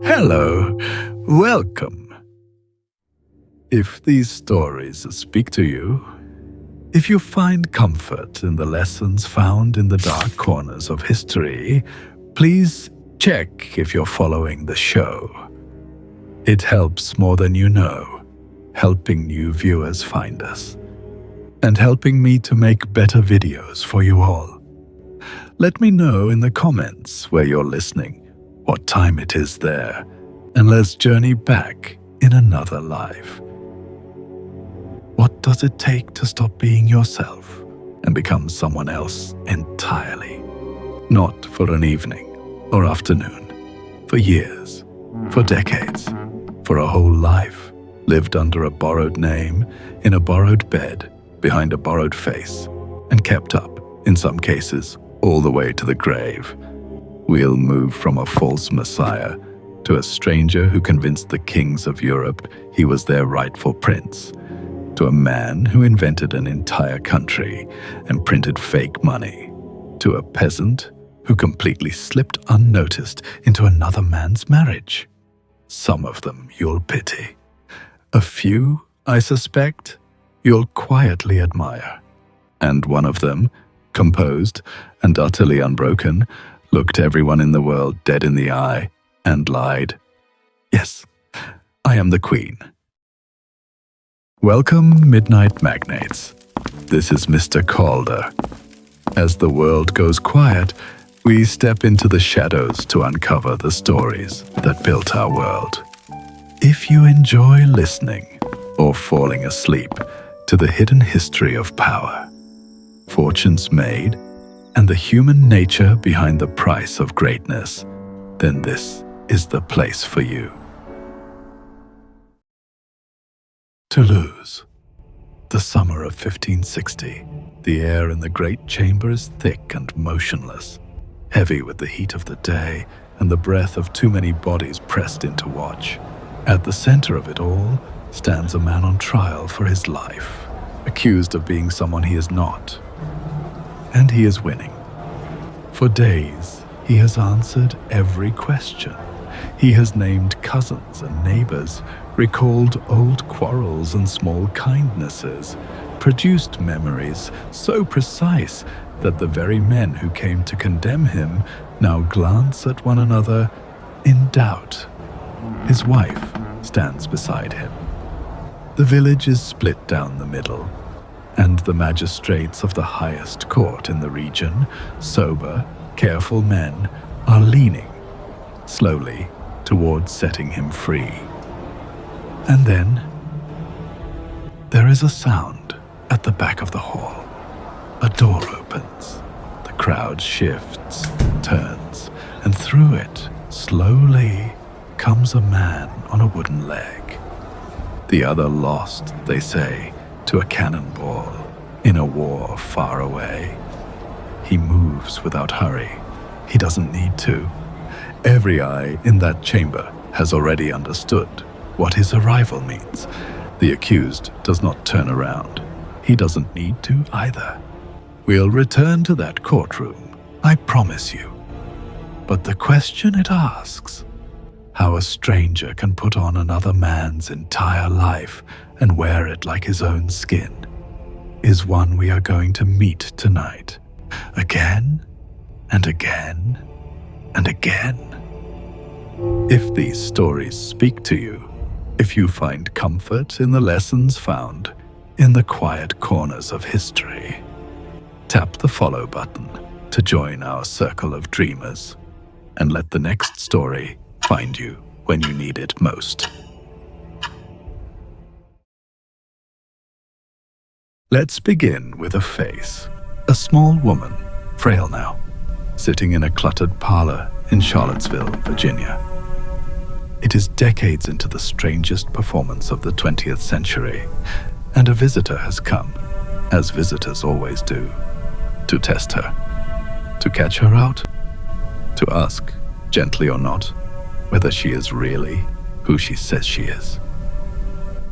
Hello, welcome. If these stories speak to you, if you find comfort in the lessons found in the dark corners of history, please check if you're following the show. It helps more than you know, helping new viewers find us, and helping me to make better videos for you all. Let me know in the comments where you're listening, what time it is there, and let's journey back in another life. What does it take to stop being yourself and become someone else entirely? Not for an evening or afternoon, for years, for decades, for a whole life, lived under a borrowed name, in a borrowed bed, behind a borrowed face, and kept up, in some cases, all the way to the grave. We'll move from a false messiah to a stranger who convinced the kings of Europe he was their rightful prince, to a man who invented an entire country and printed fake money, to a peasant who completely slipped unnoticed into another man's marriage. Some of them you'll pity. A few, I suspect, you'll quietly admire. And one of them, composed and utterly unbroken, looked everyone in the world dead in the eye and lied. Yes, I am the Queen. Welcome, Midnight Magnates. This is Mr. Calder. As the world goes quiet, we step into the shadows to uncover the stories that built our world. If you enjoy listening or falling asleep to the hidden history of power, fortunes made, and the human nature behind the price of greatness, then this is the place for you. Toulouse. The summer of 1560. The air in the great chamber is thick and motionless, heavy with the heat of the day and the breath of too many bodies pressed in to watch. At the center of it all stands a man on trial for his life, accused of being someone he is not. And he is winning. For days, he has answered every question. He has named cousins and neighbors, recalled old quarrels and small kindnesses, produced memories so precise that the very men who came to condemn him now glance at one another in doubt. His wife stands beside him. The village is split down the middle, and the magistrates of the highest court in the region, sober, careful men, are leaning, slowly, towards setting him free. And then, there is a sound at the back of the hall. A door opens. The crowd shifts, turns, and through it, slowly, comes a man on a wooden leg. The other lost, they say, to a cannonball in a war far away. He moves without hurry. He doesn't need to. Every eye in that chamber has already understood what his arrival means. The accused does not turn around. He doesn't need to either. We'll return to that courtroom, I promise you. But the question it asks, how a stranger can put on another man's entire life and wear it like his own skin, is one we are going to meet tonight. Again and again and again. If these stories speak to you, if you find comfort in the lessons found in the quiet corners of history, tap the follow button to join our circle of dreamers, and let the next story find you when you need it most. Let's begin with a face. A small woman, frail now, sitting in a cluttered parlor in Charlottesville, Virginia. It is decades into the strangest performance of the 20th century, and a visitor has come, as visitors always do, to test her, to catch her out, to ask, gently or not, whether she is really who she says she is.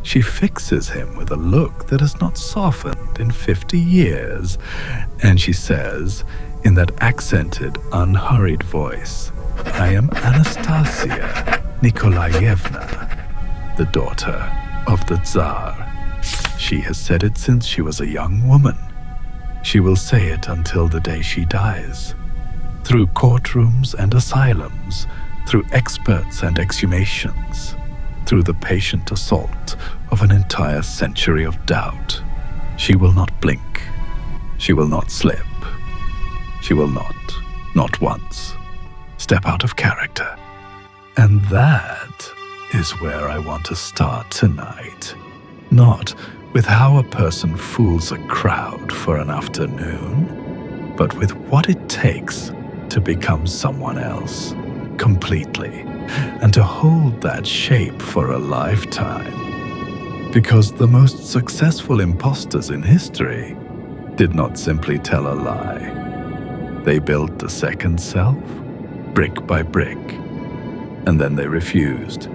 She fixes him with a look that has not softened in 50 years, and she says, in that accented, unhurried voice, "I am Anastasia, Nikolaevna, the daughter of the Tsar. She has said it since she was a young woman. She will say it until the day she dies. Through courtrooms and asylums, through experts and exhumations, through the patient assault of an entire century of doubt, she will not blink. She will not slip. She will not once, step out of character. And that is where I want to start tonight. Not with how a person fools a crowd for an afternoon, but with what it takes to become someone else completely, and to hold that shape for a lifetime. Because the most successful imposters in history did not simply tell a lie. They built the second self, brick by brick, and then they refused,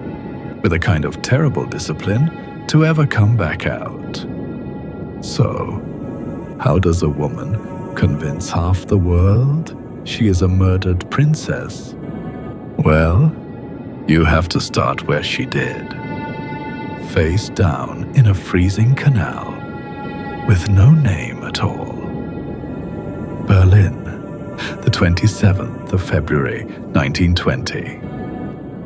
with a kind of terrible discipline, to ever come back out. So, how does a woman convince half the world she is a murdered princess? Well, you have to start where she did. Face down in a freezing canal, with no name at all. Berlin, the 27th of February, 1920.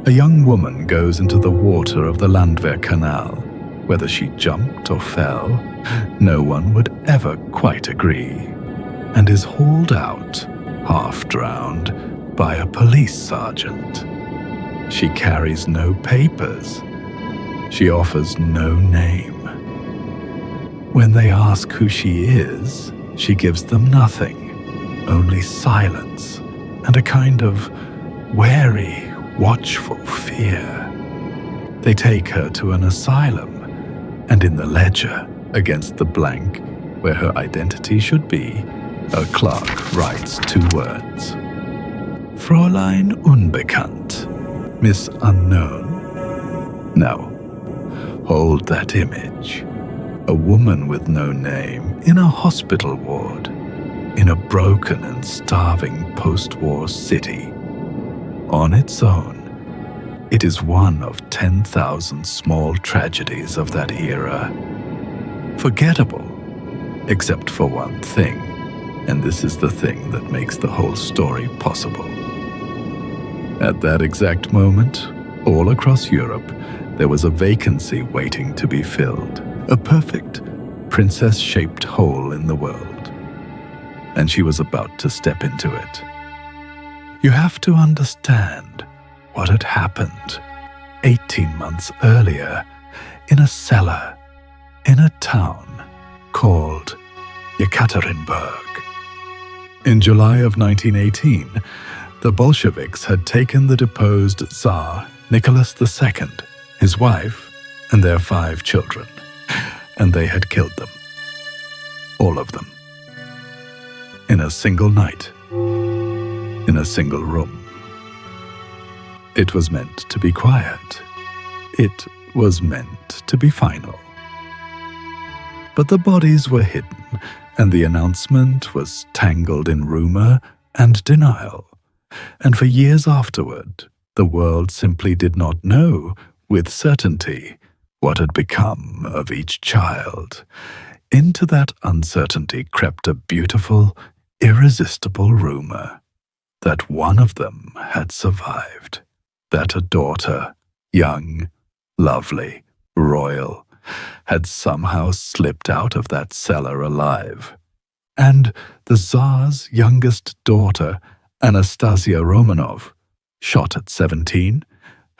A young woman goes into the water of the Landwehr Canal. Whether she jumped or fell, no one would ever quite agree, and is hauled out, half drowned, by a police sergeant. She carries no papers. She offers no name. When they ask who she is, she gives them nothing, only silence and a kind of wary, watchful fear. They take her to an asylum, and in the ledger, against the blank where her identity should be, a clerk writes 2 words. Fräulein Unbekannt, Miss Unknown. Now, hold that image. A woman with no name in a hospital ward, in a broken and starving post-war city. On its own, it is one of 10,000 small tragedies of that era. Forgettable, except for one thing, and this is the thing that makes the whole story possible. At that exact moment, all across Europe, there was a vacancy waiting to be filled, a perfect, princess-shaped hole in the world, and she was about to step into it. You have to understand what had happened 18 months earlier in a cellar in a town called Yekaterinburg. In July of 1918, the Bolsheviks had taken the deposed Tsar Nicholas II, his wife, and their 5 children, and they had killed them. All of them. In a single night. In a single room. It was meant to be quiet. It was meant to be final. But the bodies were hidden, and the announcement was tangled in rumor and denial. And for years afterward, the world simply did not know with certainty what had become of each child. Into that uncertainty crept a beautiful, irresistible rumor that one of them had survived. That a daughter, young, lovely, royal, had somehow slipped out of that cellar alive. And the Tsar's youngest daughter, Anastasia Romanov, shot at 17,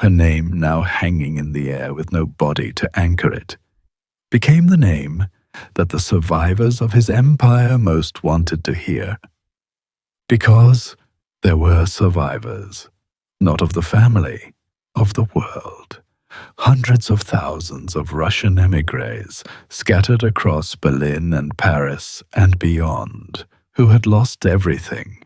her name now hanging in the air with no body to anchor it, became the name that the survivors of his empire most wanted to hear. Because there were survivors. Not of the family, of the world. Hundreds of thousands of Russian émigrés scattered across Berlin and Paris and beyond, who had lost everything.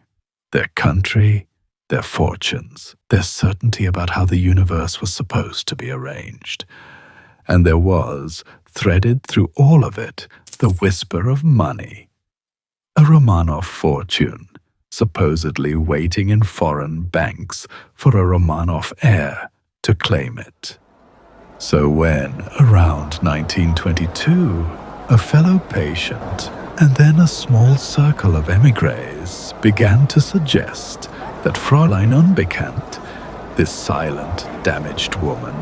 Their country, their fortunes, their certainty about how the universe was supposed to be arranged. And there was, threaded through all of it, the whisper of money. A Romanov fortune, supposedly waiting in foreign banks for a Romanov heir to claim it. So when, around 1922, a fellow patient and then a small circle of émigrés began to suggest that Fräulein Unbekannt, this silent, damaged woman,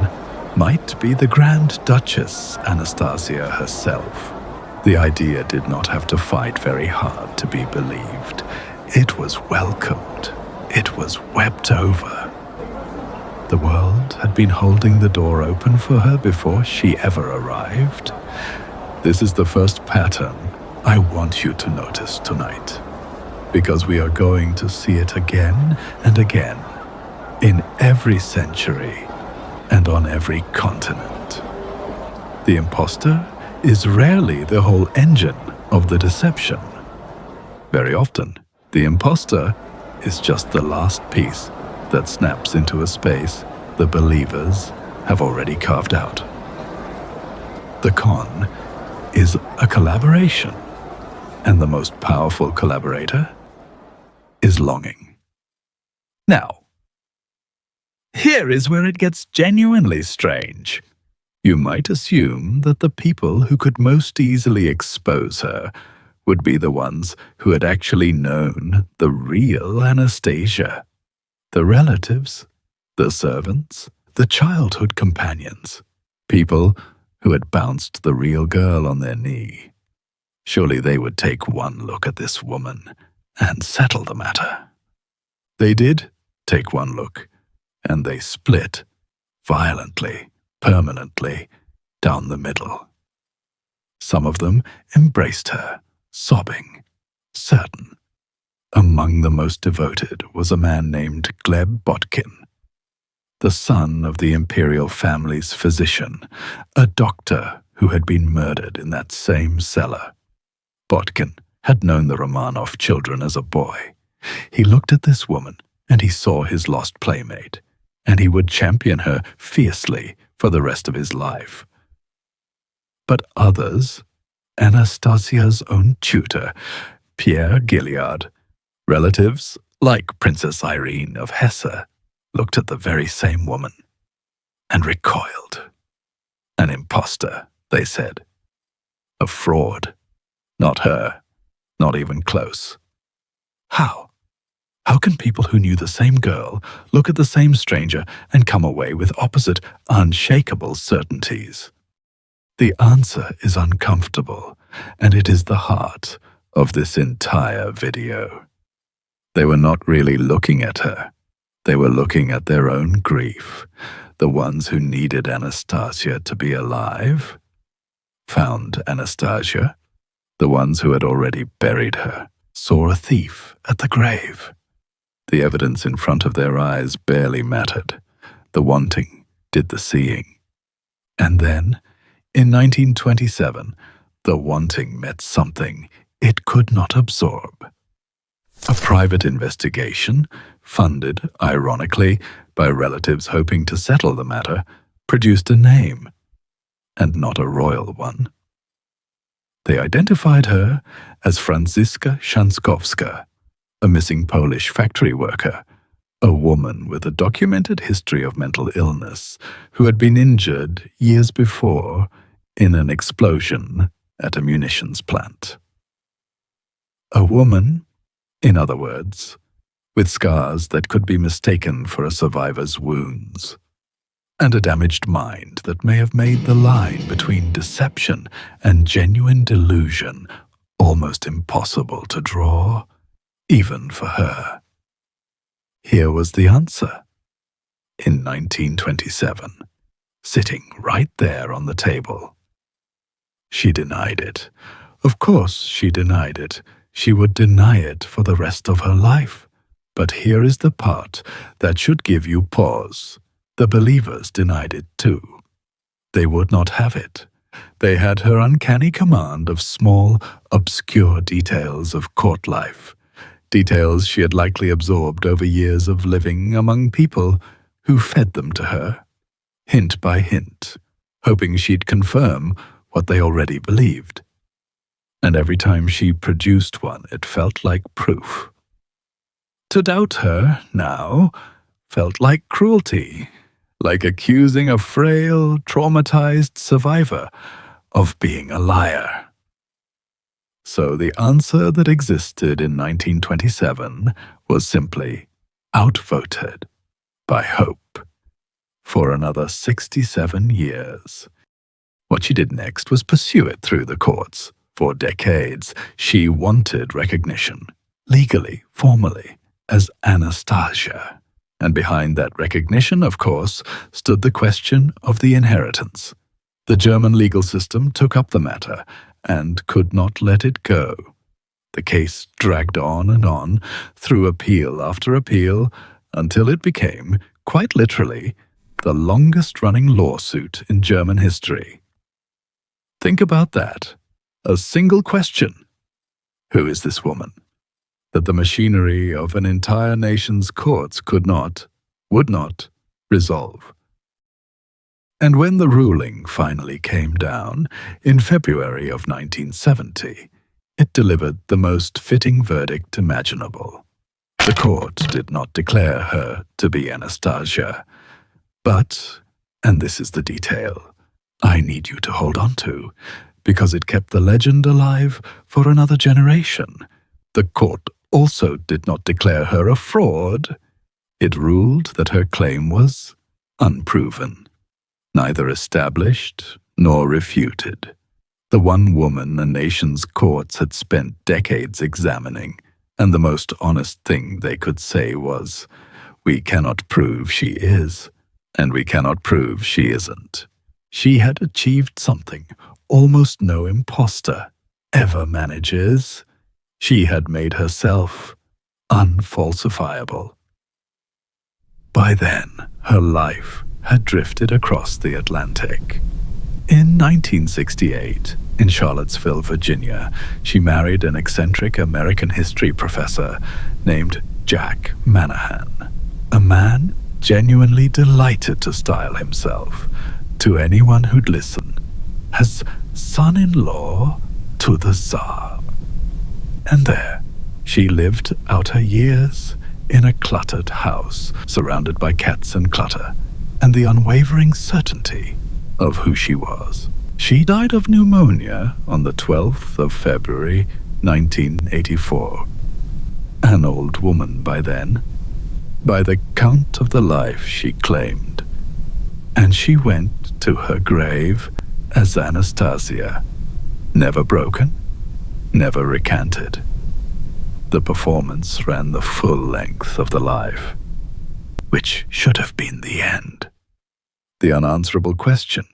might be the Grand Duchess Anastasia herself, the idea did not have to fight very hard to be believed. It was welcomed. It was wept over. The world had been holding the door open for her before she ever arrived. This is the first pattern I want you to notice tonight, because we are going to see it again and again, in every century and on every continent. The impostor is rarely the whole engine of the deception. Very often, the impostor is just the last piece that snaps into a space the believers have already carved out. The con is a collaboration, and the most powerful collaborator is longing. Now, here is where it gets genuinely strange. You might assume that the people who could most easily expose her would be the ones who had actually known the real Anastasia. The relatives, the servants, the childhood companions, people who had bounced the real girl on their knee. Surely they would take one look at this woman and settle the matter. They did take one look, and they split violently, permanently, down the middle. Some of them embraced her, sobbing, certain. Among the most devoted was a man named Gleb Botkin, the son of the imperial family's physician, a doctor who had been murdered in that same cellar. Botkin had known the Romanov children as a boy. He looked at this woman, and he saw his lost playmate, and he would champion her fiercely for the rest of his life. But others, Anastasia's own tutor, Pierre Gilliard, relatives like Princess Irene of Hesse, looked at the very same woman and recoiled. An impostor, they said. A fraud. Not her. Not even close. How? How can people who knew the same girl look at the same stranger and come away with opposite, unshakable certainties? The answer is uncomfortable, and it is the heart of this entire video. They were not really looking at her. They were looking at their own grief. The ones who needed Anastasia to be alive found Anastasia. The ones who had already buried her saw a thief at the grave. The evidence in front of their eyes barely mattered. The wanting did the seeing. And then, in 1927, the wanting met something it could not absorb. A private investigation, funded, ironically, by relatives hoping to settle the matter, produced a name, and not a royal one. They identified her as Franziska Szankowska, a missing Polish factory worker, a woman with a documented history of mental illness who had been injured years before in an explosion at a munitions plant. A woman, in other words, with scars that could be mistaken for a survivor's wounds, and a damaged mind that may have made the line between deception and genuine delusion almost impossible to draw, even for her. Here was the answer. In 1927, sitting right there on the table. She denied it. Of course she denied it. She would deny it for the rest of her life. But here is the part that should give you pause. The believers denied it too. They would not have it. They had her uncanny command of small, obscure details of court life, details she had likely absorbed over years of living among people who fed them to her, hint by hint, hoping she'd confirm what they already believed. And every time she produced one, it felt like proof. To doubt her, now, felt like cruelty, like accusing a frail, traumatized survivor of being a liar. So the answer that existed in 1927 was simply outvoted by hope for another 67 years. What she did next was pursue it through the courts. For decades, she wanted recognition, legally, formally, as Anastasia. And behind that recognition, of course, stood the question of the inheritance. The German legal system took up the matter and could not let it go. The case dragged on and on, through appeal after appeal, until it became, quite literally, the longest-running lawsuit in German history. Think about that. A single question. Who is this woman? That the machinery of an entire nation's courts could not, would not, resolve. And when the ruling finally came down, in February of 1970, it delivered the most fitting verdict imaginable. The court did not declare her to be Anastasia, but, and this is the detail, I need you to hold on to, because it kept the legend alive for another generation. The court also did not declare her a fraud. It ruled that her claim was unproven, neither established nor refuted. The one woman a nation's courts had spent decades examining, and the most honest thing they could say was, "We cannot prove she is, and we cannot prove she isn't." She had achieved something almost no impostor ever manages. She had made herself unfalsifiable. By then, her life had drifted across the Atlantic. In 1968, in Charlottesville, Virginia, she married an eccentric American history professor named Jack Manahan, a man genuinely delighted to style himself, to anyone who'd listen, as son-in-law to the Tsar. And there, she lived out her years in a cluttered house, surrounded by cats and clutter, and the unwavering certainty of who she was. She died of pneumonia on the 12th of February, 1984. An old woman by then, by the count of the life she claimed. And she went to her grave as Anastasia, never broken, never recanted. The performance ran the full length of the life, which should have been the end. The unanswerable question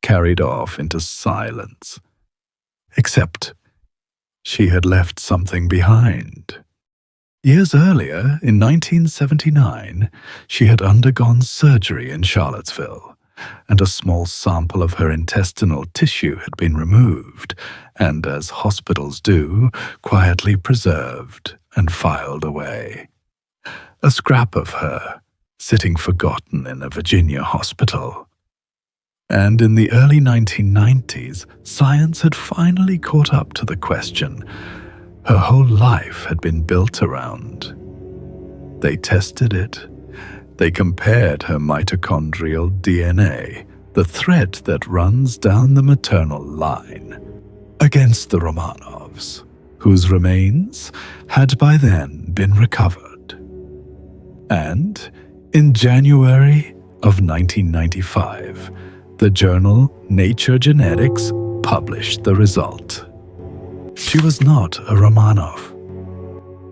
carried off into silence. Except she had left something behind. Years earlier, in 1979, she had undergone surgery in Charlottesville, and a small sample of her intestinal tissue had been removed, and, as hospitals do, quietly preserved and filed away. A scrap of her, sitting forgotten in a Virginia hospital. And in the early 1990s, science had finally caught up to the question her whole life had been built around. They tested it. They compared her mitochondrial DNA, the thread that runs down the maternal line, against the Romanovs, whose remains had by then been recovered. And in January of 1995, the journal Nature Genetics published the result. She was not a Romanov.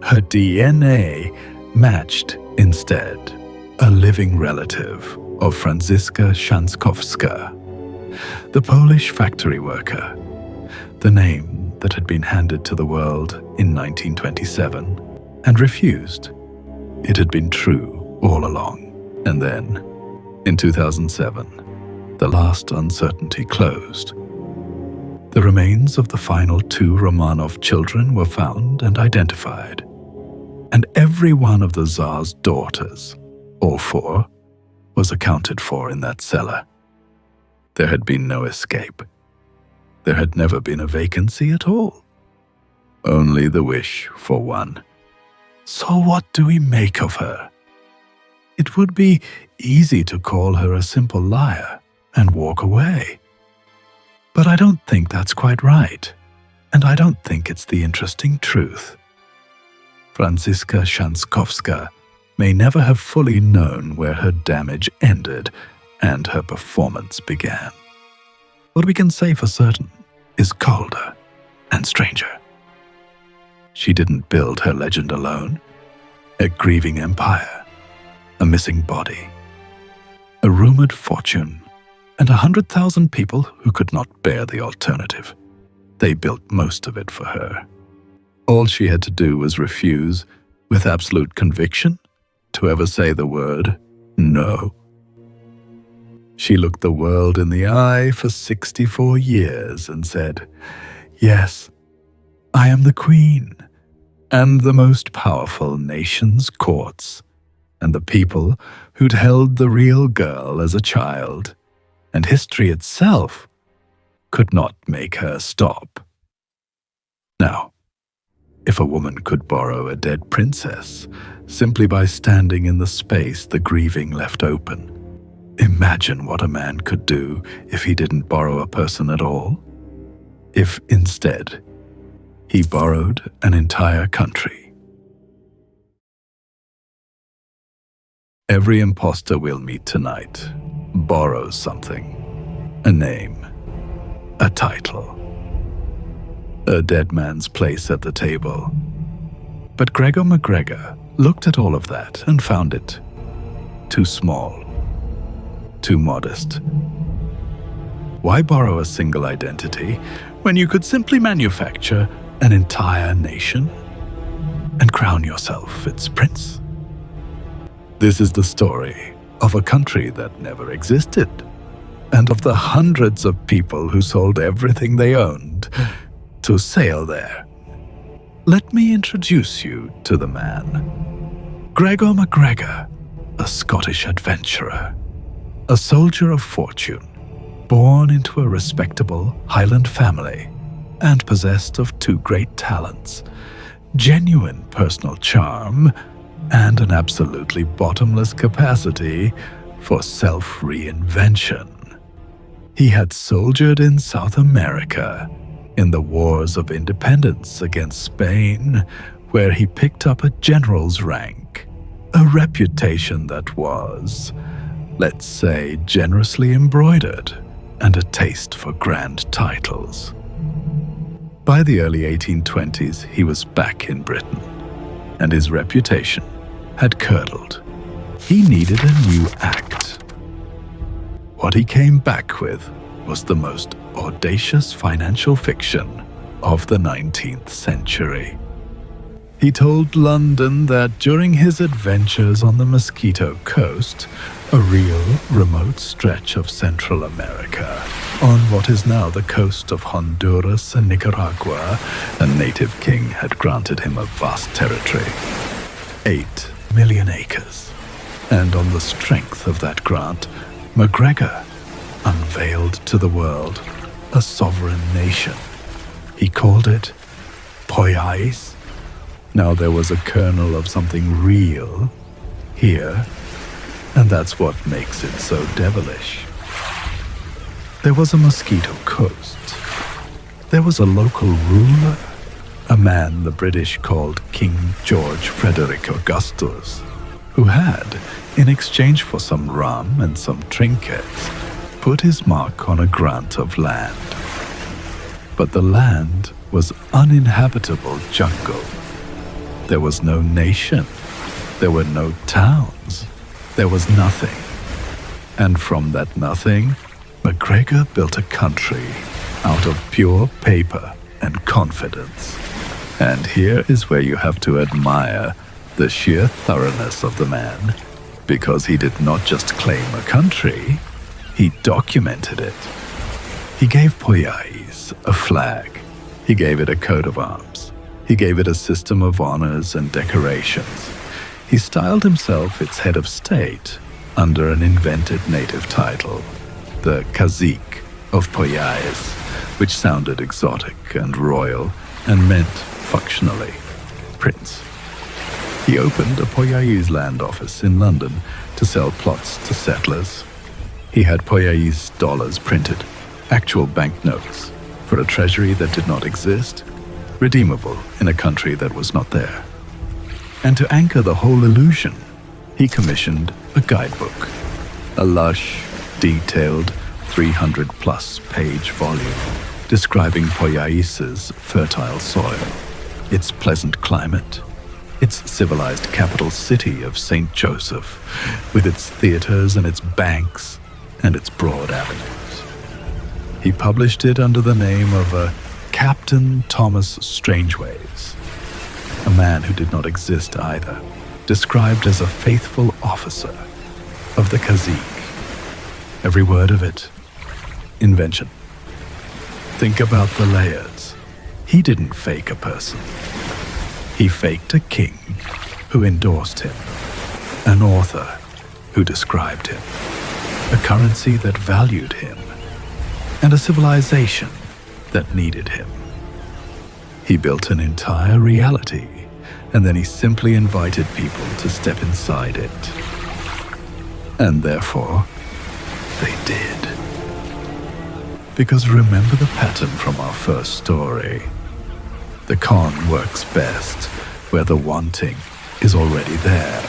Her DNA matched, instead, a living relative of Franziska Szankowska, the Polish factory worker, the name that had been handed to the world in 1927 and refused. It had been true all along. And then, in 2007, the last uncertainty closed. The remains of the final 2 Romanov children were found and identified, and every one of the Tsar's daughters, all 4, was accounted for in that cellar. There had been no escape. There had never been a vacancy at all. Only the wish for one. So what do we make of her? It would be easy to call her a simple liar and walk away. But I don't think that's quite right, and I don't think it's the interesting truth. Franziska Shanskowska may never have fully known where her damage ended and her performance began. What we can say for certain is colder and stranger. She didn't build her legend alone. A grieving empire, a missing body, a rumored fortune, and 100,000 people who could not bear the alternative. They built most of it for her. All she had to do was refuse, with absolute conviction, to ever say the word no. She looked the world in the eye for 64 years and said, "Yes, I am the queen, and the most powerful nation's courts, and the people who'd held the real girl as a child, and history itself could not make her stop." Now, if a woman could borrow a dead princess simply by standing in the space the grieving left open, imagine what a man could do if he didn't borrow a person at all. If instead, he borrowed an entire country. Every imposter we'll meet tonight borrows something. A name, a title, a dead man's place at the table. But Gregor McGregor looked at all of that and found it too small, too modest. Why borrow a single identity when you could simply manufacture an entire nation and crown yourself its prince? This is the story of a country that never existed, and of the hundreds of people who sold everything they owned to sail there. Let me introduce you to the man. Gregor McGregor, a Scottish adventurer, a soldier of fortune, born into a respectable Highland family, and possessed of two great talents: genuine personal charm and an absolutely bottomless capacity for self-reinvention. He had soldiered in South America in the wars of independence against Spain, where he picked up a general's rank, a reputation that was, let's say, generously embroidered, and a taste for grand titles. By the early 1820s, he was back in Britain, and his reputation had curdled. He needed a new act. What he came back with was the most audacious financial fiction of the 19th century. He told London that during his adventures on the Mosquito Coast, a real remote stretch of Central America, on what is now the coast of Honduras and Nicaragua, a native king had granted him a vast territory, 8 million acres. And on the strength of that grant, McGregor unveiled to the world a sovereign nation. He called it Poyais. Now there was a kernel of something real here, and that's what makes it so devilish. There was a Mosquito Coast. There was a local ruler, a man the British called King George Frederick Augustus, who had, in exchange for some rum and some trinkets, put his mark on a grant of land. But the land was uninhabitable jungle. There was no nation. There were no towns. There was nothing. And from that nothing, McGregor built a country out of pure paper and confidence. And here is where you have to admire the sheer thoroughness of the man, because he did not just claim a country, he documented it. He gave Poyais a flag. He gave it a coat of arms. He gave it a system of honors and decorations. He styled himself its head of state under an invented native title, the Cazique of Poyais, which sounded exotic and royal and meant, functionally, prince. He opened a Poyais land office in London to sell plots to settlers. He had Poyais dollars printed, actual banknotes, for a treasury that did not exist, redeemable in a country that was not there. And to anchor the whole illusion, he commissioned a guidebook, a lush, detailed, 300-plus page volume describing Poyais's fertile soil, its pleasant climate, its civilized capital city of St. Joseph, with its theaters and its banks and its broad avenues. He published it under the name of Captain Thomas Strangeways, a man who did not exist either, described as a faithful officer of the Cazique. Every word of it, invention. Think about the layers. He didn't fake a person. He faked a king who endorsed him, an author who described him, a currency that valued him, and a civilization that needed him. He built an entire reality, and then he simply invited people to step inside it. And therefore, they did. Because remember the pattern from our first story. The con works best where the wanting is already there.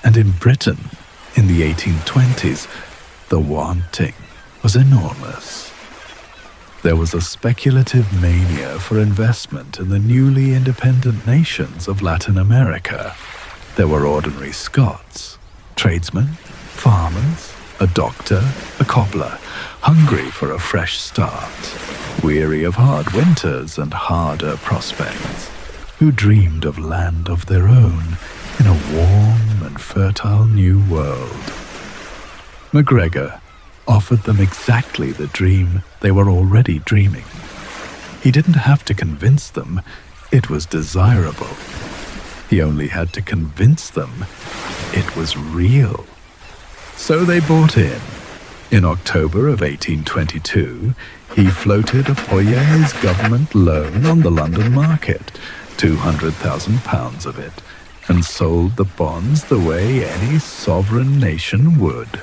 And in Britain, in the 1820s, the wanting was enormous. There was a speculative mania for investment in the newly independent nations of Latin America. There were ordinary Scots, tradesmen, farmers, a doctor, a cobbler, hungry for a fresh start, weary of hard winters and harder prospects, who dreamed of land of their own in a warm and fertile new world. MacGregor offered them exactly the dream they were already dreaming. He didn't have to convince them it was desirable. He only had to convince them it was real. So they bought in. In October of 1822, he floated a Poyais government loan on the London market, £200,000 of it, and sold the bonds the way any sovereign nation would.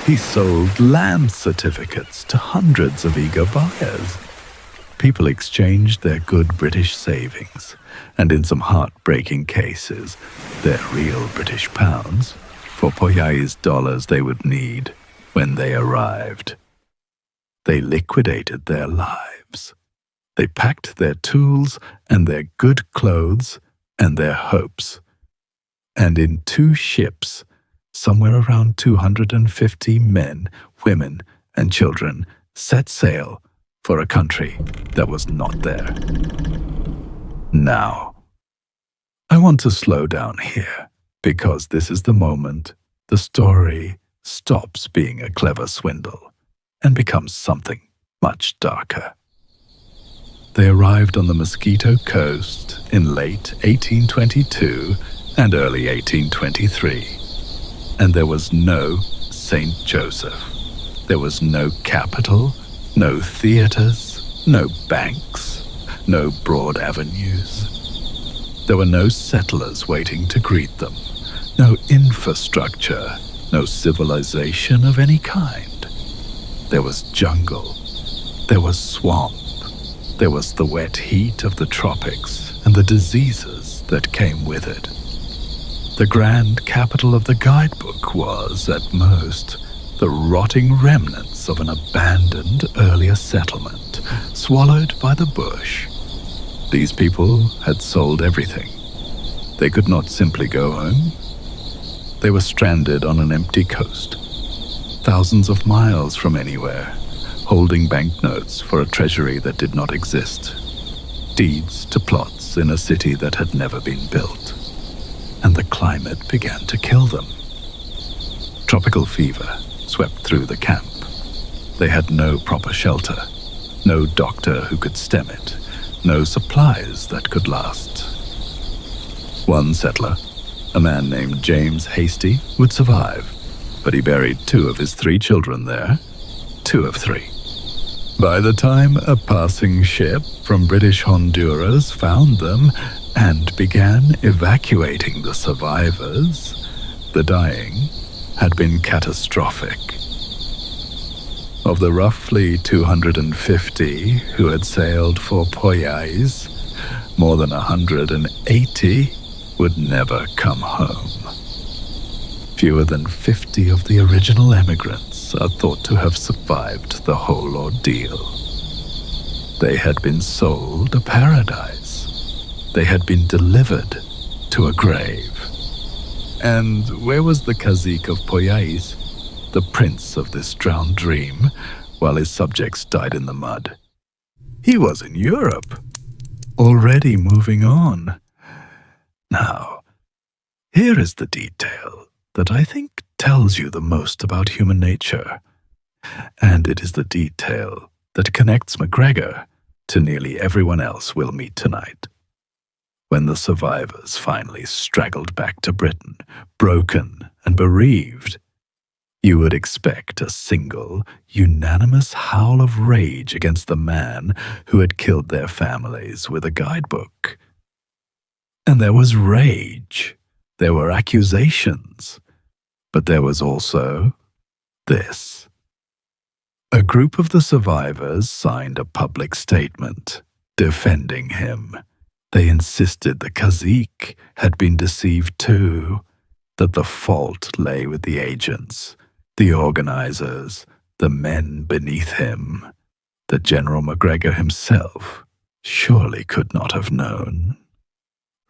He sold land certificates to hundreds of eager buyers. People exchanged their good British savings, and in some heartbreaking cases, their real British pounds, for Poyais dollars they would need when they arrived. They liquidated their lives. They packed their tools and their good clothes and their hopes. And in 2 ships, somewhere around 250 men, women, and children set sail for a country that was not there. Now, I want to slow down here, because this is the moment the story stops being a clever swindle and becomes something much darker. They arrived on the Mosquito Coast in late 1822 and early 1823, and there was no St. Joseph. There was no capital, no theaters, no banks, no broad avenues. There were no settlers waiting to greet them, no infrastructure, no civilization of any kind. There was jungle, there was swamp, there was the wet heat of the tropics and the diseases that came with it. The grand capital of the guidebook was, at most, the rotting remnants of an abandoned earlier settlement, swallowed by the bush. These people had sold everything. They could not simply go home. They were stranded on an empty coast, thousands of miles from anywhere, holding banknotes for a treasury that did not exist, deeds to plots in a city that had never been built, and the climate began to kill them. Tropical fever swept through the camp. They had no proper shelter, no doctor who could stem it, no supplies that could last. One settler, a man named James Hasty, would survive, but he buried 2 of his 3 children there, 2 of 3. By the time a passing ship from British Honduras found them and began evacuating the survivors, The dying had been catastrophic. Of the roughly 250 who had sailed for Poyais, more than 180 would never come home. Fewer than 50 of the original emigrants are thought to have survived the whole ordeal. They had been sold a paradise. They had been delivered to a grave. And where was the cazique of Poyais, the prince of this drowned dream, while his subjects died in the mud? He was in Europe, already moving on. Now, here is the detail that I think tells you the most about human nature, and it is the detail that connects MacGregor to nearly everyone else we'll meet tonight. When the survivors finally straggled back to Britain, broken and bereaved, you would expect a single, unanimous howl of rage against the man who had killed their families with a guidebook. And there was rage, there were accusations, but there was also this. A group of the survivors signed a public statement defending him. They insisted the cazique had been deceived too, that the fault lay with the agents, the organizers, the men beneath him, that General MacGregor himself surely could not have known.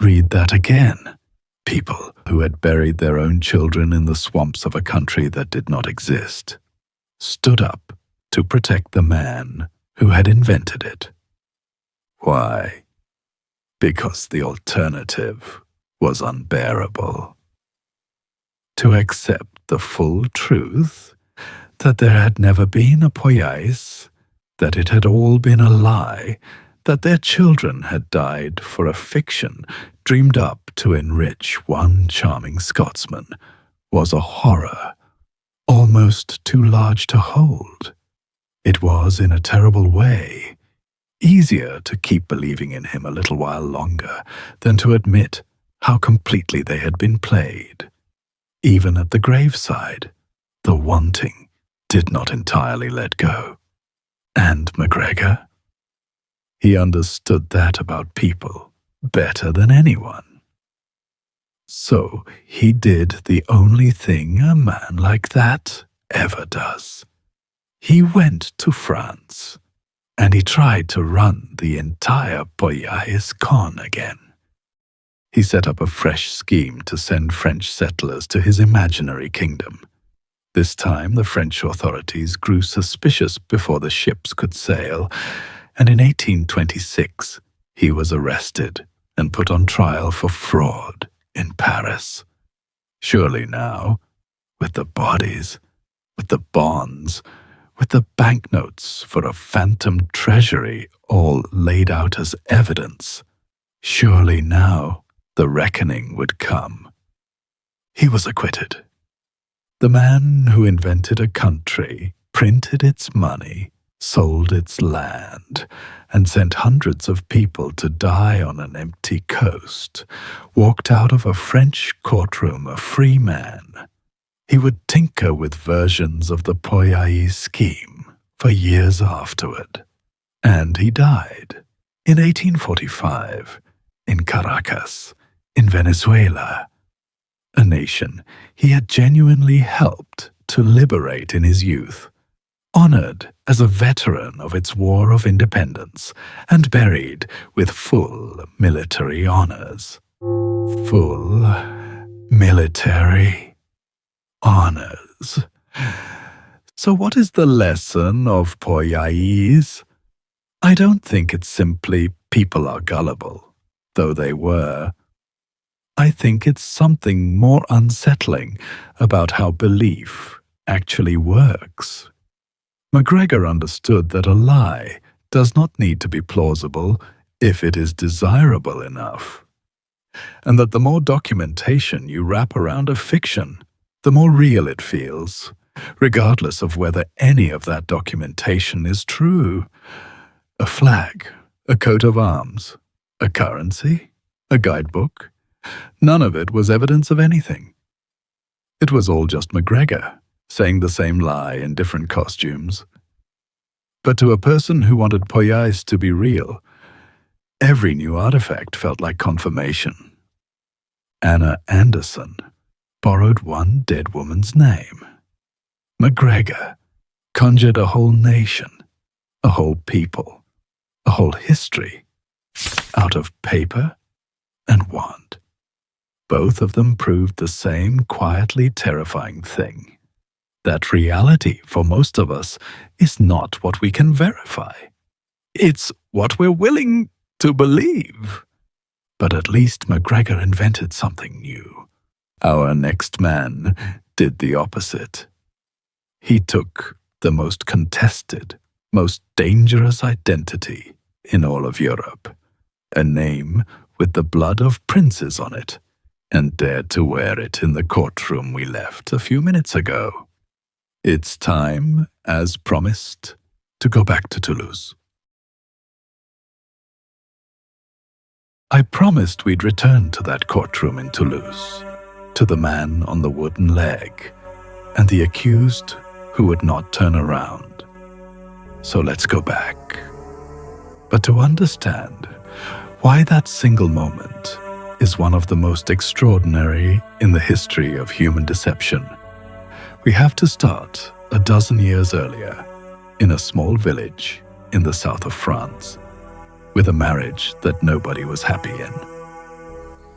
Read that again. People who had buried their own children in the swamps of a country that did not exist stood up to protect the man who had invented it. Why? Because the alternative was unbearable. To accept the full truth that there had never been a Poyais, that it had all been a lie, that their children had died for a fiction dreamed up to enrich one charming Scotsman, was a horror almost too large to hold. It was, in a terrible way, easier to keep believing in him a little while longer than to admit how completely they had been played. Even at the graveside, the wanting did not entirely let go. And MacGregor? He understood that about people better than anyone. So he did the only thing a man like that ever does. He went to France, and he tried to run the entire Poyais con again. He set up a fresh scheme to send French settlers to his imaginary kingdom. This time the French authorities grew suspicious before the ships could sail, and in 1826 he was arrested and put on trial for fraud in Paris. Surely now, with the bodies, with the bonds, with the banknotes for a phantom treasury all laid out as evidence, surely now the reckoning would come. He was acquitted. The man who invented a country, printed its money, sold its land, and sent hundreds of people to die on an empty coast, walked out of a French courtroom a free man. He would tinker with versions of the Poyais scheme for years afterward. And he died in 1845 in Caracas, in Venezuela, a nation he had genuinely helped to liberate in his youth, honored as a veteran of its War of Independence, and buried with full military honors. Full military honors. So what is the lesson of Poyais? I don't think it's simply people are gullible, though they were. I think it's something more unsettling about how belief actually works. MacGregor understood that a lie does not need to be plausible if it is desirable enough, and that the more documentation you wrap around a fiction, the more real it feels, regardless of whether any of that documentation is true. A flag, a coat of arms, a currency, a guidebook. None of it was evidence of anything. It was all just McGregor, saying the same lie in different costumes. But to a person who wanted Poyais to be real, every new artifact felt like confirmation. Anna Anderson borrowed one dead woman's name. McGregor conjured a whole nation, a whole people, a whole history, out of paper and wand. Both of them proved the same quietly terrifying thing, that reality for most of us is not what we can verify. It's what we're willing to believe. But at least McGregor invented something new. Our next man did the opposite. He took the most contested, most dangerous identity in all of Europe, a name with the blood of princes on it, and dared to wear it in the courtroom we left a few minutes ago. It's time, as promised, to go back to Toulouse. I promised we'd return to that courtroom in Toulouse, to the man on the wooden leg, and the accused who would not turn around. So let's go back. But to understand why that single moment is one of the most extraordinary in the history of human deception, we have to start a dozen years earlier, in a small village in the south of France, with a marriage that nobody was happy in.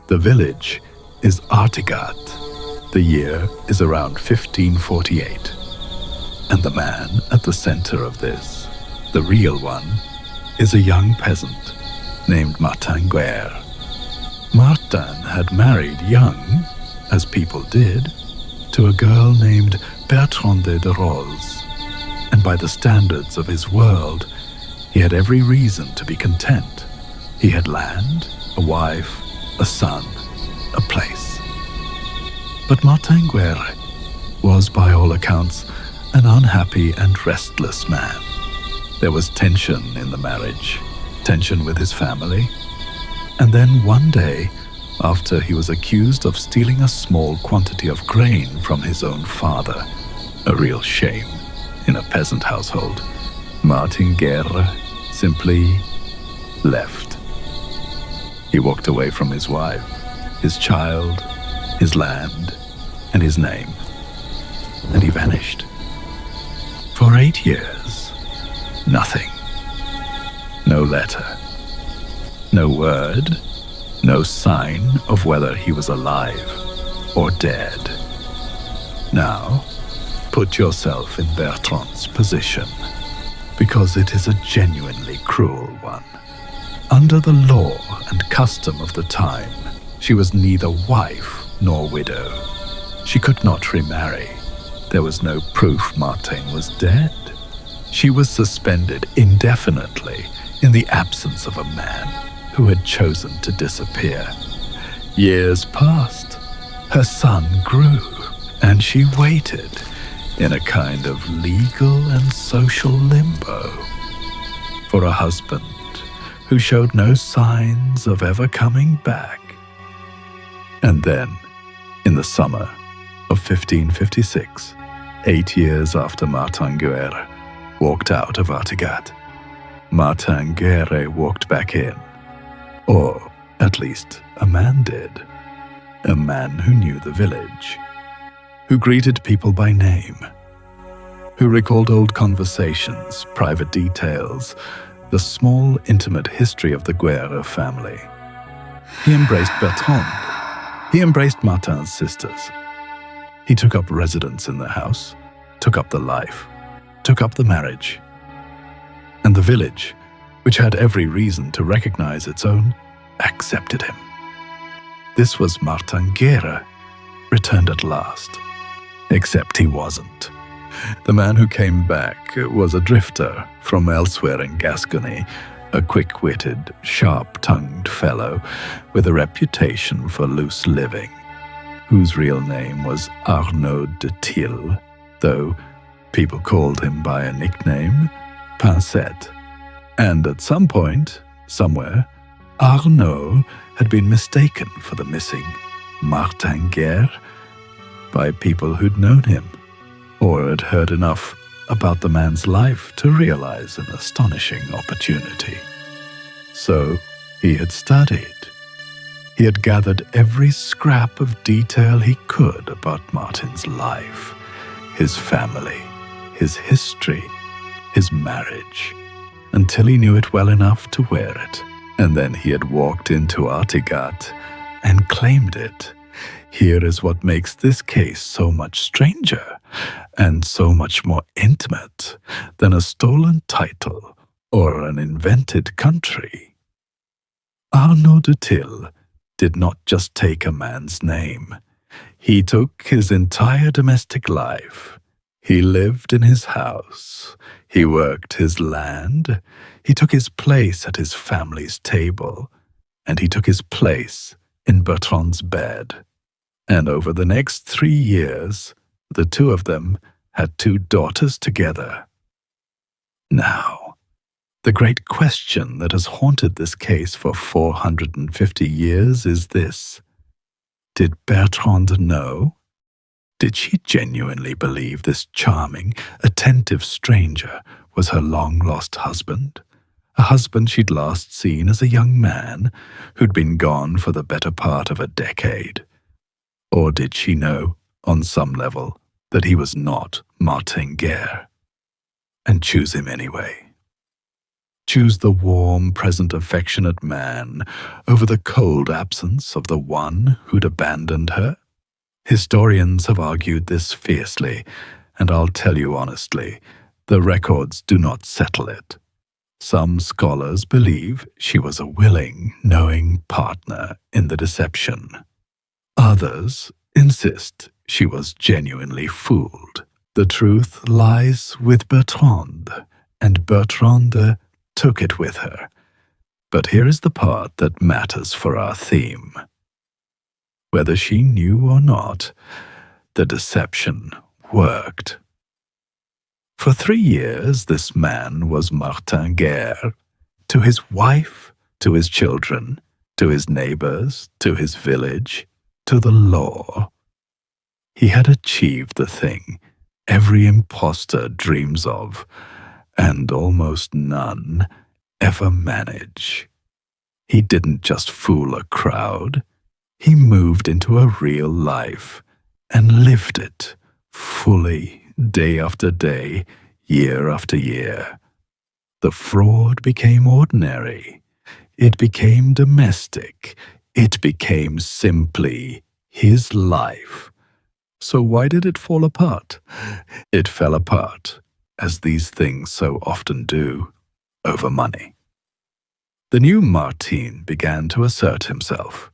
The village is Artigat. The year is around 1548. And the man at the center of this, the real one, is a young peasant named Martin Guerre. Martin had married young, as people did, to a girl named Bertrande de Rolls, and by the standards of his world, he had every reason to be content. He had land, a wife, a son, a place. But Martin Guerre was, by all accounts, an unhappy and restless man. There was tension in the marriage, tension with his family, and then one day, after he was accused of stealing a small quantity of grain from his own father, a real shame in a peasant household, Martin Guerre simply left. He walked away from his wife, his child, his land, and his name, and he vanished. For 8 years, nothing. No letter, no word, no sign of whether he was alive or dead. Now, put yourself in Bertrand's position, because it is a genuinely cruel one. Under the law and custom of the time, she was neither wife nor widow. She could not remarry. There was no proof Martin was dead. She was suspended indefinitely in the absence of a man who had chosen to disappear. Years passed. Her son grew, and she waited in a kind of legal and social limbo for a husband who showed no signs of ever coming back. And then, in the summer of 1556, 8 years after Martin Guerre walked out of Artigat, Martin Guerre walked back in. Or, at least, a man did. A man who knew the village, who greeted people by name, who recalled old conversations, private details, the small, intimate history of the Guerre family. He embraced Bertrande. He embraced Martin's sisters. He took up residence in the house, took up the life, took up the marriage. And the village, which had every reason to recognize its own, accepted him. This was Martin Guerre, returned at last. Except he wasn't. The man who came back was a drifter from elsewhere in Gascony, a quick-witted, sharp-tongued fellow with a reputation for loose living, whose real name was Arnaud de Tille, though people called him by a nickname, Pincette. And at some point, somewhere, Arnaud had been mistaken for the missing Martin Guerre, by people who'd known him or had heard enough about the man's life to realize an astonishing opportunity. So he had studied. He had gathered every scrap of detail he could about Martin's life, his family, his history, his marriage, until he knew it well enough to wear it. And then he had walked into Artigat and claimed it. Here is what makes this case so much stranger and so much more intimate than a stolen title or an invented country. Arnaud de Till did not just take a man's name. He took his entire domestic life. He lived in his house. He worked his land. He took his place at his family's table. And he took his place in Bertrand's bed. And over the next 3 years, the two of them had 2 daughters together. Now, the great question that has haunted this case for 450 years is this: did Bertrand know? Did she genuinely believe this charming, attentive stranger was her long-lost husband? A husband she'd last seen as a young man who'd been gone for the better part of a decade. Or did she know, on some level, that he was not Martin Guerre, and choose him anyway? Choose the warm, present, affectionate man over the cold absence of the one who'd abandoned her? Historians have argued this fiercely, and I'll tell you honestly, the records do not settle it. Some scholars believe she was a willing, knowing partner in the deception. Others insist she was genuinely fooled. The truth lies with Bertrand, and Bertrand took it with her. But here is the part that matters for our theme. Whether she knew or not, the deception worked. For 3 years, this man was Martin Guerre, to his wife, to his children, to his neighbors, to his village, to the law. He had achieved the thing every impostor dreams of, and almost none ever manage. He didn't just fool a crowd. He moved into a real life and lived it fully, day after day, year after year. The fraud became ordinary. It became domestic. It became simply his life. So why did it fall apart? It fell apart, as these things so often do, over money. The new Martin began to assert himself,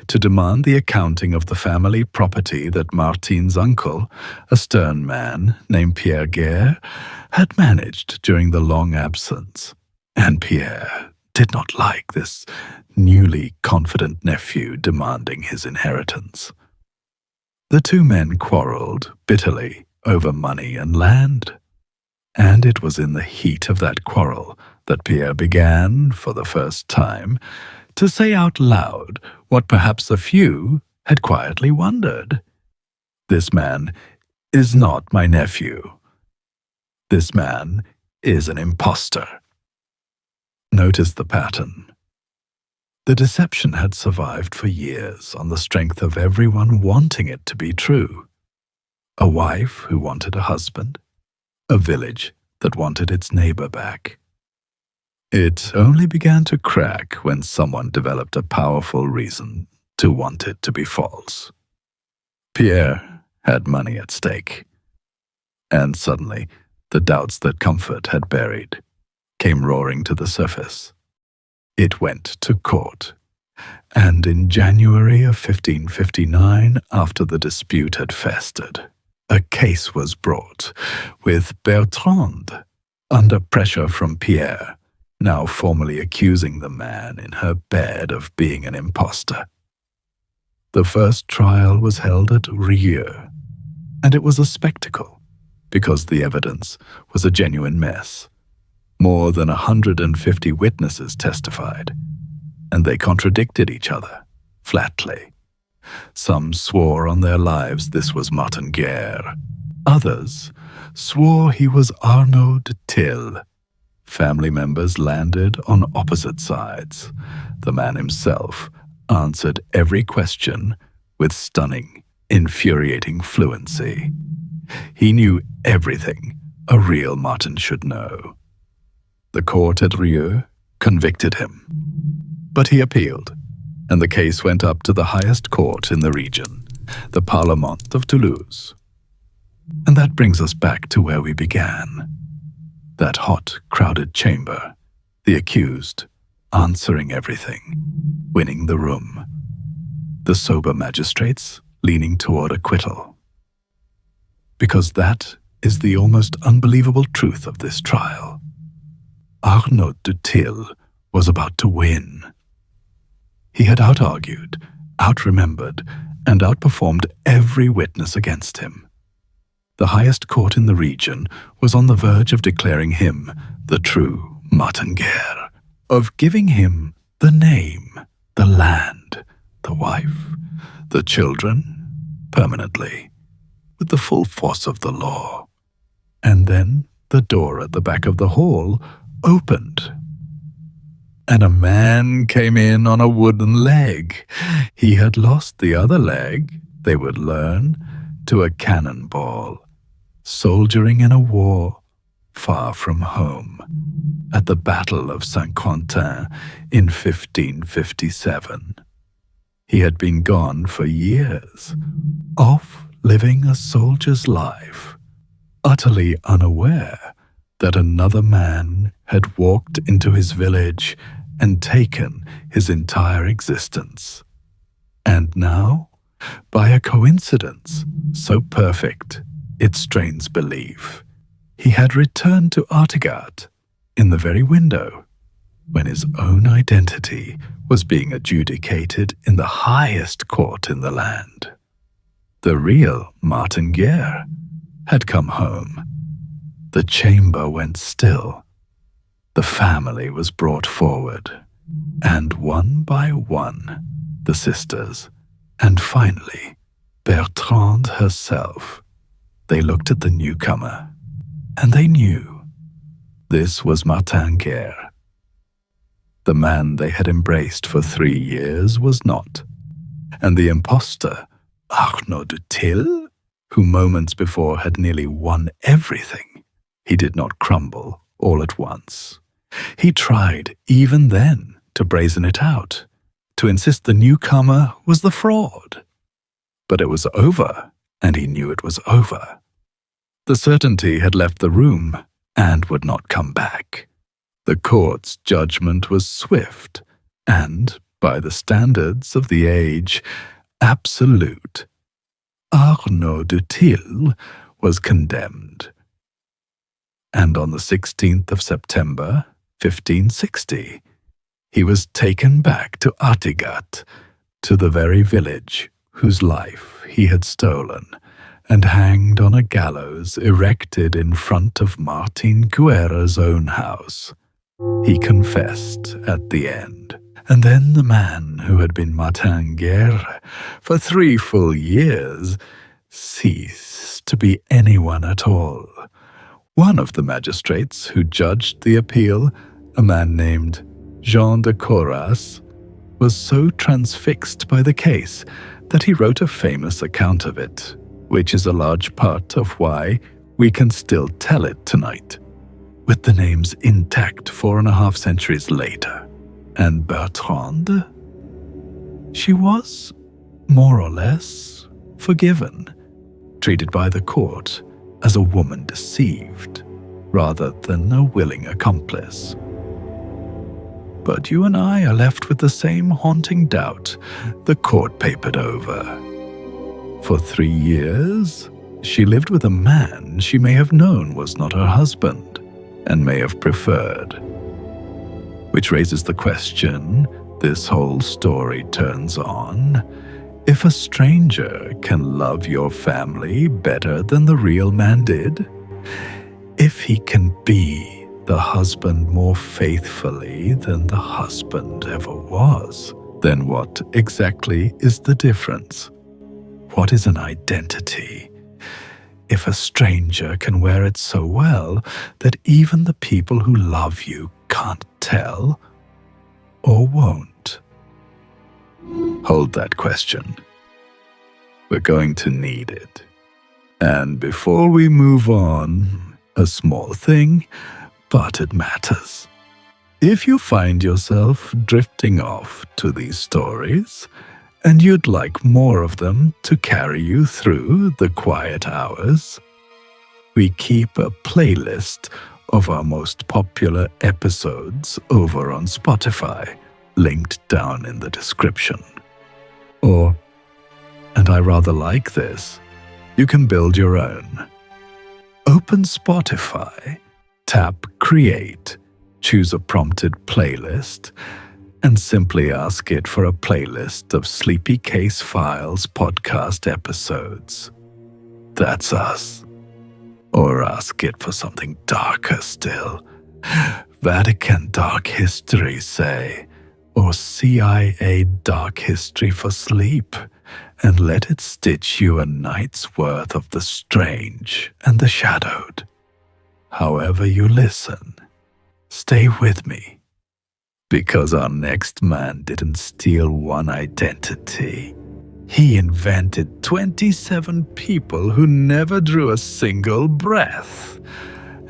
to demand the accounting of the family property that Martin's uncle, a stern man named Pierre Guerre, had managed during the long absence. And Pierre did not like this newly confident nephew demanding his inheritance. The 2 men quarreled bitterly over money and land. And it was in the heat of that quarrel that Pierre began, for the first time, to say out loud what perhaps a few had quietly wondered. This man is not my nephew. This man is an impostor. Notice the pattern. The deception had survived for years on the strength of everyone wanting it to be true. A wife who wanted a husband, a village that wanted its neighbor back. It only began to crack when someone developed a powerful reason to want it to be false. Pierre had money at stake. And suddenly, the doubts that comfort had buried came roaring to the surface. It went to court. And in January of 1559, after the dispute had festered, a case was brought, with Bertrand, under pressure from Pierre, now formally accusing the man in her bed of being an impostor. The first trial was held at Rieux, and it was a spectacle, because the evidence was a genuine mess. More than 150 witnesses testified, and they contradicted each other, flatly. Some swore on their lives this was Martin Guerre. Others swore he was Arnaud de Till. Family members landed on opposite sides. The man himself answered every question with stunning, infuriating fluency. He knew everything a real Martin should know. The court at Rieux convicted him, but he appealed, and the case went up to the highest court in the region, the Parlement of Toulouse. And that brings us back to where we began. That hot, crowded chamber, the accused answering everything, winning the room. The sober magistrates leaning toward acquittal. Because that is the almost unbelievable truth of this trial. Arnaud de Till was about to win. He had out-argued, out-remembered, and outperformed every witness against him. The highest court in the region was on the verge of declaring him the true Martin Guerre, of giving him the name, the land, the wife, the children, permanently, with the full force of the law. And then the door at the back of the hall opened, and a man came in on a wooden leg. He had lost the other leg, they would learn, to a cannonball, soldiering in a war far from home, at the Battle of Saint-Quentin in 1557. He had been gone for years, off living a soldier's life, utterly unaware that another man had walked into his village and taken his entire existence. And now, by a coincidence so perfect it strains belief, he had returned to Artigat in the very window when his own identity was being adjudicated in the highest court in the land. The real Martin Guerre had come home. The chamber went still. The family was brought forward, and one by one, the sisters, and finally, Bertrande herself. They looked at the newcomer, and they knew this was Martin Guerre. The man they had embraced for 3 years was not, and the impostor, Arnaud de Till, who moments before had nearly won everything, he did not crumble all at once. He tried, even then, to brazen it out, to insist the newcomer was the fraud. But it was over, and he knew it was over. The certainty had left the room and would not come back. The court's judgment was swift and, by the standards of the age, absolute. Arnaud de Till was condemned. And on the 16th of September, 1560, he was taken back to Artigat, to the very village whose life he had stolen, and hanged on a gallows erected in front of Martin Guerre's own house. He confessed at the end, and then the man who had been Martin Guerre for 3 full years ceased to be anyone at all. One of the magistrates who judged the appeal, a man named Jean de Coras, was so transfixed by the case that he wrote a famous account of it, which is a large part of why we can still tell it tonight, with the names intact 4.5 centuries later. And Bertrande? She was, more or less, forgiven, treated by the court as a woman deceived, rather than a willing accomplice. But you and I are left with the same haunting doubt the court papered over. For 3 years, she lived with a man she may have known was not her husband, and may have preferred. Which raises the question this whole story turns on: if a stranger can love your family better than the real man did, if he can be the husband more faithfully than the husband ever was, Then what exactly is the difference? What is an identity? If a stranger can wear it so well that even the people who love you can't tell or won't? Hold that question. We're going to need it. And before we move on, a small thing, but it matters. If you find yourself drifting off to these stories, and you'd like more of them to carry you through the quiet hours, we keep a playlist of our most popular episodes over on Spotify, linked down in the description. Or, and I rather like this, you can build your own. Open Spotify, tap Create, choose a prompted playlist, and simply ask it for a playlist of Sleepy Case Files podcast episodes. That's us. Or ask it for something darker still. Vatican Dark History, say, or CIA Dark History for Sleep, and let it stitch you a night's worth of the strange and the shadowed. However you listen, stay with me, because our next man didn't steal one identity. He invented 27 people who never drew a single breath,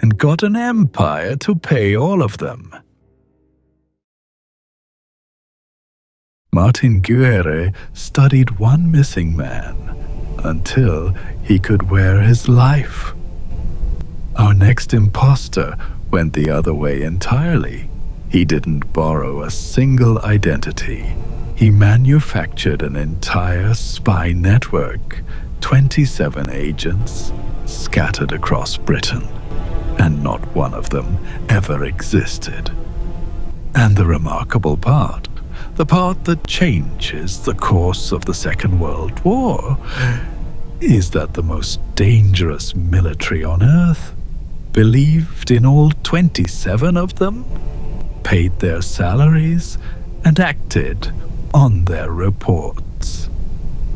and got an empire to pay all of them. Martin Guerre studied one missing man until he could wear his life. Our next impostor went the other way entirely. He didn't borrow a single identity. He manufactured an entire spy network, 27 agents scattered across Britain, and not one of them ever existed. And the remarkable part, the part that changes the course of the Second World War, is that the most dangerous military on Earth believed in all 27 of them, paid their salaries, and acted on their reports.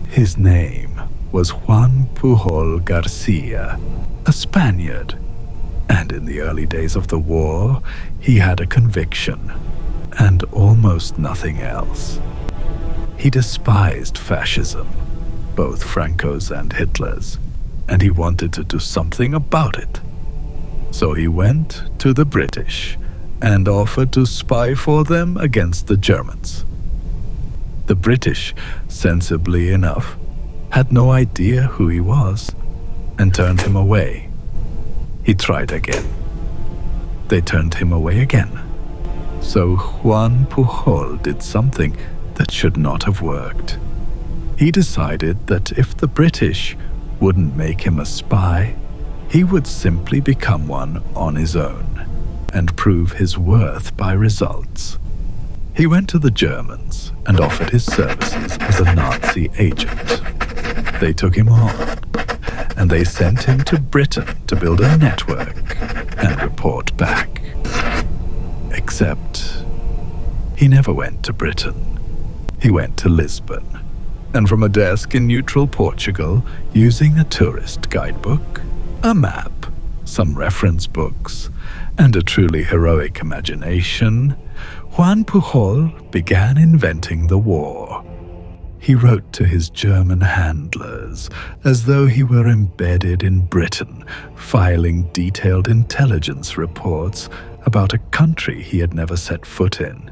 His name was Juan Pujol Garcia, a Spaniard, and in the early days of the war, he had a conviction and almost nothing else. He despised fascism, both Franco's and Hitler's, and he wanted to do something about it. So he went to the British and offered to spy for them against the Germans. The British, sensibly enough, had no idea who he was and turned him away. He tried again. They turned him away again. So Juan Pujol did something that should not have worked. He decided that if the British wouldn't make him a spy, he would simply become one on his own and prove his worth by results. He went to the Germans and offered his services as a Nazi agent. They took him on, and they sent him to Britain to build a network and report back. Except he never went to Britain. He went to Lisbon, and from a desk in neutral Portugal, using a tourist guidebook, a map, some reference books, and a truly heroic imagination, Juan Pujol began inventing the war. He wrote to his German handlers as though he were embedded in Britain, filing detailed intelligence reports about a country he had never set foot in.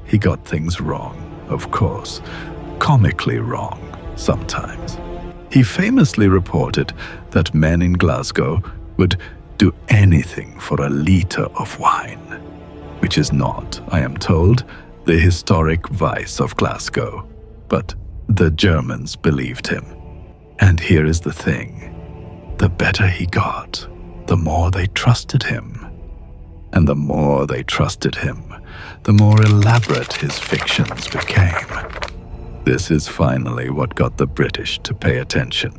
He got things wrong, of course, comically wrong sometimes. He famously reported that men in Glasgow would do anything for a liter of wine, which is not, I am told, the historic vice of Glasgow. But the Germans believed him. And here is the thing. The better he got, the more they trusted him. And the more they trusted him, the more elaborate his fictions became. This is finally what got the British to pay attention.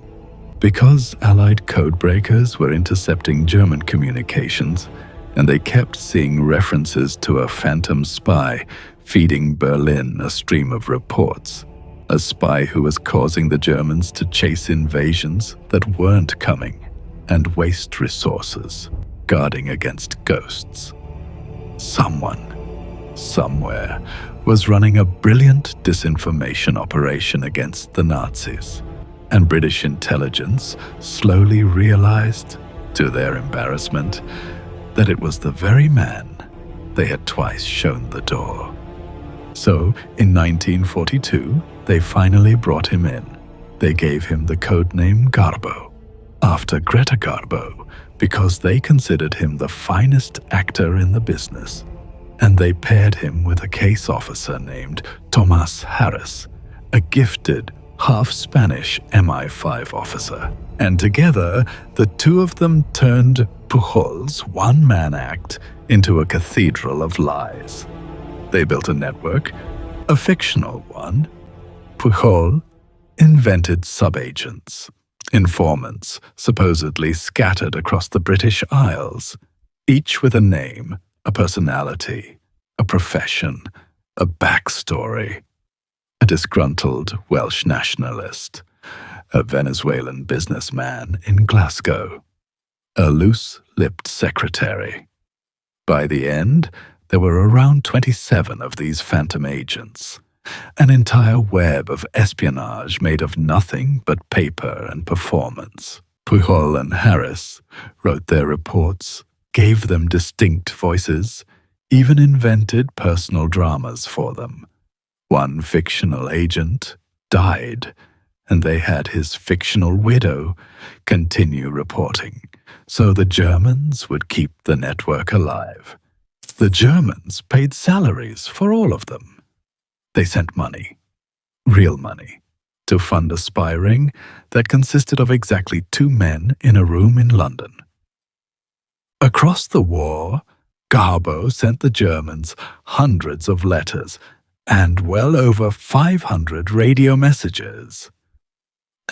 Because Allied codebreakers were intercepting German communications, and they kept seeing references to a phantom spy feeding Berlin a stream of reports, a spy who was causing the Germans to chase invasions that weren't coming and waste resources, guarding against ghosts. Someone, somewhere, was running a brilliant disinformation operation against the Nazis, and British intelligence slowly realized, to their embarrassment, that it was the very man they had twice shown the door. So, in 1942, they finally brought him in. They gave him the codename Garbo, after Greta Garbo, because they considered him the finest actor in the business. And they paired him with a case officer named Thomas Harris, a gifted, half-Spanish MI5 officer. And together, the two of them turned Pujol's one-man act into a cathedral of lies. They built a network, a fictional one. Pujol invented subagents, informants supposedly scattered across the British Isles, each with a name, a personality, a profession, a backstory. A disgruntled Welsh nationalist, a Venezuelan businessman in Glasgow, a loose-lipped secretary. By the end, there were around 27 of these phantom agents, an entire web of espionage made of nothing but paper and performance. Pujol and Harris wrote their reports, gave them distinct voices, even invented personal dramas for them. One fictional agent died, and they had his fictional widow continue reporting, so the Germans would keep the network alive. The Germans paid salaries for all of them. They sent money, real money, to fund a spy ring that consisted of exactly 2 men in a room in London. Across the war, Garbo sent the Germans hundreds of letters and well over 500 radio messages.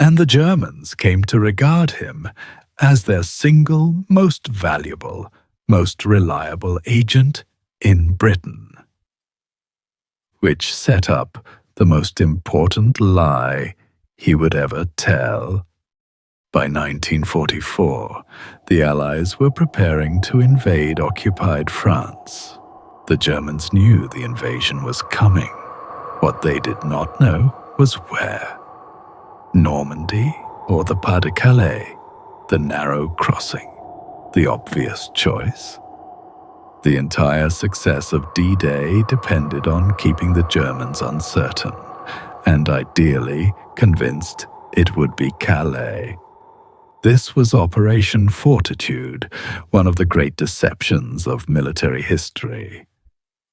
And the Germans came to regard him as their single most valuable, most reliable agent in Britain. Which set up the most important lie he would ever tell. By 1944, the Allies were preparing to invade occupied France. The Germans knew the invasion was coming. What they did not know was where. Normandy or the Pas de Calais, the narrow crossing, the obvious choice. The entire success of D-Day depended on keeping the Germans uncertain, and ideally convinced it would be Calais. This was Operation Fortitude, one of the great deceptions of military history.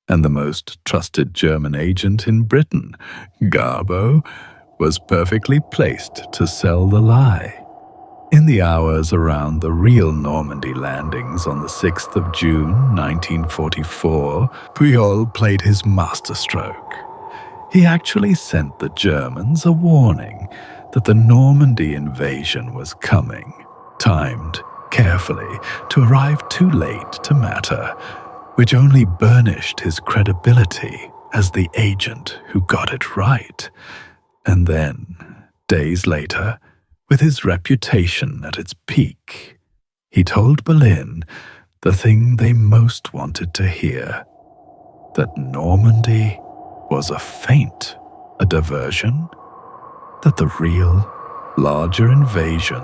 And the most trusted German agent in Britain, Garbo, was perfectly placed to sell the lie. In the hours around the real Normandy landings on the 6th of June 1944, Pujol played his masterstroke. He actually sent the Germans a warning that the Normandy invasion was coming, timed carefully to arrive too late to matter, which only burnished his credibility as the agent who got it right. And then, days later, with his reputation at its peak, he told Berlin the thing they most wanted to hear, that Normandy was a feint, a diversion, that the real, larger invasion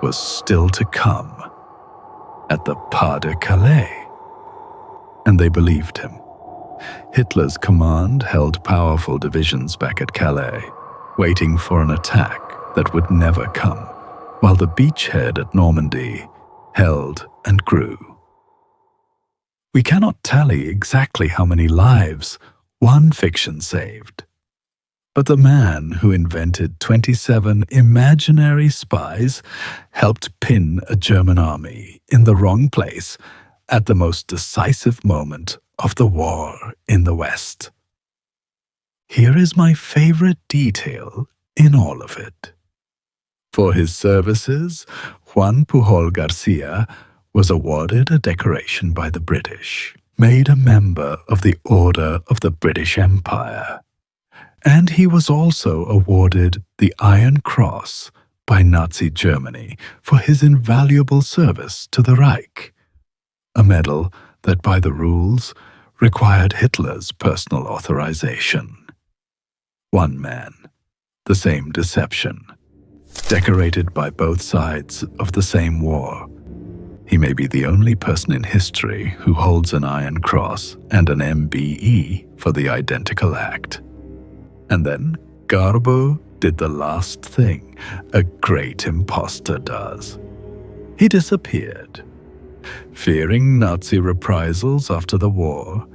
was still to come at the Pas de Calais. And they believed him. Hitler's command held powerful divisions back at Calais, waiting for an attack that would never come, while the beachhead at Normandy held and grew. We cannot tally exactly how many lives one fiction saved, but the man who invented 27 imaginary spies helped pin a German army in the wrong place at the most decisive moment of the war in the West. Here is my favorite detail in all of it. For his services, Juan Pujol Garcia was awarded a decoration by the British. made a member of the Order of the British Empire, and he was also awarded the Iron Cross by Nazi Germany for his invaluable service to the Reich, a medal that by the rules required Hitler's personal authorization. One man, the same deception, decorated by both sides of the same war. He may be the only person in history who holds an Iron Cross and an MBE for the identical act. And then Garbo did the last thing a great impostor does. He disappeared. Fearing Nazi reprisals after the war,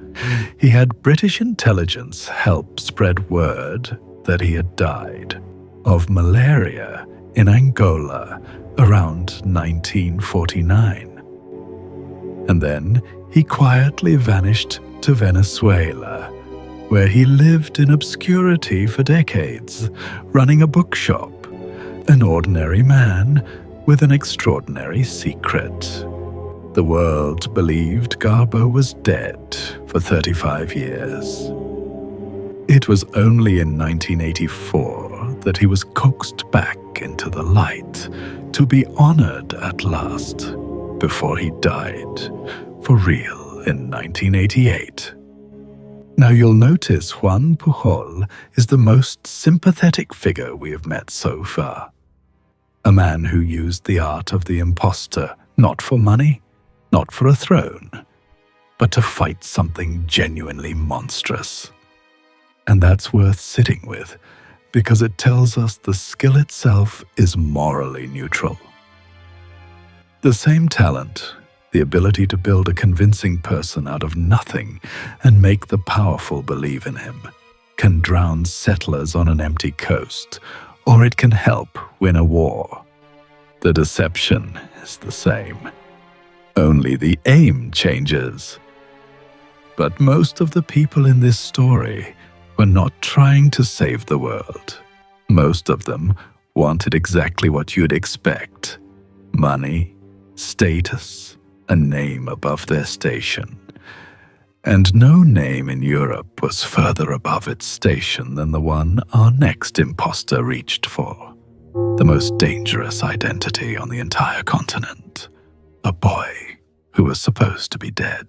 he had British intelligence help spread word that he had died of malaria in Angola around 1949. And then he quietly vanished to Venezuela, where he lived in obscurity for decades, running a bookshop, an ordinary man with an extraordinary secret. The world believed Garbo was dead for 35 years. It was only in 1984 that he was coaxed back into the light to be honored at last, before he died for real in 1988. Now you'll notice Juan Pujol is the most sympathetic figure we have met so far. A man who used the art of the impostor not for money, not for a throne, but to fight something genuinely monstrous. And that's worth sitting with, because it tells us the skill itself is morally neutral. The same talent, the ability to build a convincing person out of nothing and make the powerful believe in him, can drown settlers on an empty coast, or it can help win a war. The deception is the same. Only the aim changes. But most of the people in this story were not trying to save the world. Most of them wanted exactly what you'd expect: money, status, a name above their station. And no name in Europe was further above its station than the one our next imposter reached for. The most dangerous identity on the entire continent. A boy who was supposed to be dead.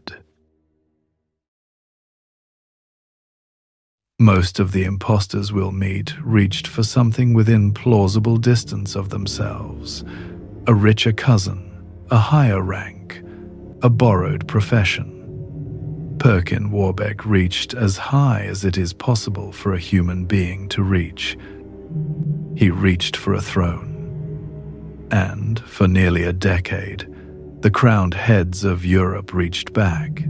Most of the imposters we'll meet reached for something within plausible distance of themselves. A richer cousin, a higher rank, a borrowed profession. Perkin Warbeck reached as high as it is possible for a human being to reach. He reached for a throne. And, for nearly a decade, the crowned heads of Europe reached back.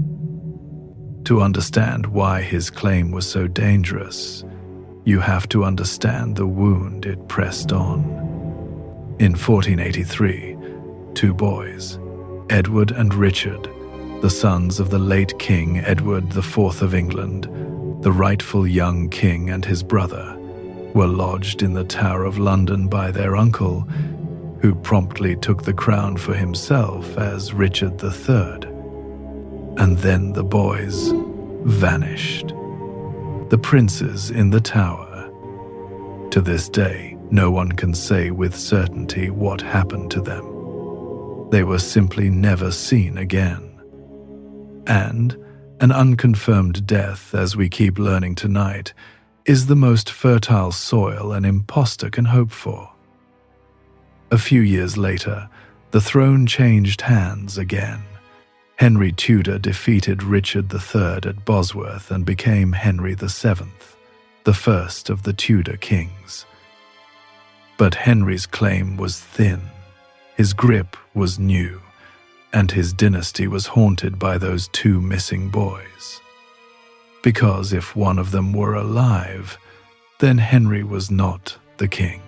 To understand why his claim was so dangerous, you have to understand the wound it pressed on. In 1483, two boys, Edward and Richard, the sons of the late King Edward IV of England, the rightful young king and his brother, were lodged in the Tower of London by their uncle, who promptly took the crown for himself as Richard III. And then the boys vanished. The princes in the tower. To this day, no one can say with certainty what happened to them. They were simply never seen again. And an unconfirmed death, as we keep learning tonight, is the most fertile soil an imposter can hope for. A few years later, the throne changed hands again. Henry Tudor defeated Richard III at Bosworth and became Henry VII, the first of the Tudor kings. But Henry's claim was thin, his grip was new, and his dynasty was haunted by those two missing boys. Because if one of them were alive, then Henry was not the king.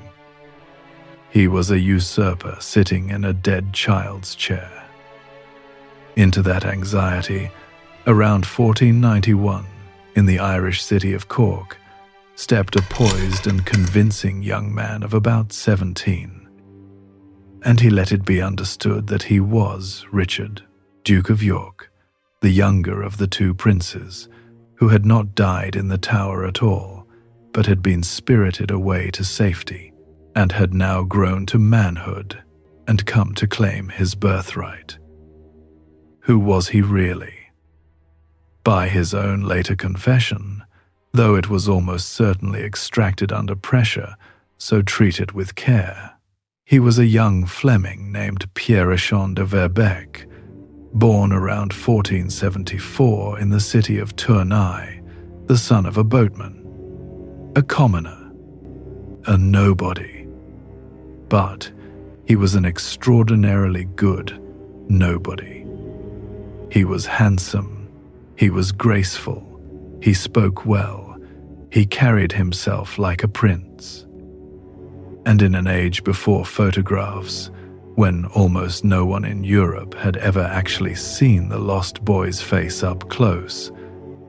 He was a usurper sitting in a dead child's chair. Into that anxiety, around 1491, in the Irish city of Cork, stepped a poised and convincing young man of about 17. And he let it be understood that he was Richard, Duke of York, the younger of the two princes, who had not died in the tower at all, but had been spirited away to safety, and had now grown to manhood and come to claim his birthright. Who was he really? By his own later confession, though it was almost certainly extracted under pressure, so treated with care, he was a young Fleming named Pierre de Verbeck, born around 1474 in the city of Tournai, the son of a boatman, a commoner, a nobody. But he was an extraordinarily good nobody. He was handsome, he was graceful, he spoke well, he carried himself like a prince. And in an age before photographs, when almost no one in Europe had ever actually seen the lost boy's face up close,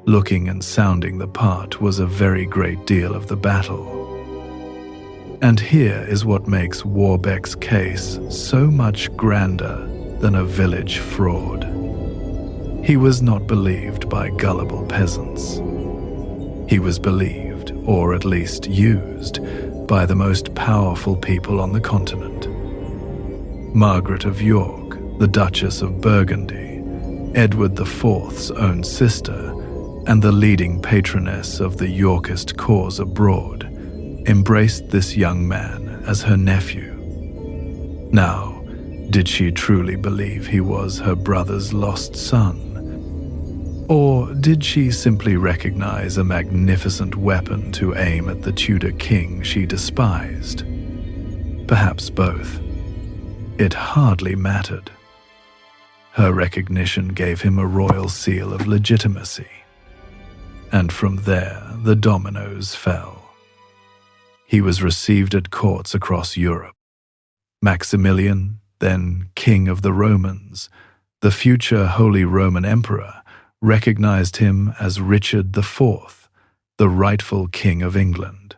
looking and sounding the part was a very great deal of the battle. And here is what makes Warbeck's case so much grander than a village fraud. He was not believed by gullible peasants. He was believed, or at least used, by the most powerful people on the continent. Margaret of York, the Duchess of Burgundy, Edward IV's own sister, and the leading patroness of the Yorkist cause abroad, embraced this young man as her nephew. Now, did she truly believe he was her brother's lost son? Or did she simply recognize a magnificent weapon to aim at the Tudor king she despised? Perhaps both. It hardly mattered. Her recognition gave him a royal seal of legitimacy. And from there, the dominoes fell. He was received at courts across Europe. Maximilian, then King of the Romans, the future Holy Roman Emperor, recognized him as Richard IV, the rightful King of England.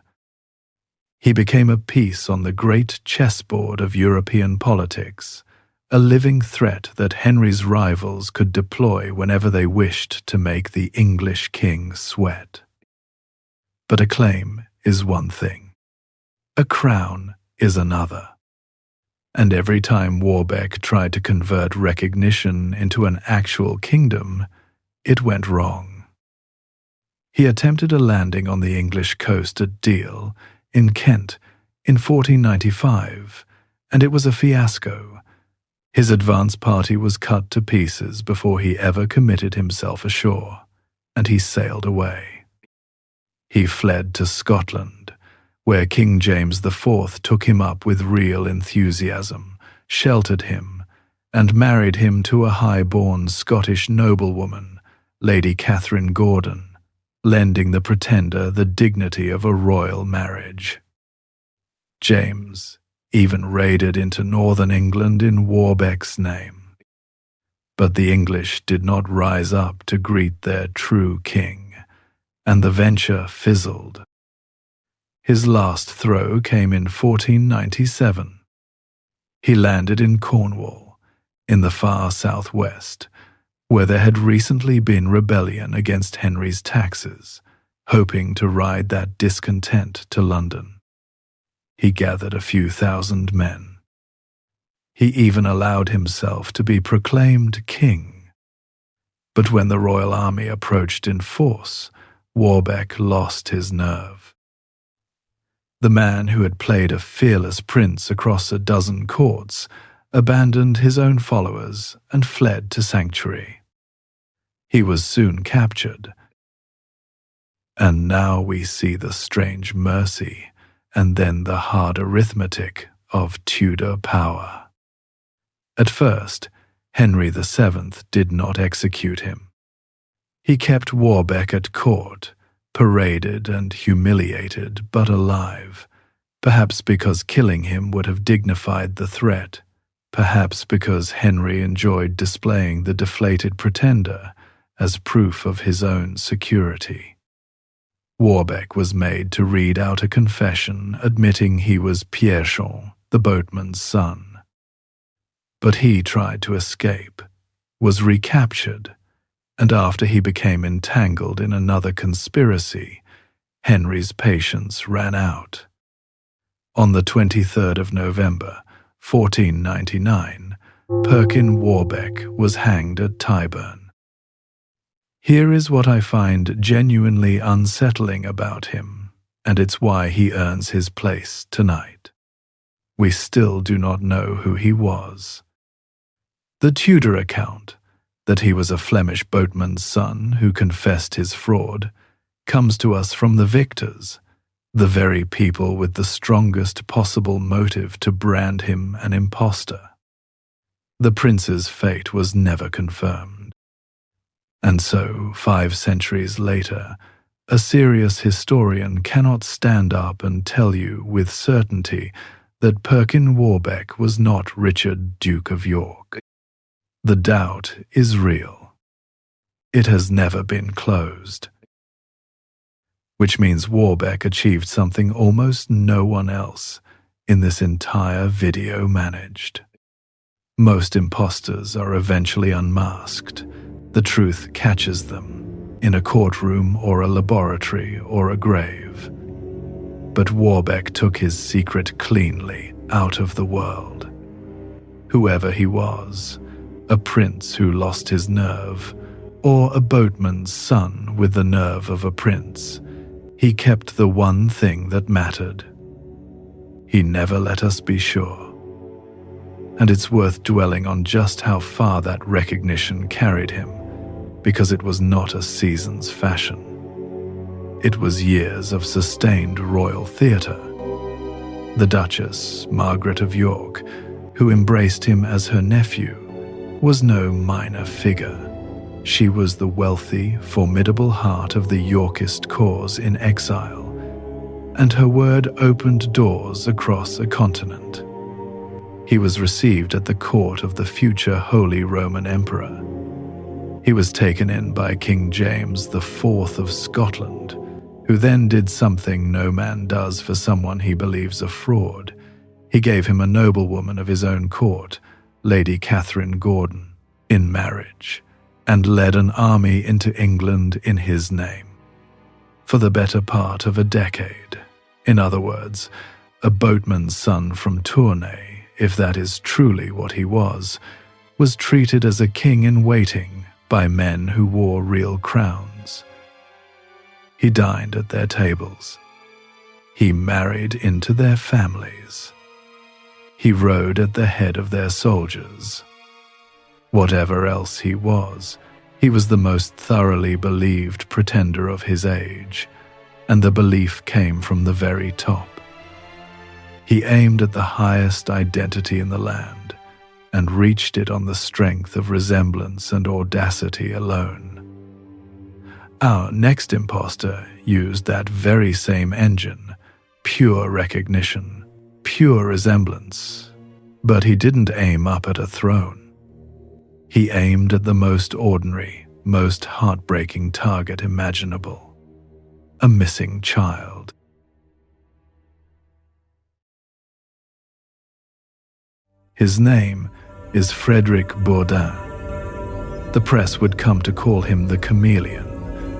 He became a piece on the great chessboard of European politics, a living threat that Henry's rivals could deploy whenever they wished to make the English king sweat. But acclaim is one thing. A crown is another. And every time Warbeck tried to convert recognition into an actual kingdom, it went wrong. He attempted a landing on the English coast at Deal, in Kent, in 1495, and it was a fiasco. His advance party was cut to pieces before he ever committed himself ashore, and he sailed away. He fled to Scotland, where King James IV took him up with real enthusiasm, sheltered him, and married him to a high-born Scottish noblewoman, Lady Catherine Gordon, lending the pretender the dignity of a royal marriage. James even raided into northern England in Warbeck's name. But the English did not rise up to greet their true king, and the venture fizzled. His last throw came in 1497. He landed in Cornwall, in the far southwest, where there had recently been rebellion against Henry's taxes, hoping to ride that discontent to London. He gathered a few thousand men. He even allowed himself to be proclaimed king. But when the royal army approached in force, Warbeck lost his nerve. The man who had played a fearless prince across a dozen courts abandoned his own followers and fled to sanctuary. He was soon captured. And now we see the strange mercy and then the hard arithmetic of Tudor power. At first, Henry VII did not execute him. He kept Warbeck at court, paraded and humiliated, but alive, perhaps because killing him would have dignified the threat, perhaps because Henry enjoyed displaying the deflated pretender as proof of his own security. Warbeck was made to read out a confession admitting he was Pierchon, the boatman's son. But he tried to escape, was recaptured, and after he became entangled in another conspiracy, Henry's patience ran out. On the 23rd of November, 1499, Perkin Warbeck was hanged at Tyburn. Here is what I find genuinely unsettling about him, and it's why he earns his place tonight. We still do not know who he was. The Tudor account, that he was a Flemish boatman's son who confessed his fraud, comes to us from the victors, the very people with the strongest possible motive to brand him an impostor. The prince's fate was never confirmed. And so, 5 centuries later, a serious historian cannot stand up and tell you with certainty that Perkin Warbeck was not Richard, Duke of York. The doubt is real. It has never been closed. Which means Warbeck achieved something almost no one else in this entire video managed. Most imposters are eventually unmasked. The truth catches them in a courtroom or a laboratory or a grave. But Warbeck took his secret cleanly out of the world. Whoever he was, a prince who lost his nerve, or a boatman's son with the nerve of a prince, he kept the one thing that mattered. He never let us be sure. And it's worth dwelling on just how far that recognition carried him, because it was not a season's fashion. It was years of sustained royal theatre. The Duchess, Margaret of York, who embraced him as her nephew, was no minor figure. She was the wealthy, formidable heart of the Yorkist cause in exile, and her word opened doors across a continent. He was received at the court of the future Holy Roman Emperor. He was taken in by King James IV of Scotland, who then did something no man does for someone he believes a fraud. He gave him a noblewoman of his own court, Lady Catherine Gordon, in marriage, and led an army into England in his name. For the better part of a decade. In other words, a boatman's son from Tournai, if that is truly what he was treated as a king in waiting by men who wore real crowns. He dined at their tables. He married into their families. He rode at the head of their soldiers. Whatever else he was the most thoroughly believed pretender of his age, and the belief came from the very top. He aimed at the highest identity in the land, and reached it on the strength of resemblance and audacity alone. Our next impostor used that very same engine, pure recognition, pure resemblance, but he didn't aim up at a throne. He aimed at the most ordinary, most heartbreaking target imaginable, a missing child. His name is Frederick Bourdin. The press would come to call him the chameleon,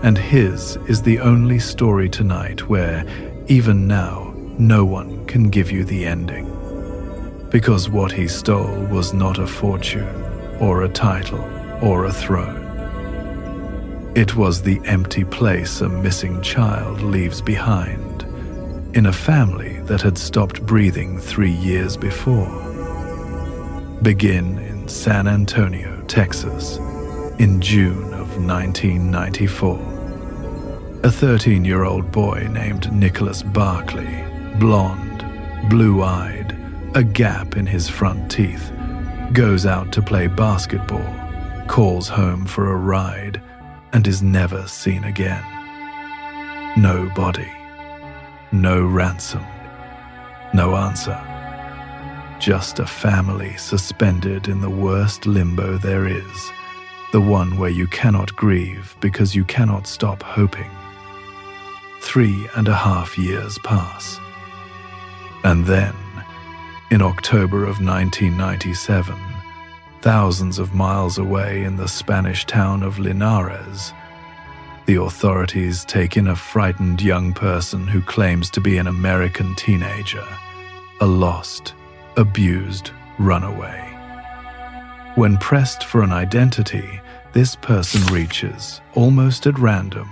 and his is the only story tonight where, even now, no one can give you the ending. Because what he stole was not a fortune, or a title, or a throne. It was the empty place a missing child leaves behind, in a family that had stopped breathing 3 years before. Begin in San Antonio, Texas, in June of 1994. A 13-year-old boy named Nicholas Barkley, blonde, blue-eyed, a gap in his front teeth, goes out to play basketball, calls home for a ride, and is never seen again. No body, no ransom, no answer. Just a family suspended in the worst limbo there is, the one where you cannot grieve because you cannot stop hoping. 3.5 years pass. And then, in October of 1997, thousands of miles away in the Spanish town of Linares, the authorities take in a frightened young person who claims to be an American teenager, a lost, abused runaway. When pressed for an identity, this person reaches, almost at random,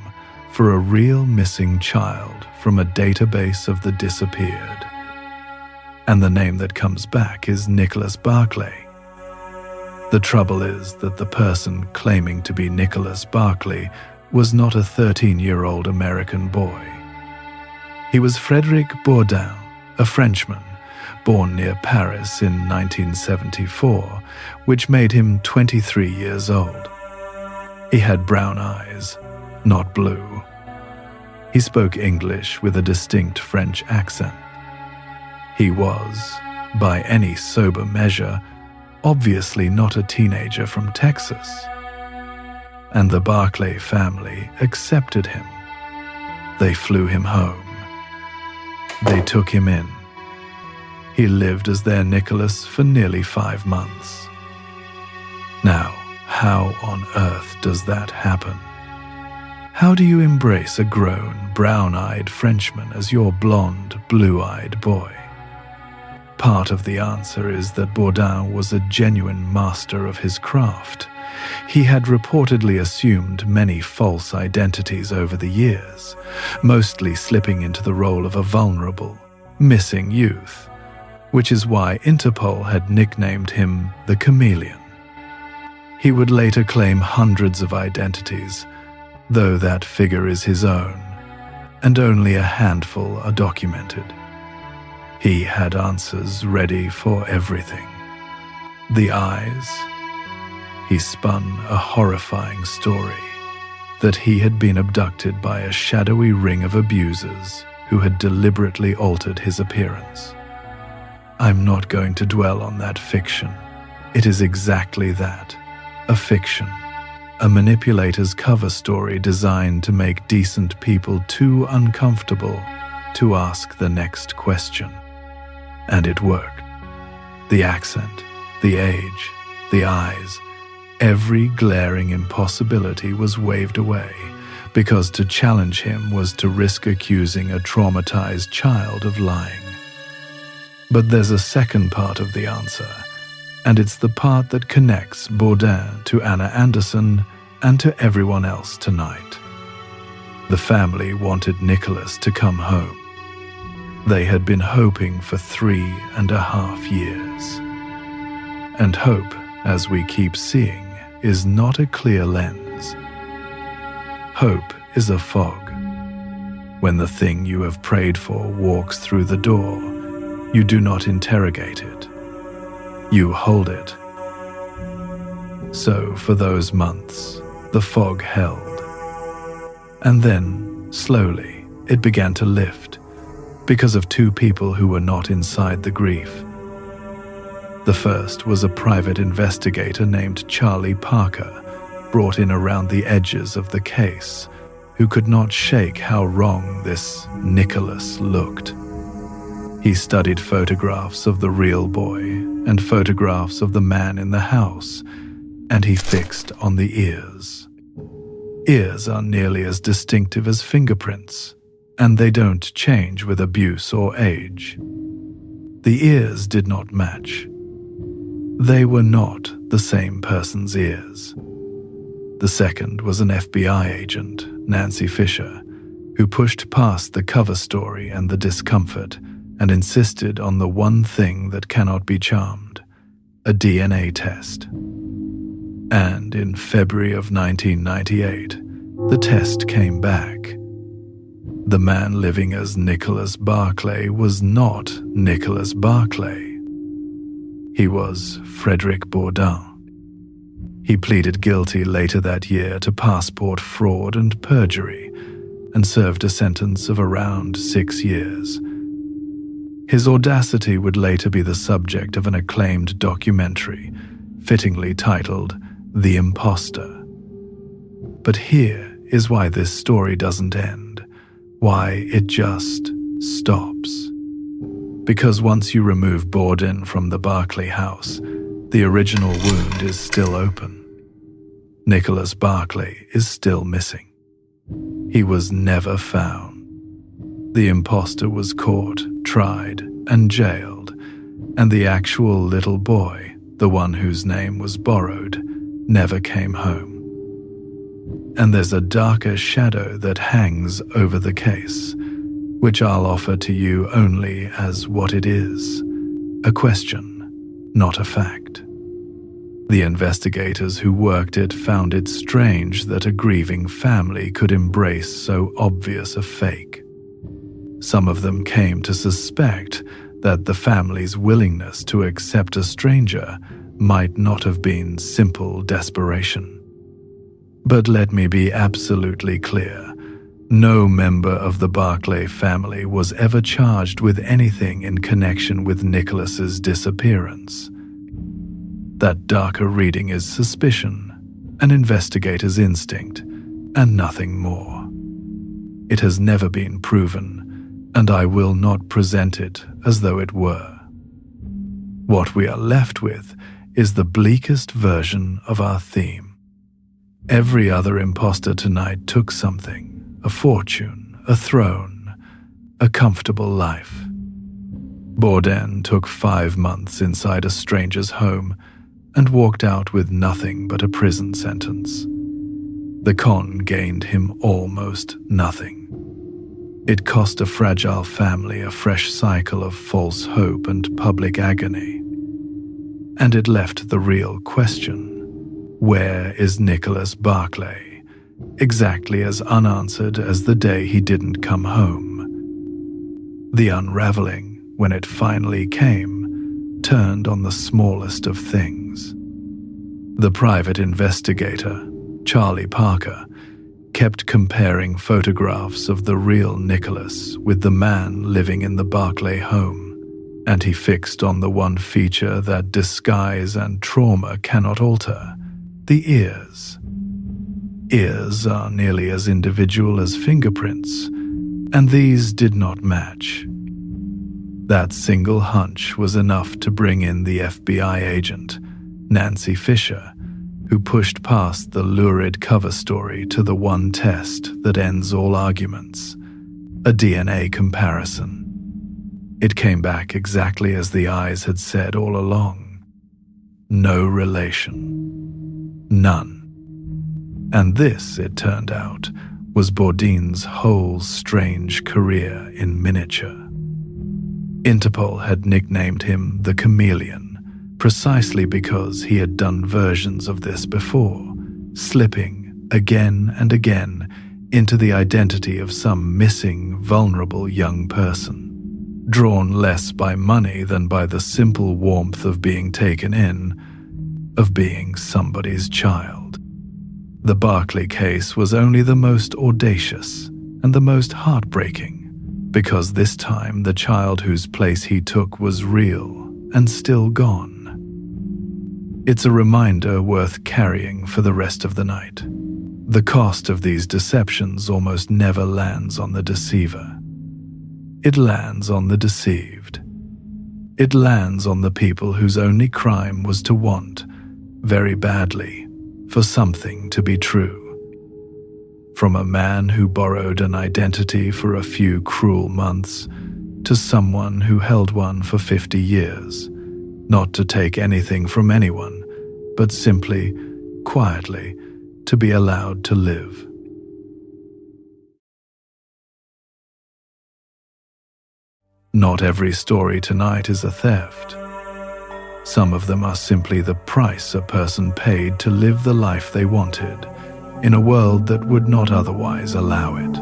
for a real missing child from a database of the disappeared. And the name that comes back is Nicholas Barclay. The trouble is that the person claiming to be Nicholas Barclay was not a 13-year-old American boy. He was Frédéric Bourdin, a Frenchman, born near Paris in 1974, which made him 23 years old. He had brown eyes, not blue. He spoke English with a distinct French accent. He was, by any sober measure, obviously not a teenager from Texas. And the Barclay family accepted him. They flew him home. They took him in. He lived as their Nicholas for nearly 5 months. Now, how on earth does that happen? How do you embrace a grown, brown-eyed Frenchman as your blonde, blue-eyed boy? Part of the answer is that Bourdin was a genuine master of his craft. He had reportedly assumed many false identities over the years, mostly slipping into the role of a vulnerable, missing youth, which is why Interpol had nicknamed him the Chameleon. He would later claim hundreds of identities, though that figure is his own, and only a handful are documented. He had answers ready for everything. The eyes. He spun a horrifying story that he had been abducted by a shadowy ring of abusers who had deliberately altered his appearance. I'm not going to dwell on that fiction. It is exactly that, a fiction. A manipulator's cover story designed to make decent people too uncomfortable to ask the next question. And it worked. The accent, the age, the eyes, every glaring impossibility was waved away, because to challenge him was to risk accusing a traumatized child of lying. But there's a second part of the answer, and it's the part that connects Bourdin to Anna Anderson and to everyone else tonight. The family wanted Nicholas to come home. They had been hoping for 3.5 years. And hope, as we keep seeing, is not a clear lens. Hope is a fog. When the thing you have prayed for walks through the door, you do not interrogate it. You hold it. So for those months, the fog held. And then, slowly, it began to lift, because of 2 people who were not inside the grief. The first was a private investigator named Charlie Parker, brought in around the edges of the case, who could not shake how wrong this Nicholas looked. He studied photographs of the real boy and photographs of the man in the house, and he fixed on the ears. Ears are nearly as distinctive as fingerprints, and they don't change with abuse or age. The ears did not match. They were not the same person's ears. The second was an FBI agent, Nancy Fisher, who pushed past the cover story and the discomfort and insisted on the one thing that cannot be charmed, a DNA test. And in February of 1998, the test came back. The man living as Nicholas Barclay was not Nicholas Barclay. He was Frédéric Bourdin. He pleaded guilty later that year to passport fraud and perjury and served a sentence of around 6 years. His audacity would later be the subject of an acclaimed documentary, fittingly titled The Impostor. But here is why this story doesn't end. Why it just stops. Because once you remove Bourdin from the Barclay house, The original wound is still open. Nicholas Barclay is still missing. He was never found. The impostor was caught, tried, and jailed, and the actual little boy, the one whose name was borrowed, never came home. And there's a darker shadow that hangs over the case, which I'll offer to you only as what it is, a question, not a fact. The investigators who worked it found it strange that a grieving family could embrace so obvious a fake. Some of them came to suspect that the family's willingness to accept a stranger might not have been simple desperation. But let me be absolutely clear. No member of the Barclay family was ever charged with anything in connection with Nicholas's disappearance. That darker reading is suspicion, an investigator's instinct, and nothing more. It has never been proven, and I will not present it as though it were. What we are left with is the bleakest version of our theme. Every other imposter tonight took something, a fortune, a throne, a comfortable life. Bourdain took 5 months inside a stranger's home and walked out with nothing but a prison sentence. The con gained him almost nothing. It cost a fragile family a fresh cycle of false hope and public agony. And it left the real question: where is Nicholas Barclay? Exactly as unanswered as the day he didn't come home. The unraveling, when it finally came, turned on the smallest of things. The private investigator, Charlie Parker, kept comparing photographs of the real Nicholas with the man living in the Barclay home, and he fixed on the one feature that disguise and trauma cannot alter: the ears. Ears are nearly as individual as fingerprints, and these did not match. That single hunch was enough to bring in the FBI agent, Nancy Fisher, who pushed past the lurid cover story to the one test that ends all arguments: a DNA comparison. It came back exactly as the eyes had said all along. No relation. None. And this, it turned out, was Bourdain's whole strange career in miniature. Interpol had nicknamed him the Chameleon, precisely because he had done versions of this before, slipping again and again into the identity of some missing, vulnerable young person, drawn less by money than by the simple warmth of being taken in, of being somebody's child. The Barclay case was only the most audacious and the most heartbreaking, because this time the child whose place he took was real and still gone. It's a reminder worth carrying for the rest of the night. The cost of these deceptions almost never lands on the deceiver. It lands on the deceived. It lands on the people whose only crime was to want, very badly, for something to be true. From a man who borrowed an identity for a few cruel months to someone who held one for 50 years, not to take anything from anyone, but simply, quietly, to be allowed to live. Not every story tonight is a theft. Some of them are simply the price a person paid to live the life they wanted, in a world that would not otherwise allow it.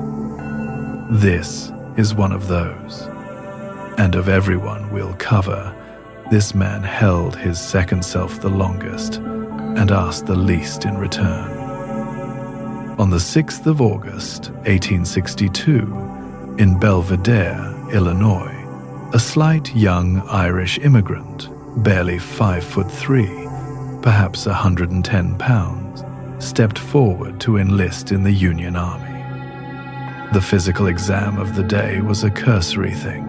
This is one of those. And of everyone we'll cover, this man held his second self the longest and asked the least in return. On the 6th of August, 1862, in Belvedere, Illinois, a slight young Irish immigrant, barely 5'3", perhaps 110 pounds, stepped forward to enlist in the Union Army. The physical exam of the day was a cursory thing.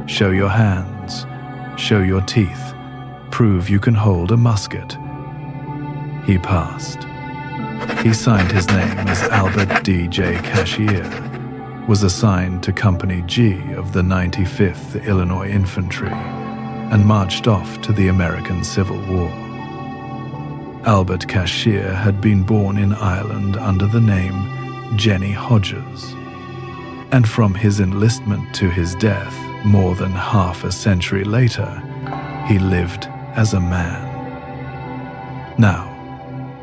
Show your hands, show your teeth, prove you can hold a musket." He passed. He signed his name as Albert D.J. Cashier, was assigned to Company G of the 95th Illinois Infantry, and marched off to the American Civil War. Albert Cashier had been born in Ireland under the name Jenny Hodges, and from his enlistment to his death more than half a century later, he lived as a man. Now,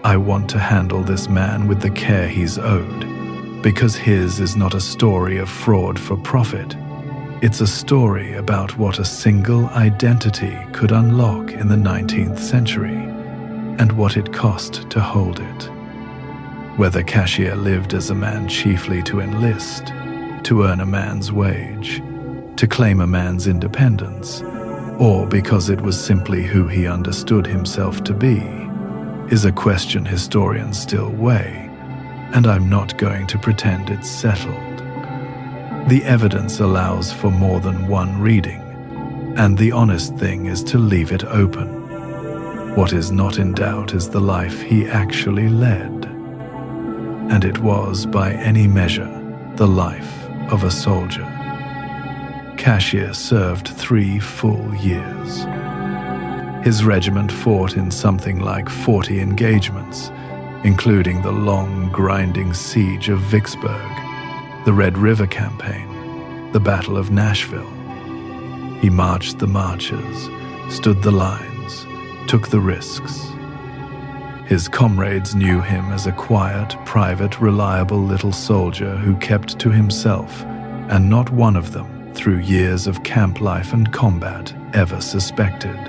I want to handle this man with the care he's owed, because his is not a story of fraud for profit. It's a story about what a single identity could unlock in the 19th century, and what it cost to hold it. Whether Cashier lived as a man chiefly to enlist, to earn a man's wage, to claim a man's independence, or because it was simply who he understood himself to be, is a question historians still weigh, and I'm not going to pretend it's settled. The evidence allows for more than one reading, and the honest thing is to leave it open. What is not in doubt is the life he actually led, and it was, by any measure, the life of a soldier. Cashier served 3 full years. His regiment fought in something like 40 engagements, including the long, grinding siege of Vicksburg, the Red River Campaign, the Battle of Nashville. He marched the marches, stood the lines, took the risks. His comrades knew him as a quiet, private, reliable little soldier who kept to himself, and not one of them, through years of camp life and combat, ever suspected.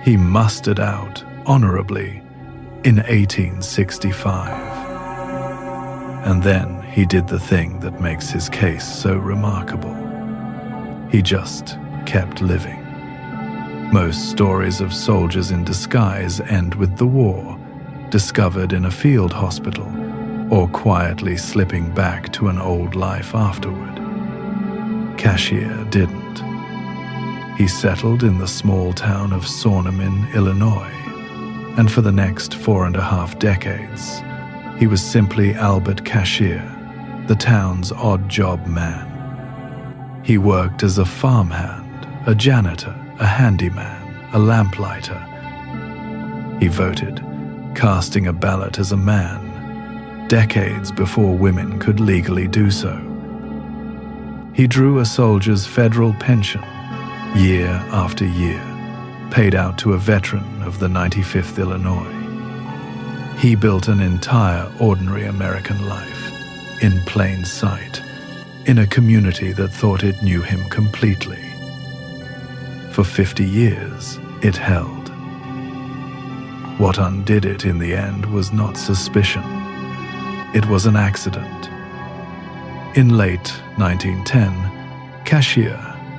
He mustered out honorably in 1865. And then he did the thing that makes his case so remarkable. He just kept living. Most stories of soldiers in disguise end with the war, discovered in a field hospital, or quietly slipping back to an old life afterward. Cashier didn't. He settled in the small town of Saunamin, Illinois, and for the next 4.5 decades, he was simply Albert Cashier, the town's odd-job man. He worked as a farmhand, a janitor, a handyman, a lamplighter. He voted, casting a ballot as a man, decades before women could legally do so. He drew a soldier's federal pension, year after year, paid out to a veteran of the 95th Illinois. He built an entire ordinary American life, in plain sight, in a community that thought it knew him completely. For 50 years, it held. What undid it in the end was not suspicion. It was an accident. In late 1910, Cashier,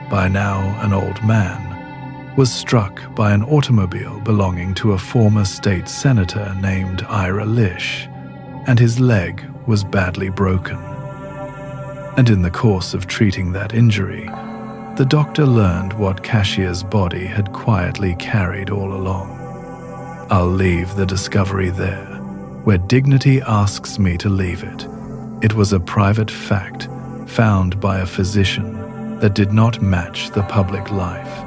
by now an old man, was struck by an automobile belonging to a former state senator named Ira Lish, and his leg was badly broken. And in the course of treating that injury, the doctor learned what Cashier's body had quietly carried all along. I'll leave the discovery there, where dignity asks me to leave it. It was a private fact found by a physician that did not match the public life.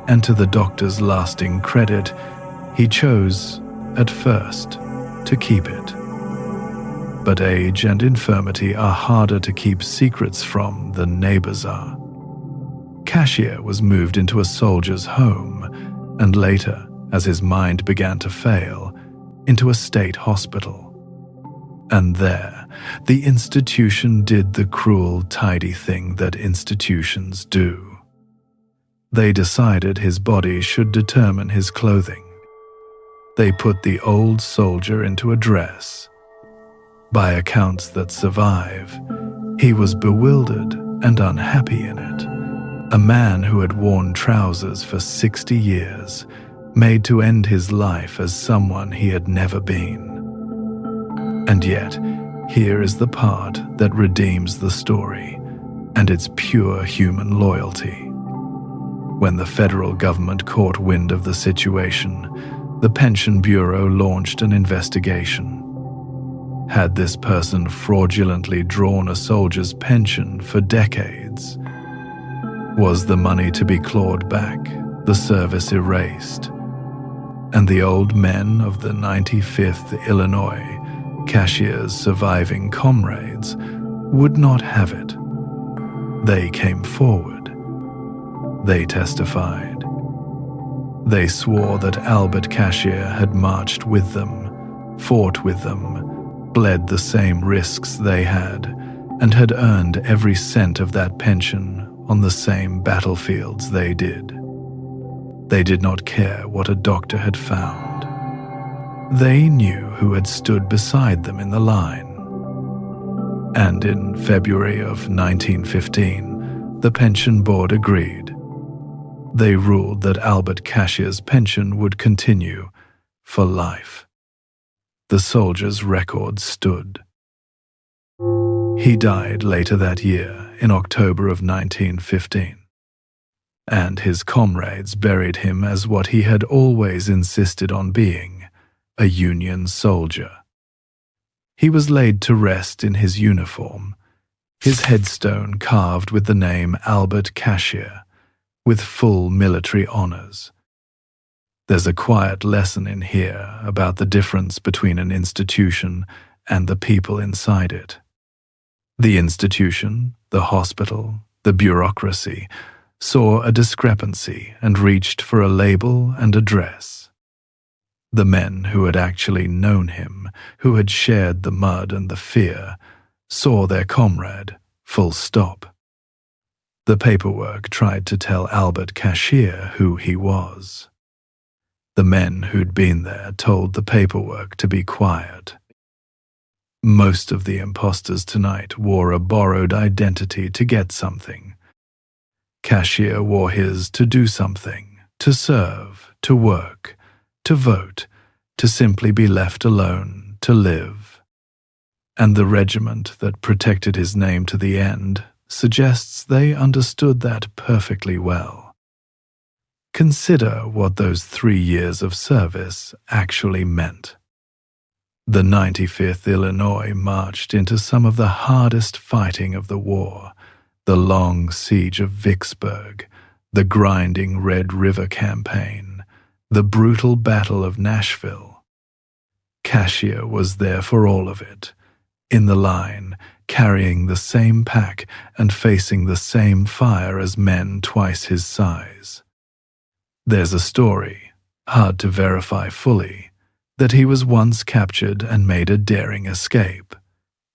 And to the doctor's lasting credit, he chose, at first, to keep it. But age and infirmity are harder to keep secrets from than neighbors are. Cashier was moved into a soldier's home, and later, as his mind began to fail, into a state hospital. And there, the institution did the cruel, tidy thing that institutions do. They decided his body should determine his clothing. They put the old soldier into a dress. By accounts that survive, he was bewildered and unhappy in it. A man who had worn trousers for 60 years, made to end his life as someone he had never been. And yet, here is the part that redeems the story, and its pure human loyalty. When the federal government caught wind of the situation, the Pension Bureau launched an investigation. Had this person fraudulently drawn a soldier's pension for decades? Was the money to be clawed back, the service erased? And the old men of the 95th Illinois cashier's surviving comrades would not have it. They came forward. They testified. They swore that Albert Cashier had marched with them, fought with them, bled the same risks they had, and had earned every cent of that pension on the same battlefields they did. They did not care what a doctor had found. They knew who had stood beside them in the line. And in February of 1915, the pension board agreed. They ruled that Albert Cashier's pension would continue for life. The soldier's record stood. He died later that year, in October of 1915, and his comrades buried him as what he had always insisted on being, a Union soldier. He was laid to rest in his uniform, his headstone carved with the name Albert Cashier, with full military honors. There's a quiet lesson in here about the difference between an institution and the people inside it. The institution, the hospital, the bureaucracy, saw a discrepancy and reached for a label and address. The men who had actually known him, who had shared the mud and the fear, saw their comrade, full stop. The paperwork tried to tell Albert Cashier who he was. The men who'd been there told the paperwork to be quiet. Most of the imposters tonight wore a borrowed identity to get something. Cashier wore his to do something, to serve, to work, to vote, to simply be left alone, to live. And the regiment that protected his name to the end suggests they understood that perfectly well. Consider what those 3 years of service actually meant. The 95th Illinois marched into some of the hardest fighting of the war, the long siege of Vicksburg, the grinding Red River campaign, the brutal Battle of Nashville. Cashier was there for all of it, in the line, carrying the same pack and facing the same fire as men twice his size. There's a story, hard to verify fully, that he was once captured and made a daring escape.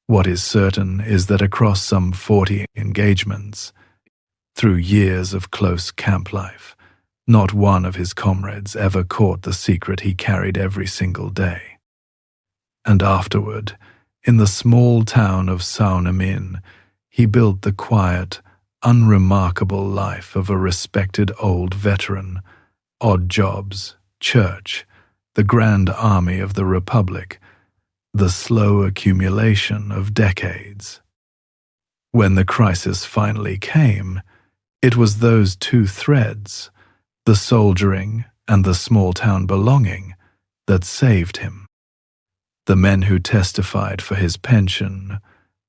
What is certain is that across some 40 engagements, through years of close camp life, not one of his comrades ever caught the secret he carried every single day. And afterward, in the small town of Saunamin, he built the quiet, unremarkable life of a respected old veteran, odd jobs, church, the Grand Army of the Republic, the slow accumulation of decades. When the crisis finally came, it was those two threads, the soldiering and the small-town belonging, that saved him. The men who testified for his pension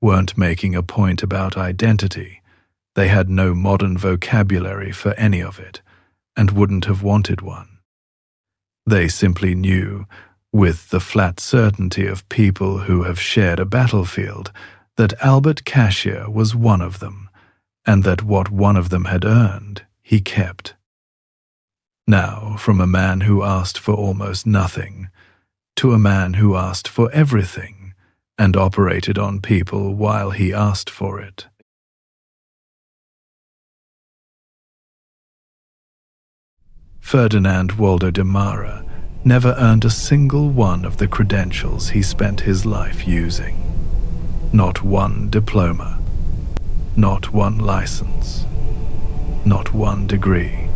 weren't making a point about identity. They had no modern vocabulary for any of it, and wouldn't have wanted one. They simply knew, with the flat certainty of people who have shared a battlefield, that Albert Cashier was one of them, and that what one of them had earned, he kept. Now, from a man who asked for almost nothing, to a man who asked for everything, and operated on people while he asked for it. Ferdinand Waldo de Mara never earned a single one of the credentials he spent his life using. Not one diploma, not one license, not one degree.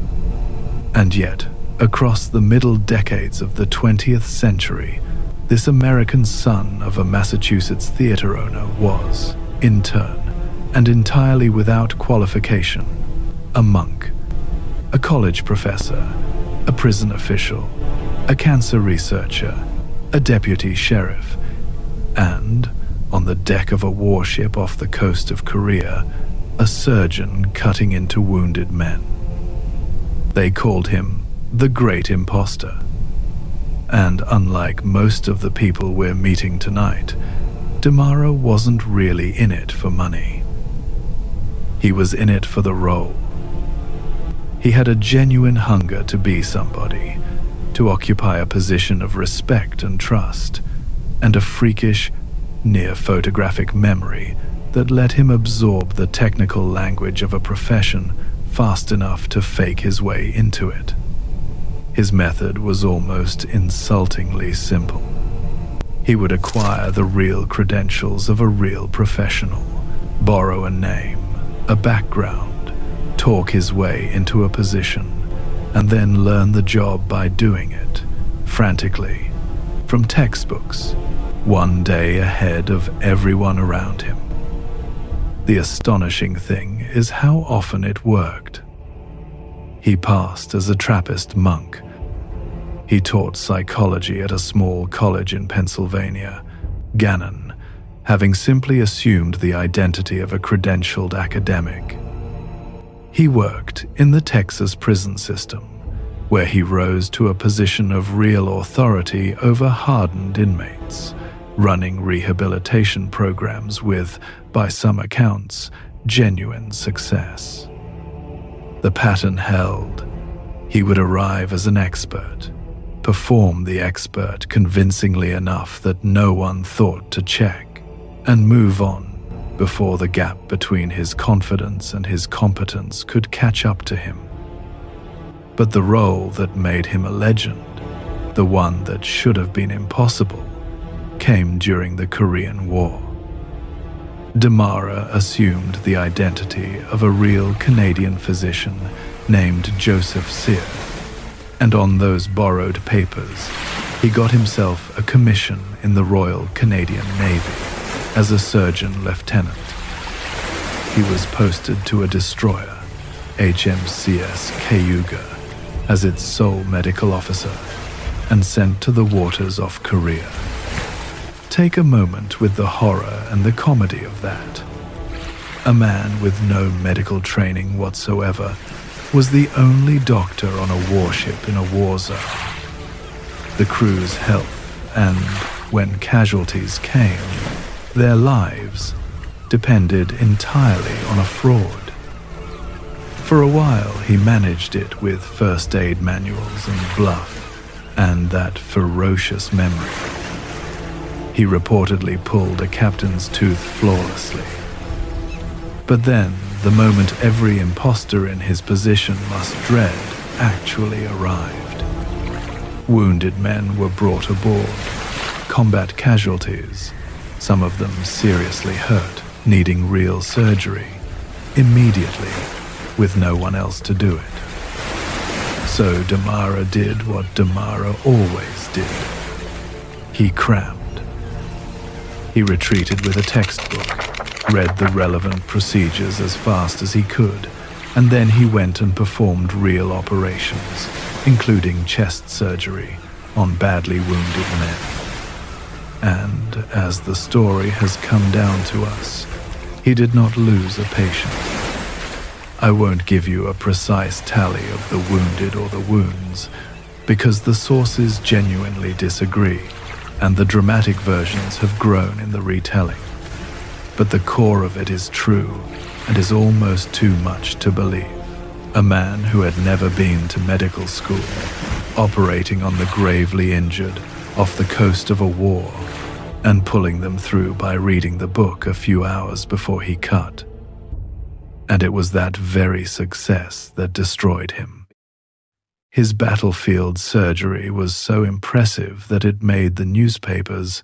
And yet, across the middle decades of the 20th century, this American son of a Massachusetts theater owner was, in turn, and entirely without qualification, a monk. a college professor, a prison official, a cancer researcher, a deputy sheriff, and, on the deck of a warship off the coast of Korea, a surgeon cutting into wounded men. They called him the Great Impostor. And unlike most of the people we're meeting tonight, DeMara wasn't really in it for money. He was in it for the role. He had a genuine hunger to be somebody, to occupy a position of respect and trust, and a freakish, near-photographic memory that let him absorb the technical language of a profession fast enough to fake his way into it. His method was almost insultingly simple. He would acquire the real credentials of a real professional, borrow a name, a background, talk his way into a position, and then learn the job by doing it, frantically, from textbooks, one day ahead of everyone around him. The astonishing thing is how often it worked. He passed as a Trappist monk. He taught psychology at a small college in Pennsylvania, Gannon, having simply assumed the identity of a credentialed academic. He worked in the Texas prison system, where he rose to a position of real authority over hardened inmates, running rehabilitation programs with, by some accounts, genuine success. The pattern held. He would arrive as an expert, perform the expert convincingly enough that no one thought to check, and move on before the gap between his confidence and his competence could catch up to him. But the role that made him a legend, the one that should have been impossible, came during the Korean War. DeMara assumed the identity of a real Canadian physician named Joseph Sear, and on those borrowed papers, he got himself a commission in the Royal Canadian Navy as a surgeon lieutenant. He was posted to a destroyer, HMCS Cayuga, as its sole medical officer, and sent to the waters off Korea. Take a moment with the horror and the comedy of that. A man with no medical training whatsoever was the only doctor on a warship in a war zone. The crew's health and, when casualties came, their lives depended entirely on a fraud. For a while, he managed it with first aid manuals and bluff, and that ferocious memory. He reportedly pulled a captain's tooth flawlessly. But then, the moment every imposter in his position must dread actually arrived. Wounded men were brought aboard, combat casualties, some of them seriously hurt, needing real surgery, immediately, with no one else to do it. So DeMara did what DeMara always did. He crammed. He retreated with a textbook, read the relevant procedures as fast as he could, and then he went and performed real operations, including chest surgery, on badly wounded men. And, as the story has come down to us, he did not lose a patient. I won't give you a precise tally of the wounded or the wounds, because the sources genuinely disagree, and the dramatic versions have grown in the retelling. But the core of it is true, and is almost too much to believe. A man who had never been to medical school, operating on the gravely injured off the coast of a war, and pulling them through by reading the book a few hours before he cut. And it was that very success that destroyed him. His battlefield surgery was so impressive that it made the newspapers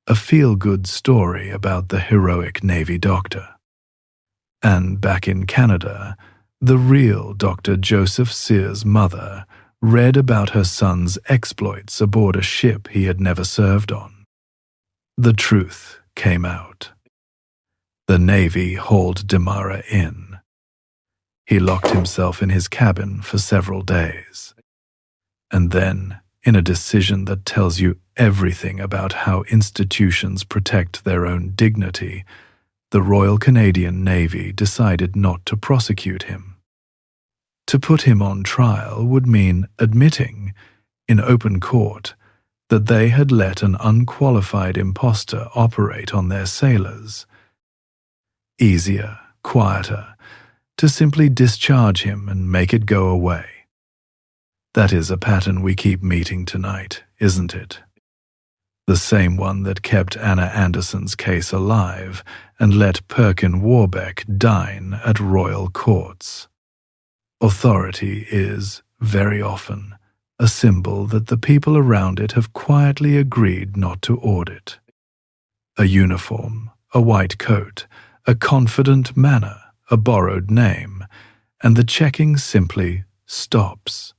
a feel-good story about the heroic Navy doctor. And back in Canada, the real Dr. Joseph Sear's mother read about her son's exploits aboard a ship he had never served on. The truth came out. The Navy hauled DeMara in. He locked himself in his cabin for several days. And then, in a decision that tells you everything about how institutions protect their own dignity, the Royal Canadian Navy decided not to prosecute him. To put him on trial would mean admitting, in open court, that they had let an unqualified impostor operate on their sailors. Easier, quieter, to simply discharge him and make it go away. That is a pattern we keep meeting tonight, isn't it? The same one that kept Anna Anderson's case alive and let Perkin Warbeck dine at royal courts. Authority is, very often, a symbol that the people around it have quietly agreed not to audit. A uniform, a white coat, a confident manner, a borrowed name, and the checking simply stops.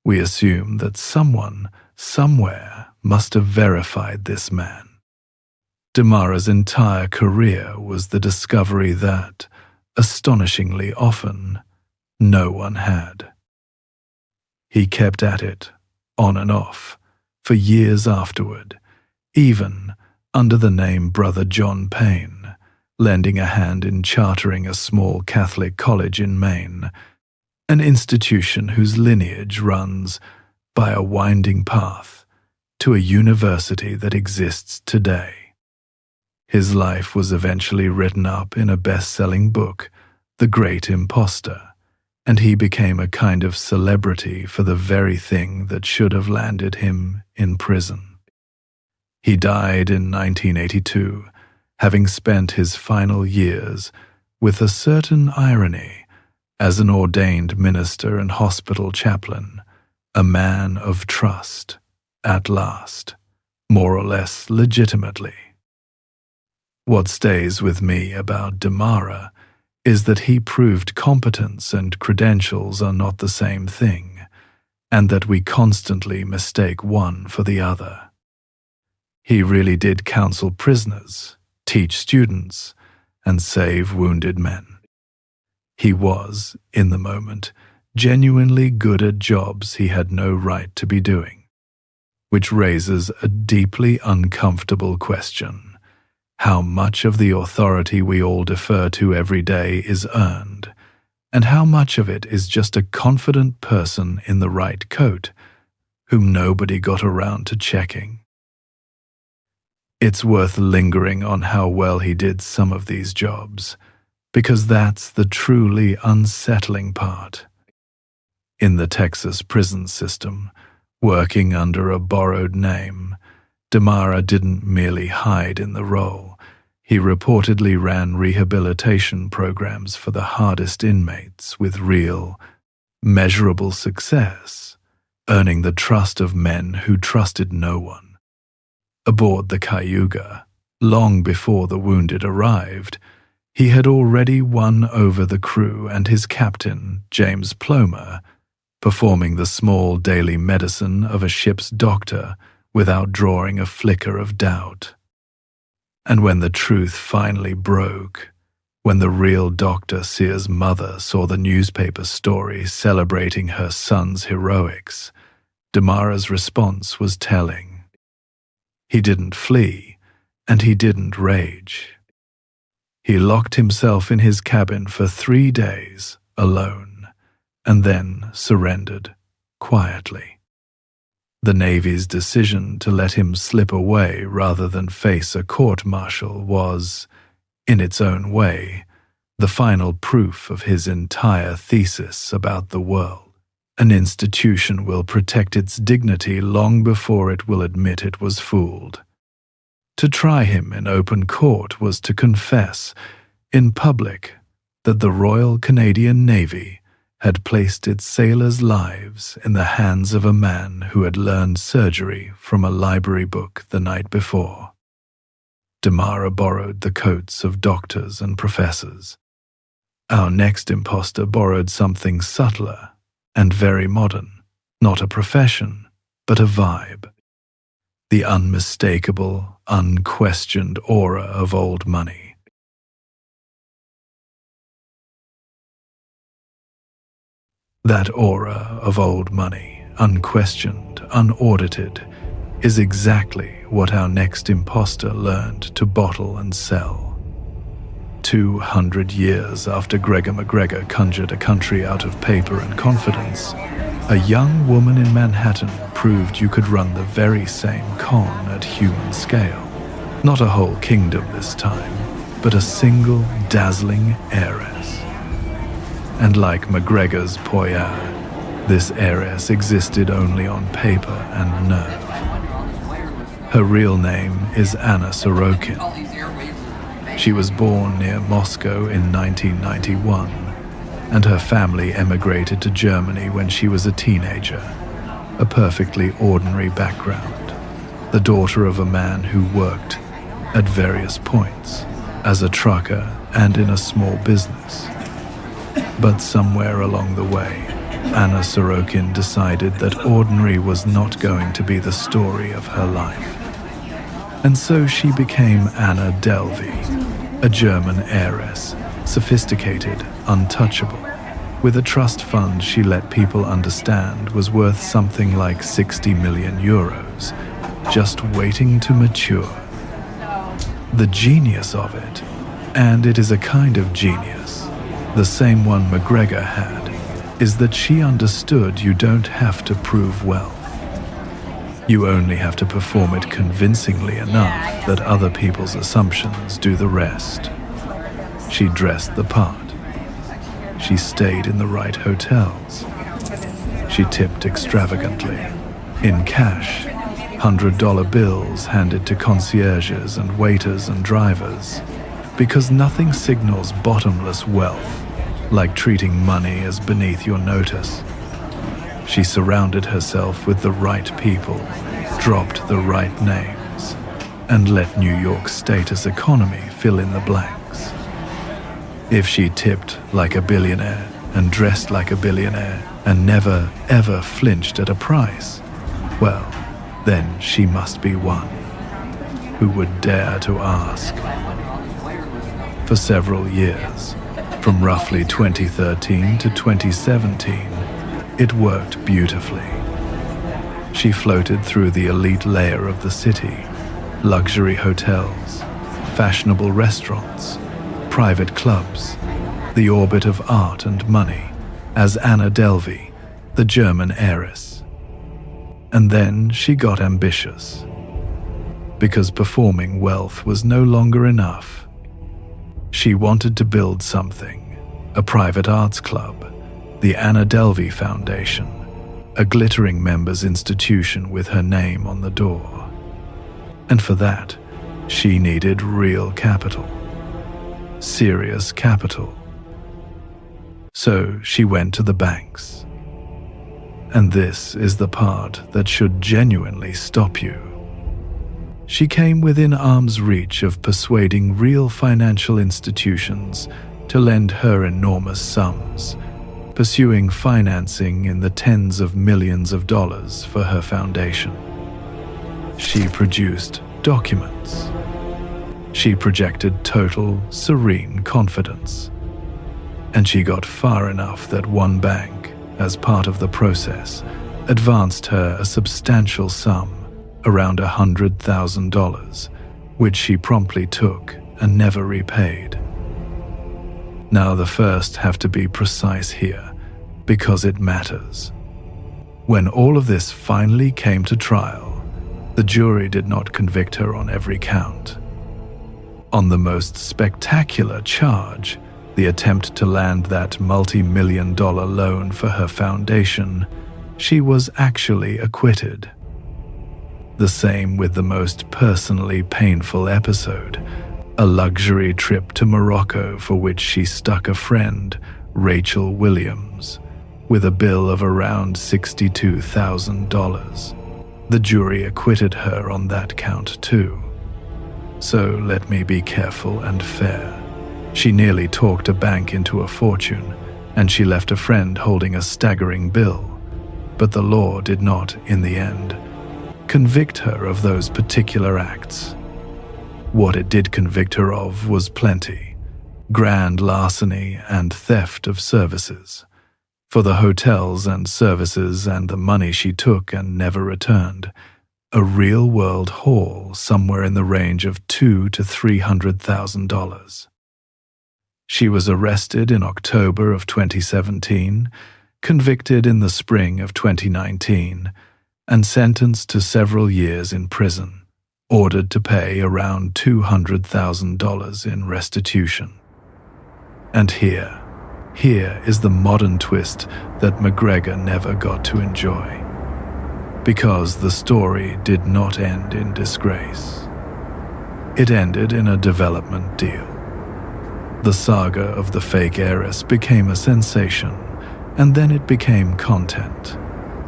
We assume that someone, somewhere, must have verified this man. Damara's entire career was the discovery that, astonishingly often, no one had. He kept at it, on and off, for years afterward, even under the name Brother John Payne, lending a hand in chartering a small Catholic college in Maine, an institution whose lineage runs by a winding path to a university that exists today. His life was eventually written up in a best-selling book, The Great Impostor, and he became a kind of celebrity for the very thing that should have landed him in prison. He died in 1982, having spent his final years, with a certain irony, as an ordained minister and hospital chaplain, a man of trust, at last, more or less legitimately. What stays with me about Damara is that he proved competence and credentials are not the same thing, and that we constantly mistake one for the other. He really did counsel prisoners, teach students, and save wounded men. He was, in the moment, genuinely good at jobs he had no right to be doing, which raises a deeply uncomfortable question. How much of the authority we all defer to every day is earned, and how much of it is just a confident person in the right coat, whom nobody got around to checking? It's worth lingering on how well he did some of these jobs, because that's the truly unsettling part. In the Texas prison system, working under a borrowed name, Damara didn't merely hide in the role. He reportedly ran rehabilitation programs for the hardest inmates with real, measurable success, earning the trust of men who trusted no one. Aboard the Cayuga, long before the wounded arrived, he had already won over the crew and his captain, James Plomer, performing the small daily medicine of a ship's doctor without drawing a flicker of doubt. And when the truth finally broke, when the real Dr. Sear's mother saw the newspaper story celebrating her son's heroics, Damara's response was telling. He didn't flee, and he didn't rage. He locked himself in his cabin for 3 days, alone, and then surrendered, quietly. The Navy's decision to let him slip away rather than face a court-martial was, in its own way, the final proof of his entire thesis about the world. An institution will protect its dignity long before it will admit it was fooled. To try him in open court was to confess, in public, that the Royal Canadian Navy had placed its sailors' lives in the hands of a man who had learned surgery from a library book the night before. Damara borrowed the coats of doctors and professors. Our next impostor borrowed something subtler and very modern, not a profession, but a vibe. The unmistakable, unquestioned aura of old money. That aura of old money, unquestioned, unaudited, is exactly what our next imposter learned to bottle and sell. 200 years after Gregor McGregor conjured a country out of paper and confidence, a young woman in Manhattan proved you could run the very same con at human scale. Not a whole kingdom this time, but a single dazzling heiress. And like McGregor's Poyar, this heiress existed only on paper and nerve. Her real name is Anna Sorokin. She was born near Moscow in 1991, and her family emigrated to Germany when she was a teenager. A perfectly ordinary background, the daughter of a man who worked at various points as a trucker and in a small business. But somewhere along the way, Anna Sorokin decided that ordinary was not going to be the story of her life. And so she became Anna Delvey, a German heiress, sophisticated, untouchable, with a trust fund she let people understand was worth something like 60 million euros, just waiting to mature. The genius of it, and it is a kind of genius, the same one McGregor had, is that she understood you don't have to prove wealth. You only have to perform it convincingly enough that other people's assumptions do the rest. She dressed the part. She stayed in the right hotels. She tipped extravagantly, in cash, $100 bills handed to concierges and waiters and drivers, because nothing signals bottomless wealth like treating money as beneath your notice. She surrounded herself with the right people, dropped the right names, and let New York's status economy fill in the blanks. If she tipped like a billionaire and dressed like a billionaire and never, ever flinched at a price, well, then she must be one who would dare to ask. For several years, from roughly 2013 to 2017, it worked beautifully. She floated through the elite layer of the city, luxury hotels, fashionable restaurants, private clubs, the orbit of art and money, as Anna Delvey, the German heiress. And then she got ambitious, because performing wealth was no longer enough. She wanted to build something, a private arts club, the Anna Delvey Foundation, a glittering members' institution with her name on the door. And for that, she needed real capital. Serious capital. So she went to the banks. And this is the part that should genuinely stop you. She came within arm's reach of persuading real financial institutions to lend her enormous sums, pursuing financing in the tens of millions of dollars for her foundation. She produced documents. She projected total, serene confidence. And she got far enough that one bank, as part of the process, advanced her a substantial sum, around $100,000, which she promptly took and never repaid. Now the first have to be precise here, because it matters. When all of this finally came to trial, the jury did not convict her on every count. On the most spectacular charge, the attempt to land that multi-million-dollar loan for her foundation, she was actually acquitted. The same with the most personally painful episode, a luxury trip to Morocco for which she stuck a friend, Rachel Williams, with a bill of around $62,000. The jury acquitted her on that count too. So let me be careful and fair. She nearly talked a bank into a fortune, and she left a friend holding a staggering bill, but the law did not, in the end, convict her of those particular acts. What it did convict her of was plenty: grand larceny and theft of services, For the hotels and services and the money she took and never returned, a real-world haul somewhere in the range of $200,000 to $300,000. She was arrested in October of 2017, convicted in the spring of 2019, and sentenced to several years in prison, ordered to pay around $200,000 in restitution. And here is the modern twist that McGregor never got to enjoy. Because the story did not end in disgrace. It ended in a development deal. The saga of the fake heiress became a sensation, and then it became content,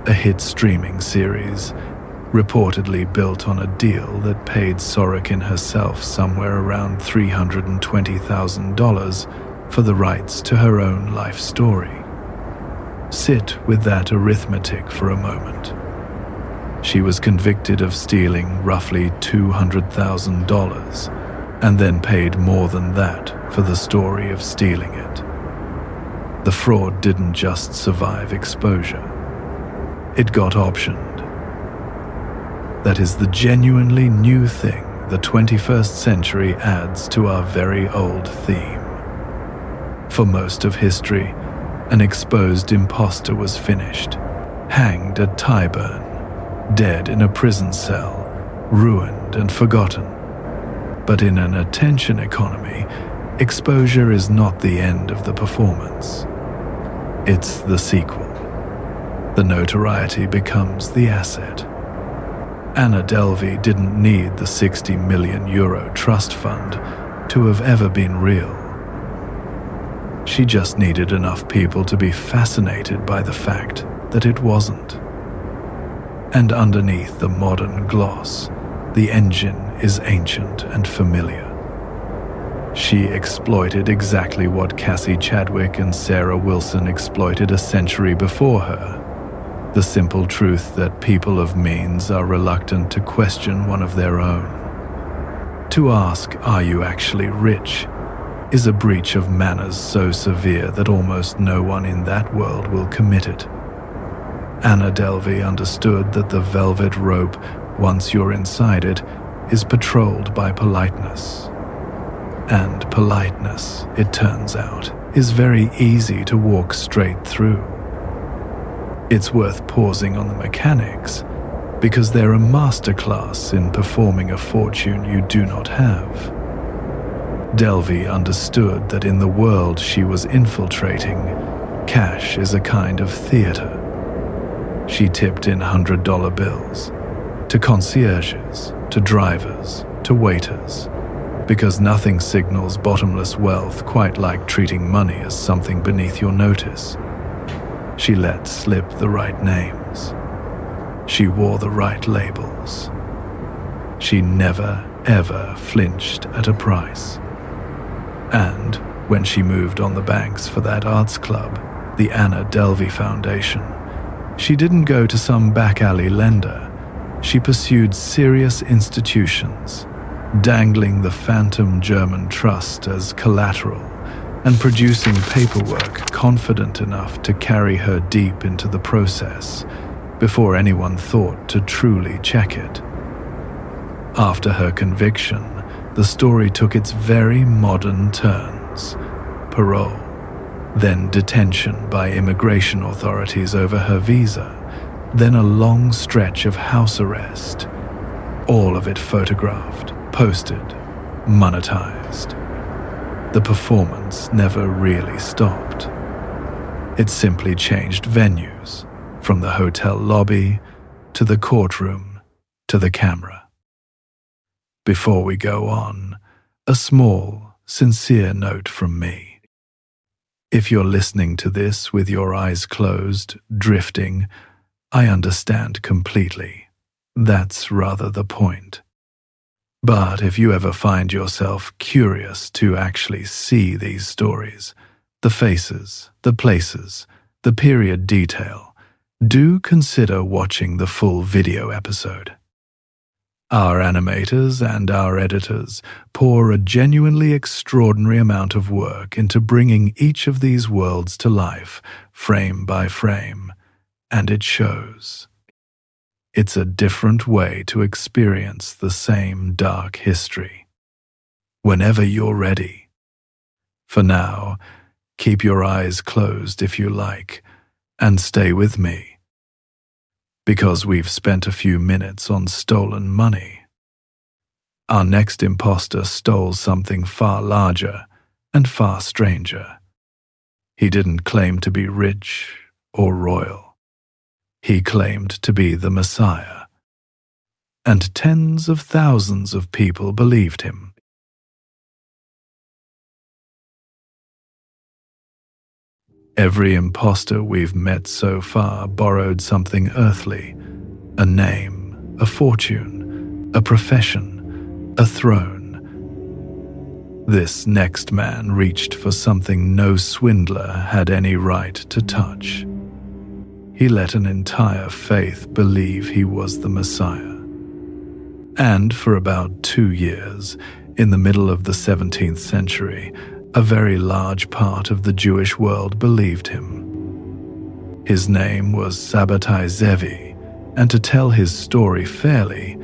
a hit streaming series, reportedly built on a deal that paid Sorokin herself somewhere around $320,000 for the rights to her own life story. Sit with that arithmetic for a moment. She was convicted of stealing roughly $200,000 and then paid more than that for the story of stealing it. The fraud didn't just survive exposure. It got optioned. That is the genuinely new thing the 21st century adds to our very old theme. For most of history, an exposed impostor was finished, hanged at Tyburn, dead in a prison cell, ruined and forgotten. But in an attention economy, exposure is not the end of the performance. It's the sequel. The notoriety becomes the asset. Anna Delvey didn't need the €60 million trust fund to have ever been real. She just needed enough people to be fascinated by the fact that it wasn't. And underneath the modern gloss, the engine is ancient and familiar. She exploited exactly what Cassie Chadwick and Sarah Wilson exploited a century before her. The simple truth that people of means are reluctant to question one of their own. To ask, "Are you actually rich?" is a breach of manners so severe that almost no one in that world will commit it. Anna Delvey understood that the velvet rope, once you're inside it, is patrolled by politeness. And politeness, it turns out, is very easy to walk straight through. It's worth pausing on the mechanics, because they're a masterclass in performing a fortune you do not have. Delvey understood that in the world she was infiltrating, cash is a kind of theater. She tipped in $100 bills to concierges, to drivers, to waiters, because nothing signals bottomless wealth quite like treating money as something beneath your notice. She let slip the right names. She wore the right labels. She never, ever flinched at a price. And when she moved on the banks for that arts club, the Anna Delvey Foundation, she didn't go to some back alley lender. She pursued serious institutions, dangling the phantom German trust as collateral and producing paperwork confident enough to carry her deep into the process before anyone thought to truly check it. After her conviction, the story took its very modern turns. Parole, then detention by immigration authorities over her visa, then a long stretch of house arrest. All of it photographed, posted, monetized. The performance never really stopped. It simply changed venues, from the hotel lobby to the courtroom to the camera. Before we go on, a small, sincere note from me. If you're listening to this with your eyes closed, drifting, I understand completely. That's rather the point. But if you ever find yourself curious to actually see these stories, the faces, the places, the period detail, do consider watching the full video episode. Our animators and our editors pour a genuinely extraordinary amount of work into bringing each of these worlds to life, frame by frame, and it shows. It's a different way to experience the same dark history. Whenever you're ready. For now, keep your eyes closed if you like, and stay with me. Because we've spent a few minutes on stolen money. Our next imposter stole something far larger and far stranger. He didn't claim to be rich or royal. He claimed to be the Messiah. And tens of thousands of people believed him. Every imposter we've met so far borrowed something earthly, a name, a fortune, a profession, a throne. This next man reached for something no swindler had any right to touch. He let an entire faith believe he was the Messiah. And for about 2 years, in the middle of the 17th century, a very large part of the Jewish world believed him. His name was Sabbatai Zevi, and to tell his story fairly,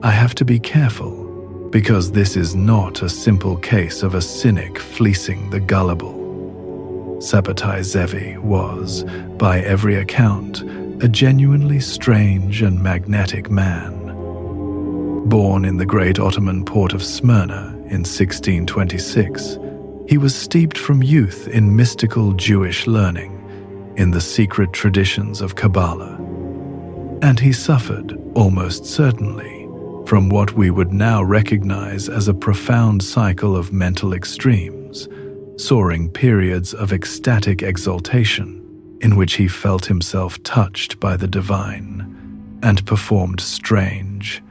I have to be careful, because this is not a simple case of a cynic fleecing the gullible. Sabbatai Zevi was, by every account, a genuinely strange and magnetic man. Born in the great Ottoman port of Smyrna in 1626, he was steeped from youth in mystical Jewish learning, in the secret traditions of Kabbalah. And he suffered, almost certainly, from what we would now recognize as a profound cycle of mental extremes, soaring periods of ecstatic exaltation, in which he felt himself touched by the divine, and performed strange,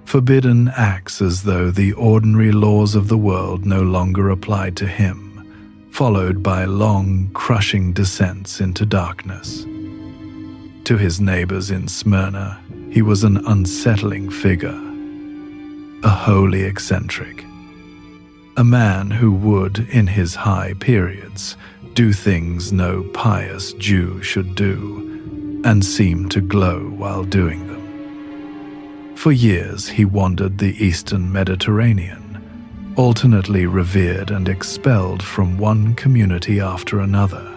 forbidden acts as though the ordinary laws of the world no longer applied to him, followed by long, crushing descents into darkness. To his neighbors in Smyrna, he was an unsettling figure, a holy eccentric, a man who would, in his high periods, do things no pious Jew should do, and seem to glow while doing them. For years he wandered the eastern Mediterranean, alternately revered and expelled from one community after another.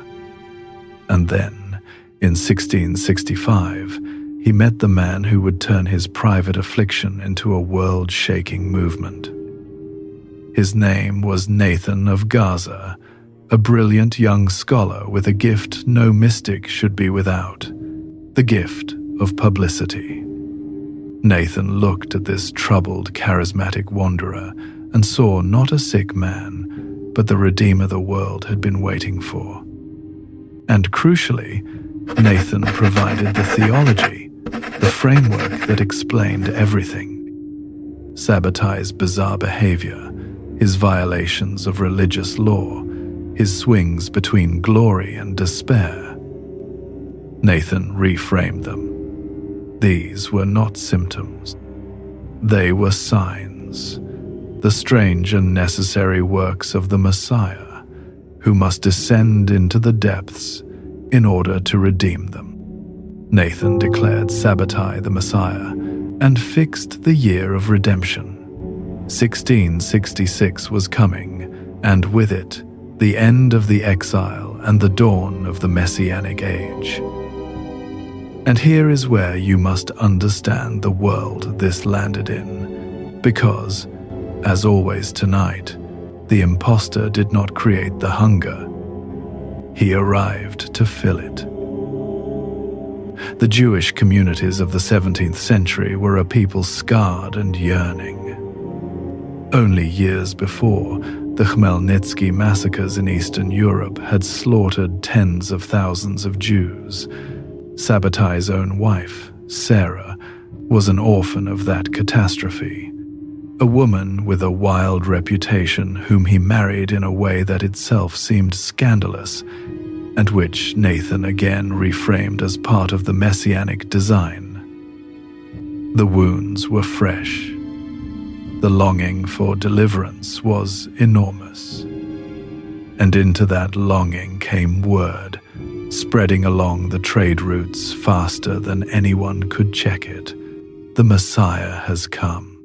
And then, in 1665, he met the man who would turn his private affliction into a world-shaking movement. His name was Nathan of Gaza, a brilliant young scholar with a gift no mystic should be without, the gift of publicity. Nathan looked at this troubled, charismatic wanderer and saw not a sick man, but the Redeemer the world had been waiting for. And crucially, Nathan provided the theology, the framework that explained everything. Sabbatai's bizarre behavior, his violations of religious law, his swings between glory and despair. Nathan reframed them. These were not symptoms. They were signs, the strange and necessary works of the Messiah, who must descend into the depths in order to redeem them. Nathan declared Sabbatai the Messiah and fixed the year of redemption. 1666 was coming, and with it, the end of the exile and the dawn of the Messianic age. And here is where you must understand the world this landed in, because, as always tonight, the impostor did not create the hunger. He arrived to fill it. The Jewish communities of the 17th century were a people scarred and yearning. Only years before, the Khmelnytsky massacres in Eastern Europe had slaughtered tens of thousands of Jews. Sabbatai's own wife, Sarah, was an orphan of that catastrophe, a woman with a wild reputation whom he married in a way that itself seemed scandalous, and which Nathan again reframed as part of the messianic design. The wounds were fresh, The longing for deliverance was enormous. And into that longing came word, spreading along the trade routes faster than anyone could check it. The Messiah has come.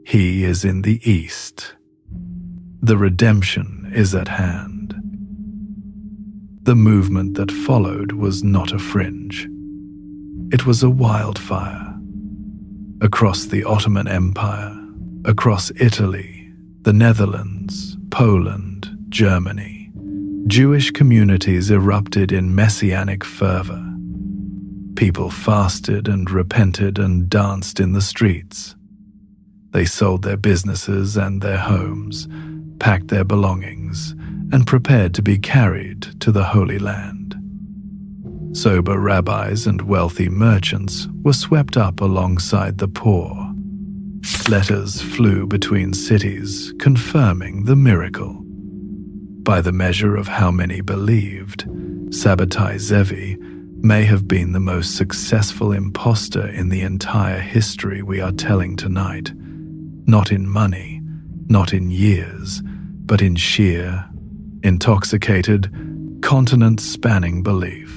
He is in the East. The redemption is at hand. The movement that followed was not a fringe. It was a wildfire. Across the Ottoman Empire, across Italy, the Netherlands, Poland, Germany, Jewish communities erupted in messianic fervor. People fasted and repented and danced in the streets. They sold their businesses and their homes, packed their belongings, and prepared to be carried to the Holy Land. Sober rabbis and wealthy merchants were swept up alongside the poor. Letters flew between cities, confirming the miracle. By the measure of how many believed, Sabbatai Zevi may have been the most successful impostor in the entire history we are telling tonight. Not in money, not in years, but in sheer, intoxicated, continent-spanning belief.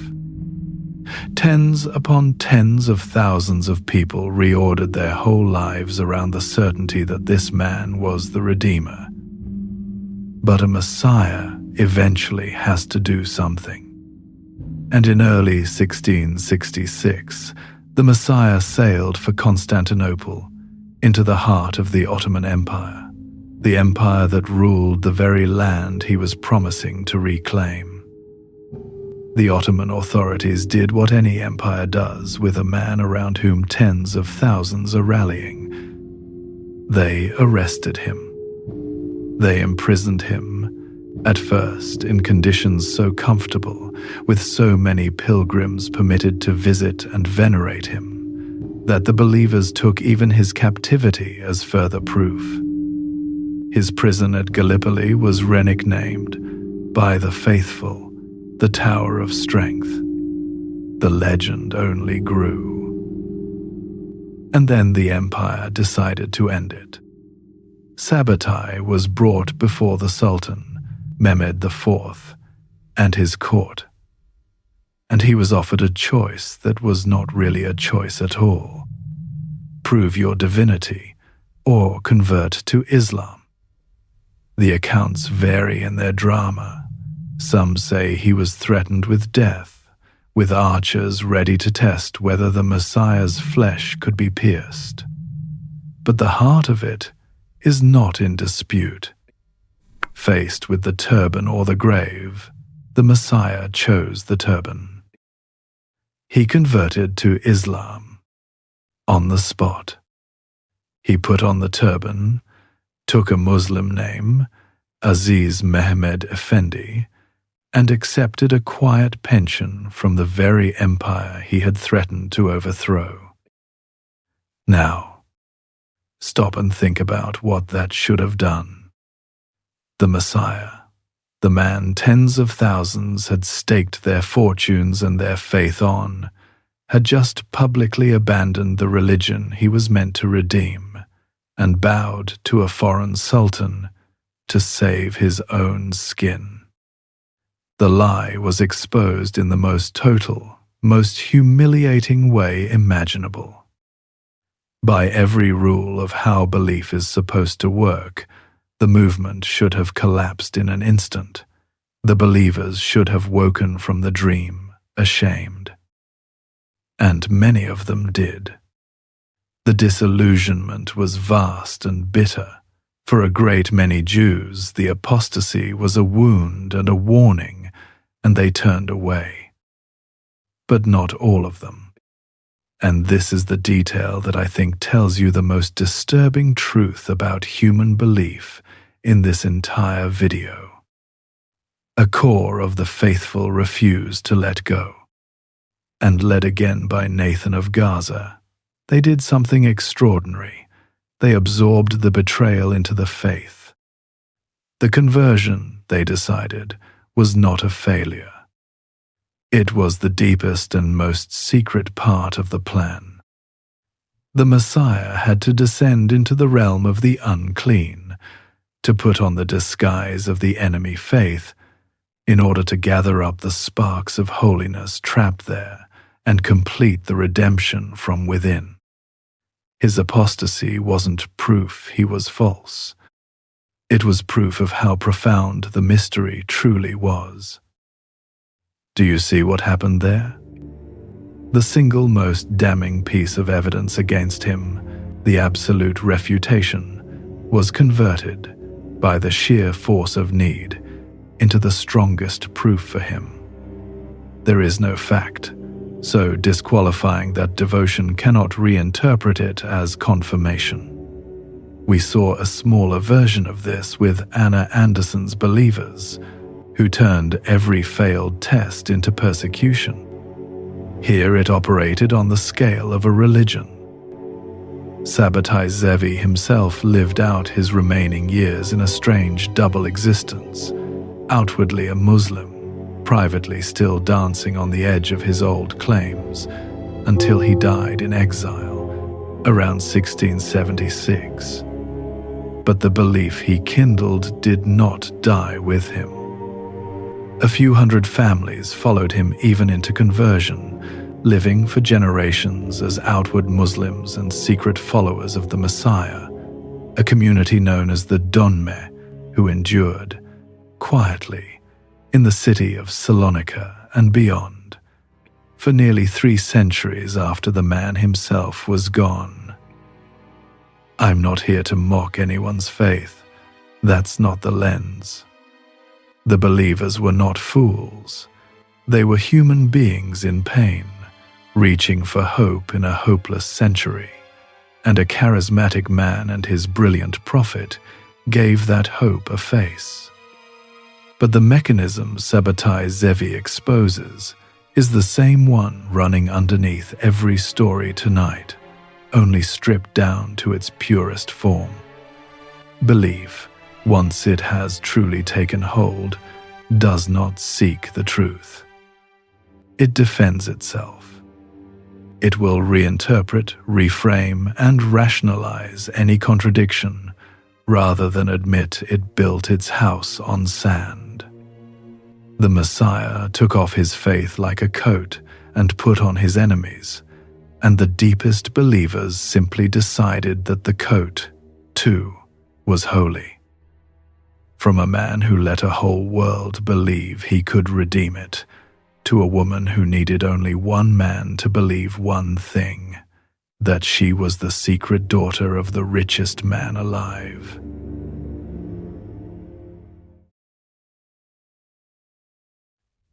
Tens upon tens of thousands of people reordered their whole lives around the certainty that this man was the Redeemer. But a Messiah eventually has to do something. And in early 1666, the Messiah sailed for Constantinople, into the heart of the Ottoman Empire, the empire that ruled the very land he was promising to reclaim. The Ottoman authorities did what any empire does with a man around whom tens of thousands are rallying. They arrested him. They imprisoned him, at first in conditions so comfortable, with so many pilgrims permitted to visit and venerate him, that the believers took even his captivity as further proof. His prison at Gallipoli was nicknamed, by the faithful, the Tower of Strength. The legend only grew. And then the empire decided to end it. Sabbatai was brought before the Sultan, Mehmed IV, and his court. And he was offered a choice that was not really a choice at all. Prove your divinity, or convert to Islam. The accounts vary in their drama. Some say he was threatened with death, with archers ready to test whether the Messiah's flesh could be pierced. But the heart of it is not in dispute. Faced with the turban or the grave, the Messiah chose the turban. He converted to Islam on the spot. He put on the turban, took a Muslim name, Aziz Mehmed Effendi, and accepted a quiet pension from the very empire he had threatened to overthrow. Now, stop and think about what that should have done. The Messiah, the man tens of thousands had staked their fortunes and their faith on, had just publicly abandoned the religion he was meant to redeem and bowed to a foreign sultan to save his own skin. The lie was exposed in the most total, most humiliating way imaginable. By every rule of how belief is supposed to work, the movement should have collapsed in an instant. The believers should have woken from the dream, ashamed. And many of them did. The disillusionment was vast and bitter. For a great many Jews, the apostasy was a wound and a warning, and they turned away. But not all of them. And this is the detail that I think tells you the most disturbing truth about human belief in this entire video. A core of the faithful refused to let go. And led again by Nathan of Gaza, they did something extraordinary. They absorbed the betrayal into the faith. The conversion, they decided, was not a failure. It was the deepest and most secret part of the plan. The Messiah had to descend into the realm of the unclean, to put on the disguise of the enemy faith, in order to gather up the sparks of holiness trapped there and complete the redemption from within. His apostasy wasn't proof he was false. It was proof of how profound the mystery truly was. Do you see what happened there? The single most damning piece of evidence against him, the absolute refutation, was converted, by the sheer force of need, into the strongest proof for him. There is no fact, so disqualifying that devotion cannot reinterpret it as confirmation. We saw a smaller version of this with Anna Anderson's believers, who turned every failed test into persecution. Here it operated on the scale of a religion. Sabbatai Zevi himself lived out his remaining years in a strange double existence, outwardly a Muslim, privately still dancing on the edge of his old claims, until he died in exile around 1676. But the belief he kindled did not die with him. A few hundred families followed him even into conversion, living for generations as outward Muslims and secret followers of the Messiah, a community known as the Donme, who endured, quietly, in the city of Salonika and beyond, for nearly 3 centuries after the man himself was gone. I'm not here to mock anyone's faith. That's not the lens. The believers were not fools. They were human beings in pain, reaching for hope in a hopeless century, and a charismatic man and his brilliant prophet gave that hope a face. But the mechanism Sabbatai Zevi exposes is the same one running underneath every story tonight, only stripped down to its purest form. Belief, once it has truly taken hold, does not seek the truth. It defends itself. It will reinterpret, reframe, and rationalize any contradiction, rather than admit it built its house on sand. The Messiah took off his faith like a coat and put on his enemies, and the deepest believers simply decided that the coat, too, was holy. From a man who let a whole world believe he could redeem it, to a woman who needed only one man to believe one thing, that she was the secret daughter of the richest man alive.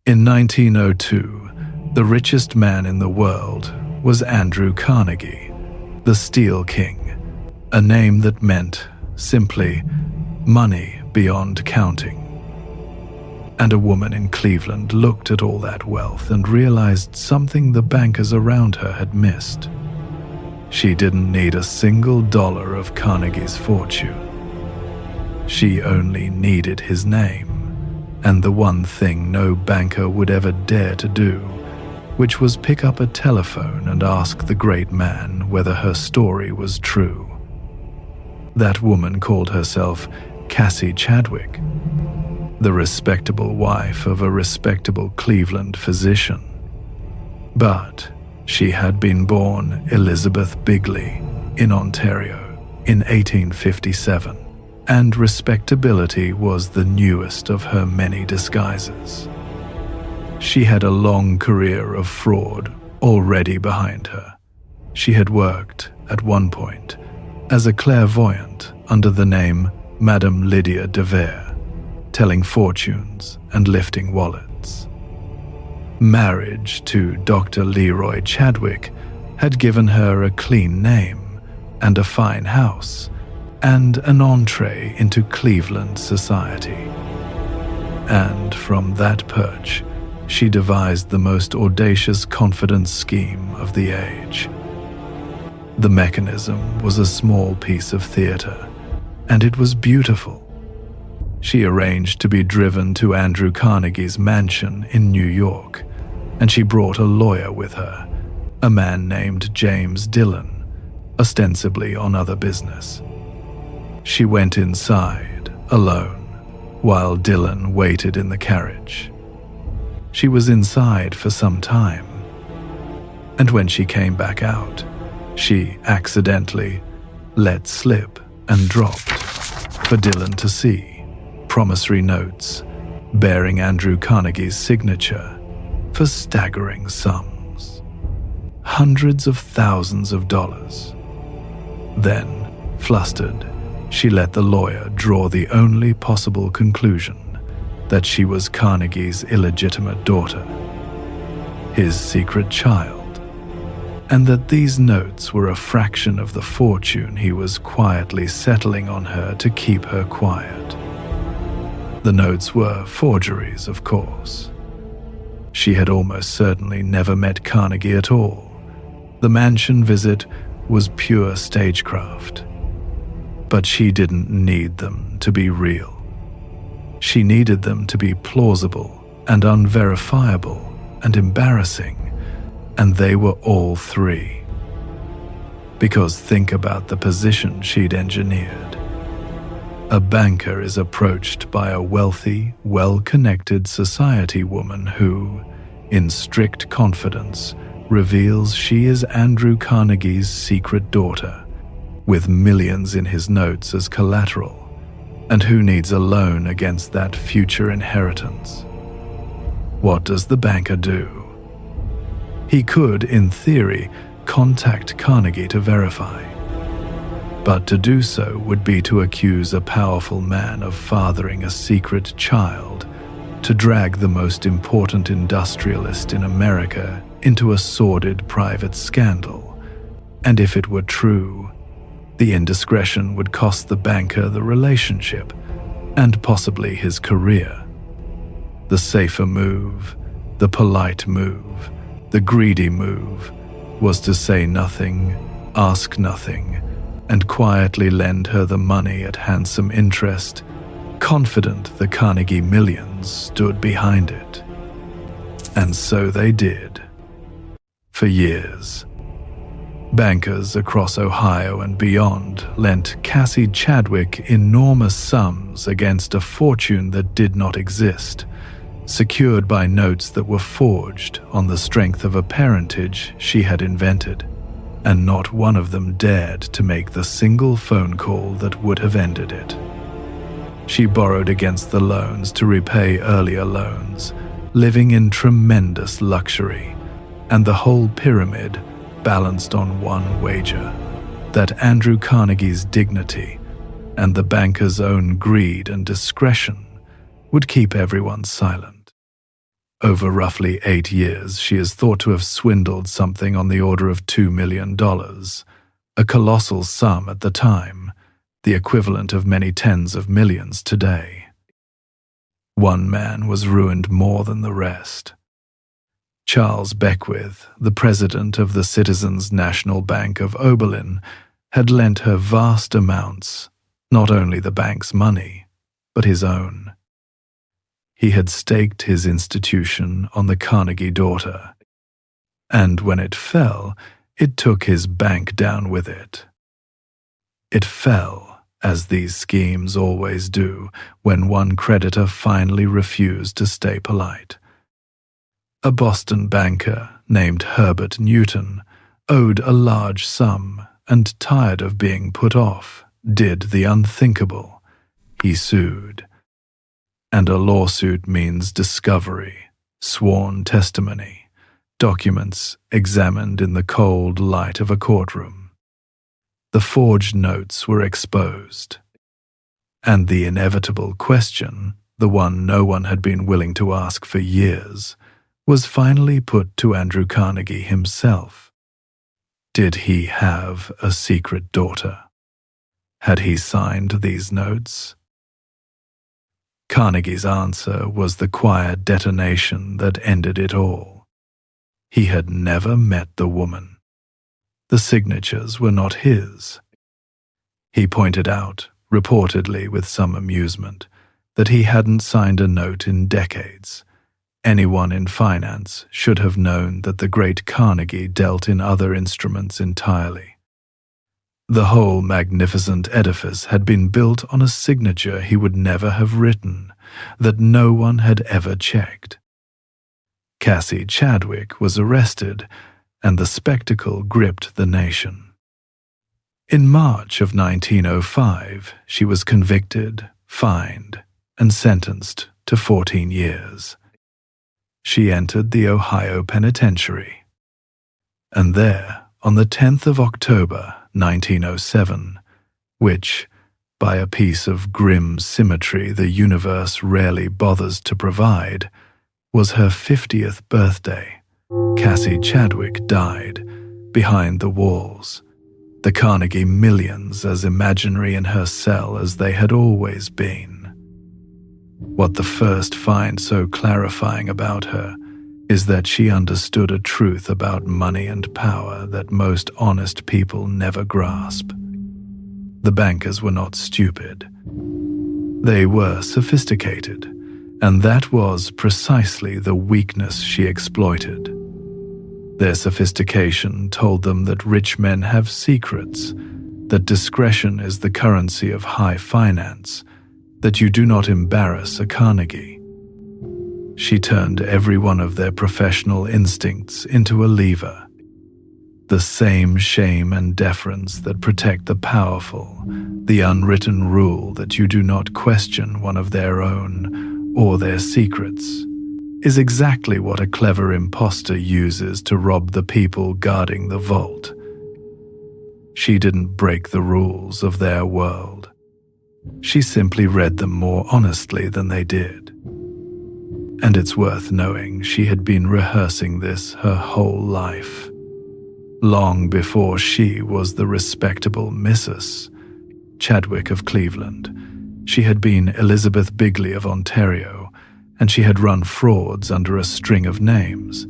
In 1902, the richest man in the world was Andrew Carnegie, the Steel King, a name that meant, simply, money beyond counting. And a woman in Cleveland looked at all that wealth and realized something the bankers around her had missed. She didn't need a single dollar of Carnegie's fortune. She only needed his name, and the one thing no banker would ever dare to do, which was pick up a telephone and ask the great man whether her story was true. That woman called herself Cassie Chadwick, the respectable wife of a respectable Cleveland physician. But she had been born Elizabeth Bigley in Ontario in 1857, and respectability was the newest of her many disguises. She had a long career of fraud already behind her. She had worked, at one point, as a clairvoyant under the name Madame Lydia de Vere, telling fortunes and lifting wallets. Marriage to Dr. Leroy Chadwick had given her a clean name and a fine house and an entree into Cleveland society. And from that perch, she devised the most audacious confidence scheme of the age. The mechanism was a small piece of theater, and it was beautiful. She arranged to be driven to Andrew Carnegie's mansion in New York, and she brought a lawyer with her, a man named James Dillon, ostensibly on other business. She went inside, alone, while Dylan waited in the carriage. She was inside for some time, and when she came back out, she accidentally let slip and dropped, for Dylan to see, promissory notes bearing Andrew Carnegie's signature for staggering sums, hundreds of thousands of dollars. Then, flustered, she let the lawyer draw the only possible conclusion, that she was Carnegie's illegitimate daughter, his secret child, and that these notes were a fraction of the fortune he was quietly settling on her to keep her quiet. The notes were forgeries, of course. She had almost certainly never met Carnegie at all. The mansion visit was pure stagecraft. But she didn't need them to be real. She needed them to be plausible and unverifiable and embarrassing, and they were all three. Because think about the position she'd engineered. A banker is approached by a wealthy, well-connected society woman who, in strict confidence, reveals she is Andrew Carnegie's secret daughter, with millions in his notes as collateral, and who needs a loan against that future inheritance. What does the banker do? He could, in theory, contact Carnegie to verify. But to do so would be to accuse a powerful man of fathering a secret child, to drag the most important industrialist in America into a sordid private scandal. And if it were true, the indiscretion would cost the banker the relationship, and possibly his career. The safer move, the polite move, the greedy move, was to say nothing, ask nothing, and quietly lend her the money at handsome interest, confident the Carnegie millions stood behind it. And so they did. For years. Bankers across Ohio and beyond lent Cassie Chadwick enormous sums against a fortune that did not exist, secured by notes that were forged on the strength of a parentage she had invented, and not one of them dared to make the single phone call that would have ended it. She borrowed against the loans to repay earlier loans, living in tremendous luxury, and the whole pyramid balanced on one wager, that Andrew Carnegie's dignity and the banker's own greed and discretion would keep everyone silent. Over roughly 8 years, she is thought to have swindled something on the order of $2 million, a colossal sum at the time, the equivalent of many tens of millions today. One man was ruined more than the rest. Charles Beckwith, the president of the Citizens National Bank of Oberlin, had lent her vast amounts, not only the bank's money, but his own. He had staked his institution on the Carnegie daughter, and when it fell, it took his bank down with it. It fell, as these schemes always do, when one creditor finally refused to stay polite. A Boston banker named Herbert Newton owed a large sum and, tired of being put off, did the unthinkable. He sued. And a lawsuit means discovery, sworn testimony, documents examined in the cold light of a courtroom. The forged notes were exposed. And the inevitable question, the one no one had been willing to ask for years, was finally put to Andrew Carnegie himself. Did he have a secret daughter? Had he signed these notes? Carnegie's answer was the quiet detonation that ended it all. He had never met the woman. The signatures were not his. He pointed out, reportedly with some amusement, that he hadn't signed a note in decades. Anyone in finance should have known that the great Carnegie dealt in other instruments entirely. The whole magnificent edifice had been built on a signature he would never have written, that no one had ever checked. Cassie Chadwick was arrested, and the spectacle gripped the nation. In March of 1905, she was convicted, fined, and sentenced to 14 years. She entered the Ohio Penitentiary. And there, on the 10th of October, 1907, which, by a piece of grim symmetry the universe rarely bothers to provide, was her 50th birthday, Cassie Chadwick died behind the walls, the Carnegie millions as imaginary in her cell as they had always been. What the first find so clarifying about her is that she understood a truth about money and power that most honest people never grasp. The bankers were not stupid. They were sophisticated, and that was precisely the weakness she exploited. Their sophistication told them that rich men have secrets, that discretion is the currency of high finance, that you do not embarrass a Carnegie. She turned every one of their professional instincts into a lever. The same shame and deference that protect the powerful, the unwritten rule that you do not question one of their own or their secrets, is exactly what a clever impostor uses to rob the people guarding the vault. She didn't break the rules of their world. She simply read them more honestly than they did. And it's worth knowing she had been rehearsing this her whole life. Long before she was the respectable Mrs. Chadwick of Cleveland, she had been Elizabeth Bigley of Ontario, and she had run frauds under a string of names,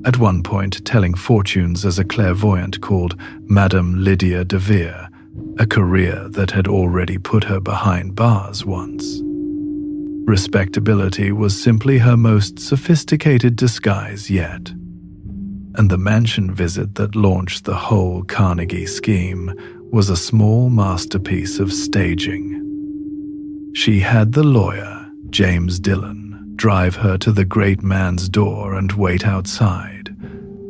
at one point telling fortunes as a clairvoyant called Madame Lydia de Vere, a career that had already put her behind bars once. Respectability was simply her most sophisticated disguise yet. And the mansion visit that launched the whole Carnegie scheme was a small masterpiece of staging. She had the lawyer, James Dillon, drive her to the great man's door and wait outside,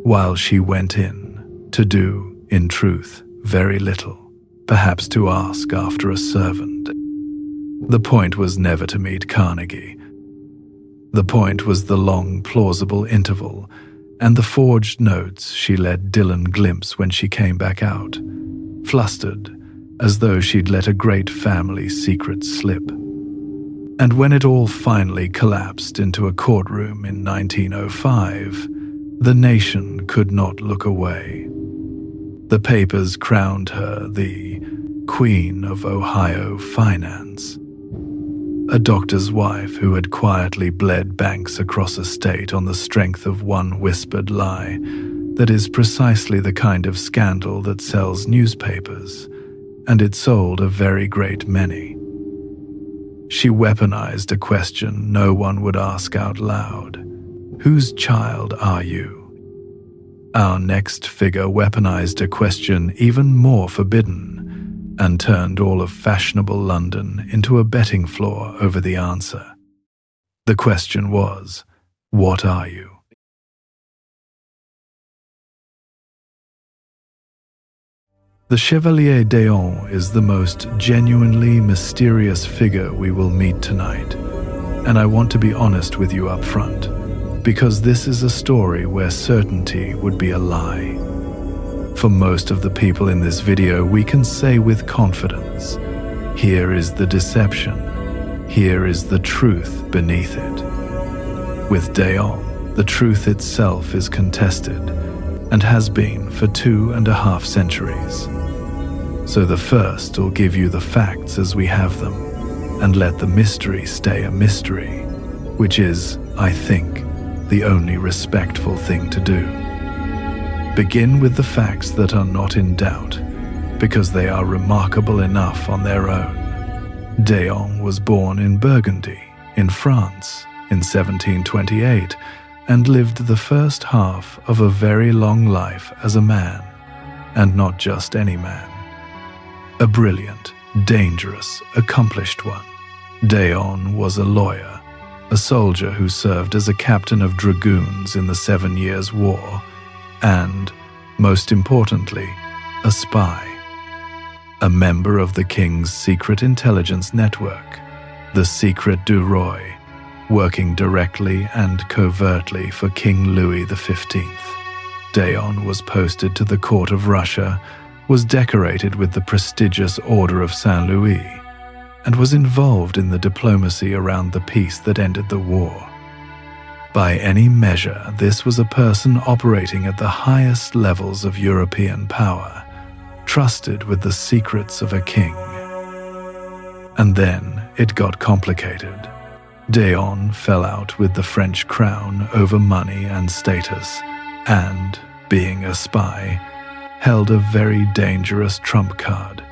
while she went in, to do, in truth, very little, perhaps to ask after a servant. The point was never to meet Carnegie. The point was the long, plausible interval and the forged notes she let Dillon glimpse when she came back out, flustered, as though she'd let a great family secret slip. And when it all finally collapsed into a courtroom in 1905, the nation could not look away. The papers crowned her the Queen of Ohio Finance, a doctor's wife who had quietly bled banks across a state on the strength of one whispered lie that is precisely the kind of scandal that sells newspapers, and it sold a very great many. She weaponized a question no one would ask out loud. Whose child are you? Our next figure weaponized a question even more forbidden, and turned all of fashionable London into a betting floor over the answer. The question was, what are you? The Chevalier d'Eon is the most genuinely mysterious figure we will meet tonight, and I want to be honest with you up front, because this is a story where certainty would be a lie. For most of the people in this video, we can say with confidence, here is the deception, here is the truth beneath it. With d'Eon, the truth itself is contested, and has been for 2.5 centuries. So the first will give you the facts as we have them, and let the mystery stay a mystery, which is, I think, the only respectful thing to do. Begin with the facts that are not in doubt, because they are remarkable enough on their own. d'Eon was born in Burgundy, in France, in 1728, and lived the first half of a very long life as a man, and not just any man. A brilliant, dangerous, accomplished one. Deon was a lawyer, a soldier who served as a captain of dragoons in the 7 Years' War, and, most importantly, a spy. A member of the king's secret intelligence network, the Secret du Roi, working directly and covertly for King Louis XV. Deon was posted to the court of Russia, was decorated with the prestigious Order of Saint Louis, and was involved in the diplomacy around the peace that ended the war. By any measure, this was a person operating at the highest levels of European power, trusted with the secrets of a king. And then it got complicated. Deon fell out with the French crown over money and status, and, being a spy, held a very dangerous trump card,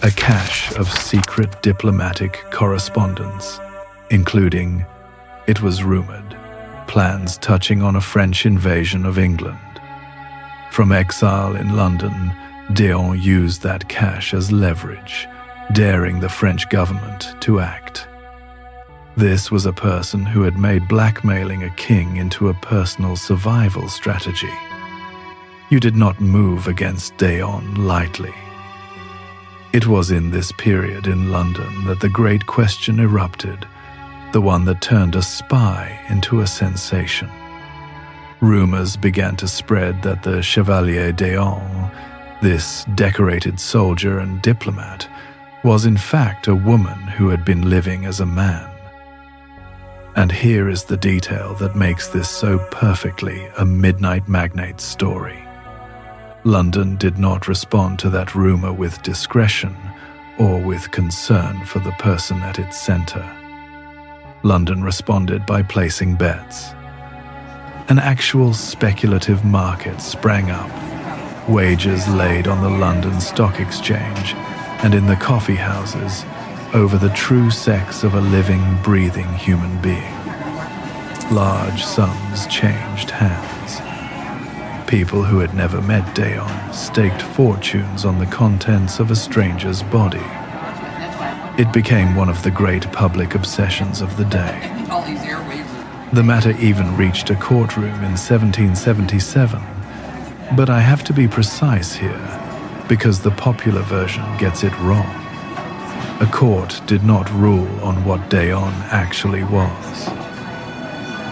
a cache of secret diplomatic correspondence, including, it was rumored, plans touching on a French invasion of England. From exile in London, Deon used that cache as leverage, daring the French government to act. This was a person who had made blackmailing a king into a personal survival strategy. You did not move against Deon lightly. It was in this period in London that the great question erupted, the one that turned a spy into a sensation. Rumors began to spread that the Chevalier Deon, this decorated soldier and diplomat, was in fact a woman who had been living as a man. And here is the detail that makes this so perfectly a Midnight Magnate story. London did not respond to that rumor with discretion or with concern for the person at its center. London responded by placing bets. An actual speculative market sprang up, wagers laid on the London Stock Exchange and in the coffee houses over the true sex of a living, breathing human being. Large sums changed hands. People who had never met Deon staked fortunes on the contents of a stranger's body. It became one of the great public obsessions of the day. The matter even reached a courtroom in 1777, but I have to be precise here, because the popular version gets it wrong. A court did not rule on what Deon actually was.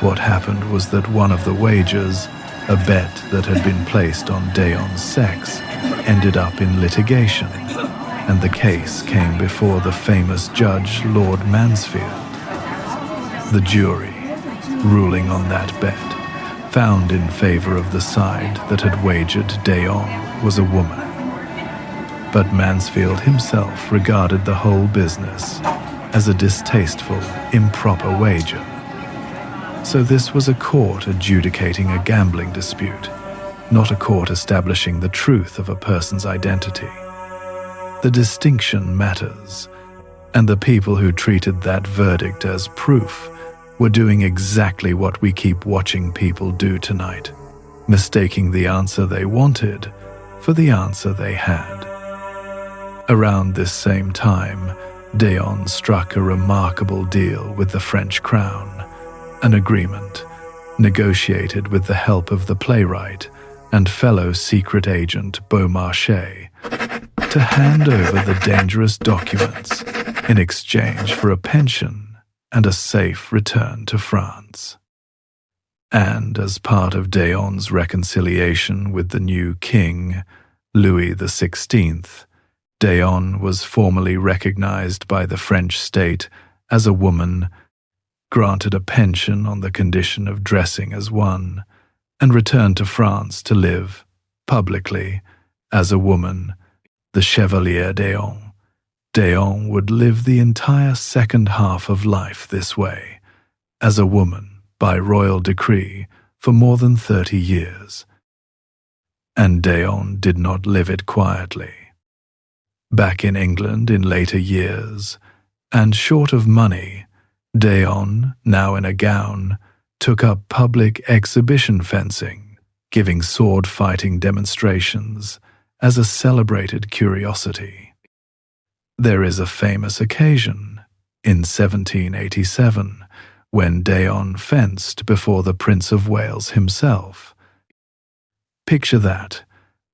What happened was that one of the wagers, a bet that had been placed on Deon's sex, ended up in litigation, and the case came before the famous judge Lord Mansfield. The jury, ruling on that bet, found in favor of the side that had wagered Deon was a woman. But Mansfield himself regarded the whole business as a distasteful, improper wager. So this was a court adjudicating a gambling dispute, not a court establishing the truth of a person's identity. The distinction matters, and the people who treated that verdict as proof were doing exactly what we keep watching people do tonight, mistaking the answer they wanted for the answer they had. Around this same time, Deon struck a remarkable deal with the French crown, an agreement negotiated with the help of the playwright and fellow secret agent Beaumarchais to hand over the dangerous documents in exchange for a pension and a safe return to France. And as part of Deon's reconciliation with the new king, Louis XVI, Deon was formally recognized by the French state as a woman, granted a pension on the condition of dressing as one, and returned to France to live, publicly, as a woman, the Chevalier Deon. Deon would live the entire second half of life this way, as a woman, by royal decree, for more than 30 years. And Deon did not live it quietly. Back in England in later years, and short of money, Deon, now in a gown, took up public exhibition fencing, giving sword-fighting demonstrations as a celebrated curiosity. There is a famous occasion in 1787 when Daon fenced before the Prince of Wales himself. Picture that,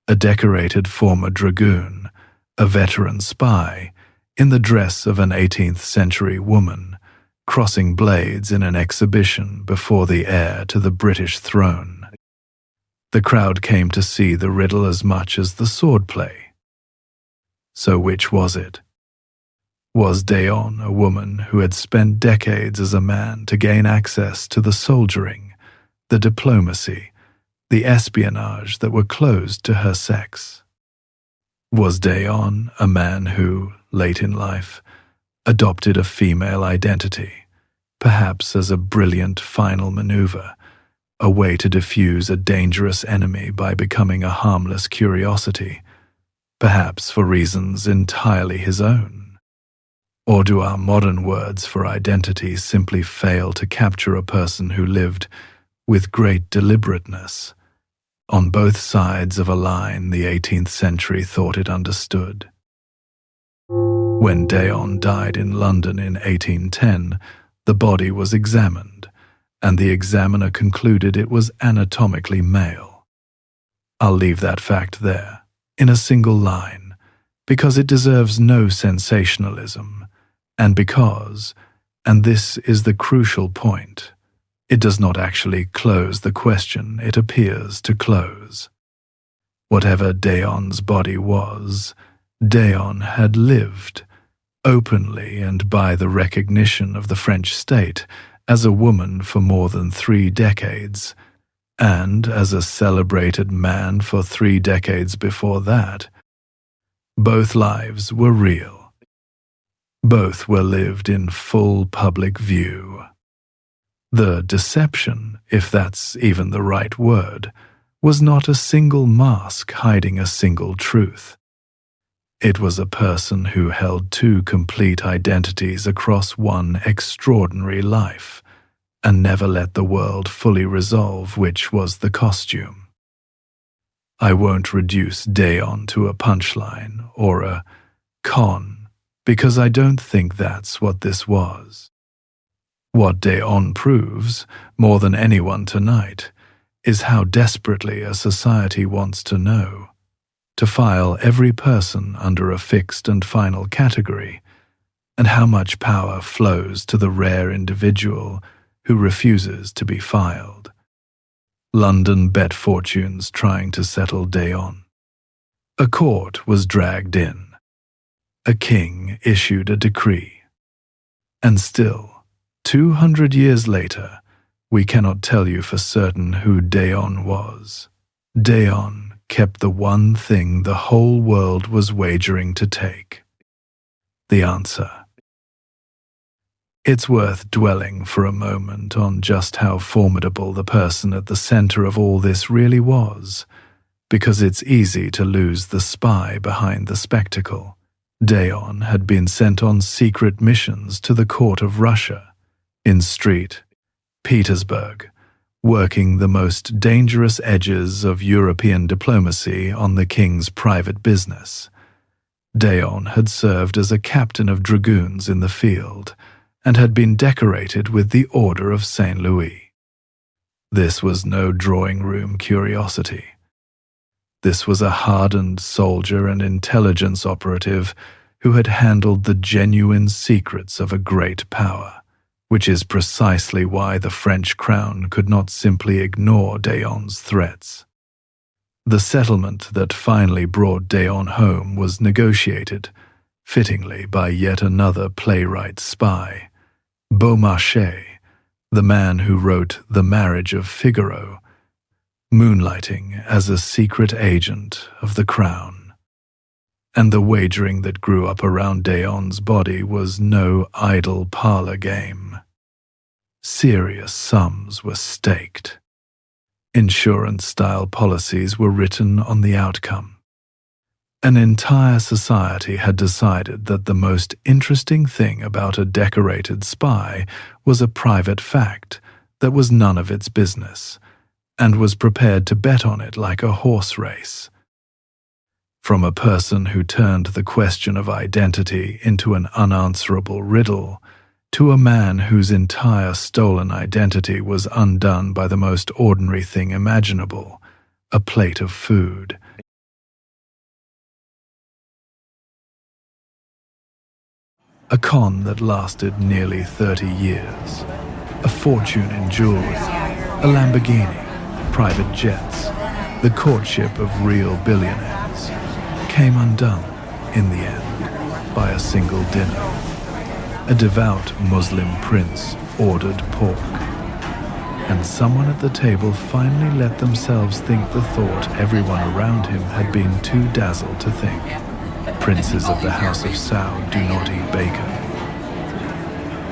a decorated former dragoon, a veteran spy, in the dress of an 18th century woman, crossing blades in an exhibition before the heir to the British throne. The crowd came to see the riddle as much as the swordplay. So which was it? Was Daon a woman who had spent decades as a man to gain access to the soldiering, the diplomacy, the espionage that were closed to her sex? Was Daon a man who, late in life, adopted a female identity, perhaps as a brilliant final maneuver, a way to defuse a dangerous enemy by becoming a harmless curiosity, perhaps for reasons entirely his own? Or do our modern words for identity simply fail to capture a person who lived with great deliberateness on both sides of a line the 18th century thought it understood? When Daon died in London in 1810, the body was examined, and the examiner concluded it was anatomically male. I'll leave that fact there, in a single line, because it deserves no sensationalism, and because, and this is the crucial point, it does not actually close the question it appears to close. Whatever Daon's body was, Daon had lived, openly and by the recognition of the French state, as a woman for more than 3 decades, and as a celebrated man for 3 decades before that. Both lives were real. Both were lived in full public view. The deception, if that's even the right word, was not a single mask hiding a single truth. It was a person who held 2 complete identities across one extraordinary life, and never let the world fully resolve which was the costume. I won't reduce Daon to a punchline or a con, because I don't think that's what this was. What Daon proves, more than anyone tonight, is how desperately a society wants to know, to file every person under a fixed and final category, and how much power flows to the rare individual who refuses to be filed. London bet fortunes trying to settle Daon. A court was dragged in. A king issued a decree. And still, 200 years later, we cannot tell you for certain who Daon was. Daon kept the one thing the whole world was wagering to take: the answer. It's worth dwelling for a moment on just how formidable the person at the center of all this really was, because it's easy to lose the spy behind the spectacle. Daon had been sent on secret missions to the court of Russia, in St. Petersburg, working the most dangerous edges of European diplomacy on the king's private business. Daon had served as a captain of dragoons in the field, and had been decorated with the Order of St. Louis. This was no drawing-room curiosity. This was a hardened soldier and intelligence operative who had handled the genuine secrets of a great power, which is precisely why the French crown could not simply ignore Daon's threats. The settlement that finally brought Daon home was negotiated, fittingly, by yet another playwright spy, Beaumarchais, the man who wrote The Marriage of Figaro, moonlighting as a secret agent of the crown. And the wagering that grew up around Daon's body was no idle parlor game. Serious sums were staked. Insurance-style policies were written on the outcome. An entire society had decided that the most interesting thing about a decorated spy was a private fact that was none of its business, and was prepared to bet on it like a horse race. From a person who turned the question of identity into an unanswerable riddle, to a man whose entire stolen identity was undone by the most ordinary thing imaginable, a plate of food. A con that lasted nearly 30 years, a fortune in jewelry, a Lamborghini, private jets, the courtship of real billionaires, came undone, in the end, by a single dinner. A devout Muslim prince ordered pork, and someone at the table finally let themselves think the thought everyone around him had been too dazzled to think. Princes of the House of Saud do not eat bacon.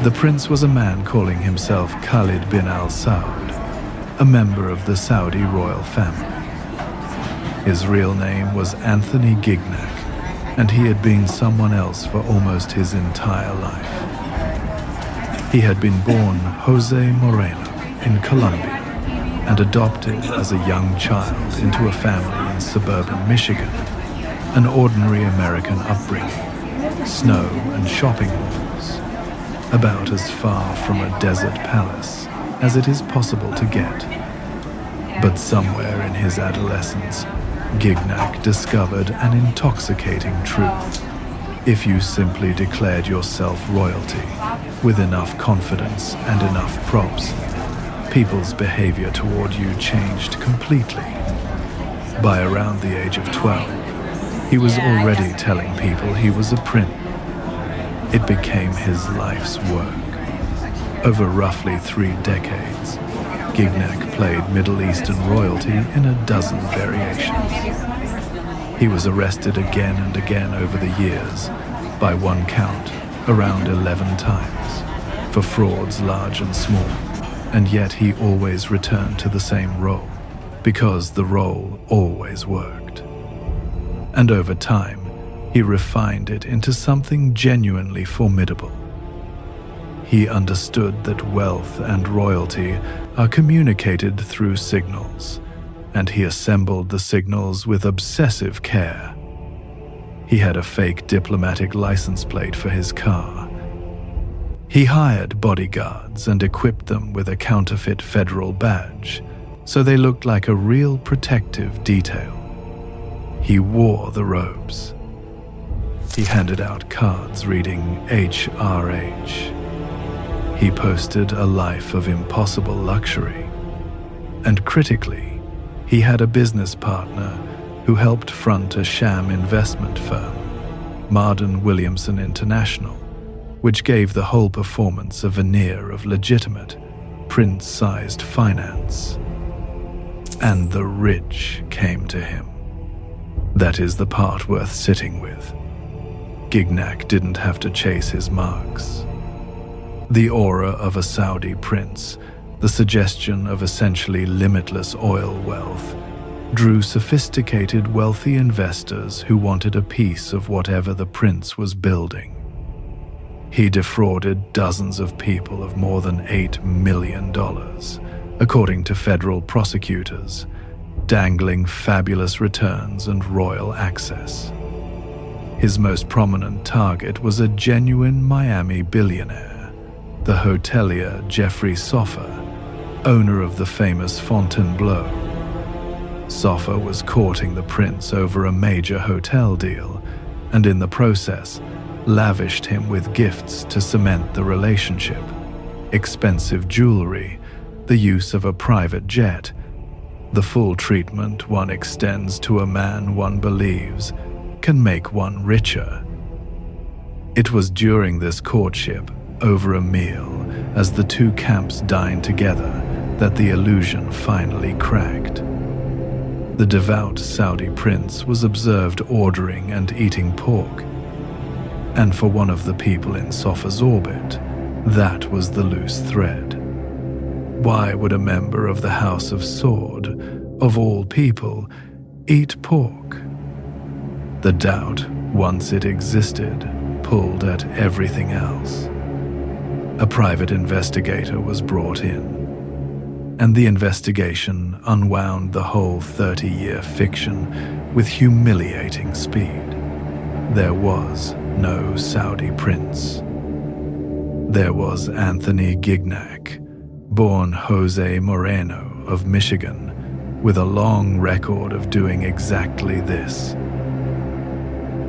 The prince was a man calling himself Khalid bin al-Saud, a member of the Saudi royal family. His real name was Anthony Gignac, and he had been someone else for almost his entire life. He had been born Jose Moreno in Colombia and adopted as a young child into a family in suburban Michigan, an ordinary American upbringing, snow and shopping malls, about as far from a desert palace as it is possible to get. But somewhere in his adolescence, Gignac discovered an intoxicating truth. If you simply declared yourself royalty, with enough confidence and enough props, people's behavior toward you changed completely. By around the age of 12, he was already telling people he was a prince. It became his life's work. Over roughly 3 decades, Gignac played Middle Eastern royalty in a dozen variations. He was arrested again and again over the years, by one count, around 11 times, for frauds large and small, and yet he always returned to the same role, because the role always worked. And over time, he refined it into something genuinely formidable. He understood that wealth and royalty are communicated through signals, and he assembled the signals with obsessive care. He had a fake diplomatic license plate for his car. He hired bodyguards and equipped them with a counterfeit federal badge, so they looked like a real protective detail. He wore the robes. He handed out cards reading HRH. He posted a life of impossible luxury. And critically, he had a business partner who helped front a sham investment firm, Marden Williamson International, which gave the whole performance a veneer of legitimate, prince-sized finance. And the rich came to him. That is the part worth sitting with. Gignac didn't have to chase his marks. The aura of a Saudi prince, the suggestion of essentially limitless oil wealth, drew sophisticated, wealthy investors who wanted a piece of whatever the prince was building. He defrauded dozens of people of more than $8 million, according to federal prosecutors, dangling fabulous returns and royal access. His most prominent target was a genuine Miami billionaire, the hotelier Jeffrey Soffer, owner of the famous Fontainebleau. Soffer was courting the prince over a major hotel deal, and in the process, lavished him with gifts to cement the relationship, expensive jewelry, the use of a private jet, the full treatment one extends to a man one believes can make one richer. It was during this courtship, over a meal, as the two camps dined together, that the illusion finally cracked. The devout Saudi prince was observed ordering and eating pork, and for one of the people in Soffer's orbit, that was the loose thread. Why would a member of the House of Sword, of all people, eat pork? The doubt, once it existed, pulled at everything else. A private investigator was brought in. and the investigation unwound the whole 30-year fiction with humiliating speed. There was no Saudi prince. There was Anthony Gignac, born Jose Moreno of Michigan, with a long record of doing exactly this.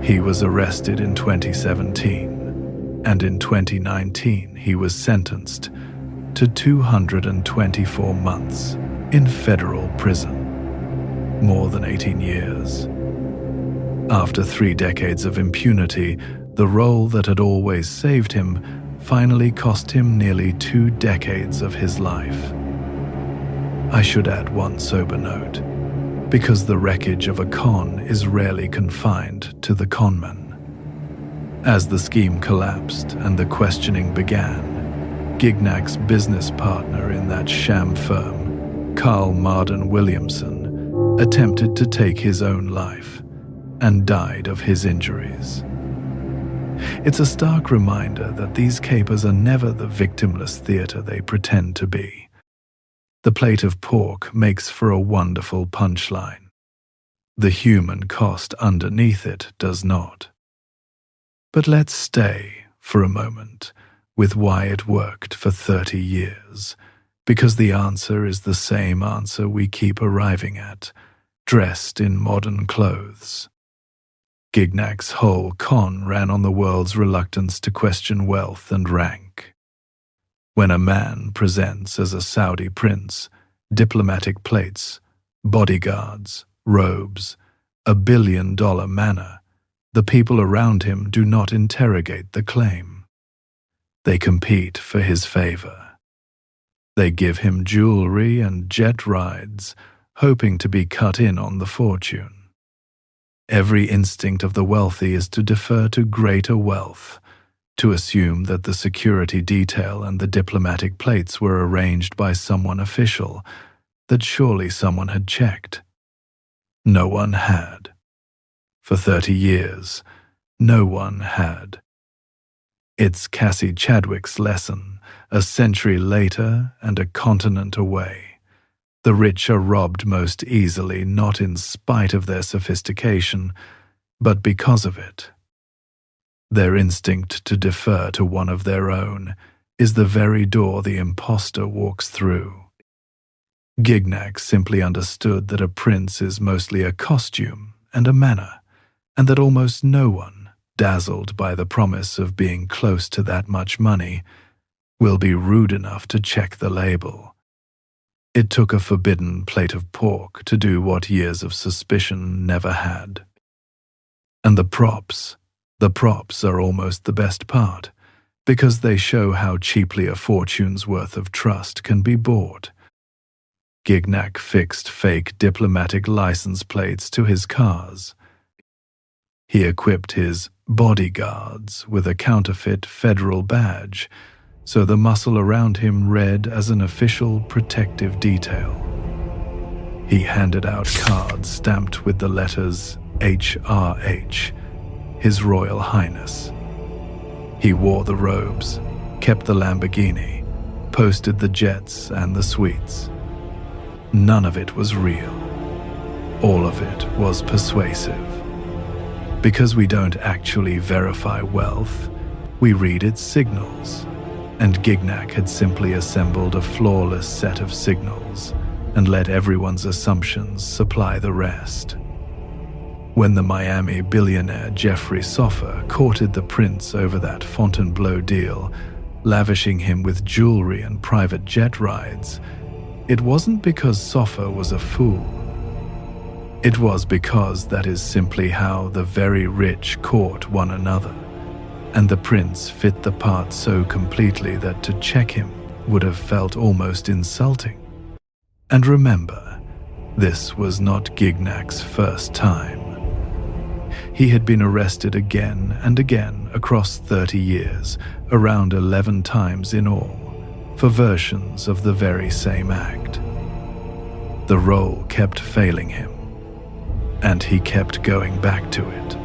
He was arrested in 2017, and in 2019 he was sentenced to 224 months in federal prison, more than 18 years. After 3 decades of impunity, the role that had always saved him finally cost him nearly 2 decades of his life. I should add one sober note, because the wreckage of a con is rarely confined to the conman. As the scheme collapsed and the questioning began, Gignac's business partner in that sham firm, Carl Marden Williamson, attempted to take his own life and died of his injuries. It's a stark reminder that these capers are never the victimless theater they pretend to be. The plate of pork makes for a wonderful punchline. The human cost underneath it does not. But let's stay, for a moment, with why it worked for 30 years, because the answer is the same answer we keep arriving at, dressed in modern clothes. Gignac's whole con ran on the world's reluctance to question wealth and rank. When a man presents as a Saudi prince, diplomatic plates, bodyguards, robes, $1 billion manor, the people around him do not interrogate the claim. They compete for his favor. They give him jewelry and jet rides, hoping to be cut in on the fortune. Every instinct of the wealthy is to defer to greater wealth, to assume that the security detail and the diplomatic plates were arranged by someone official, that surely someone had checked. No one had. For 30 years, no one had. It's Cassie Chadwick's lesson, a century later and a continent away. The rich are robbed most easily, not in spite of their sophistication, but because of it. Their instinct to defer to one of their own is the very door the impostor walks through. Gignac simply understood that a prince is mostly a costume and a manner, and that almost no one, dazzled by the promise of being close to that much money, will be rude enough to check the label. It took a forbidden plate of pork to do what years of suspicion never had. And the props are almost the best part, because they show how cheaply a fortune's worth of trust can be bought. Gignac fixed fake diplomatic license plates to his cars. He equipped his bodyguards with a counterfeit federal badge, so the muscle around him read as an official protective detail. He handed out cards stamped with the letters HRH, His Royal Highness. He wore the robes, kept the Lamborghini, posted the jets and the suites. None of it was real. All of it was persuasive. Because we don't actually verify wealth, we read its signals. And Gignac had simply assembled a flawless set of signals and let everyone's assumptions supply the rest. When the Miami billionaire Jeffrey Soffer courted the prince over that Fontainebleau deal, lavishing him with jewelry and private jet rides, it wasn't because Soffer was a fool. It was because that is simply how the very rich court one another. And the prince fit the part so completely that to check him would have felt almost insulting. And remember, this was not Gignac's first time. He had been arrested again and again across 30 years, around 11 times in all, for versions of the very same act. The role kept failing him, and he kept going back to it.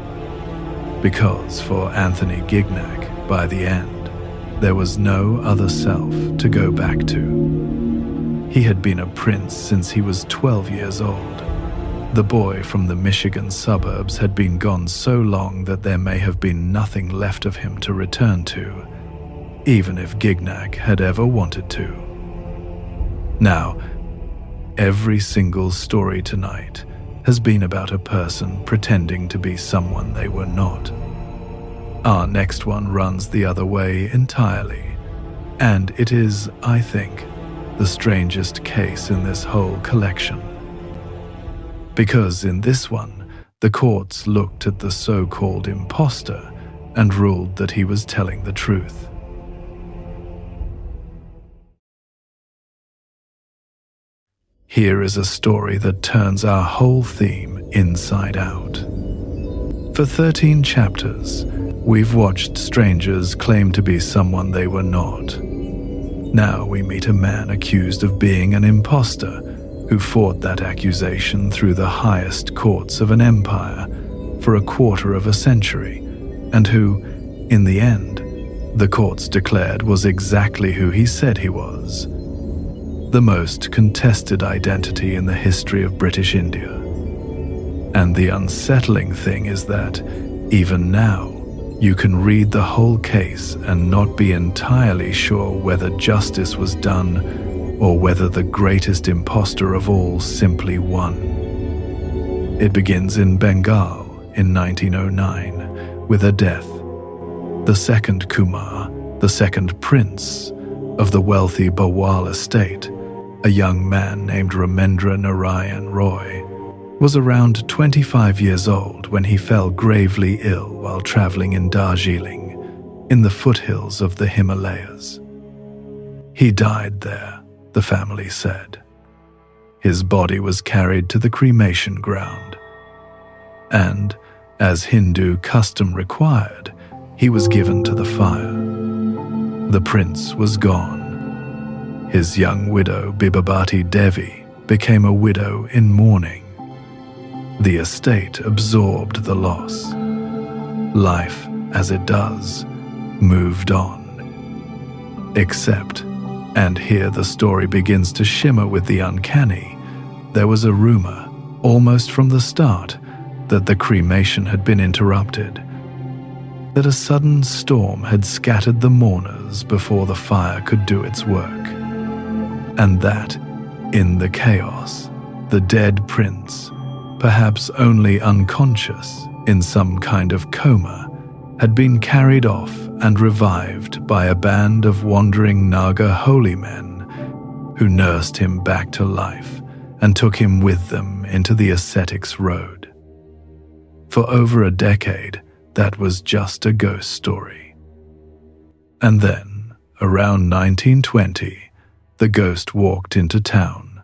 Because for Anthony Gignac, by the end, there was no other self to go back to. He had been a prince since he was 12 years old. The boy from the Michigan suburbs had been gone so long that there may have been nothing left of him to return to, even if Gignac had ever wanted to. Now, every single story tonight has been about a person pretending to be someone they were not. Our next one runs the other way entirely, and it is, I think, the strangest case in this whole collection. Because in this one, the courts looked at the so-called impostor and ruled that he was telling the truth. Here is a story that turns our whole theme inside out. For 13 chapters, we've watched strangers claim to be someone they were not. Now we meet a man accused of being an impostor who fought that accusation through the highest courts of an empire for a quarter of a century, and who, in the end, the courts declared was exactly who he said he was. The most contested identity in the history of British India. And the unsettling thing is that, even now, you can read the whole case and not be entirely sure whether justice was done or whether the greatest impostor of all simply won. It begins in Bengal in 1909 with a death. The second Kumar, the second prince of the wealthy Bawal estate, a young man named Ramendra Narayan Roy, was around 25 years old when he fell gravely ill while traveling in Darjeeling, in the foothills of the Himalayas. He died there, the family said. His body was carried to the cremation ground, and, as Hindu custom required, he was given to the fire. The prince was gone. His young widow, Bibabati Devi, became a widow in mourning. The estate absorbed the loss. Life, as it does, moved on. Except, and here the story begins to shimmer with the uncanny, there was a rumor, almost from the start, that the cremation had been interrupted, that a sudden storm had scattered the mourners before the fire could do its work, and that, in the chaos, the dead prince, perhaps only unconscious, in some kind of coma, had been carried off and revived by a band of wandering Naga holy men who nursed him back to life and took him with them into the ascetics' road. For over a decade, that was just a ghost story. And then, around 1920, the ghost walked into town.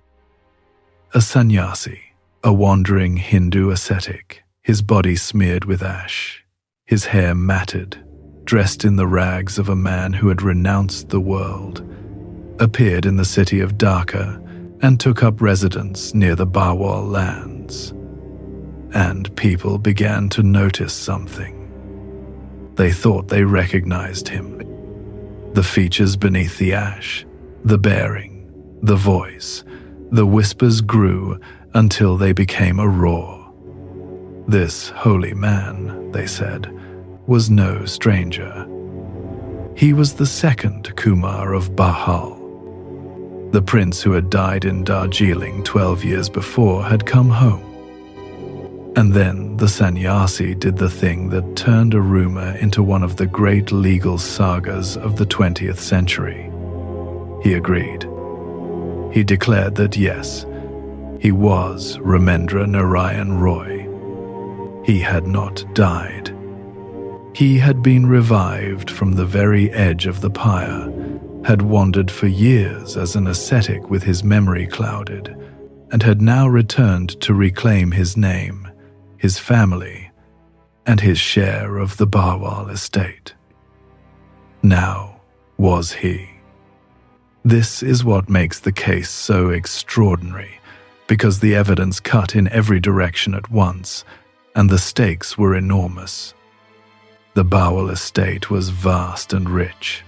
A sannyasi, a wandering Hindu ascetic, his body smeared with ash, his hair matted, dressed in the rags of a man who had renounced the world, appeared in the city of Dhaka and took up residence near the Bawal lands. And people began to notice something. They thought they recognized him. The features beneath the ash, the bearing, the voice, the whispers grew until they became a roar. This holy man, they said, was no stranger. He was the second Kumar of Bahal. The prince who had died in Darjeeling 12 years before had come home. And then the sannyasi did the thing that turned a rumor into one of the great legal sagas of the 20th century. He agreed. He declared that yes, he was Ramendra Narayan Roy. He had not died. He had been revived from the very edge of the pyre, had wandered for years as an ascetic with his memory clouded, and had now returned to reclaim his name, his family, and his share of the Bawal estate. Now was he. This is what makes the case so extraordinary, because the evidence cut in every direction at once, and the stakes were enormous. The Bawal estate was vast and rich.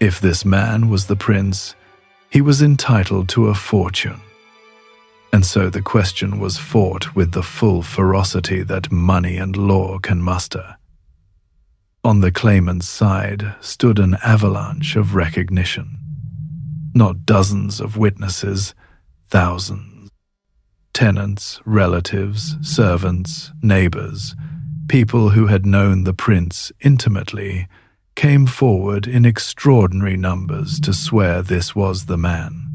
If this man was the prince, He was entitled to a fortune. And so the question was fought with the full ferocity that money and law can muster. On the claimant's side stood an avalanche of recognition. Not dozens of witnesses, thousands. Tenants, relatives, servants, neighbors, people who had known the prince intimately, came forward in extraordinary numbers to swear this was the man.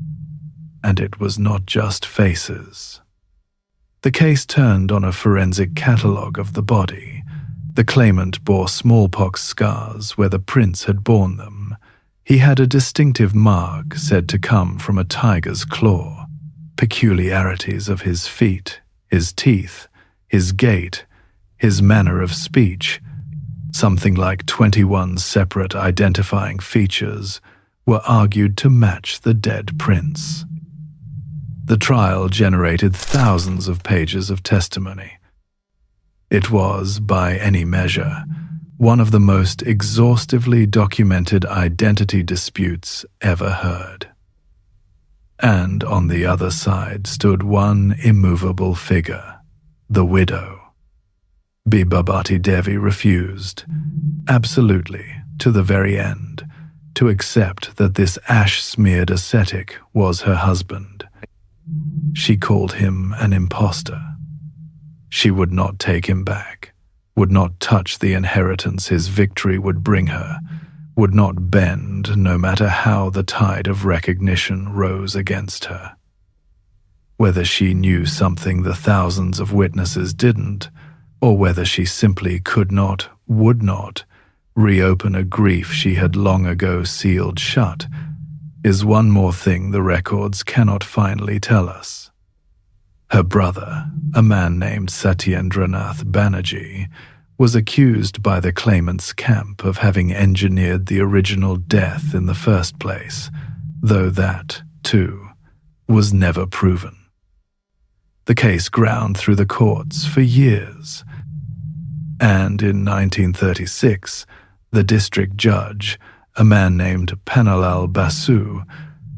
And it was not just faces. The case turned on a forensic catalogue of the body. The claimant bore smallpox scars where the prince had borne them. He had a distinctive mark said to come from a tiger's claw. Peculiarities of his feet, his teeth, his gait, his manner of speech, something like 21 separate identifying features, were argued to match the dead prince. The trial generated thousands of pages of testimony. It was, by any measure, one of the most exhaustively documented identity disputes ever heard. And on the other side stood one immovable figure, the widow. Bibabati Devi refused, absolutely, to the very end, to accept that this ash-smeared ascetic was her husband. She called him an impostor. She would not take him back, would not touch the inheritance his victory would bring her, would not bend no matter how the tide of recognition rose against her. Whether she knew something the thousands of witnesses didn't, or whether she simply could not, would not, reopen a grief she had long ago sealed shut, is one more thing the records cannot finally tell us. Her brother, a man named Satyendranath Banerjee, was accused by the claimant's camp of having engineered the original death in the first place, though that, too, was never proven. The case ground through the courts for years, and in 1936, the district judge, a man named Pannalal Basu,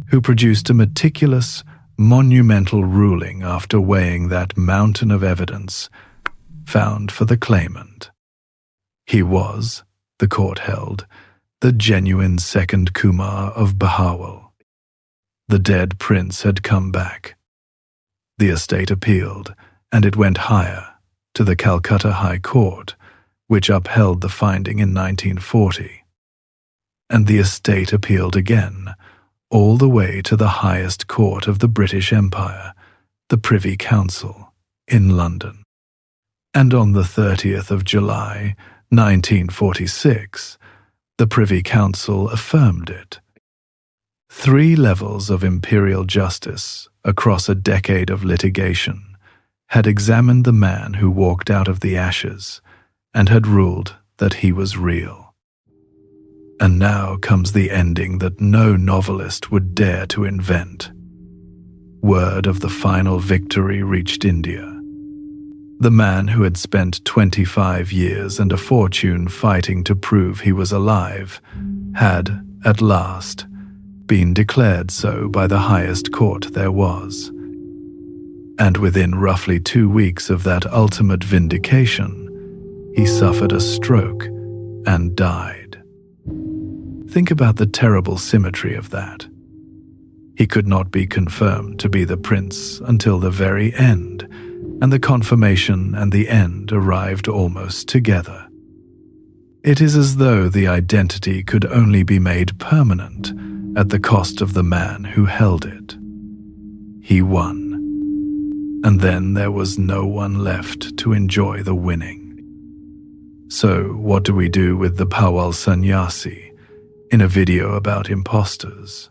who produced a meticulous, monumental ruling after weighing that mountain of evidence, found for the claimant. He was, the court held, the genuine second Kumar of Bahawal. The dead prince had come back. The estate appealed, and it went higher, to the Calcutta High Court, which upheld the finding in 1940. And the estate appealed again, all the way to the highest court of the British Empire, the Privy Council, in London. And on the 30th of July, 1946, the Privy Council affirmed it. 3 levels of imperial justice, across a decade of litigation, had examined the man who walked out of the ashes and had ruled that he was real. And now comes the ending that no novelist would dare to invent. Word of the final victory reached India. The man who had spent 25 years and a fortune fighting to prove he was alive had, at last, been declared so by the highest court there was. And within roughly 2 weeks of that ultimate vindication, he suffered a stroke and died. Think about the terrible symmetry of that. He could not be confirmed to be the prince until the very end, and the confirmation and the end arrived almost together. It is as though the identity could only be made permanent at the cost of the man who held it. He won, and then there was no one left to enjoy the winning. So what do we do with the Pawal Sannyasi in a video about imposters?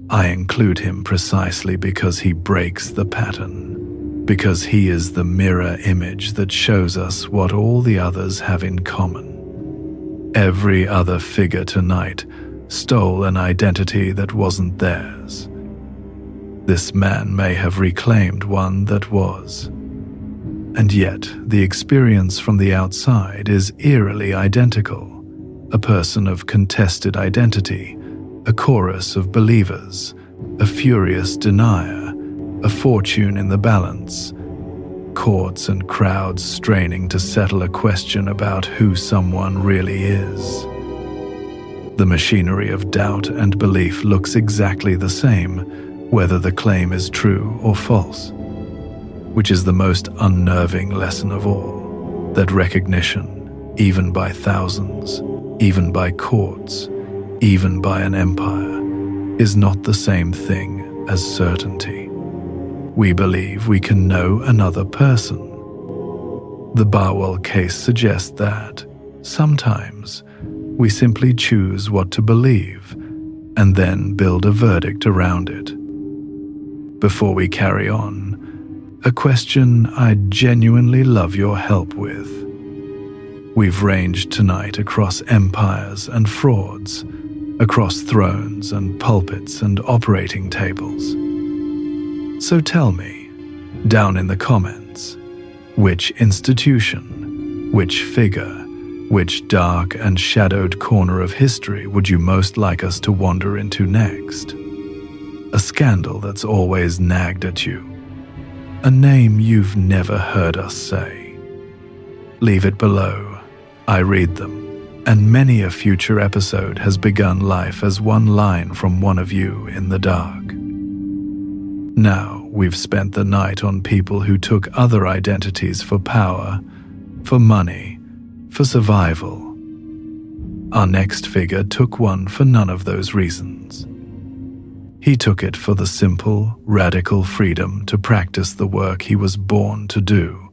I include him precisely because he breaks the pattern, because he is the mirror image that shows us what all the others have in common. Every other figure tonight stole an identity that wasn't theirs. This man may have reclaimed one that was. And yet, the experience from the outside is eerily identical. A person of contested identity, a chorus of believers, a furious denier, a fortune in the balance, courts and crowds straining to settle a question about who someone really is. The machinery of doubt and belief looks exactly the same, whether the claim is true or false, which is the most unnerving lesson of all, that recognition, even by thousands, even by courts, even by an empire, is not the same thing as certainty. We believe we can know another person. The Barwell case suggests that, sometimes, we simply choose what to believe and then build a verdict around it. Before we carry on, a question I'd genuinely love your help with. We've ranged tonight across empires and frauds, across thrones and pulpits and operating tables. So tell me, down in the comments, which institution, which figure, which dark and shadowed corner of history would you most like us to wander into next? A scandal that's always nagged at you. A name you've never heard us say. Leave it below. I read them, and many a future episode has begun life as one line from one of you in the dark. Now we've spent the night on people who took other identities for power, for money, for survival. Our next figure took one for none of those reasons. He took it for the simple, radical freedom to practice the work he was born to do.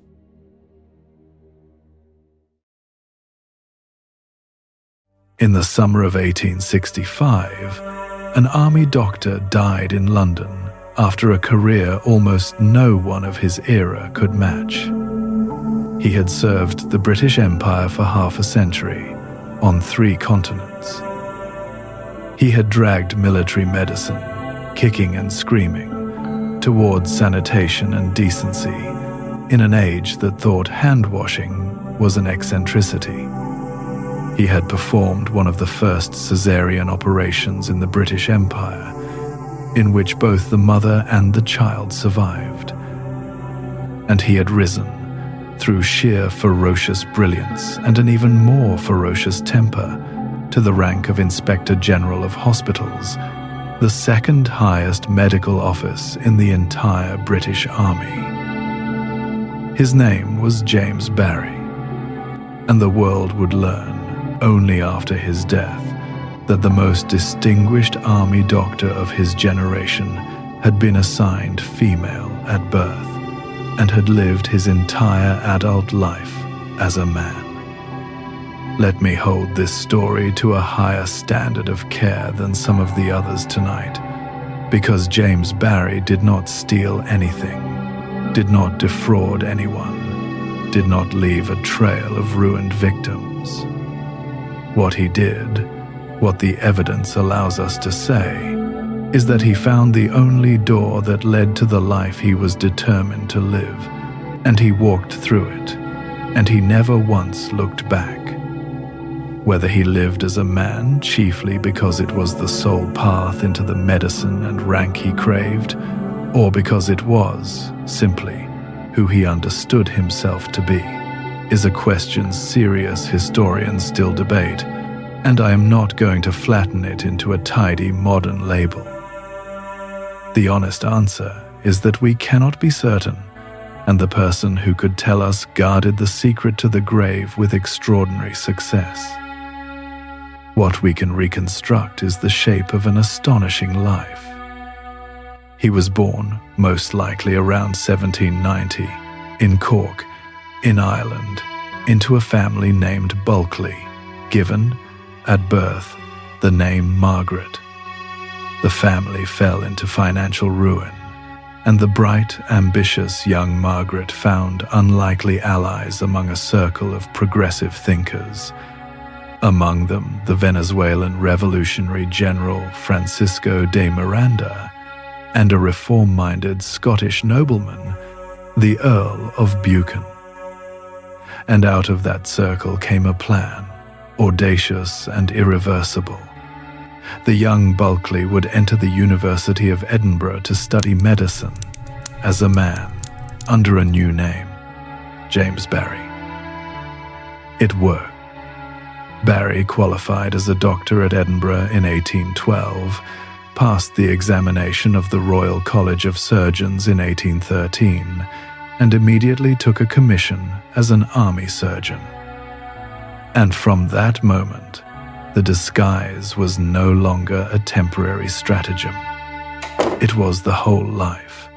In the summer of 1865, an army doctor died in London after a career almost no one of his era could match. He had served the British Empire for half a century, on 3 continents. He had dragged military medicine, kicking and screaming, towards sanitation and decency in an age that thought hand-washing was an eccentricity. He had performed one of the first caesarean operations in the British Empire, in which both the mother and the child survived. And he had risen, through sheer ferocious brilliance and an even more ferocious temper, to the rank of Inspector General of Hospitals, the second highest medical office in the entire British Army. His name was James Barry, and the world would learn, only after his death, that the most distinguished army doctor of his generation had been assigned female at birth, and had lived his entire adult life as a man. Let me hold this story to a higher standard of care than some of the others tonight, because James Barry did not steal anything, did not defraud anyone, did not leave a trail of ruined victims. What he did, what the evidence allows us to say, is that he found the only door that led to the life he was determined to live, and he walked through it, and he never once looked back. Whether he lived as a man chiefly because it was the sole path into the medicine and rank he craved, or because it was, simply, who he understood himself to be, is a question serious historians still debate, and I am not going to flatten it into a tidy modern label. The honest answer is that we cannot be certain, and the person who could tell us guarded the secret to the grave with extraordinary success. What we can reconstruct is the shape of an astonishing life. He was born, most likely around 1790, in Cork, in Ireland, into a family named Bulkley, given, at birth, the name Margaret. The family fell into financial ruin, and the bright, ambitious young Margaret found unlikely allies among a circle of progressive thinkers. Among them, the Venezuelan revolutionary general Francisco de Miranda, and a reform-minded Scottish nobleman, the Earl of Buchan. And out of that circle came a plan, audacious and irreversible. The young Bulkley would enter the University of Edinburgh to study medicine as a man under a new name, James Barry. It worked. Barry qualified as a doctor at Edinburgh in 1812, passed the examination of the Royal College of Surgeons in 1813, and immediately took a commission as an army surgeon. And from that moment, the disguise was no longer a temporary stratagem. It was the whole life.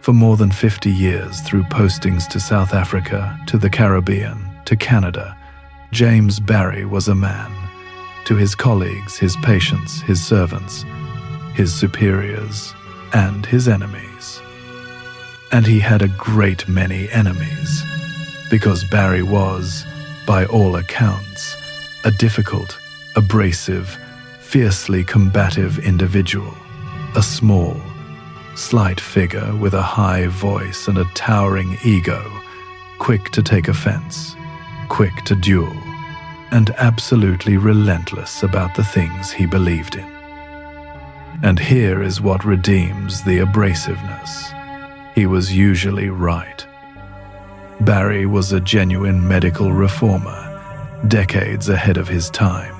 For more than 50 years, through postings to South Africa, to the Caribbean, to Canada, James Barry was a man. To his colleagues, his patients, his servants, his superiors, and his enemies. And he had a great many enemies, because Barry was, by all accounts, a difficult, abrasive, fiercely combative individual, a small, slight figure with a high voice and a towering ego, quick to take offense, quick to duel, and absolutely relentless about the things he believed in. And here is what redeems the abrasiveness. He was usually right. Barry was a genuine medical reformer, decades ahead of his time.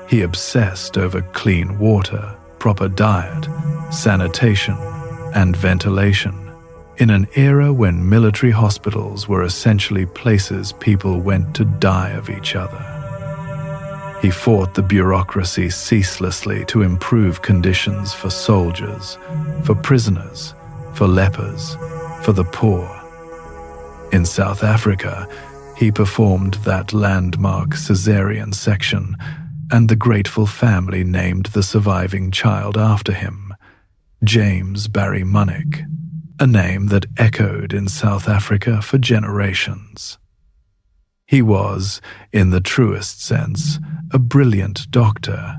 He obsessed over clean water, proper diet, sanitation, and ventilation, in an era when military hospitals were essentially places people went to die of each other. He fought the bureaucracy ceaselessly to improve conditions for soldiers, for prisoners, for lepers, for the poor. In South Africa, he performed that landmark caesarean section, and the grateful family named the surviving child after him, James Barry Munnick, a name that echoed in South Africa for generations. He was, in the truest sense, a brilliant doctor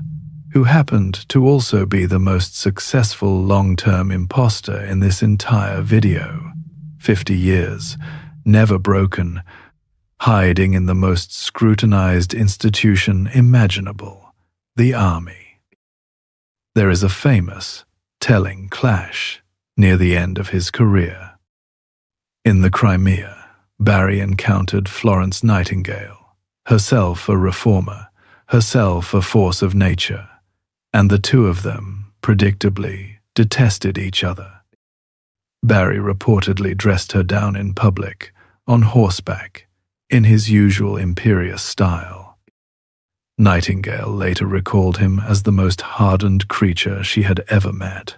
who happened to also be the most successful long-term impostor in this entire video. 50 years, never broken, hiding in the most scrutinized institution imaginable, the army. There is a famous, telling clash near the end of his career. In the Crimea, Barry encountered Florence Nightingale, herself a reformer, herself a force of nature, and the two of them, predictably, detested each other. Barry reportedly dressed her down in public, on horseback, in his usual imperious style. Nightingale later recalled him as the most hardened creature she had ever met.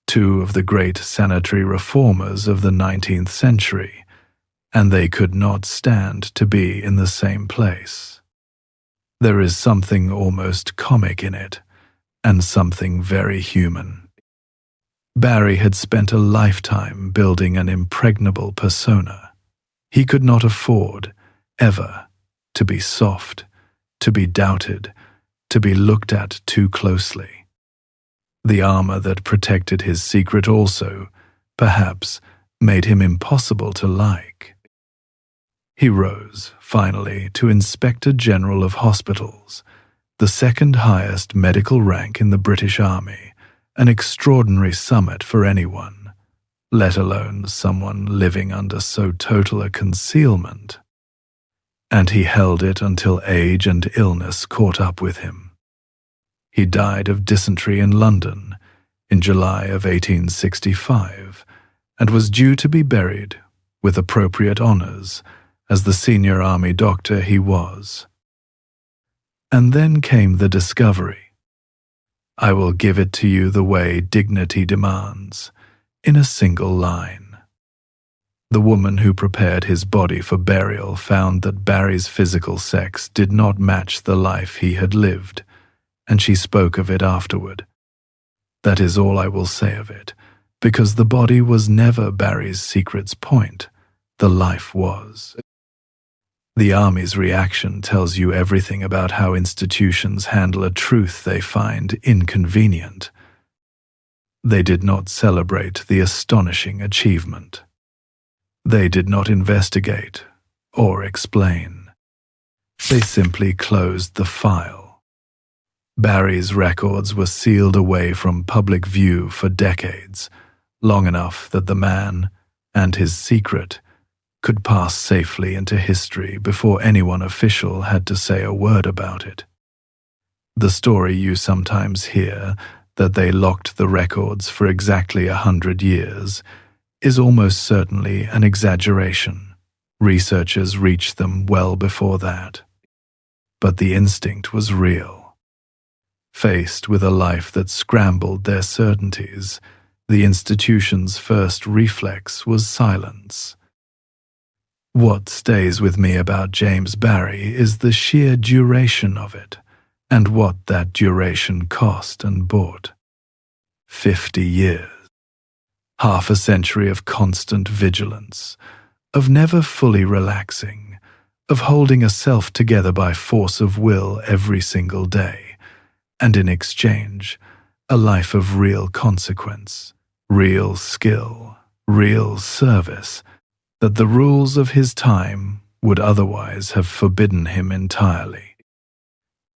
Two of the great sanitary reformers of the 19th century, and they could not stand to be in the same place. There is something almost comic in it, and something very human. Barry had spent a lifetime building an impregnable persona. He could not afford, ever, to be soft, to be doubted, to be looked at too closely. The armor that protected his secret also, perhaps, made him impossible to like. He rose, finally, to Inspector General of Hospitals, the second highest medical rank in the British Army, an extraordinary summit for anyone, let alone someone living under so total a concealment. And he held it until age and illness caught up with him. He died of dysentery in London in July of 1865, and was due to be buried, with appropriate honors, as the senior army doctor he was. And then came the discovery. I will give it to you the way dignity demands, in a single line. The woman who prepared his body for burial found that Barry's physical sex did not match the life he had lived, and she spoke of it afterward. That is all I will say of it, because the body was never Barry's secret's point. The life was. The Army's reaction tells you everything about how institutions handle a truth they find inconvenient. They did not celebrate the astonishing achievement. They did not investigate or explain. They simply closed the file. Barry's records were sealed away from public view for decades, long enough that the man and his secret could pass safely into history before anyone official had to say a word about it. The story you sometimes hear, that they locked the records for exactly 100 years, is almost certainly an exaggeration. Researchers reached them well before that. But the instinct was real. Faced with a life that scrambled their certainties, the institution's first reflex was silence. What stays with me about James Barry is the sheer duration of it, and what that duration cost and bought. 50 years. Half a century of constant vigilance, of never fully relaxing, of holding a self together by force of will every single day, and in exchange, a life of real consequence, real skill, real service, that the rules of his time would otherwise have forbidden him entirely.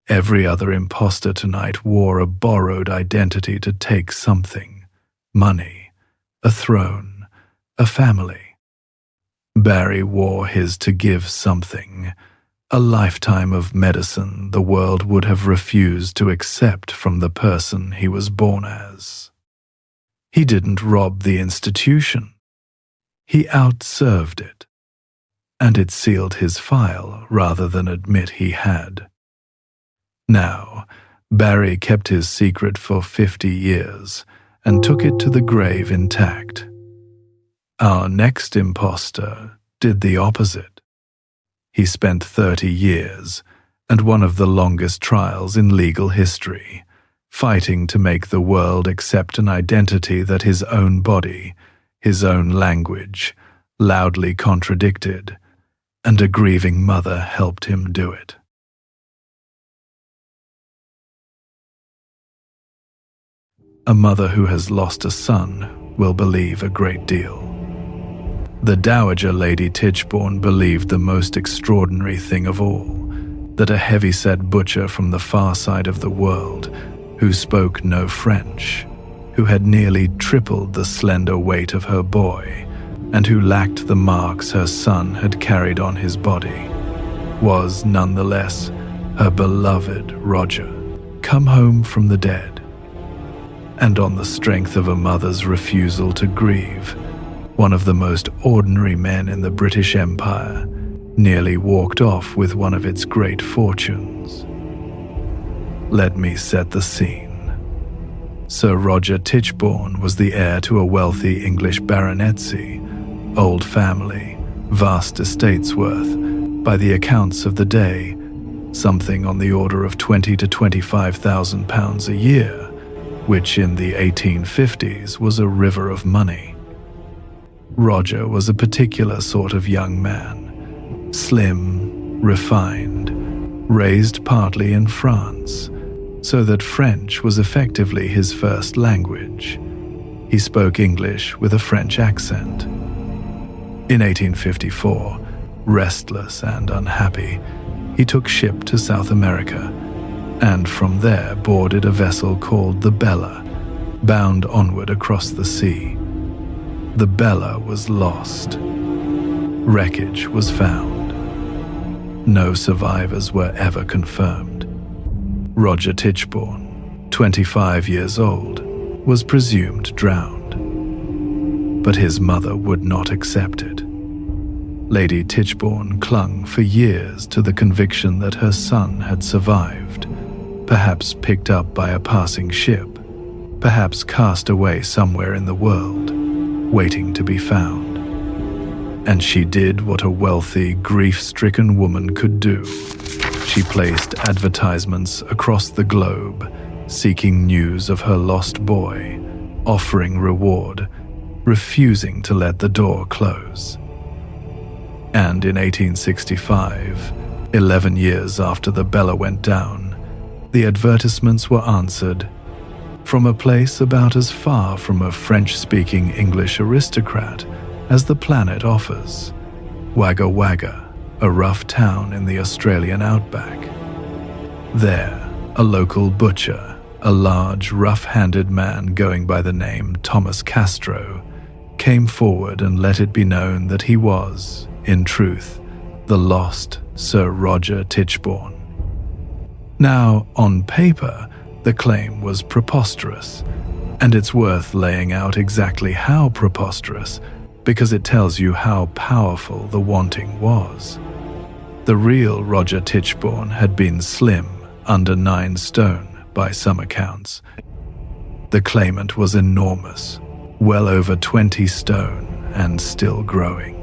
Every other impostor tonight wore a borrowed identity to take something: money, a throne, a family. Barry wore his to give something, a lifetime of medicine the world would have refused to accept from the person he was born as. He didn't rob the institution. He outserved it, and it sealed his file rather than admit he had. Now, Barry kept his secret for 50 years and took it to the grave intact. Our next impostor did the opposite. He spent 30 years, and one of the longest trials in legal history, fighting to make the world accept an identity that his own body, his own language, loudly contradicted, and a grieving mother helped him do it. A mother who has lost a son will believe a great deal. The Dowager Lady Tichborne believed the most extraordinary thing of all, that a heavy-set butcher from the far side of the world, who spoke no French, who had nearly tripled the slender weight of her boy, and who lacked the marks her son had carried on his body, was nonetheless her beloved Roger, come home from the dead. And on the strength of a mother's refusal to grieve, one of the most ordinary men in the British Empire nearly walked off with one of its great fortunes. Let me set the scene. Sir Roger Tichborne was the heir to a wealthy English baronetcy, old family, vast estates worth, by the accounts of the day, something on the order of £20,000 to £25,000 a year, which in the 1850s was a river of money. Roger was a particular sort of young man, slim, refined, raised partly in France, so that French was effectively his first language. He spoke English with a French accent. In 1854, restless and unhappy, he took ship to South America, and from there boarded a vessel called the Bella, bound onward across the sea. The Bella was lost. Wreckage was found. No survivors were ever confirmed. Roger Tichborne, 25 years old, was presumed drowned. But his mother would not accept it. Lady Tichborne clung for years to the conviction that her son had survived, perhaps picked up by a passing ship, perhaps cast away somewhere in the world, waiting to be found. And she did what a wealthy, grief-stricken woman could do. She placed advertisements across the globe, seeking news of her lost boy, offering reward, refusing to let the door close. And in 1865, 11 years after the Bella went down, the advertisements were answered from a place about as far from a French-speaking English aristocrat as the planet offers, Wagga Wagga, a rough town in the Australian outback. There, a local butcher, a large, rough-handed man going by the name Thomas Castro, came forward and let it be known that he was, in truth, the lost Sir Roger Tichborne. Now, on paper, the claim was preposterous, and it's worth laying out exactly how preposterous, because it tells you how powerful the wanting was. The real Roger Tichborne had been slim, under 9 stone by some accounts. The claimant was enormous, well over 20 stone and still growing.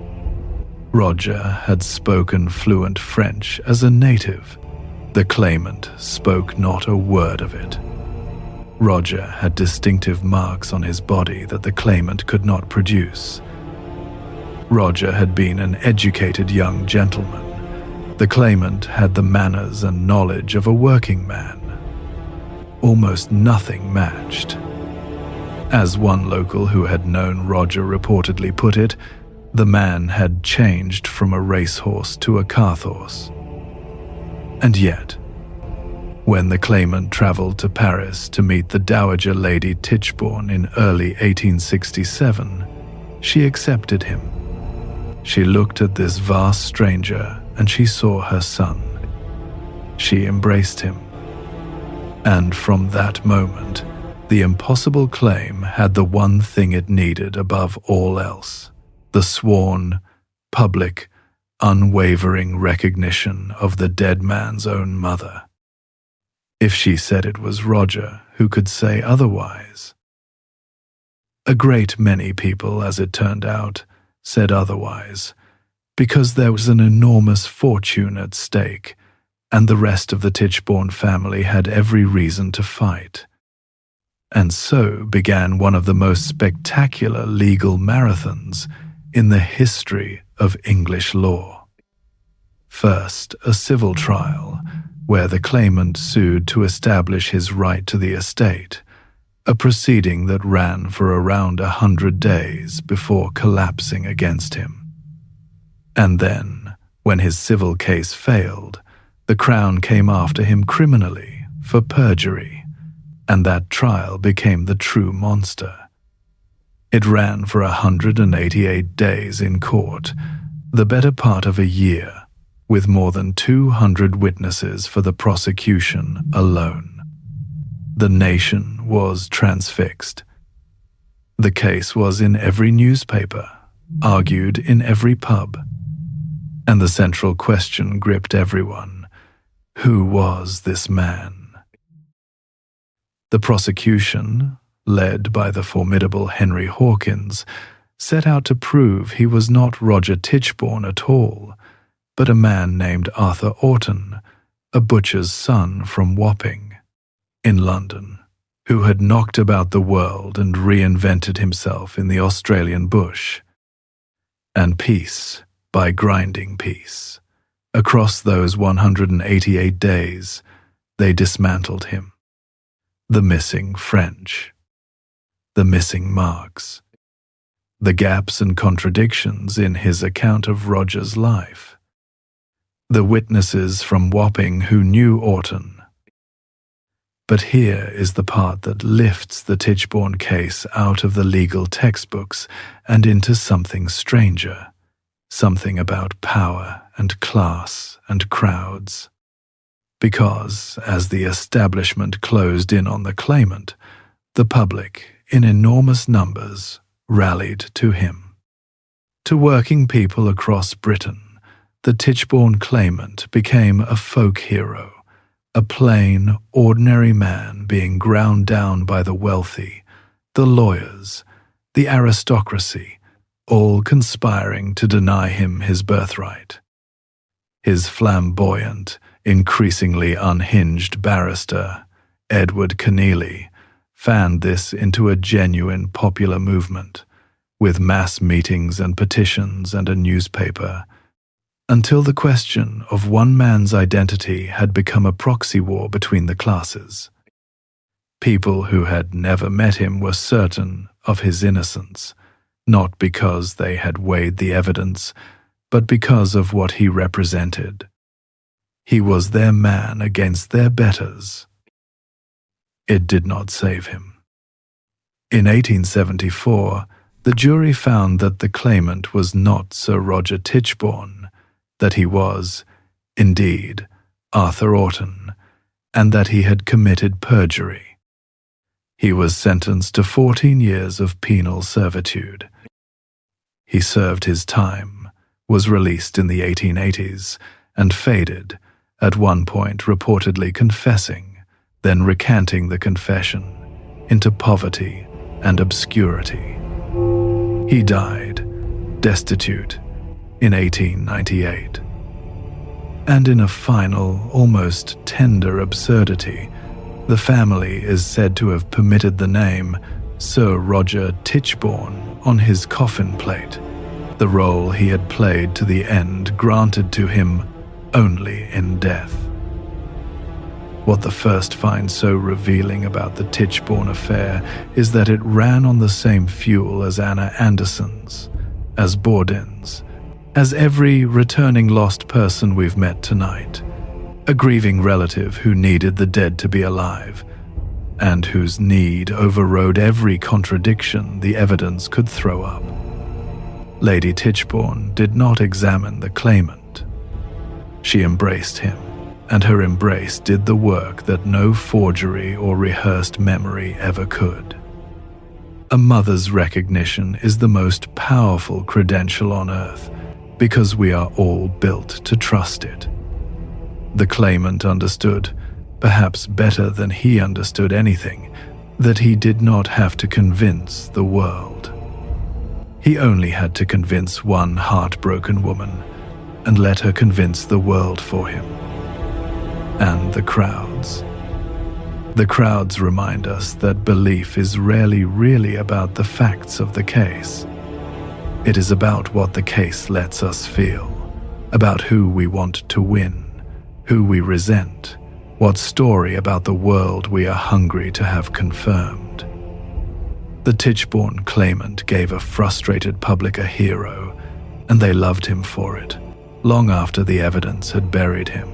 Roger had spoken fluent French as a native. The claimant spoke not a word of it. Roger had distinctive marks on his body that the claimant could not produce. Roger had been an educated young gentleman. The claimant had the manners and knowledge of a working man. Almost nothing matched. As one local who had known Roger reportedly put it, the man had changed from a racehorse to a carthorse. And yet, when the claimant traveled to Paris to meet the Dowager Lady Tichborne in early 1867, she accepted him. She looked at this vast stranger and she saw her son. She embraced him. And from that moment, the impossible claim had the one thing it needed above all else: the sworn, public, unwavering recognition of the dead man's own mother. If she said it was Roger, who could say otherwise? A great many people, as it turned out, said otherwise, because there was an enormous fortune at stake, and the rest of the Tichborne family had every reason to fight. And so began one of the most spectacular legal marathons in the history of English law. First, a civil trial, where the claimant sued to establish his right to the estate, a proceeding that ran for around 100 days before collapsing against him. And then, when his civil case failed, the Crown came after him criminally for perjury, and that trial became the true monster. It ran for 188 days in court, the better part of a year, with more than 200 witnesses for the prosecution alone. The nation was transfixed. The case was in every newspaper, argued in every pub, and the central question gripped everyone: who was this man? The prosecution, led by the formidable Henry Hawkins, set out to prove he was not Roger Tichborne at all, but a man named Arthur Orton, a butcher's son from Wapping, in London, who had knocked about the world and reinvented himself in the Australian bush. And piece by grinding piece, across those 188 days, they dismantled him. The missing French, the missing marks, the gaps and contradictions in his account of Roger's life, the witnesses from Wapping who knew Orton. But here is the part that lifts the Tichborne case out of the legal textbooks and into something stranger, something about power and class and crowds. Because, as the establishment closed in on the claimant, the public, in enormous numbers, rallied to him. To working people across Britain, the Tichborne claimant became a folk hero, a plain, ordinary man being ground down by the wealthy, the lawyers, the aristocracy, all conspiring to deny him his birthright. His flamboyant, increasingly unhinged barrister, Edward Keneally, fanned this into a genuine popular movement, with mass meetings and petitions and a newspaper, until the question of one man's identity had become a proxy war between the classes. People who had never met him were certain of his innocence, not because they had weighed the evidence, but because of what he represented. He was their man against their betters, It did not save him. In 1874, the jury found that the claimant was not Sir Roger Tichborne, that he was, indeed, Arthur Orton, and that he had committed perjury. He was sentenced to 14 years of penal servitude. He served his time, was released in the 1880s, and faded, at one point reportedly confessing, then recanting the confession, into poverty and obscurity. He died, destitute, in 1898. And in a final, almost tender absurdity, the family is said to have permitted the name Sir Roger Tichborne on his coffin plate, the role he had played to the end granted to him only in death. What the first finds so revealing about the Tichborne affair is that it ran on the same fuel as Anna Anderson's, as Borden's, as every returning lost person we've met tonight, a grieving relative who needed the dead to be alive, and whose need overrode every contradiction the evidence could throw up. Lady Tichborne did not examine the claimant. She embraced him, and her embrace did the work that no forgery or rehearsed memory ever could. A mother's recognition is the most powerful credential on earth, because we are all built to trust it. The claimant understood, perhaps better than he understood anything, that he did not have to convince the world. He only had to convince one heartbroken woman, and let her convince the world for him. And the crowds. The crowds remind us that belief is rarely really about the facts of the case. It is about what the case lets us feel, about who we want to win, who we resent, what story about the world we are hungry to have confirmed. The Tichborne claimant gave a frustrated public a hero, and they loved him for it, long after the evidence had buried him.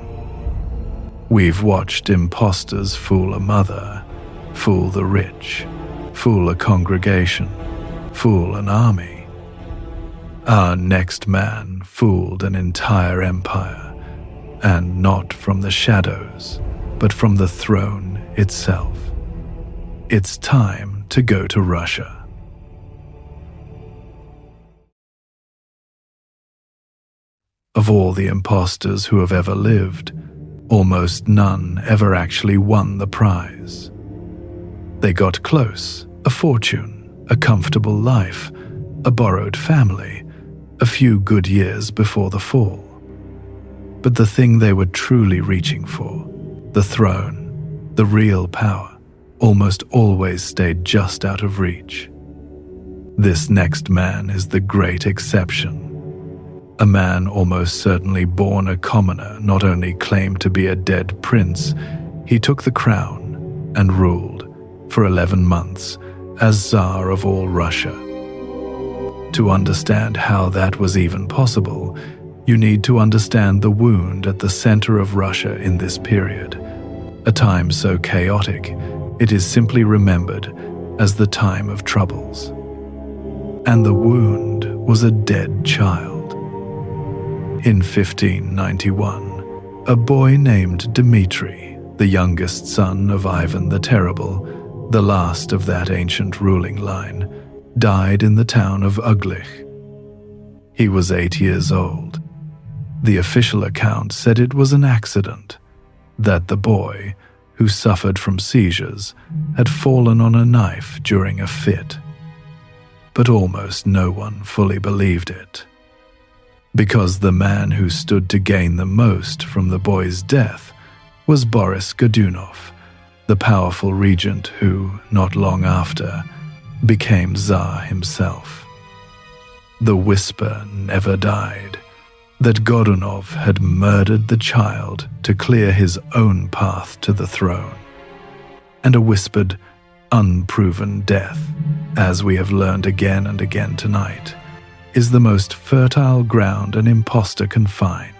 We've watched impostors fool a mother, fool the rich, fool a congregation, fool an army. Our next man fooled an entire empire, and not from the shadows, but from the throne itself. It's time to go to Russia. Of all the impostors who have ever lived, almost none ever actually won the prize. They got close, a fortune, a comfortable life, a borrowed family, a few good years before the fall. But the thing they were truly reaching for, the throne, the real power, almost always stayed just out of reach. This next man is the great exception. A man almost certainly born a commoner not only claimed to be a dead prince, he took the crown and ruled for 11 months as Tsar of all Russia. To understand how that was even possible, you need to understand the wound at the center of Russia in this period, a time so chaotic it is simply remembered as the time of troubles. And the wound was a dead child. In 1591, a boy named Dmitri, the youngest son of Ivan the Terrible, the last of that ancient ruling line, died in the town of Uglich. He was 8 years old. The official account said it was an accident, that the boy, who suffered from seizures, had fallen on a knife during a fit. But almost no one fully believed it. Because the man who stood to gain the most from the boy's death was Boris Godunov, the powerful regent who, not long after, became Tsar himself. The whisper never died that Godunov had murdered the child to clear his own path to the throne, and a whispered, unproven death, as we have learned again and again tonight, is the most fertile ground an impostor can find.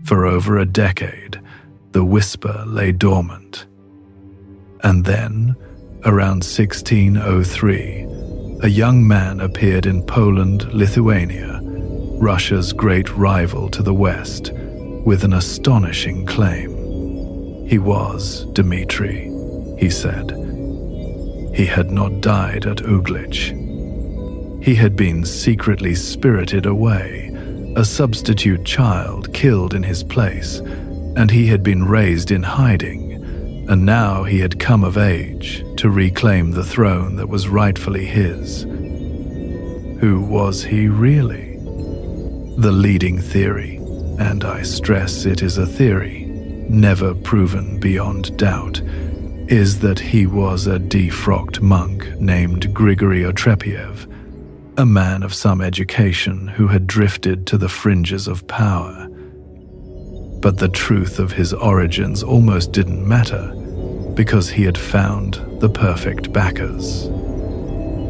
For over a decade, the whisper lay dormant. And then, around 1603, a young man appeared in Poland, Lithuania, Russia's great rival to the West, with an astonishing claim. He was Dmitri, he said. He had not died at Uglich. He had been secretly spirited away, a substitute child killed in his place, and he had been raised in hiding, and now he had come of age to reclaim the throne that was rightfully his. Who was he really? The leading theory, and I stress it is a theory, never proven beyond doubt, is that he was a defrocked monk named Grigory Otrepiev, a man of some education who had drifted to the fringes of power. But the truth of his origins almost didn't matter, because he had found the perfect backers.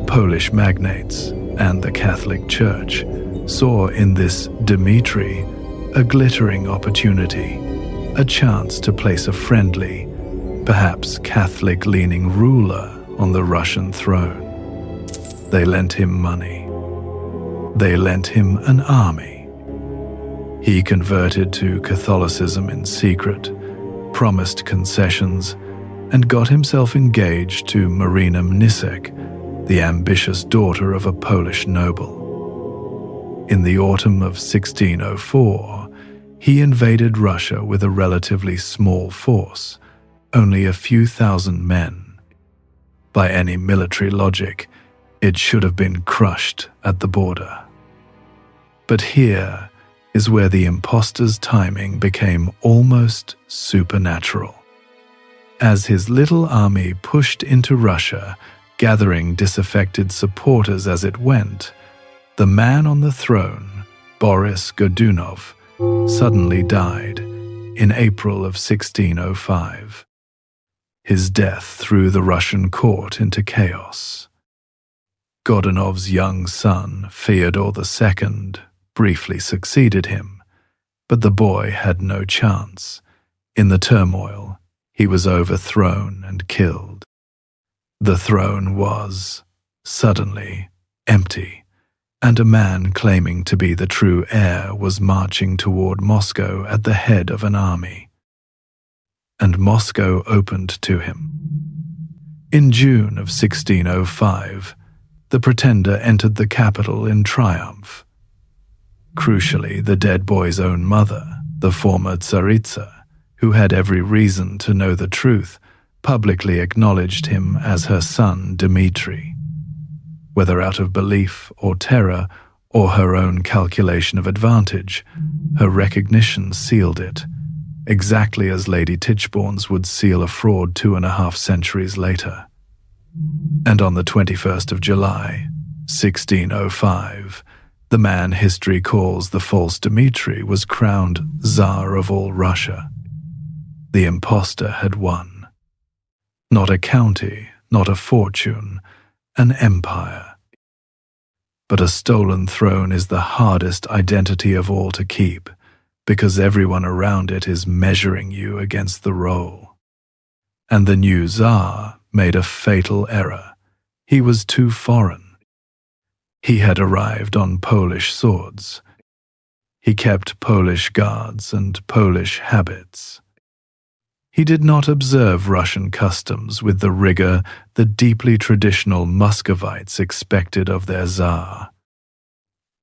Polish magnates and the Catholic Church saw in this Dmitri a glittering opportunity, a chance to place a friendly, perhaps Catholic-leaning ruler on the Russian throne. They lent him money. They lent him an army. He converted to Catholicism in secret, promised concessions, and got himself engaged to Marina Mnisek, the ambitious daughter of a Polish noble. In the autumn of 1604, he invaded Russia with a relatively small force, only a few thousand men. By any military logic, it should have been crushed at the border. But here is where the impostor's timing became almost supernatural. As his little army pushed into Russia, gathering disaffected supporters as it went, the man on the throne, Boris Godunov, suddenly died in April of 1605. His death threw the Russian court into chaos. Godunov's young son, Fyodor II, briefly succeeded him, but the boy had no chance. In the turmoil, he was overthrown and killed. The throne was, suddenly, empty, and a man claiming to be the true heir was marching toward Moscow at the head of an army. And Moscow opened to him. In June of 1605, the pretender entered the capital in triumph. Crucially, the dead boy's own mother, the former Tsaritsa, who had every reason to know the truth, publicly acknowledged him as her son Dmitri. Whether out of belief or terror or her own calculation of advantage, her recognition sealed it, exactly as Lady Tichborne's would seal a fraud 2.5 centuries later. And on the 21st of July, 1605, the man history calls the false Dmitri was crowned Tsar of all Russia. The impostor had won. Not a county, not a fortune, an empire. But a stolen throne is the hardest identity of all to keep, because everyone around it is measuring you against the role. And the new Tsar made a fatal error. He was too foreign. He had arrived on Polish swords. He kept Polish guards and Polish habits. He did not observe Russian customs with the rigor the deeply traditional Muscovites expected of their Tsar.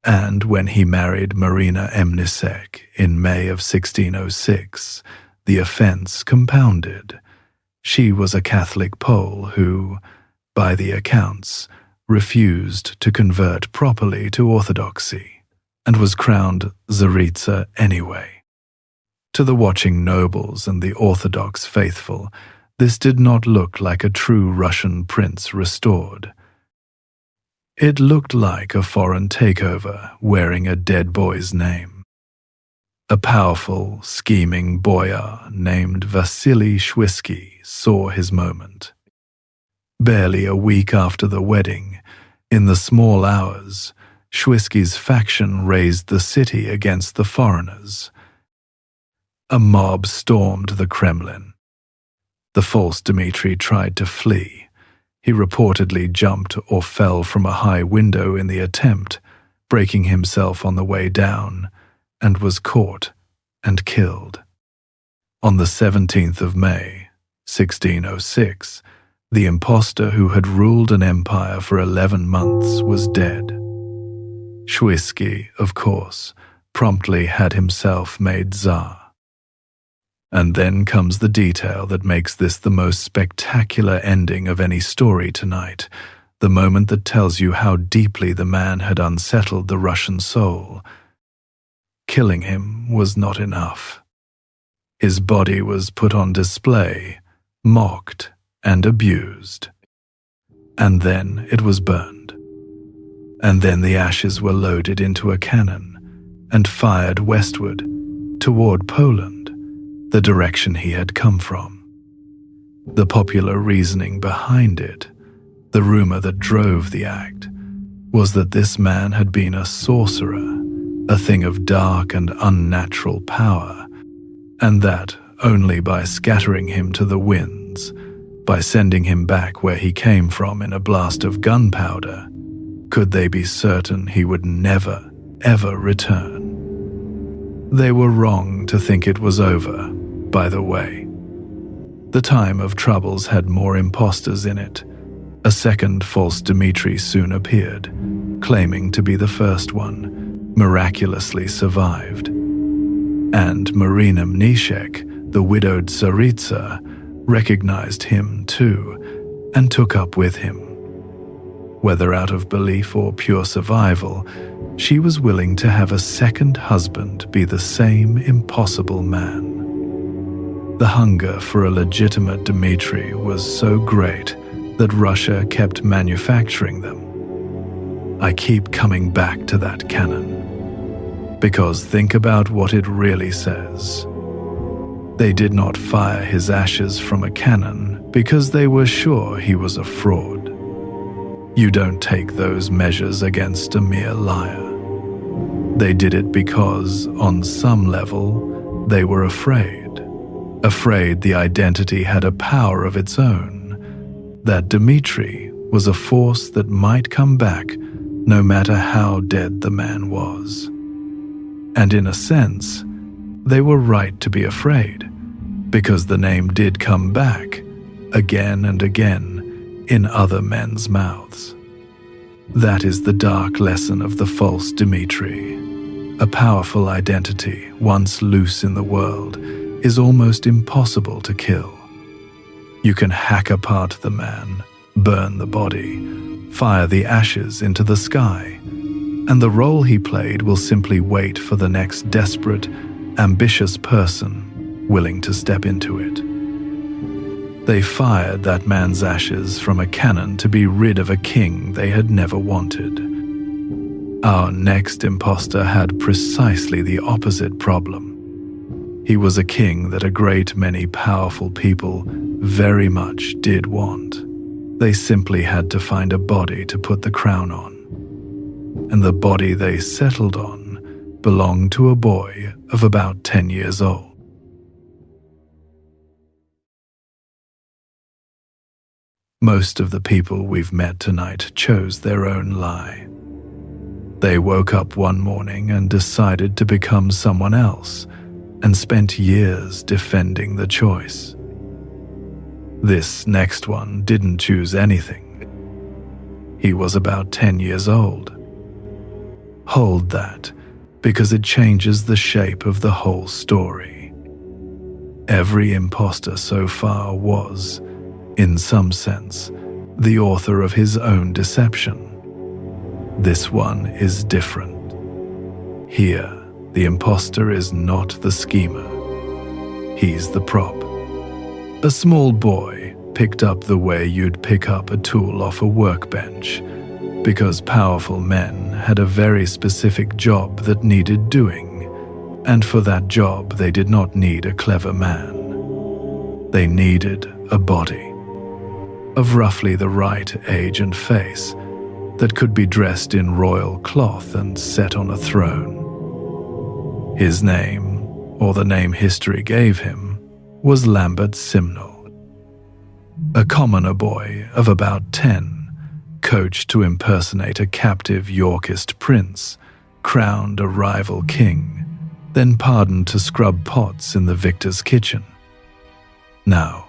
And when he married Marina Mnisek in May of 1606, the offense compounded. She was a Catholic Pole who, by the accounts, refused to convert properly to Orthodoxy, and was crowned Tsaritsa anyway. To the watching nobles and the Orthodox faithful, this did not look like a true Russian prince restored. It looked like a foreign takeover wearing a dead boy's name. A powerful, scheming boyar named Vasily Shwisky saw his moment. Barely a week after the wedding, in the small hours, Shwisky's faction raised the city against the foreigners. A mob stormed the Kremlin. The false Dmitri tried to flee. He reportedly jumped or fell from a high window in the attempt, breaking himself on the way down, and was caught and killed. On the 17th of May, 1606, the impostor who had ruled an empire for 11 months was dead. Shuisky, of course, promptly had himself made Tsar. And then comes the detail that makes this the most spectacular ending of any story tonight, the moment that tells you how deeply the man had unsettled the Russian soul. Killing him was not enough. His body was put on display, mocked, and abused. And then it was burned. And then the ashes were loaded into a cannon and fired westward, toward Poland, the direction he had come from. The popular reasoning behind it, the rumor that drove the act, was that this man had been a sorcerer, a thing of dark and unnatural power, and that only by scattering him to the winds, by sending him back where he came from in a blast of gunpowder, could they be certain he would never, ever return. They were wrong to think it was over, by the way. The time of troubles had more impostors in it. A second false Dmitri soon appeared, claiming to be the first one, miraculously survived. And Marina Mniszek, the widowed Tsaritsa, recognized him too, and took up with him. Whether out of belief or pure survival, she was willing to have a second husband be the same impossible man. The hunger for a legitimate Dmitri was so great that Russia kept manufacturing them. I keep coming back to that cannon, because think about what it really says. They did not fire his ashes from a cannon because they were sure he was a fraud. You don't take those measures against a mere liar. They did it because, on some level, they were afraid the identity had a power of its own, that Dmitri was a force that might come back no matter how dead the man was. And in a sense, they were right to be afraid, because the name did come back, again and again, in other men's mouths. That is the dark lesson of the false Dmitri. A powerful identity, once loose in the world, is almost impossible to kill. You can hack apart the man, burn the body, fire the ashes into the sky, and the role he played will simply wait for the next desperate, ambitious person willing to step into it. They fired that man's ashes from a cannon to be rid of a king they had never wanted. Our next impostor had precisely the opposite problem. He was a king that a great many powerful people very much did want. They simply had to find a body to put the crown on. And the body they settled on belonged to a boy of about 10 years old. Most of the people we've met tonight chose their own lie. They woke up one morning and decided to become someone else, and spent years defending the choice. This next one didn't choose anything. He was about 10 years old. Hold that, because it changes the shape of the whole story. Every impostor so far was, in some sense, the author of his own deception. This one is different. Here, the impostor is not the schemer. He's the prop. A small boy picked up the way you'd pick up a tool off a workbench, because powerful men had a very specific job that needed doing, and for that job they did not need a clever man. They needed a body, of roughly the right age and face, that could be dressed in royal cloth and set on a throne. His name, or the name history gave him, was Lambert Simnel. A commoner boy of about 10, coached to impersonate a captive Yorkist prince, crowned a rival king, then pardoned to scrub pots in the victor's kitchen. Now,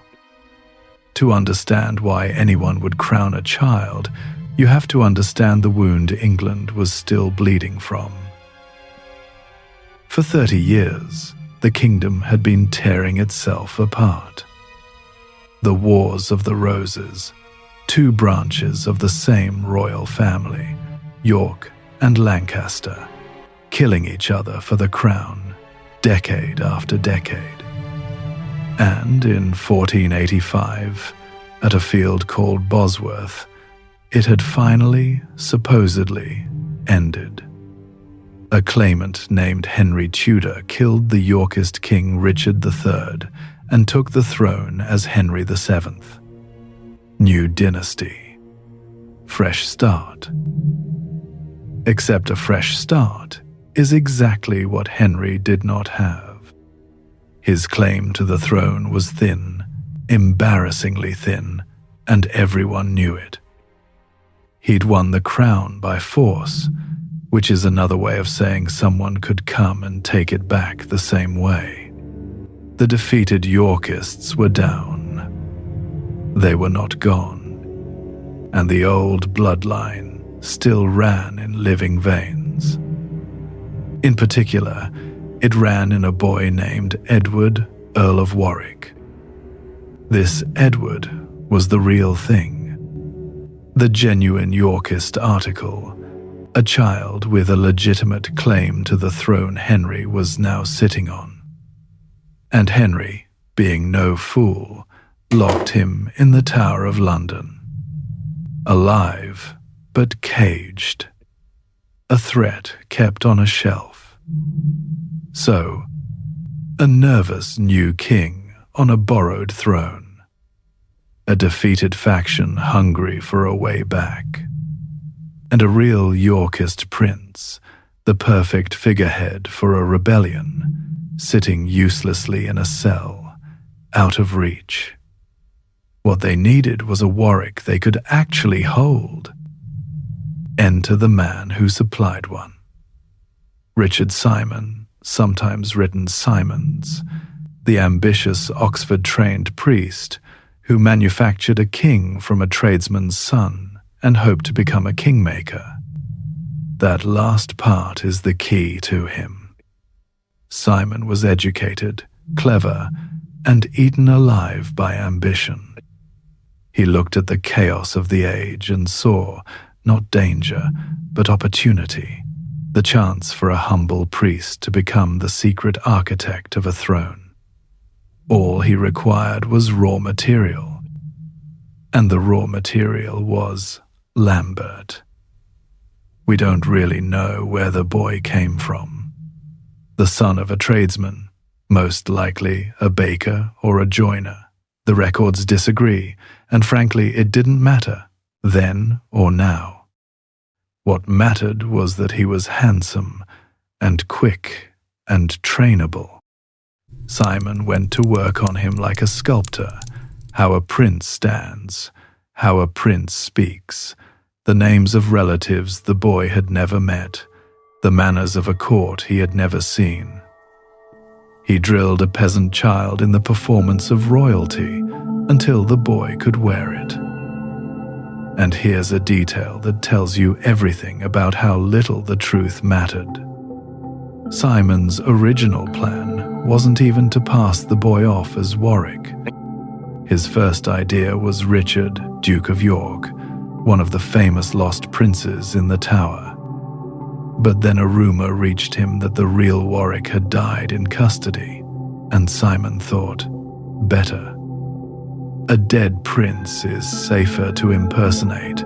to understand why anyone would crown a child, you have to understand the wound England was still bleeding from. For 30 years, the kingdom had been tearing itself apart. The Wars of the Roses, two branches of the same royal family, York and Lancaster, killing each other for the crown, decade after decade. And in 1485, at a field called Bosworth, it had finally, supposedly, ended. A claimant named Henry Tudor killed the Yorkist King Richard III and took the throne as Henry VII. New dynasty. Fresh start. Except a fresh start is exactly what Henry did not have. His claim to the throne was thin, embarrassingly thin, and everyone knew it. He'd won the crown by force, which is another way of saying someone could come and take it back the same way. The defeated Yorkists were down. They were not gone, and the old bloodline still ran in living veins. In particular, it ran in a boy named Edward, Earl of Warwick. This Edward was the real thing, the genuine Yorkist article, a child with a legitimate claim to the throne Henry was now sitting on. And Henry, being no fool, locked him in the Tower of London. Alive, but caged. A threat kept on a shelf. So, a nervous new king on a borrowed throne. A defeated faction hungry for a way back. And a real Yorkist prince, the perfect figurehead for a rebellion, sitting uselessly in a cell, out of reach. What they needed was a Warwick they could actually hold. Enter the man who supplied one. Richard Simon, sometimes written Simons, the ambitious Oxford-trained priest who manufactured a king from a tradesman's son and hoped to become a kingmaker. That last part is the key to him. Simon was educated, clever, and eaten alive by ambition. He looked at the chaos of the age and saw, not danger, but opportunity, the chance for a humble priest to become the secret architect of a throne. All he required was raw material, and the raw material was Lambert. We don't really know where the boy came from. The son of a tradesman, most likely a baker or a joiner. The records disagree, and frankly, it didn't matter, then or now. What mattered was that he was handsome and quick and trainable. Simon went to work on him like a sculptor, how a prince stands, how a prince speaks, the names of relatives the boy had never met, the manners of a court he had never seen. He drilled a peasant child in the performance of royalty until the boy could wear it. And here's a detail that tells you everything about how little the truth mattered. Simon's original plan wasn't even to pass the boy off as Warwick. His first idea was Richard, Duke of York, one of the famous lost princes in the Tower. But then a rumor reached him that the real Warwick had died in custody, and Simon thought, better. A dead prince is safer to impersonate,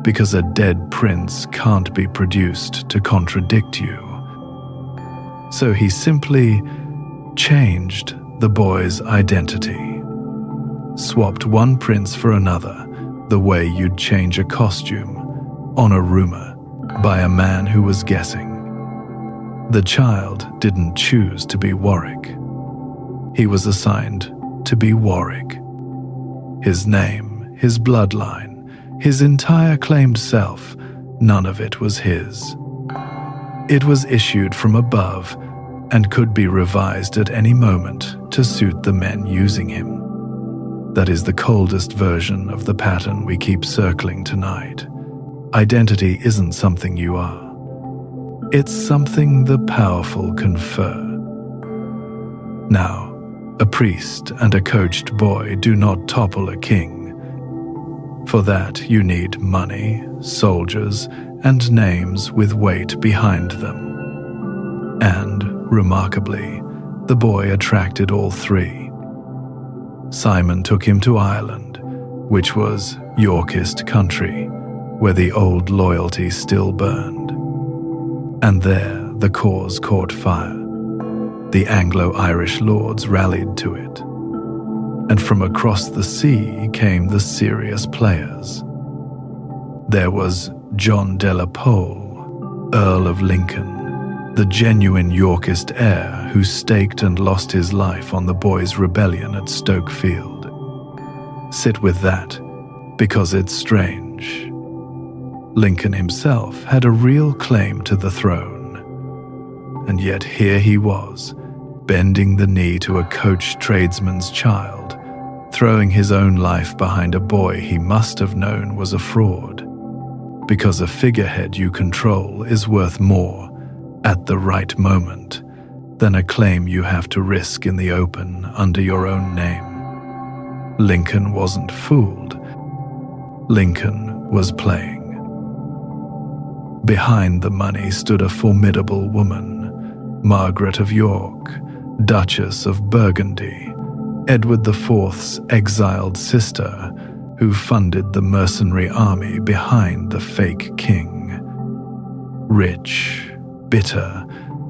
because a dead prince can't be produced to contradict you. So he simply changed the boy's identity. Swapped one prince for another, the way you'd change a costume, on a rumor, by a man who was guessing. The child didn't choose to be Warwick. He was assigned to be Warwick. His name, his bloodline, his entire claimed self, none of it was his. It was issued from above and could be revised at any moment to suit the men using him. That is the coldest version of the pattern we keep circling tonight. Identity isn't something you are. It's something the powerful confer. Now, a priest and a coached boy do not topple a king. For that, you need money, soldiers, and names with weight behind them. And, remarkably, the boy attracted all three. Simon took him to Ireland, which was Yorkist country, where the old loyalty still burned. And there the cause caught fire. The Anglo-Irish lords rallied to it. And from across the sea came the serious players. There was John de la Pole, Earl of Lincoln, the genuine Yorkist heir who staked and lost his life on the boys' rebellion at Stoke Field. Sit with that, because it's strange. Lincoln himself had a real claim to the throne. And yet here he was, bending the knee to a coach tradesman's child, throwing his own life behind a boy he must have known was a fraud. Because a figurehead you control is worth more, at the right moment, than a claim you have to risk in the open under your own name. Lincoln wasn't fooled. Lincoln was playing. Behind the money stood a formidable woman, Margaret of York, Duchess of Burgundy, Edward IV's exiled sister, who funded the mercenary army behind the fake king. Rich, bitter,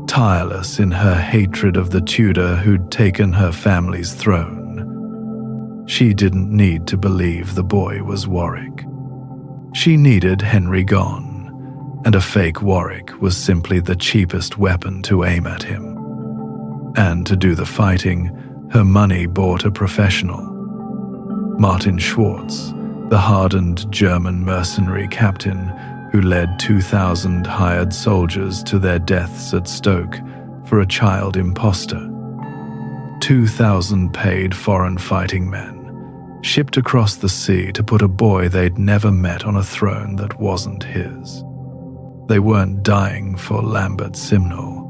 tireless in her hatred of the Tudor who'd taken her family's throne. She didn't need to believe the boy was Warwick. She needed Henry gone, and a fake Warwick was simply the cheapest weapon to aim at him. And to do the fighting, her money bought a professional. Martin Schwartz, the hardened German mercenary captain who led 2,000 hired soldiers to their deaths at Stoke for a child impostor. 2,000 paid foreign fighting men, shipped across the sea to put a boy they'd never met on a throne that wasn't his. They weren't dying for Lambert Simnel.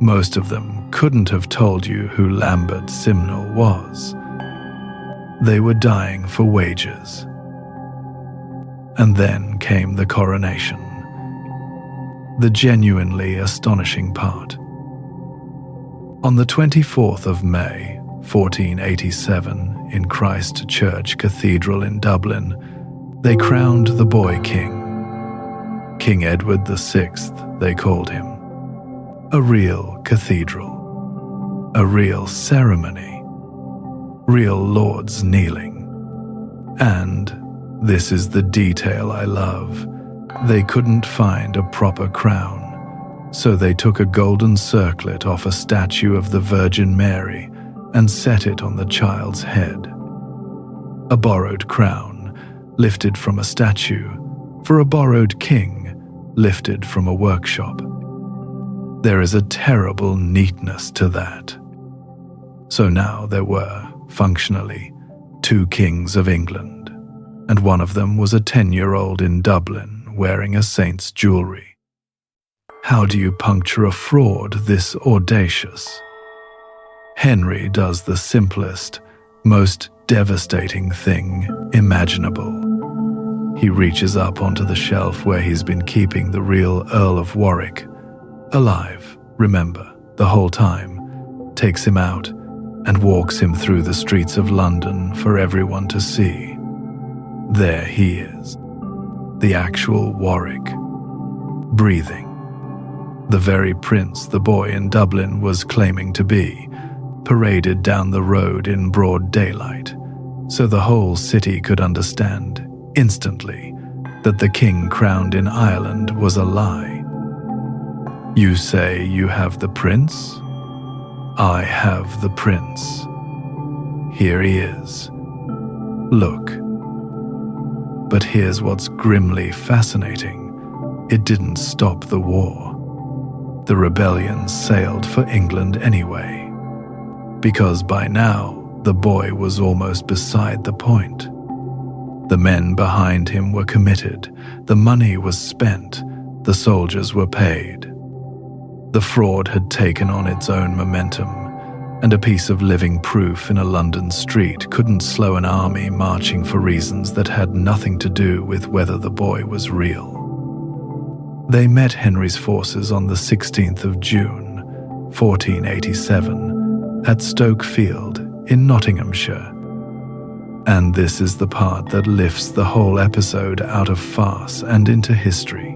Most of them couldn't have told you who Lambert Simnel was. They were dying for wages. And then came the coronation. The genuinely astonishing part. On the 24th of May, 1487, in Christ Church Cathedral in Dublin, they crowned the boy king. King Edward VI, they called him. A real cathedral. A real ceremony. Real lords kneeling. And, this is the detail I love, they couldn't find a proper crown, so they took a golden circlet off a statue of the Virgin Mary and set it on the child's head. A borrowed crown, lifted from a statue, for a borrowed king, lifted from a workshop. There is a terrible neatness to that. So now there were, functionally, two kings of England, and one of them was a 10-year-old in Dublin wearing a saint's jewelry. How do you puncture a fraud this audacious? Henry does the simplest, most devastating thing imaginable. He reaches up onto the shelf where he's been keeping the real Earl of Warwick, alive, remember, the whole time, takes him out and walks him through the streets of London for everyone to see. There he is, the actual Warwick, breathing. The very prince the boy in Dublin was claiming to be, paraded down the road in broad daylight, so the whole city could understand instantly that the king crowned in Ireland was a lie. You say you have the prince? I have the prince. Here he is, Look. But here's what's grimly fascinating. It didn't stop the war. The rebellion sailed for England anyway, because by now the boy was almost beside the point. The men behind him were committed, the money was spent, the soldiers were paid. The fraud had taken on its own momentum, and a piece of living proof in a London street couldn't slow an army marching for reasons that had nothing to do with whether the boy was real. They met Henry's forces on the 16th of June, 1487, at Stoke Field in Nottinghamshire. And this is the part that lifts the whole episode out of farce and into history.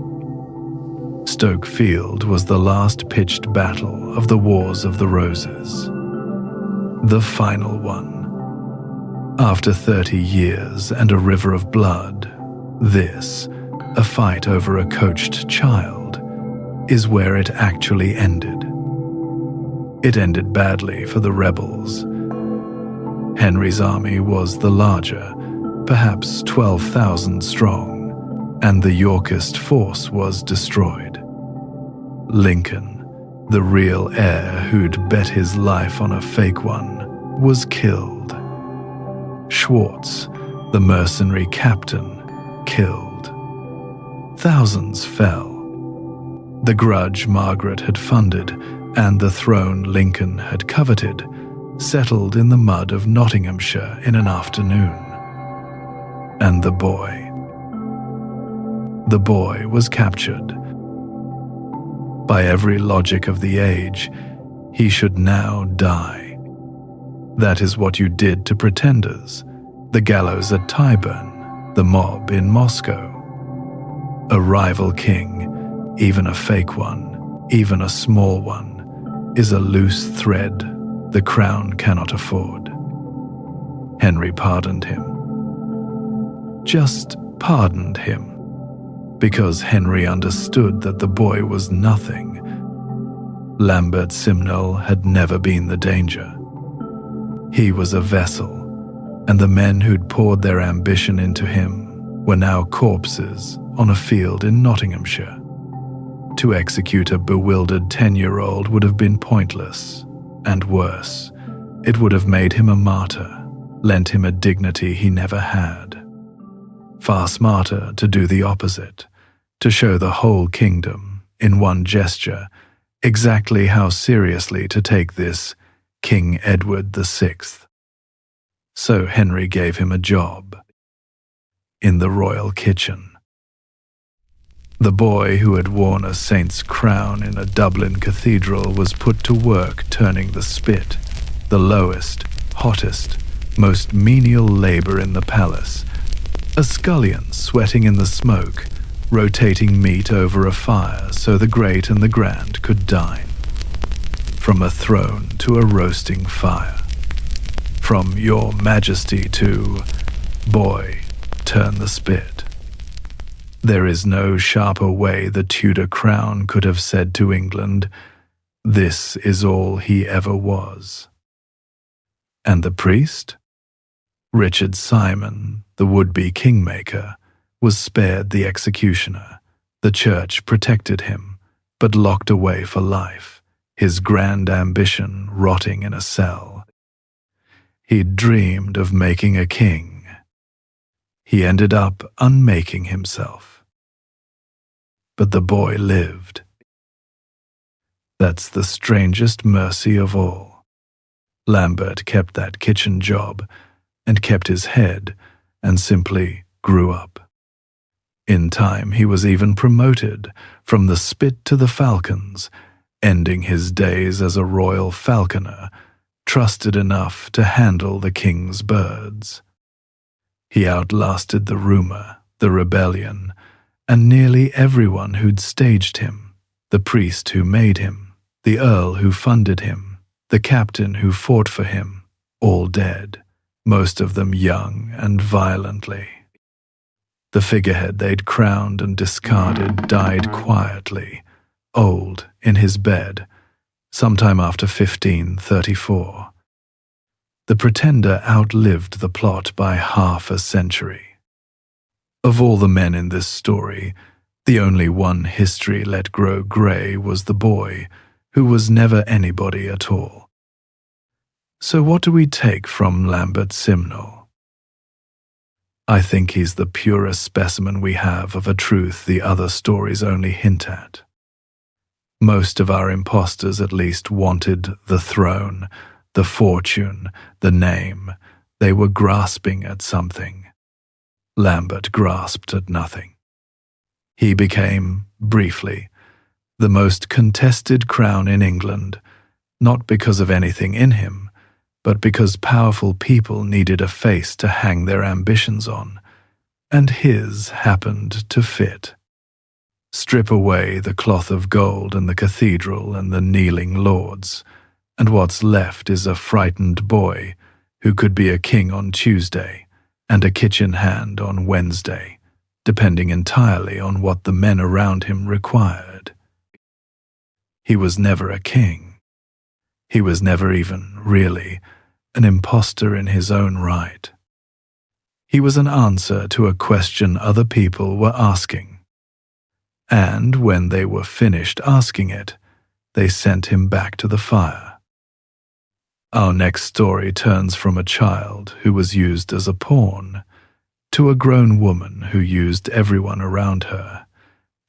Stoke Field was the last pitched battle of the Wars of the Roses. The final one. After 30 years and a river of blood, this, a fight over a coached child, is where it actually ended. It ended badly for the rebels. Henry's army was the larger, perhaps 12,000 strong, and the Yorkist force was destroyed. Lincoln, the real heir who'd bet his life on a fake one, was killed. Schwartz, the mercenary captain, killed. Thousands fell. The grudge Margaret had funded and the throne Lincoln had coveted settled in the mud of Nottinghamshire in an afternoon. And the boy was captured. By every logic of the age, he should now die. That is what you did to pretenders, the gallows at Tyburn, the mob in Moscow. A rival king, even a fake one, even a small one, is a loose thread the crown cannot afford. Henry pardoned him. Just pardoned him. Because Henry understood that the boy was nothing. Lambert Simnel had never been the danger. He was a vessel, and the men who'd poured their ambition into him were now corpses on a field in Nottinghamshire. To execute a bewildered 10-year-old would have been pointless, and worse, it would have made him a martyr, lent him a dignity he never had. Far smarter to do the opposite, to show the whole kingdom, in one gesture, exactly how seriously to take this King Edward VI. So Henry gave him a job in the royal kitchen. The boy who had worn a saint's crown in a Dublin cathedral was put to work turning the spit, the lowest, hottest, most menial labor in the palace, a scullion sweating in the smoke, rotating meat over a fire so the great and the grand could dine. From a throne to a roasting fire. From Your Majesty to, boy, turn the spit. There is no sharper way the Tudor crown could have said to England, this is all he ever was. And the priest? Richard Simon, the would-be kingmaker, was spared the executioner. The church protected him, but locked away for life, his grand ambition rotting in a cell. He'd dreamed of making a king. He ended up unmaking himself. But the boy lived. That's the strangest mercy of all. Lambert kept that kitchen job, and kept his head, and simply grew up. In time he was even promoted from the spit to the falcons, ending his days as a royal falconer, trusted enough to handle the king's birds. He outlasted the rumor, the rebellion, and nearly everyone who'd staged him, the priest who made him, the earl who funded him, the captain who fought for him, all dead. Most of them young and violently. The figurehead they'd crowned and discarded died quietly, old, in his bed, sometime after 1534. The pretender outlived the plot by half a century. Of all the men in this story, the only one history let grow grey was the boy, who was never anybody at all. So what do we take from Lambert Simnel? I think he's the purest specimen we have of a truth the other stories only hint at. Most of our impostors at least wanted the throne, the fortune, the name. They were grasping at something. Lambert grasped at nothing. He became, briefly, the most contested crown in England, not because of anything in him, but because powerful people needed a face to hang their ambitions on, and his happened to fit. Strip away the cloth of gold and the cathedral and the kneeling lords, and what's left is a frightened boy who could be a king on Tuesday and a kitchen hand on Wednesday, depending entirely on what the men around him required. He was never a king. He was never even, really, an impostor in his own right. He was an answer to a question other people were asking. And when they were finished asking it, they sent him back to the fire. Our next story turns from a child who was used as a pawn to a grown woman who used everyone around her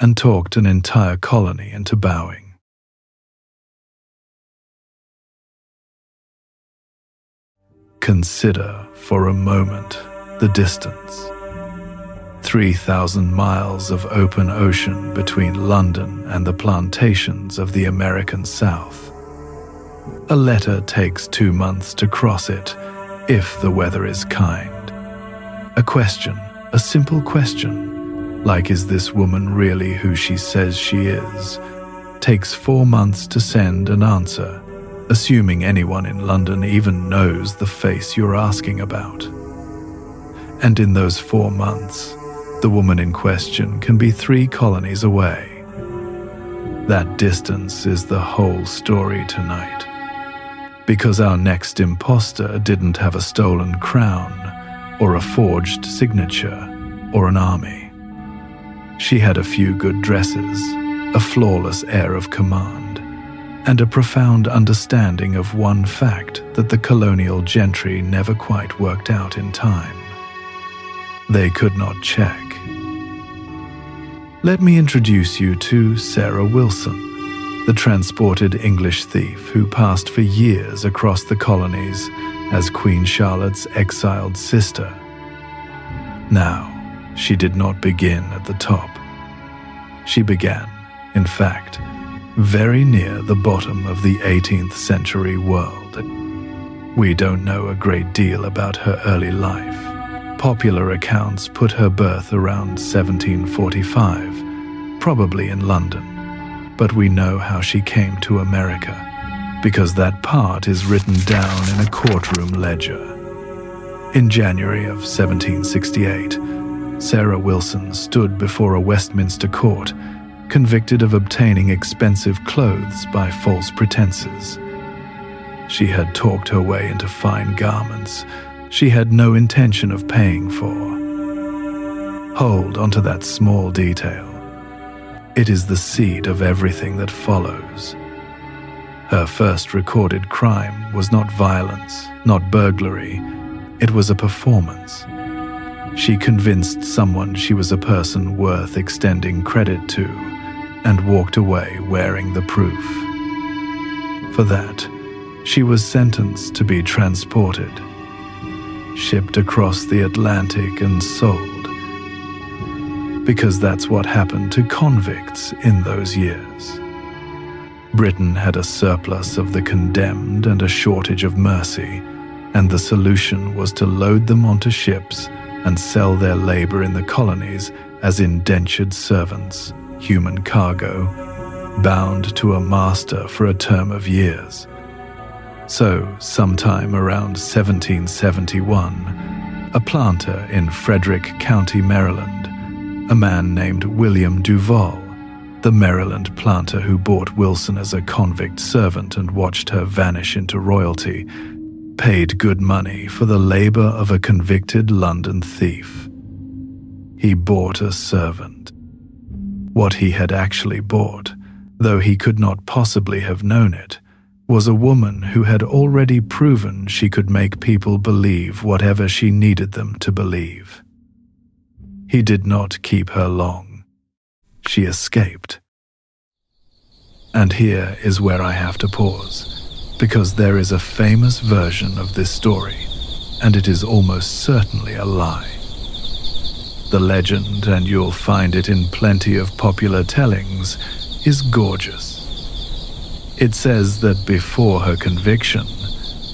and talked an entire colony into bowing. Consider for a moment the distance. 3,000 miles of open ocean between London and the plantations of the American South. A letter takes 2 months to cross it, if the weather is kind. A question, a simple question, like is this woman really who she says she is, takes 4 months to send an answer, assuming anyone in London even knows the face you're asking about. And in those 4 months, the woman in question can be 3 colonies away. That distance is the whole story tonight. Because our next impostor didn't have a stolen crown, or a forged signature, or an army. She had a few good dresses, a flawless air of command, and a profound understanding of one fact that the colonial gentry never quite worked out in time. They could not check. Let me introduce you to Sarah Wilson, the transported English thief who passed for years across the colonies as Queen Charlotte's exiled sister. Now, she did not begin at the top. She began, in fact, very near the bottom of the 18th century world. We don't know a great deal about her early life. Popular accounts put her birth around 1745, probably in London, but we know how she came to America, because that part is written down in a courtroom ledger. In January of 1768, Sarah Wilson stood before a Westminster court, convicted of obtaining expensive clothes by false pretenses. She had talked her way into fine garments she had no intention of paying for. Hold onto that small detail. It is the seed of everything that follows. Her first recorded crime was not violence, not burglary. It was a performance. She convinced someone she was a person worth extending credit to and walked away wearing the proof. For that, she was sentenced to be transported, shipped across the Atlantic and sold. Because that's what happened to convicts in those years. Britain had a surplus of the condemned and a shortage of mercy, and the solution was to load them onto ships and sell their labor in the colonies as indentured servants, human cargo, bound to a master for a term of years. So, sometime around 1771, a planter in Frederick County, Maryland, a man named William Duval, the Maryland planter who bought Wilson as a convict servant and watched her vanish into royalty, paid good money for the labor of a convicted London thief. He bought a servant. What he had actually bought, though he could not possibly have known it, was a woman who had already proven she could make people believe whatever she needed them to believe. He did not keep her long. She escaped. And here is where I have to pause, because there is a famous version of this story, and it is almost certainly a lie. The legend, and you'll find it in plenty of popular tellings, is gorgeous. It says that before her conviction,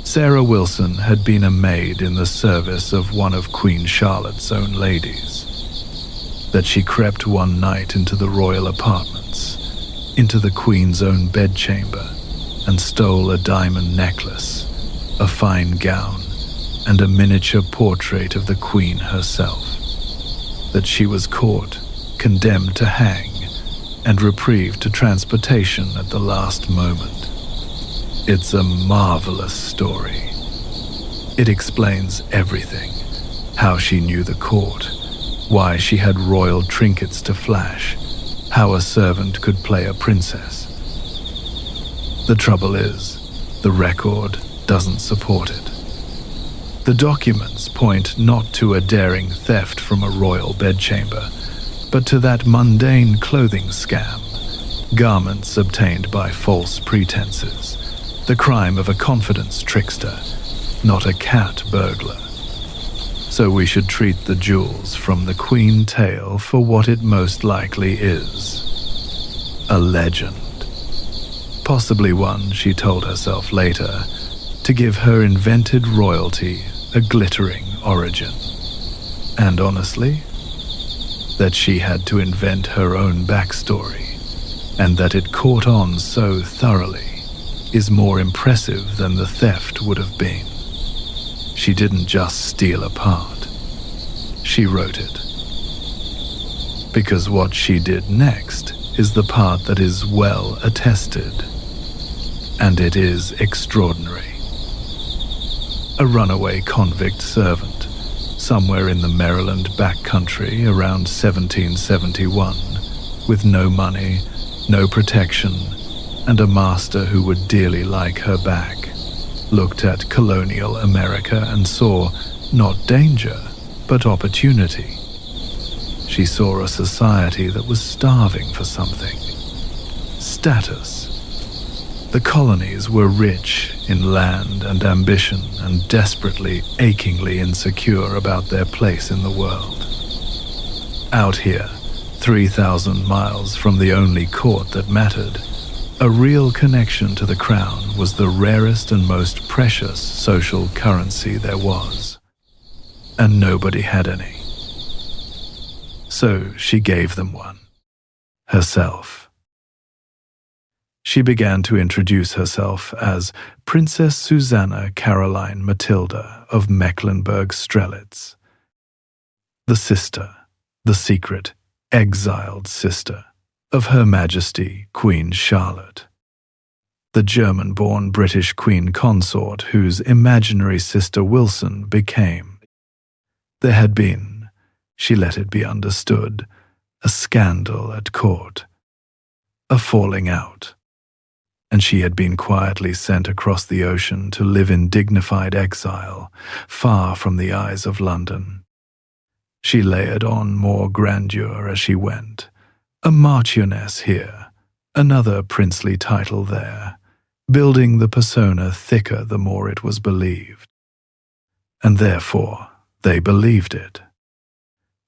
Sarah Wilson had been a maid in the service of one of Queen Charlotte's own ladies, that she crept one night into the royal apartments, into the Queen's own bedchamber, and stole a diamond necklace, a fine gown, and a miniature portrait of the Queen herself. That she was caught, condemned to hang, and reprieved to transportation at the last moment. It's a marvelous story. It explains everything: how she knew the court, why she had royal trinkets to flash, how a servant could play a princess. The trouble is, the record doesn't support it. The documents point not to a daring theft from a royal bedchamber, but to that mundane clothing scam, garments obtained by false pretenses, the crime of a confidence trickster, not a cat burglar. So we should treat the jewels from the Queen tale for what it most likely is: a legend. Possibly one, she told herself later, to give her invented royalty a glittering origin. And honestly, that she had to invent her own backstory, and that it caught on so thoroughly, is more impressive than the theft would have been. She didn't just steal a part, she wrote it. Because what she did next is the part that is well attested, and it is extraordinary. A runaway convict servant, somewhere in the Maryland backcountry around 1771, with no money, no protection, and a master who would dearly like her back, looked at colonial America and saw not danger, but opportunity. She saw a society that was starving for something: status. The colonies were rich in land and ambition and desperately, achingly insecure about their place in the world. Out here, 3,000 miles from the only court that mattered, a real connection to the crown was the rarest and most precious social currency there was. And nobody had any. So she gave them one. Herself. She began to introduce herself as Princess Susanna Caroline Matilda of Mecklenburg-Strelitz, the sister, the secret, exiled sister of Her Majesty Queen Charlotte, the German-born British Queen Consort whose imaginary sister Wilson became. There had been, she let it be understood, a scandal at court, a falling out, and she had been quietly sent across the ocean to live in dignified exile, far from the eyes of London. She layered on more grandeur as she went, a marchioness here, another princely title there, building the persona thicker the more it was believed. And therefore, they believed it.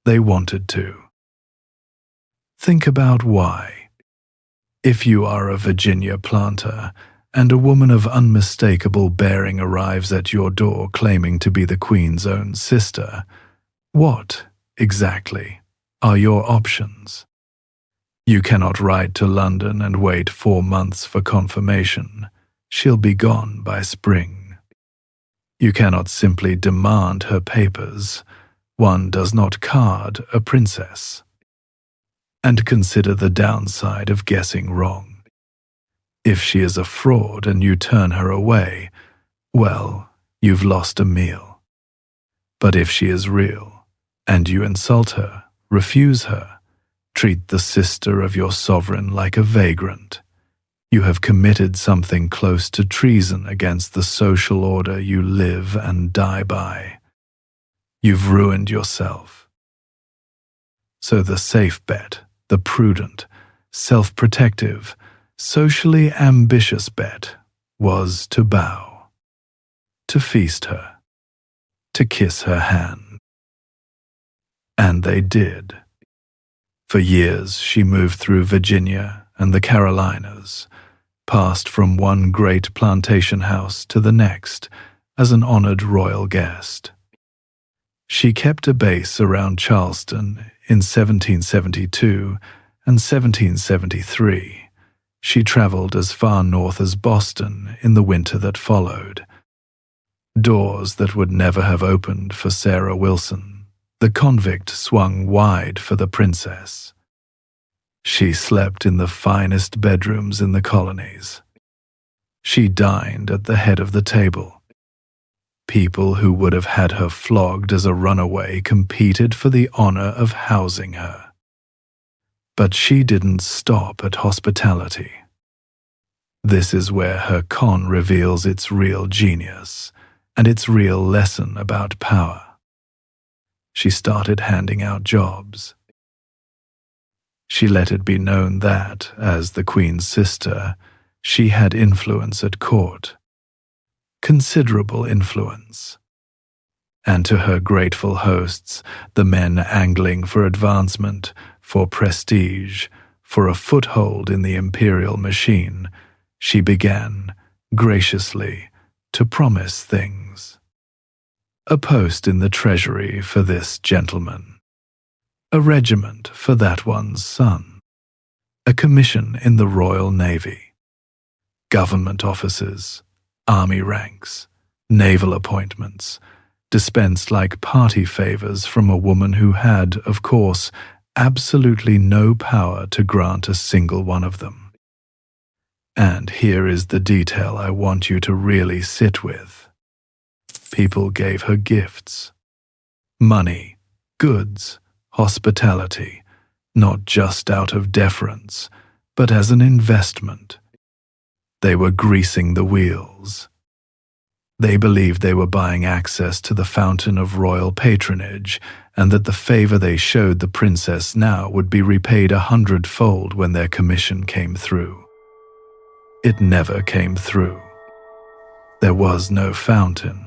They wanted to. Think about why. If you are a Virginia planter, and a woman of unmistakable bearing arrives at your door claiming to be the Queen's own sister, what, exactly, are your options? You cannot ride to London and wait 4 months for confirmation. She'll be gone by spring. You cannot simply demand her papers. One does not card a princess. And consider the downside of guessing wrong. If she is a fraud and you turn her away, well, you've lost a meal. But if she is real, and you insult her, refuse her, treat the sister of your sovereign like a vagrant, you have committed something close to treason against the social order you live and die by. You've ruined yourself. So the safe bet, the prudent, self-protective, socially ambitious bet was to bow, to feast her, to kiss her hand. And they did. For years she moved through Virginia and the Carolinas, passed from one great plantation house to the next as an honored royal guest. She kept a base around Charleston in 1772 and 1773. She traveled as far north as Boston in the winter that followed. Doors that would never have opened for Sarah Wilson, the convict, swung wide for the princess. She slept in the finest bedrooms in the colonies. She dined at the head of the table. People who would have had her flogged as a runaway competed for the honor of housing her. But she didn't stop at hospitality. This is where her con reveals its real genius and its real lesson about power. She started handing out jobs. She let it be known that, as the Queen's sister, she had influence at court. Considerable influence. And to her grateful hosts, the men angling for advancement, for prestige, for a foothold in the imperial machine, she began, graciously, to promise things. A post in the treasury for this gentleman. A regiment for that one's son. A commission in the Royal Navy. Government offices, army ranks, naval appointments, dispensed like party favors from a woman who had, of course, absolutely no power to grant a single one of them. And here is the detail I want you to really sit with. People gave her gifts. Money, goods, hospitality, not just out of deference, but as an investment. They were greasing the wheels. They believed they were buying access to the fountain of royal patronage, and that the favor they showed the princess now would be repaid 100-fold when their commission came through. It never came through. There was no fountain.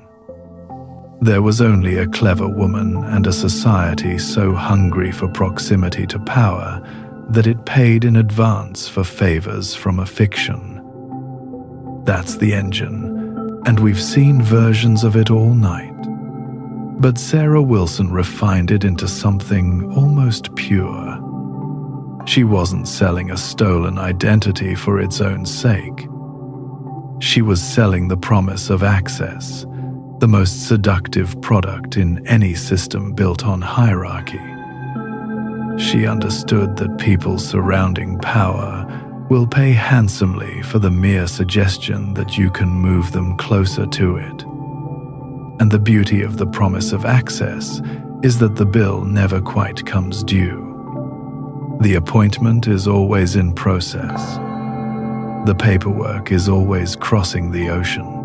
There was only a clever woman and a society so hungry for proximity to power that it paid in advance for favors from a fiction. That's the engine, and we've seen versions of it all night. But Sarah Wilson refined it into something almost pure. She wasn't selling a stolen identity for its own sake. She was selling the promise of access, the most seductive product in any system built on hierarchy. She understood that people surrounding power will pay handsomely for the mere suggestion that you can move them closer to it. And the beauty of the promise of access is that the bill never quite comes due. The appointment is always in process. The paperwork is always crossing the ocean.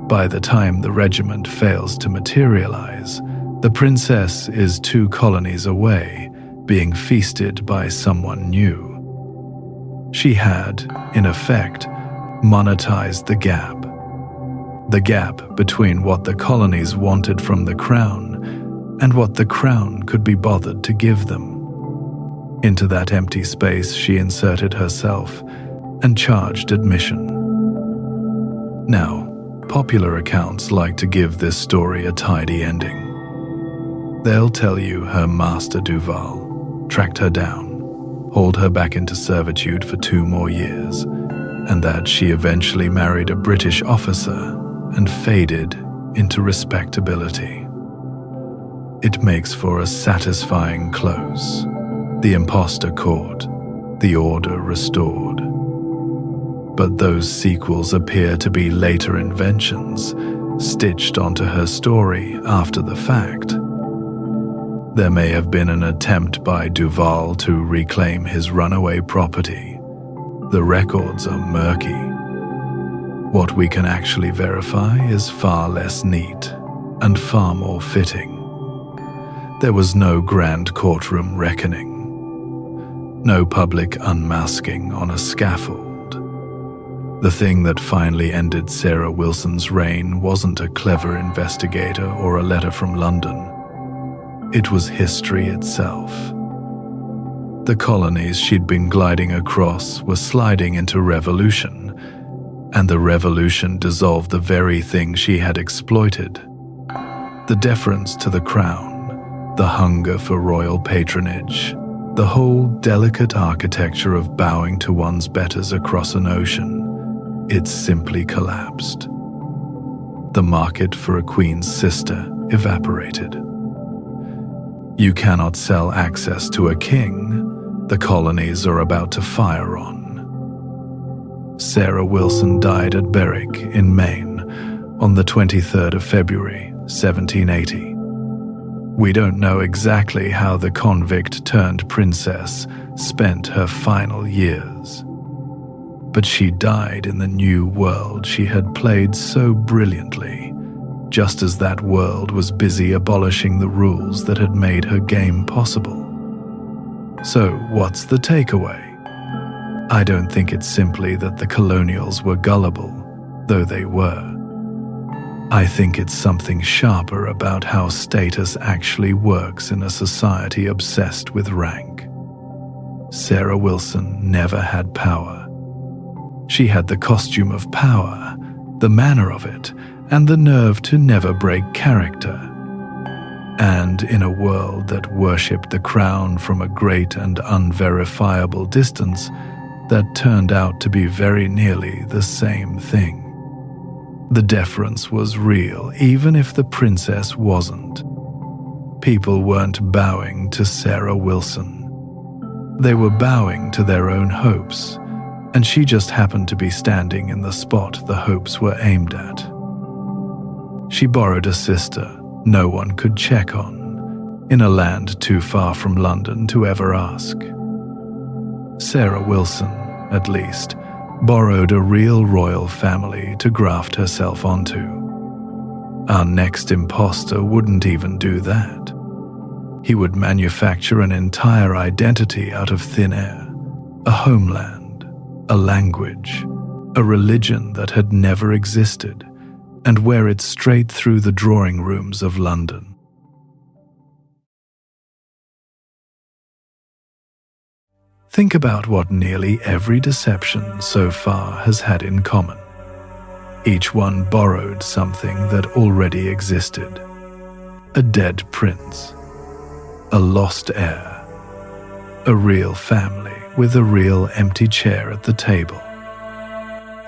By the time the regiment fails to materialize, the princess is 2 colonies away, being feasted by someone new. She had, in effect, monetized the gap between what the colonies wanted from the crown and what the crown could be bothered to give them. Into that empty space she inserted herself and charged admission. Now, popular accounts like to give this story a tidy ending. They'll tell you her master Duval tracked her down, hauled her back into servitude for 2 more years, and that she eventually married a British officer and faded into respectability. It makes for a satisfying close. The impostor caught, the order restored. But those sequels appear to be later inventions, stitched onto her story after the fact. There may have been an attempt by Duval to reclaim his runaway property. The records are murky. What we can actually verify is far less neat and far more fitting. There was no grand courtroom reckoning, no public unmasking on a scaffold. The thing that finally ended Sarah Wilson's reign wasn't a clever investigator or a letter from London. It was history itself. The colonies she'd been gliding across were sliding into revolution, and the revolution dissolved the very thing she had exploited. The deference to the crown, the hunger for royal patronage, the whole delicate architecture of bowing to one's betters across an ocean. It simply collapsed. The market for a queen's sister evaporated. You cannot sell access to a king the colonies are about to fire on. Sarah Wilson died at Berwick in Maine on the 23rd of February, 1780. We don't know exactly how the convict-turned-princess spent her final years, but she died in the new world she had played so brilliantly, just as that world was busy abolishing the rules that had made her game possible. So, what's the takeaway? I don't think it's simply that the colonials were gullible, though they were. I think it's something sharper about how status actually works in a society obsessed with rank. Sarah Wilson never had power. She had the costume of power, the manner of it, and the nerve to never break character. And in a world that worshipped the crown from a great and unverifiable distance, that turned out to be very nearly the same thing. The deference was real, even if the princess wasn't. People weren't bowing to Sarah Wilson. They were bowing to their own hopes, and she just happened to be standing in the spot the hopes were aimed at. She borrowed a sister no one could check on, in a land too far from London to ever ask. Sarah Wilson, at least, borrowed a real royal family to graft herself onto. Our next impostor wouldn't even do that. He would manufacture an entire identity out of thin air, a homeland, a language, a religion that had never existed, and wear it straight through the drawing rooms of London. Think about what nearly every deception so far has had in common. Each one borrowed something that already existed. A dead prince, a lost heir, a real family with a real empty chair at the table.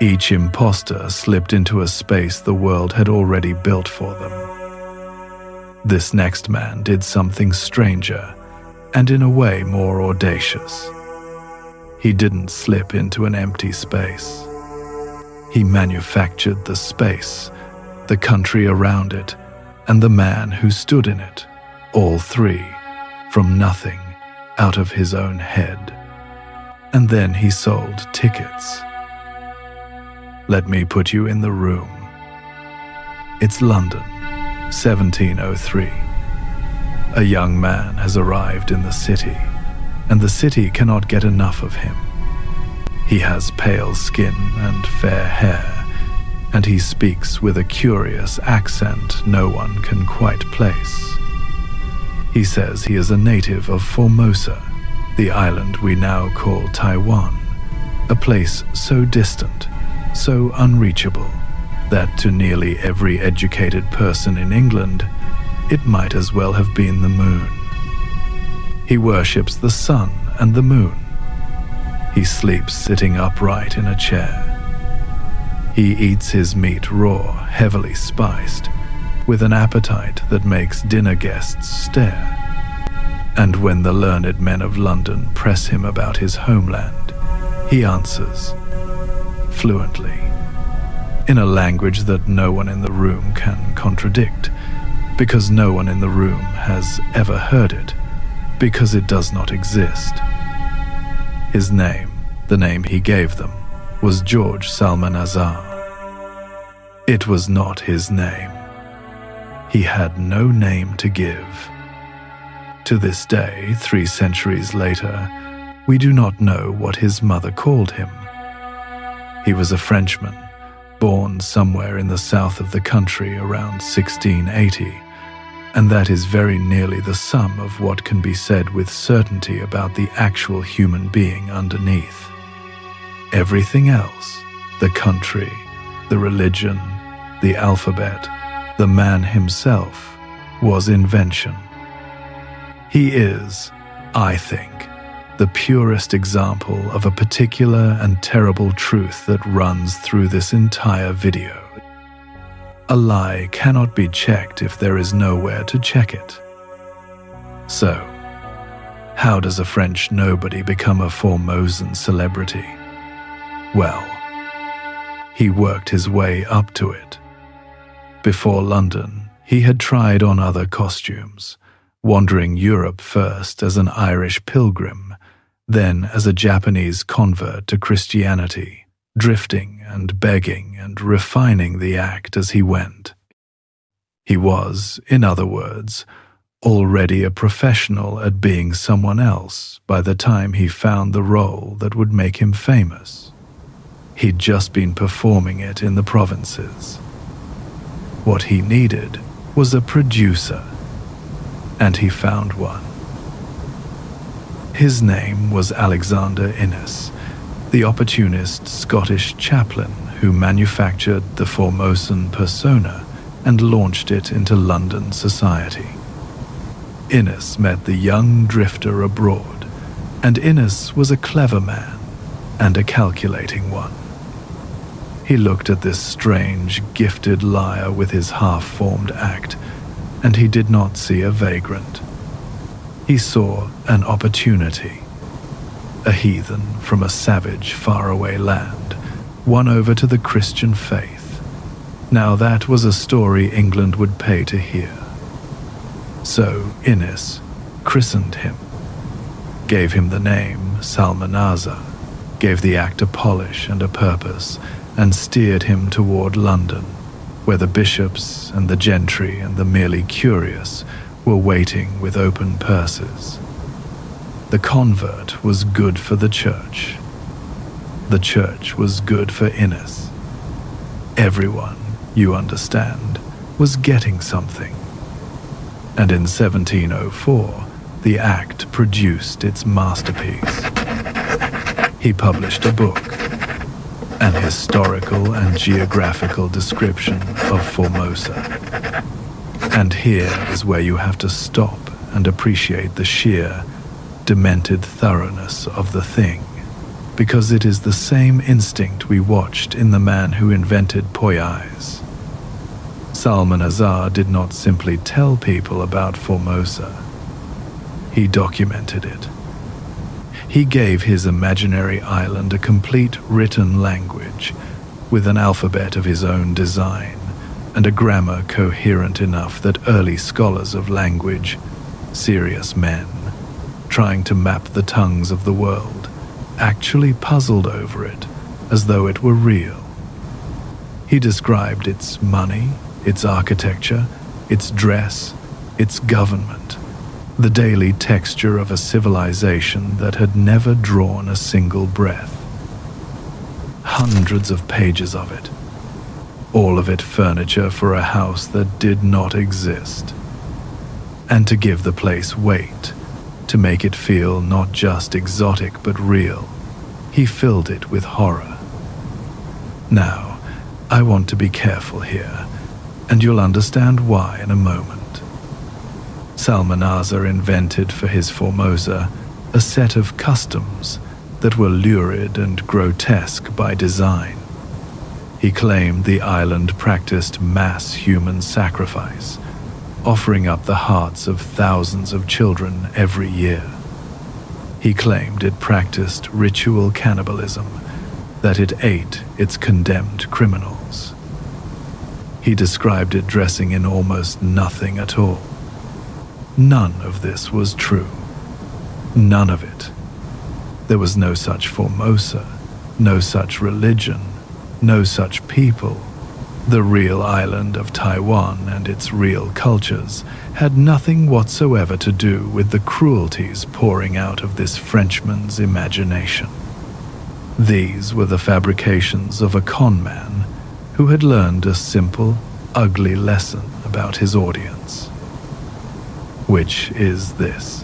Each impostor slipped into a space the world had already built for them. This next man did something stranger, and in a way more audacious. He didn't slip into an empty space. He manufactured the space, the country around it, and the man who stood in it, all three, from nothing, out of his own head. And then he sold tickets. Let me put you in the room. It's London, 1703. A young man has arrived in the city, and the city cannot get enough of him. He has pale skin and fair hair, and he speaks with a curious accent no one can quite place. He says he is a native of Formosa, the island we now call Taiwan, a place so distant, so unreachable, that to nearly every educated person in England, it might as well have been the moon. He worships the sun and the moon. He sleeps sitting upright in a chair. He eats his meat raw, heavily spiced, with an appetite that makes dinner guests stare. And when the learned men of London press him about his homeland, he answers fluently, in a language that no one in the room can contradict, because no one in the room has ever heard it, because it does not exist. His name, the name he gave them, was George Salmanazar. It was not his name. He had no name to give. To this day, 3 centuries later, we do not know what his mother called him. He was a Frenchman, born somewhere in the south of the country around 1680, and that is very nearly the sum of what can be said with certainty about the actual human being underneath. Everything else, the country, the religion, the alphabet, the man himself, was invention. He is, I think, the purest example of a particular and terrible truth that runs through this entire video. A lie cannot be checked if there is nowhere to check it. So, how does a French nobody become a Formosan celebrity? Well, he worked his way up to it. Before London, he had tried on other costumes, wandering Europe first as an Irish pilgrim, then as a Japanese convert to Christianity, drifting and begging and refining the act as he went. He was, in other words, already a professional at being someone else by the time he found the role that would make him famous. He'd just been performing it in the provinces. What he needed was a producer, and he found one. His name was Alexander Innes, the opportunist Scottish chaplain who manufactured the Formosan persona and launched it into London society. Innes met the young drifter abroad, and Innes was a clever man and a calculating one. He looked at this strange, gifted liar with his half-formed act, and he did not see a vagrant. He saw an opportunity. A heathen from a savage, faraway land, won over to the Christian faith. Now that was a story England would pay to hear. So Innes christened him, gave him the name Salmanazar, gave the act a polish and a purpose, and steered him toward London, where the bishops and the gentry and the merely curious were waiting with open purses. The convert was good for the church. The church was good for Innes. Everyone, you understand, was getting something. And in 1704, the act produced its masterpiece. He published a book, an historical and geographical description of Formosa. And here is where you have to stop and appreciate the sheer, demented thoroughness of the thing, because it is the same instinct we watched in the man who invented poyais. Salmanazar did not simply tell people about Formosa. He documented it. He gave his imaginary island a complete written language, with an alphabet of his own design, and a grammar coherent enough that early scholars of language, serious men, trying to map the tongues of the world, actually puzzled over it as though it were real. He described its money, its architecture, its dress, its government, the daily texture of a civilization that had never drawn a single breath. Hundreds of pages of it, all of it furniture for a house that did not exist. And to give the place weight, to make it feel not just exotic but real, he filled it with horror. Now, I want to be careful here, and you'll understand why in a moment. Salmanazar invented for his Formosa a set of customs that were lurid and grotesque by design. He claimed the island practiced mass human sacrifice, offering up the hearts of thousands of children every year. He claimed it practiced ritual cannibalism, that it ate its condemned criminals. He described it dressing in almost nothing at all. None of this was true. None of it. There was no such Formosa, no such religion, no such people. The real island of Taiwan and its real cultures had nothing whatsoever to do with the cruelties pouring out of this Frenchman's imagination. These were the fabrications of a con man who had learned a simple, ugly lesson about his audience. Which is this: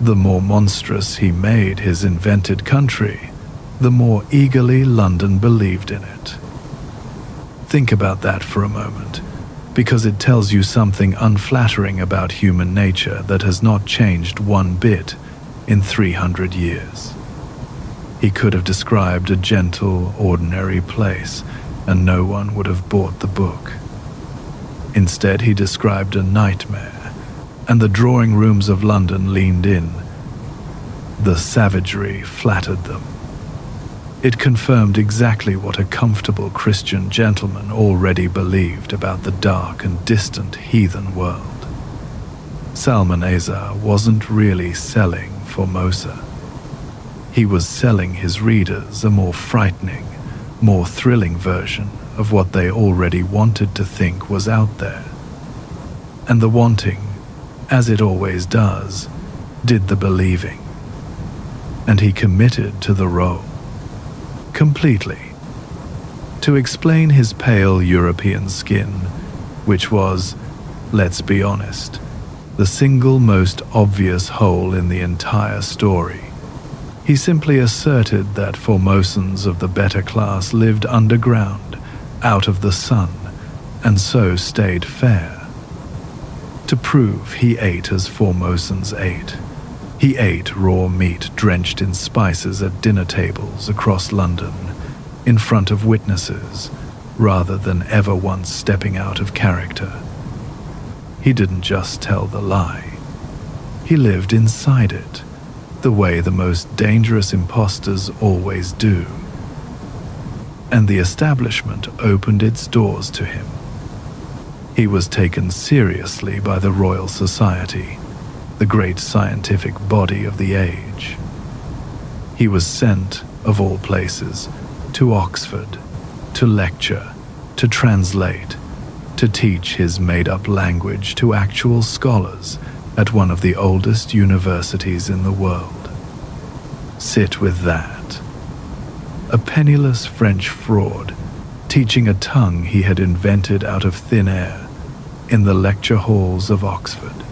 the more monstrous he made his invented country, the more eagerly London believed in it. Think about that for a moment, because it tells you something unflattering about human nature that has not changed one bit in 300 years. He could have described a gentle, ordinary place, and no one would have bought the book. Instead, he described a nightmare, and the drawing rooms of London leaned in. The savagery flattered them. It confirmed exactly what a comfortable Christian gentleman already believed about the dark and distant heathen world. Salmanazar wasn't really selling Formosa. He was selling his readers a more frightening, more thrilling version of what they already wanted to think was out there. And the wanting, as it always does, did the believing. And he committed to the role. Completely. To explain his pale European skin, which was, let's be honest, the single most obvious hole in the entire story, he simply asserted that Formosans of the better class lived underground, out of the sun, and so stayed fair. To prove he ate as Formosans ate, he ate raw meat drenched in spices at dinner tables across London, in front of witnesses, rather than ever once stepping out of character. He didn't just tell the lie. He lived inside it, the way the most dangerous impostors always do. And the establishment opened its doors to him. He was taken seriously by the Royal Society, the great scientific body of the age. He was sent, of all places, to Oxford, to lecture, to translate, to teach his made-up language to actual scholars at one of the oldest universities in the world. Sit with that. A penniless French fraud, teaching a tongue he had invented out of thin air in the lecture halls of Oxford.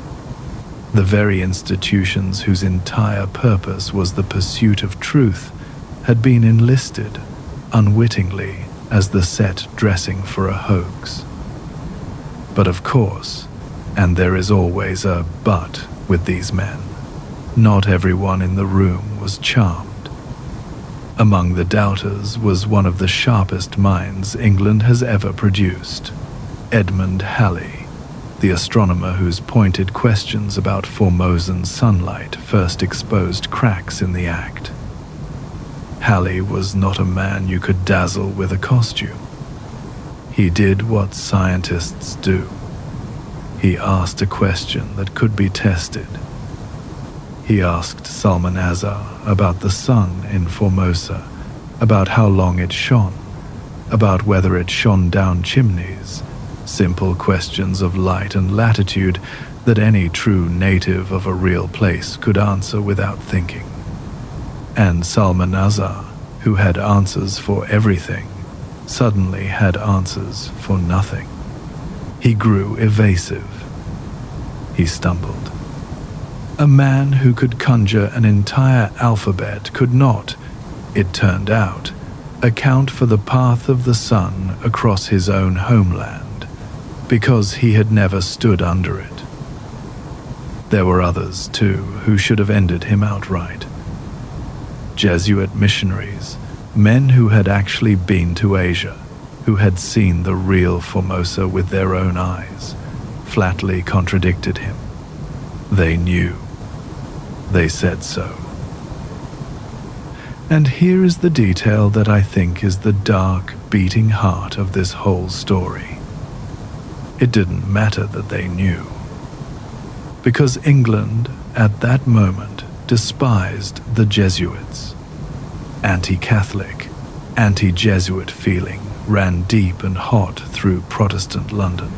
The very institutions whose entire purpose was the pursuit of truth had been enlisted, unwittingly, as the set dressing for a hoax. But of course, and there is always a but with these men, not everyone in the room was charmed. Among the doubters was one of the sharpest minds England has ever produced, Edmund Halley, the astronomer whose pointed questions about Formosan sunlight first exposed cracks in the act. Halley was not a man you could dazzle with a costume. He did what scientists do. He asked a question that could be tested. He asked Salmanazar about the sun in Formosa, about how long it shone, about whether it shone down chimneys, simple questions of light and latitude that any true native of a real place could answer without thinking. And Salmanazar, who had answers for everything, suddenly had answers for nothing. He grew evasive. He stumbled. A man who could conjure an entire alphabet could not, it turned out, account for the path of the sun across his own homeland, because he had never stood under it. There were others, too, who should have ended him outright. Jesuit missionaries, men who had actually been to Asia, who had seen the real Formosa with their own eyes, flatly contradicted him. They knew. They said so. And here is the detail that I think is the dark, beating heart of this whole story. It didn't matter that they knew. Because England, at that moment, despised the Jesuits. Anti-Catholic, anti-Jesuit feeling ran deep and hot through Protestant London.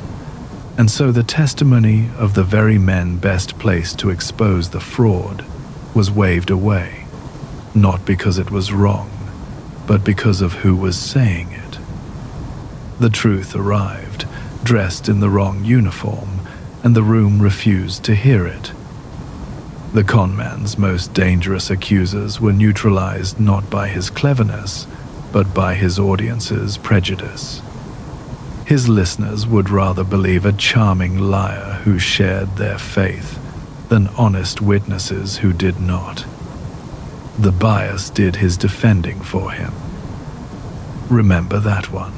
And so the testimony of the very men best placed to expose the fraud was waved away, not because it was wrong, but because of who was saying it. The truth arrived, dressed in the wrong uniform, and the room refused to hear it. The conman's most dangerous accusers were neutralized not by his cleverness, but by his audience's prejudice. His listeners would rather believe a charming liar who shared their faith than honest witnesses who did not. The bias did his defending for him. Remember that one.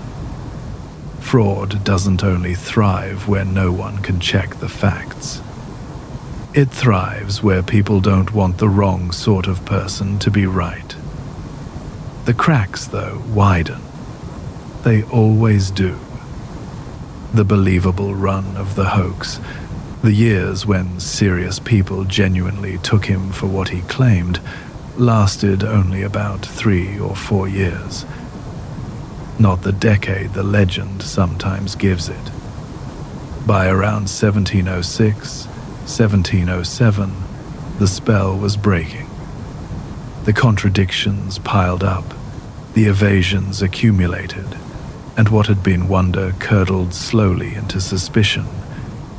Fraud doesn't only thrive where no one can check the facts. It thrives where people don't want the wrong sort of person to be right. The cracks, though, widen. They always do. The believable run of the hoax, the years when serious people genuinely took him for what he claimed, lasted only about 3 or 4 years. Not the decade the legend sometimes gives it. By around 1706, 1707, the spell was breaking. The contradictions piled up, the evasions accumulated, and what had been wonder curdled slowly into suspicion,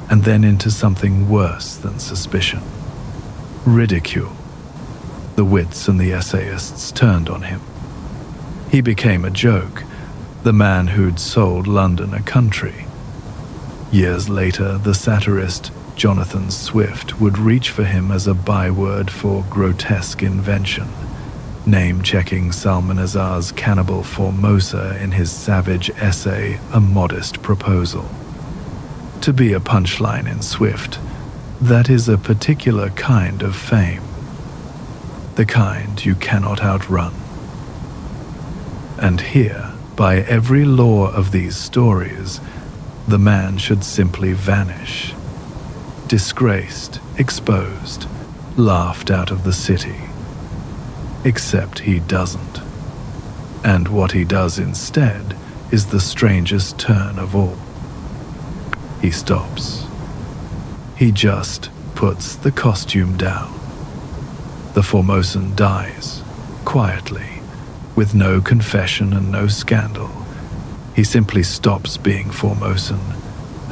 and then into something worse than suspicion. Ridicule. The wits and the essayists turned on him. He became a joke, the man who'd sold London a country. Years later, the satirist Jonathan Swift would reach for him as a byword for grotesque invention, name-checking Salmanazar's cannibal Formosa in his savage essay, A Modest Proposal. To be a punchline in Swift, that is a particular kind of fame, the kind you cannot outrun. And here, by every law of these stories, the man should simply vanish. Disgraced, exposed, laughed out of the city. Except he doesn't. And what he does instead is the strangest turn of all. He stops. He just puts the costume down. The Formosan dies, quietly, with no confession and no scandal. He simply stops being Formosan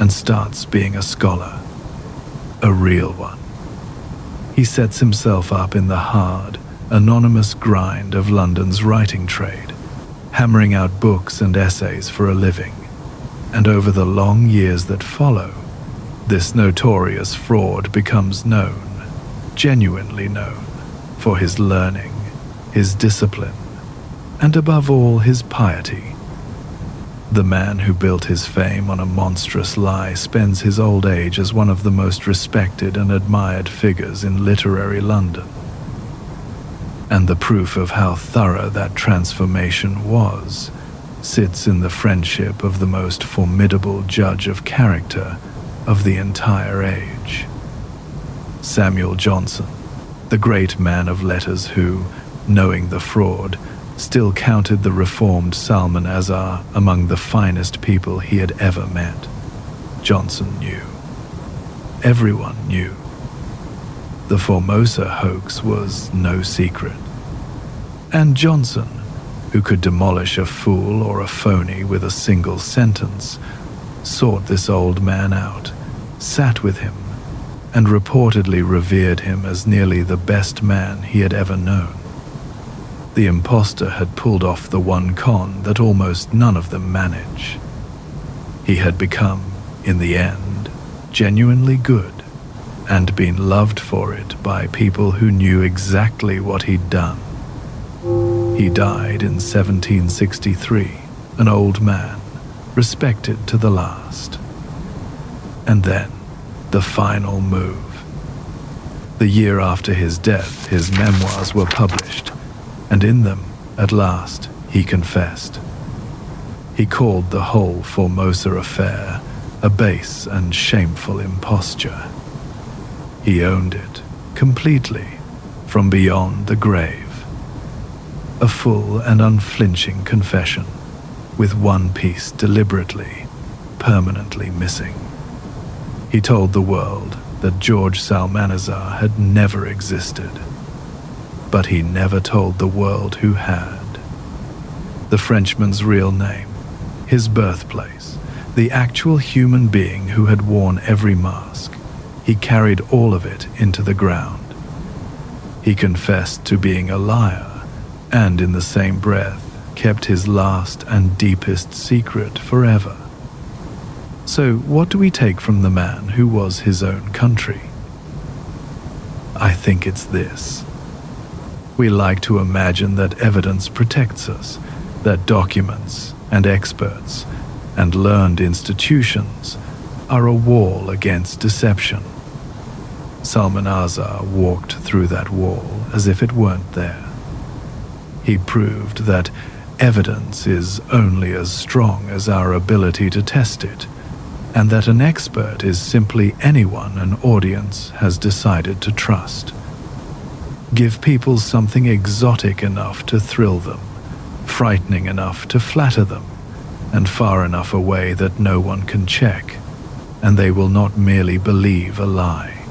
and starts being a scholar, a real one. He sets himself up in the hard, anonymous grind of London's writing trade, hammering out books and essays for a living. And over the long years that follow, this notorious fraud becomes known, genuinely known, for his learning, his discipline, and above all his piety. The man who built his fame on a monstrous lie spends his old age as one of the most respected and admired figures in literary London. And the proof of how thorough that transformation was sits in the friendship of the most formidable judge of character of the entire age. Samuel Johnson, the great man of letters who, knowing the fraud, still counted the reformed Salmanazar among the finest people he had ever met. Johnson knew. Everyone knew. The Formosa hoax was no secret. And Johnson, who could demolish a fool or a phony with a single sentence, sought this old man out, sat with him, and reportedly revered him as nearly the best man he had ever known. The impostor had pulled off the one con that almost none of them manage. He had become, in the end, genuinely good, and been loved for it by people who knew exactly what he'd done. He died in 1763, an old man, respected to the last. And then, the final move. The year after his death, his memoirs were published, and in them, at last, he confessed. He called the whole Formosa affair a base and shameful imposture. He owned it completely from beyond the grave. A full and unflinching confession, with one piece deliberately, permanently missing. He told the world that George Salmanazar had never existed, but he never told the world who had. The Frenchman's real name, his birthplace, the actual human being who had worn every mask, he carried all of it into the ground. He confessed to being a liar, and in the same breath kept his last and deepest secret forever. So what do we take from the man who was his own country? I think it's this. We like to imagine that evidence protects us, that documents and experts and learned institutions are a wall against deception. Salmanazar walked through that wall as if it weren't there. He proved that evidence is only as strong as our ability to test it, and that an expert is simply anyone an audience has decided to trust. Give people something exotic enough to thrill them, frightening enough to flatter them, and far enough away that no one can check, and they will not merely believe a lie.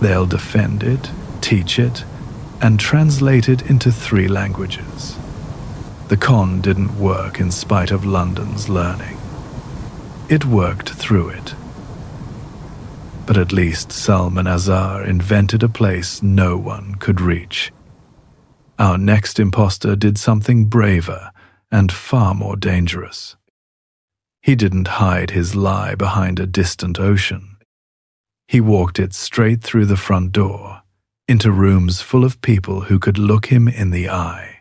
They'll defend it, teach it, and translate it into 3 languages. The con didn't work in spite of London's learning. It worked through it. But at least Salmanazar invented a place no one could reach. Our next impostor did something braver and far more dangerous. He didn't hide his lie behind a distant ocean. He walked it straight through the front door, into rooms full of people who could look him in the eye.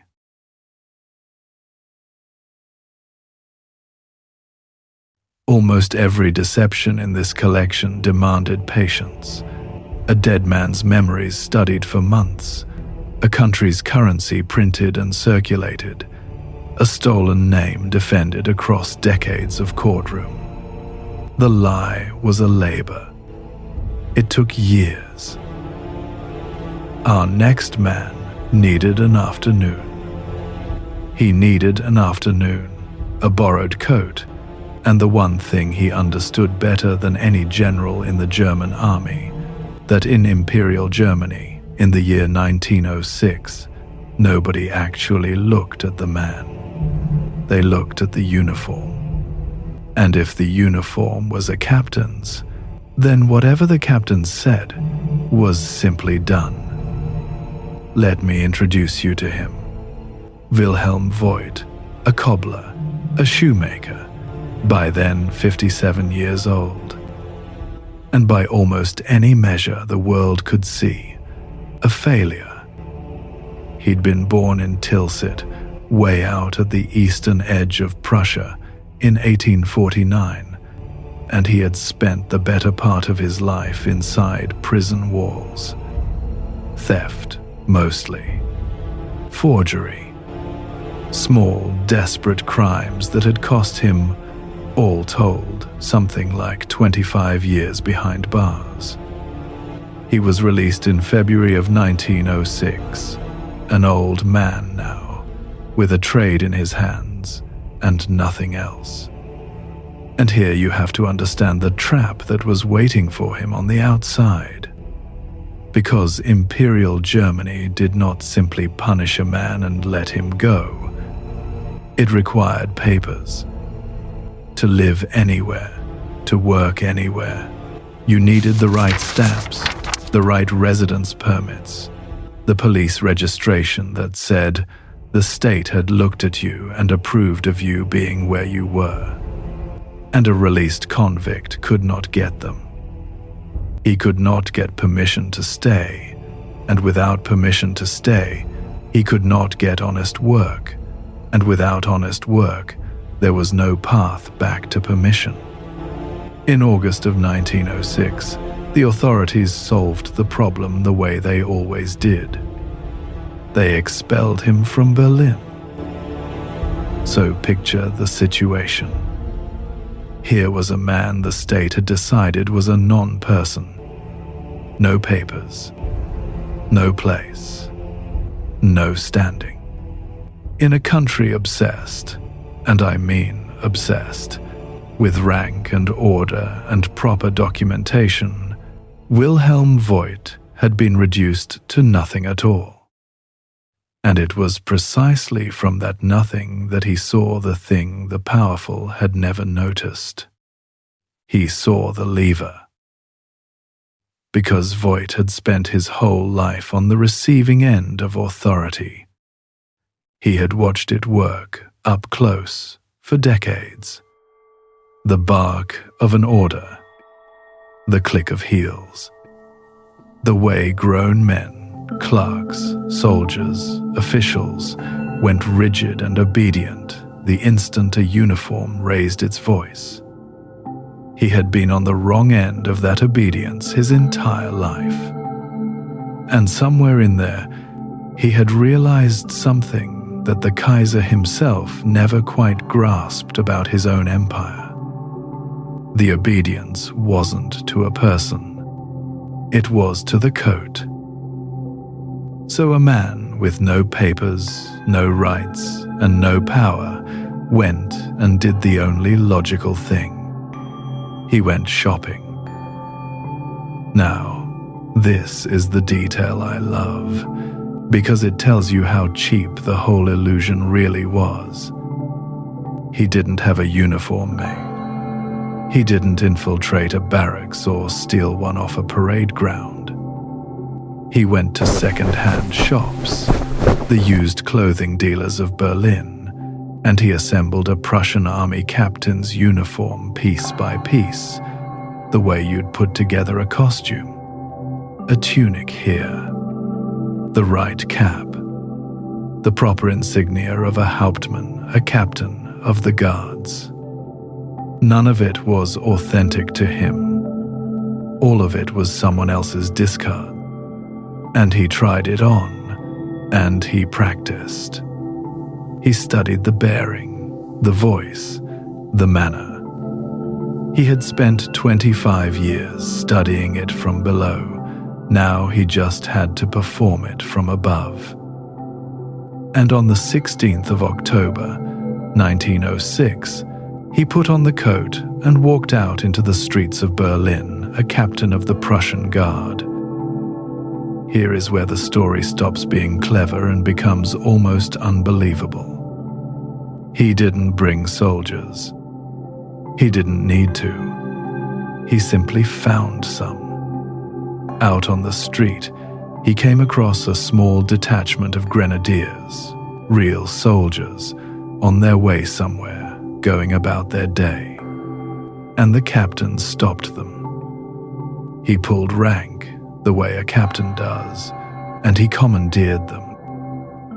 Almost every deception in this collection demanded patience. A dead man's memories studied for months, a country's currency printed and circulated, a stolen name defended across decades of courtroom. The lie was a labor. It took years. Our next man needed an afternoon. He needed an afternoon, a borrowed coat, and the one thing he understood better than any general in the German army, that in Imperial Germany, in the year 1906, nobody actually looked at the man. They looked at the uniform. And if the uniform was a captain's, then whatever the captain said was simply done. Let me introduce you to him. Wilhelm Voigt, a cobbler, a shoemaker, by then 57 years old. And by almost any measure the world could see, a failure. He'd been born in Tilsit, way out at the eastern edge of Prussia, in 1849, and he had spent the better part of his life inside prison walls. Theft, mostly. Forgery. Small, desperate crimes that had cost him, all told, something like 25 years behind bars. He was released in February of 1906, an old man now, with a trade in his hands and nothing else. And here you have to understand the trap that was waiting for him on the outside. Because Imperial Germany did not simply punish a man and let him go. It required papers. To live anywhere, to work anywhere, you needed the right stamps, the right residence permits, the police registration that said the state had looked at you and approved of you being where you were. And a released convict could not get them. He could not get permission to stay, and without permission to stay, he could not get honest work, and without honest work, there was no path back to permission. In August of 1906, the authorities solved the problem the way they always did. They expelled him from Berlin. So picture the situation. Here was a man the state had decided was a non-person. No papers, no place, no standing. In a country obsessed, and I mean obsessed, with rank and order and proper documentation, Wilhelm Voigt had been reduced to nothing at all. And it was precisely from that nothing that he saw the thing the powerful had never noticed. He saw the lever. Because Voigt had spent his whole life on the receiving end of authority. He had watched it work up close for decades. The bark of an order, the click of heels, the way grown men, clerks, soldiers, officials went rigid and obedient the instant a uniform raised its voice. He had been on the wrong end of that obedience his entire life. And somewhere in there, he had realized something that the Kaiser himself never quite grasped about his own empire. The obedience wasn't to a person. It was to the coat. So a man with no papers, no rights, and no power went and did the only logical thing. He went shopping. Now, this is the detail I love, because it tells you how cheap the whole illusion really was. He didn't have a uniform made. He didn't infiltrate a barracks or steal one off a parade ground. He went to second-hand shops, the used clothing dealers of Berlin, and he assembled a Prussian army captain's uniform piece by piece, the way you'd put together a costume. A tunic here, the right cap, the proper insignia of a hauptmann, a captain of the guards. None of it was authentic to him. All of it was someone else's discard. And he tried it on, and he practiced. He studied the bearing, the voice, the manner. He had spent 25 years studying it from below. Now he just had to perform it from above. And on the 16th of October, 1906, he put on the coat and walked out into the streets of Berlin, a captain of the Prussian Guard. Here is where the story stops being clever and becomes almost unbelievable. He didn't bring soldiers. He didn't need to. He simply found some. Out on the street, he came across a small detachment of grenadiers, real soldiers, on their way somewhere, going about their day. And the captain stopped them. He pulled rank, the way a captain does, and he commandeered them.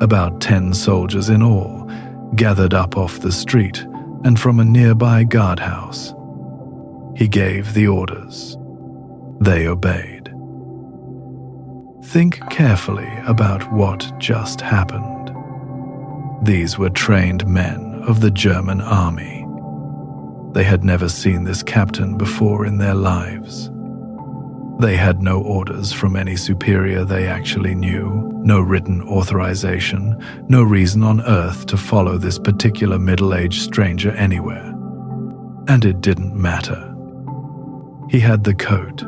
About 10 soldiers in all gathered up off the street and from a nearby guardhouse. He gave the orders. They obeyed. Think carefully about what just happened. These were trained men of the German army. They had never seen this captain before in their lives. They had no orders from any superior they actually knew, no written authorization, no reason on earth to follow this particular middle-aged stranger anywhere. And it didn't matter. He had the coat.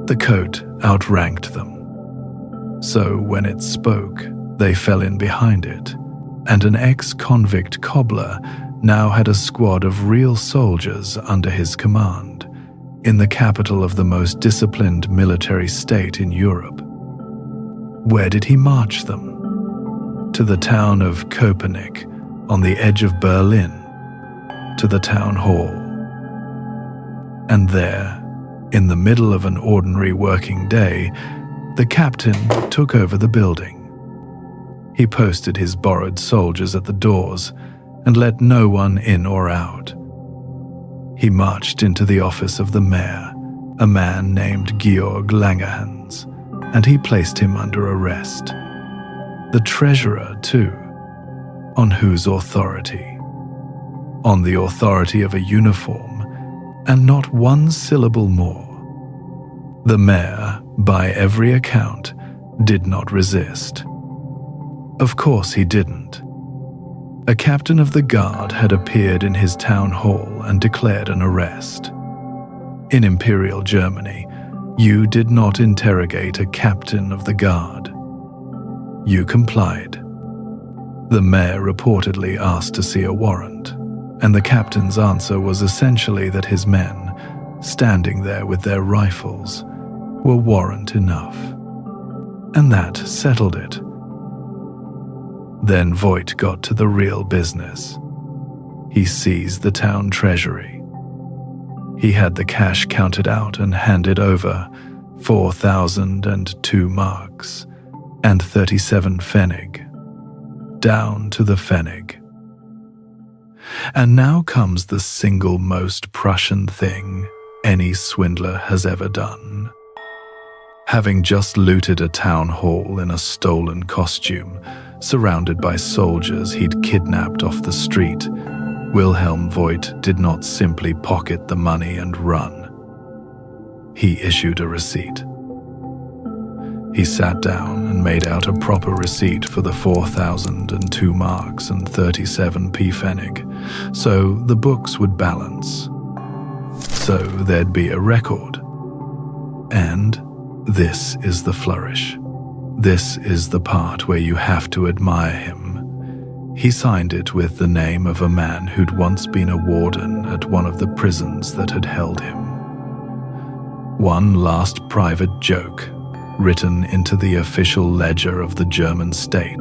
The coat outranked them. So when it spoke, they fell in behind it, and an ex-convict cobbler now had a squad of real soldiers under his command, in the capital of the most disciplined military state in Europe. Where did he march them? To the town of Köpenick, on the edge of Berlin, to the town hall. And there, in the middle of an ordinary working day, the captain took over the building. He posted his borrowed soldiers at the doors and let no one in or out. He marched into the office of the mayor, a man named Georg Langerhans, and he placed him under arrest. The treasurer, too, on whose authority? on the authority of a uniform, and not one syllable more. The mayor, by every account, did not resist. Of course he didn't. A captain of the guard had appeared in his town hall and declared an arrest. In Imperial Germany, you did not interrogate a captain of the guard. You complied. The mayor reportedly asked to see a warrant, and the captain's answer was essentially that his men, standing there with their rifles, were warrant enough. And that settled it. Then Voight got to the real business. He seized the town treasury. He had the cash counted out and handed over 4,002 marks and 37 pfennig, down to the pfennig. And now comes the single most Prussian thing any swindler has ever done. Having just looted a town hall in a stolen costume, surrounded by soldiers he'd kidnapped off the street, Wilhelm Voight did not simply pocket the money and run. He issued a receipt. He sat down and made out a proper receipt for the 4,002 marks and 37 pfennig, so the books would balance. So there'd be a record. And this is the flourish. This is the part where you have to admire him. He signed it with the name of a man who'd once been a warden at one of the prisons that had held him. One last private joke, written into the official ledger of the German state.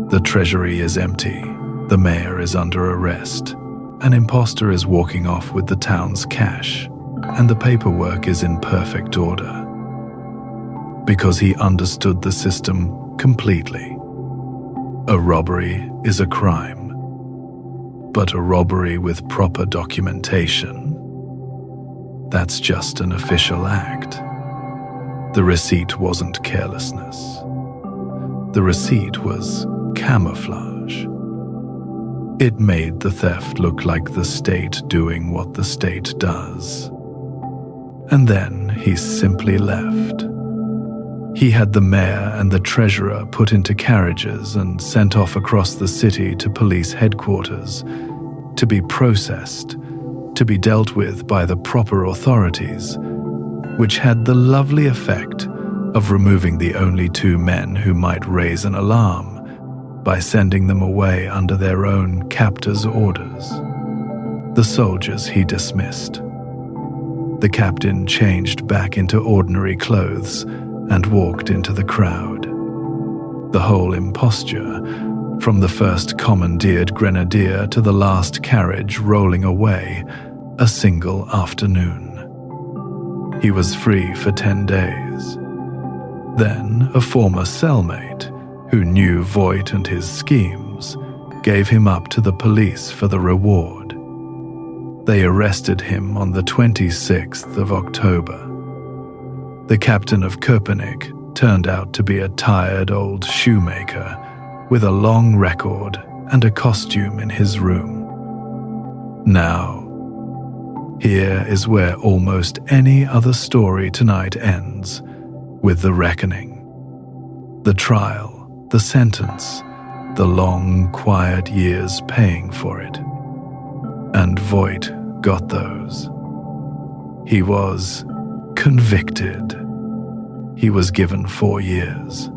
The treasury is empty, the mayor is under arrest, an impostor is walking off with the town's cash, and the paperwork is in perfect order. Because he understood the system completely. A robbery is a crime, but a robbery with proper documentation, that's just an official act. The receipt wasn't carelessness. The receipt was camouflage. It made the theft look like the state doing what the state does. And then he simply left. He had the mayor and the treasurer put into carriages and sent off across the city to police headquarters, to be processed, to be dealt with by the proper authorities, which had the lovely effect of removing the only two men who might raise an alarm by sending them away under their own captor's orders. The soldiers he dismissed. The captain changed back into ordinary clothes and walked into the crowd. The whole imposture, from the first commandeered grenadier to the last carriage rolling away, a single afternoon. He was free for 10 days. Then a former cellmate, who knew Voight and his schemes, gave him up to the police for the reward. They arrested him on the 26th of October. The captain of Köpenick turned out to be a tired old shoemaker with a long record and a costume in his room. Now, here is where almost any other story tonight ends, with the reckoning. The trial, the sentence, the long, quiet years paying for it. And Voight got those. He was convicted. He was given 4 years.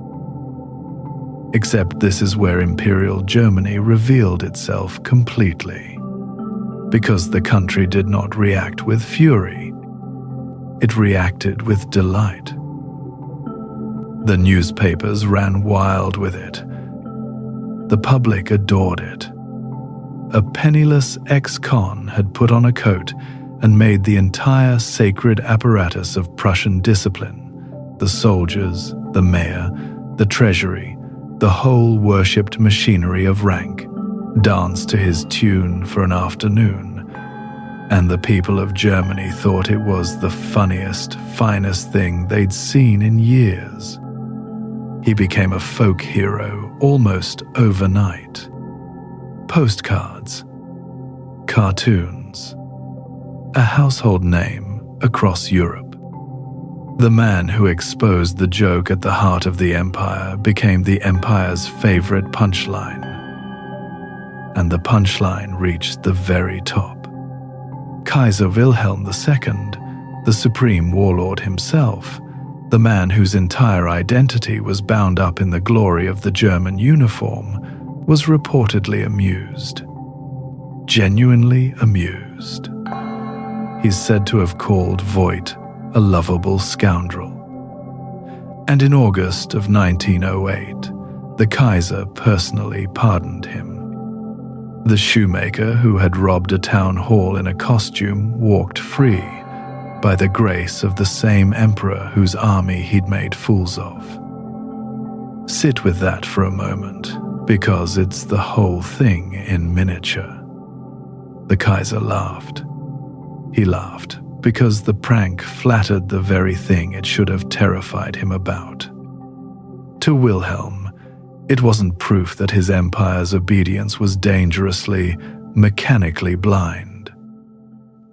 Except this is where Imperial Germany revealed itself completely. Because the country did not react with fury. It reacted with delight. The newspapers ran wild with it. The public adored it. A penniless ex-con had put on a coat and made the entire sacred apparatus of Prussian discipline, the soldiers, the mayor, the treasury, the whole worshipped machinery of rank, dance to his tune for an afternoon, and the people of Germany thought it was the funniest, finest thing they'd seen in years. He became a folk hero almost overnight. Postcards, cartoons. A household name across Europe. The man who exposed the joke at the heart of the empire became the empire's favorite punchline. And the punchline reached the very top. Kaiser Wilhelm II, the supreme warlord himself, the man whose entire identity was bound up in the glory of the German uniform, was reportedly amused. Genuinely amused. He's said to have called Voigt a lovable scoundrel. And in August of 1908, the Kaiser personally pardoned him. The shoemaker who had robbed a town hall in a costume walked free by the grace of the same emperor whose army he'd made fools of. Sit with that for a moment, because it's the whole thing in miniature. The Kaiser laughed. He laughed because the prank flattered the very thing it should have terrified him about. To Wilhelm, it wasn't proof that his empire's obedience was dangerously, mechanically blind.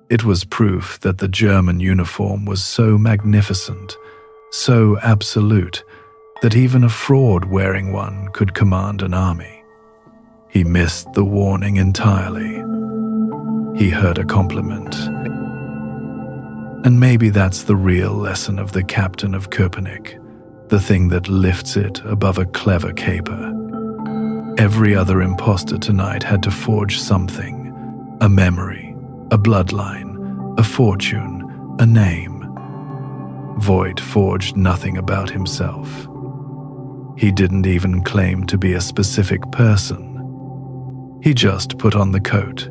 It was proof that the German uniform was so magnificent, so absolute, that even a fraud wearing one could command an army. He missed the warning entirely. He heard a compliment. And maybe that's the real lesson of the captain of Köpenick, the thing that lifts it above a clever caper. Every other impostor tonight had to forge something, a memory, a bloodline, a fortune, a name. Voigt forged nothing about himself. He didn't even claim to be a specific person. He just put on the coat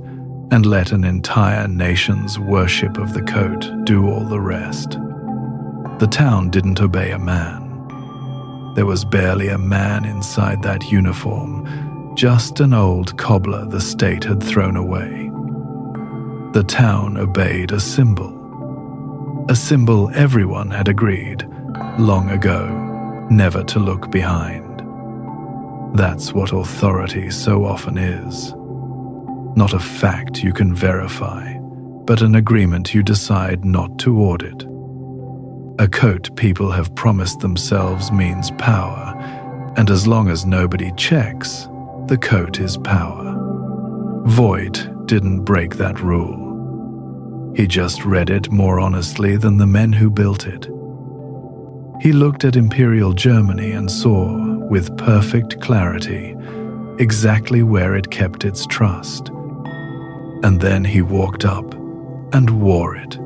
and let an entire nation's worship of the coat do all the rest. The town didn't obey a man. There was barely a man inside that uniform, just an old cobbler the state had thrown away. The town obeyed a symbol everyone had agreed, long ago, never to look behind. That's what authority so often is. Not a fact you can verify, but an agreement you decide not to audit. A coat people have promised themselves means power, and as long as nobody checks, the coat is power. Voigt didn't break that rule. He just read it more honestly than the men who built it. He looked at Imperial Germany and saw, with perfect clarity, exactly where it kept its trust. And then he walked up and wore it.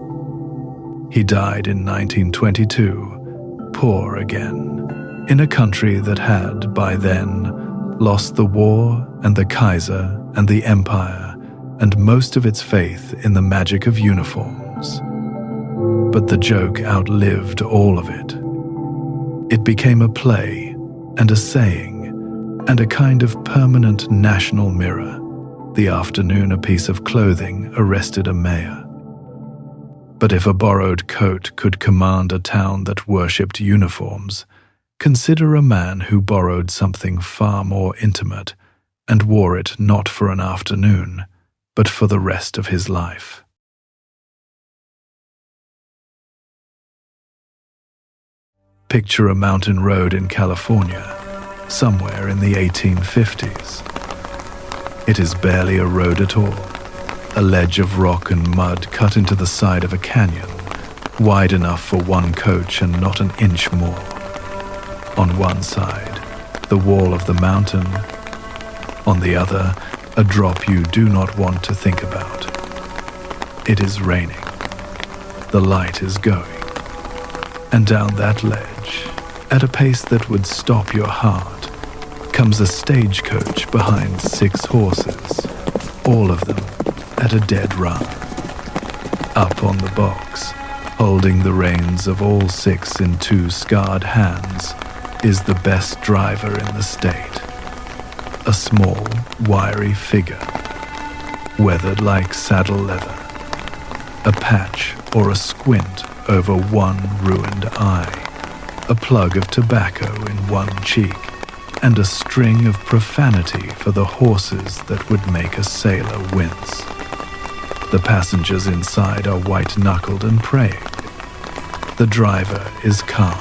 He died in 1922, poor again, in a country that had, by then, lost the war and the Kaiser and the Empire and most of its faith in the magic of uniforms. But the joke outlived all of it. It became a play and a saying and a kind of permanent national mirror. The afternoon a piece of clothing arrested a mayor. But if a borrowed coat could command a town that worshipped uniforms, consider a man who borrowed something far more intimate and wore it not for an afternoon, but for the rest of his life. Picture a mountain road in California, somewhere in the 1850s. It is barely a road at all, a ledge of rock and mud cut into the side of a canyon, wide enough for one coach and not an inch more. On one side, the wall of the mountain. On the other, a drop you do not want to think about. It is raining. The light is going. And down that ledge, at a pace that would stop your heart, comes a stagecoach behind 6 horses, all of them at a dead run. Up on the box, holding the reins of all 6 in 2 scarred hands, is the best driver in the state. A small, wiry figure, weathered like saddle leather. A patch or a squint over one ruined eye, a plug of tobacco in one cheek, and a string of profanity for the horses that would make a sailor wince. The passengers inside are white-knuckled and praying. The driver is calm.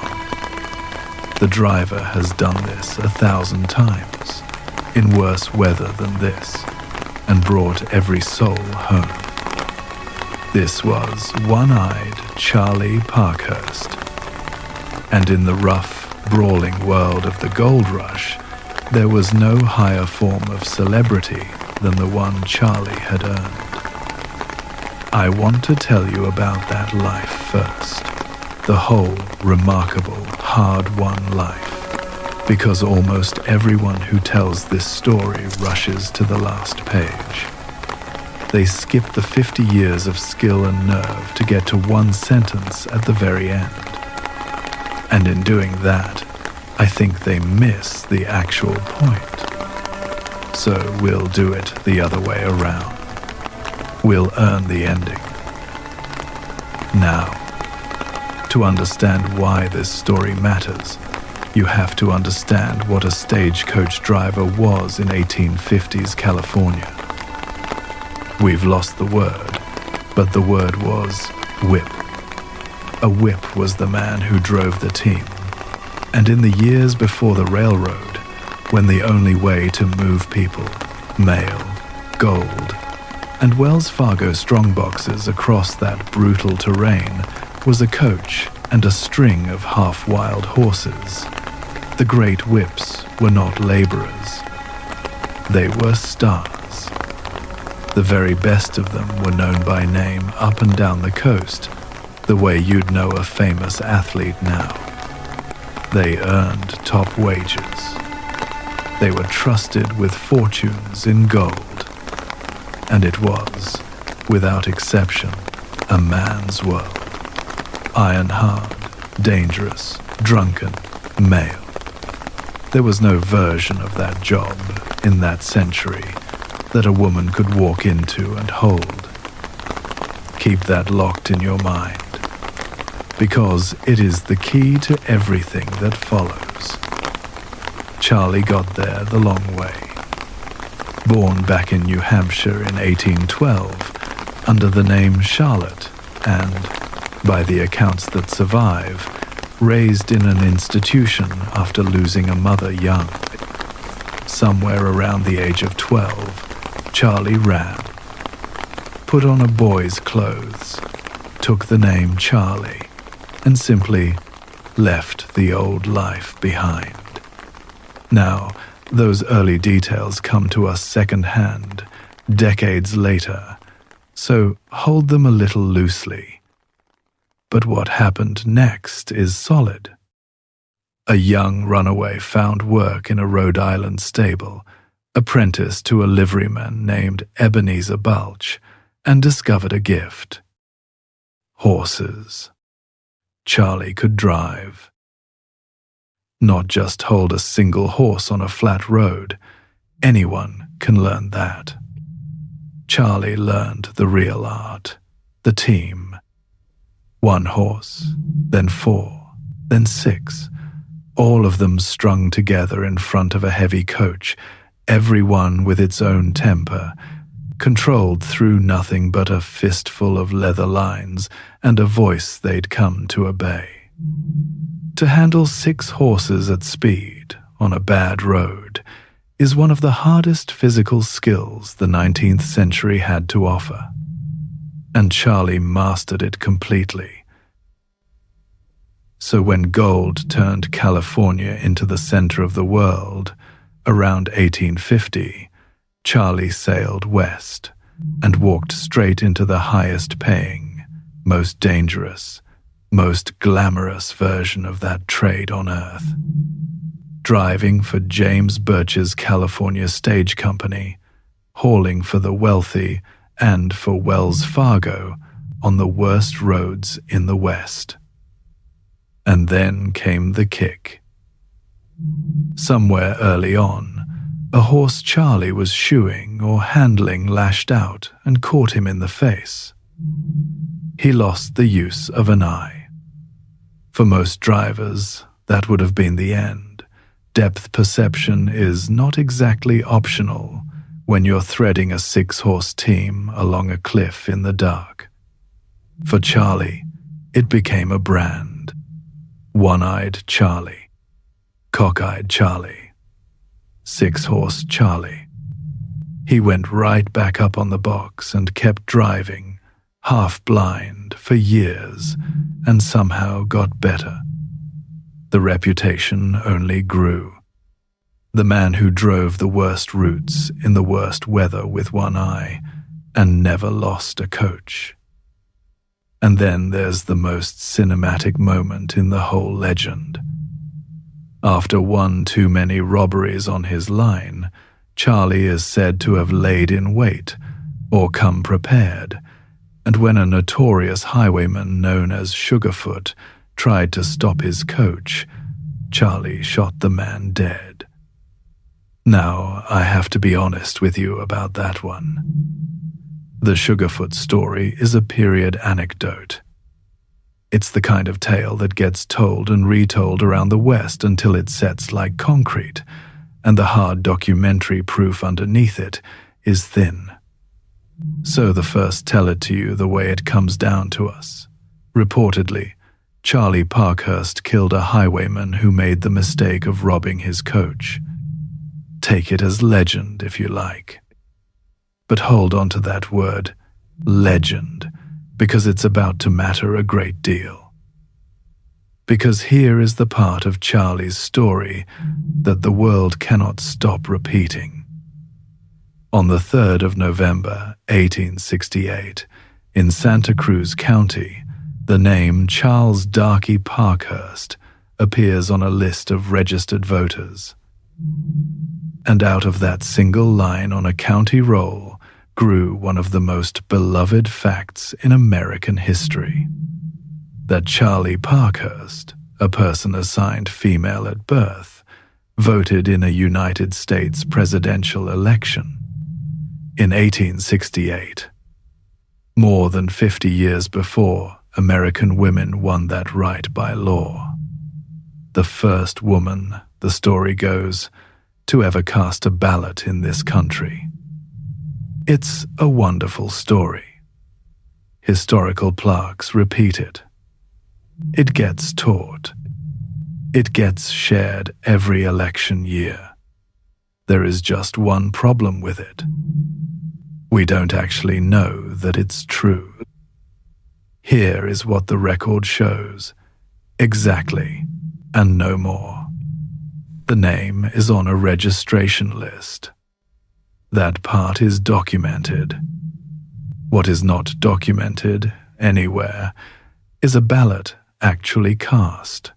The driver has done this 1,000 times, in worse weather than this, and brought every soul home. This was one-eyed Charlie Parkhurst. And in the rough, brawling world of the gold rush, there was no higher form of celebrity than the one Charlie had earned. I want to tell you about that life first, the whole remarkable, hard-won life, because almost everyone who tells this story rushes to the last page. They skip the 50 years of skill and nerve to get to one sentence at the very end. And in doing that, I think they miss the actual point. So we'll do it the other way around. We'll earn the ending. Now, to understand why this story matters, you have to understand what a stagecoach driver was in 1850s California. We've lost the word, but the word was whip. A whip was the man who drove the team. And in the years before the railroad, when the only way to move people, mail, gold, and Wells Fargo strongboxes across that brutal terrain was a coach and a string of half-wild horses, the great whips were not laborers. They were stars. The very best of them were known by name up and down the coast, the way you'd know a famous athlete now. They earned top wages. They were trusted with fortunes in gold. And it was, without exception, a man's world. Iron hard, dangerous, drunken, male. There was no version of that job in that century that a woman could walk into and hold. Keep that locked in your mind, because it is the key to everything that follows. Charlie got there the long way. Born back in New Hampshire in 1812 under the name Charlotte and, by the accounts that survive, raised in an institution after losing a mother young. Somewhere around the age of 12, Charlie ran, put on a boy's clothes, took the name Charlie, and simply left the old life behind. Now, those early details come to us second-hand, decades later, so hold them a little loosely. But what happened next is solid. A young runaway found work in a Rhode Island stable, apprenticed to a liveryman named Ebenezer Balch, and discovered a gift. Horses. Charlie could drive. Not just hold a single horse on a flat road. Anyone can learn that. Charlie learned the real art, the team. 1 horse, then 4, then 6, all of them strung together in front of a heavy coach, every one with its own temper, controlled through nothing but a fistful of leather lines and a voice they'd come to obey. To handle 6 horses at speed on a bad road is one of the hardest physical skills the 19th century had to offer. And Charlie mastered it completely. So when gold turned California into the center of the world, around 1850, Charlie sailed west and walked straight into the highest paying, most dangerous, most glamorous version of that trade on earth. Driving for James Birch's California Stage Company, hauling for the wealthy and for Wells Fargo on the worst roads in the West. And then came the kick. Somewhere early on, a horse Charlie was shoeing or handling lashed out and caught him in the face. He lost the use of an eye. For most drivers, that would have been the end. Depth perception is not exactly optional when you're threading a 6-horse team along a cliff in the dark. For Charlie, it became a brand. One-eyed Charlie, cockeyed Charlie, 6-horse Charlie. He went right back up on the box and kept driving, half blind, for years, and somehow got better. The reputation only grew. The man who drove the worst routes in the worst weather with one eye and never lost a coach. And then there's the most cinematic moment in the whole legend. After one too many robberies on his line, Charlie is said to have laid in wait or come prepared, and when a notorious highwayman known as Sugarfoot tried to stop his coach, Charlie shot the man dead. Now, I have to be honest with you about that one. The Sugarfoot story is a period anecdote. It's the kind of tale that gets told and retold around the West until it sets like concrete, and the hard documentary proof underneath it is thin. So the first tell it to you the way it comes down to us. Reportedly, Charlie Parkhurst killed a highwayman who made the mistake of robbing his coach. Take it as legend if you like. But hold on to that word, legend, because it's about to matter a great deal. Because here is the part of Charlie's story that the world cannot stop repeating. On the 3rd of November, 1868, in Santa Cruz County, the name Charles Darky Parkhurst appears on a list of registered voters. And out of that single line on a county roll grew one of the most beloved facts in American history. That Charlie Parkhurst, a person assigned female at birth, voted in a United States presidential election in 1868. More than 50 years before, American women won that right by law. The first woman, the story goes, to ever cast a ballot in this country. It's a wonderful story. Historical plaques repeat it. It gets taught. It gets shared every election year. There is just one problem with it. We don't actually know that it's true. Here is what the record shows. Exactly, and no more. The name is on a registration list. That part is documented. What is not documented anywhere is a ballot actually cast.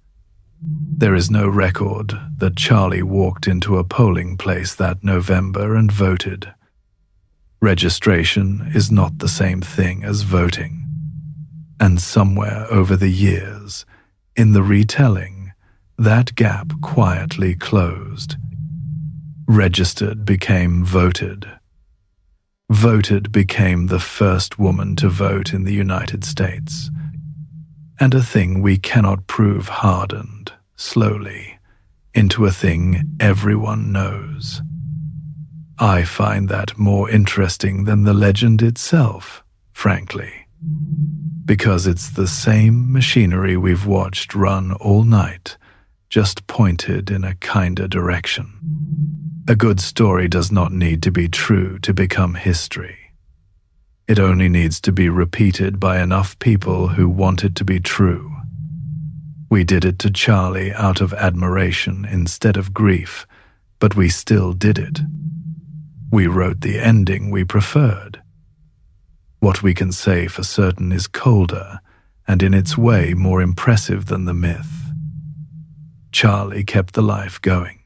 There is no record that Charlie walked into a polling place that November and voted. Registration is not the same thing as voting. And somewhere over the years, in the retelling, that gap quietly closed. Registered became voted. Voted became the first woman to vote in the United States. And a thing we cannot prove hardened, slowly, into a thing everyone knows. I find that more interesting than the legend itself, frankly. Because it's the same machinery we've watched run all night, just pointed in a kinder direction. A good story does not need to be true to become history. It only needs to be repeated by enough people who want it to be true. We did it to Charlie out of admiration instead of grief, but we still did it. We wrote the ending we preferred. What we can say for certain is colder and in its way more impressive than the myth. Charlie kept the life going.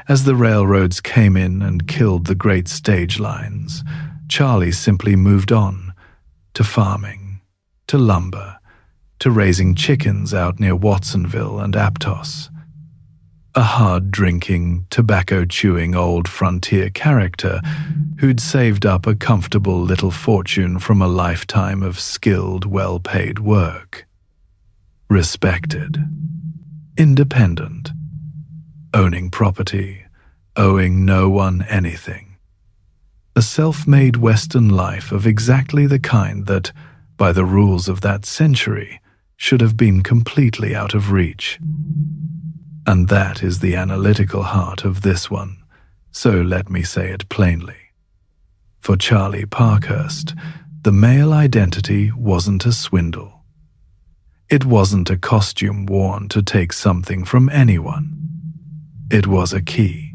As the railroads came in and killed the great stage lines, Charlie simply moved on to farming, to lumber, to raising chickens out near Watsonville and Aptos. A hard-drinking, tobacco-chewing old frontier character who'd saved up a comfortable little fortune from a lifetime of skilled, well-paid work. Respected. Independent. Owning property, owing no one anything. A self-made Western life of exactly the kind that, by the rules of that century, should have been completely out of reach. And that is the analytical heart of this one, so let me say it plainly. For Charlie Parkhurst, the male identity wasn't a swindle. It wasn't a costume worn to take something from anyone. It was a key.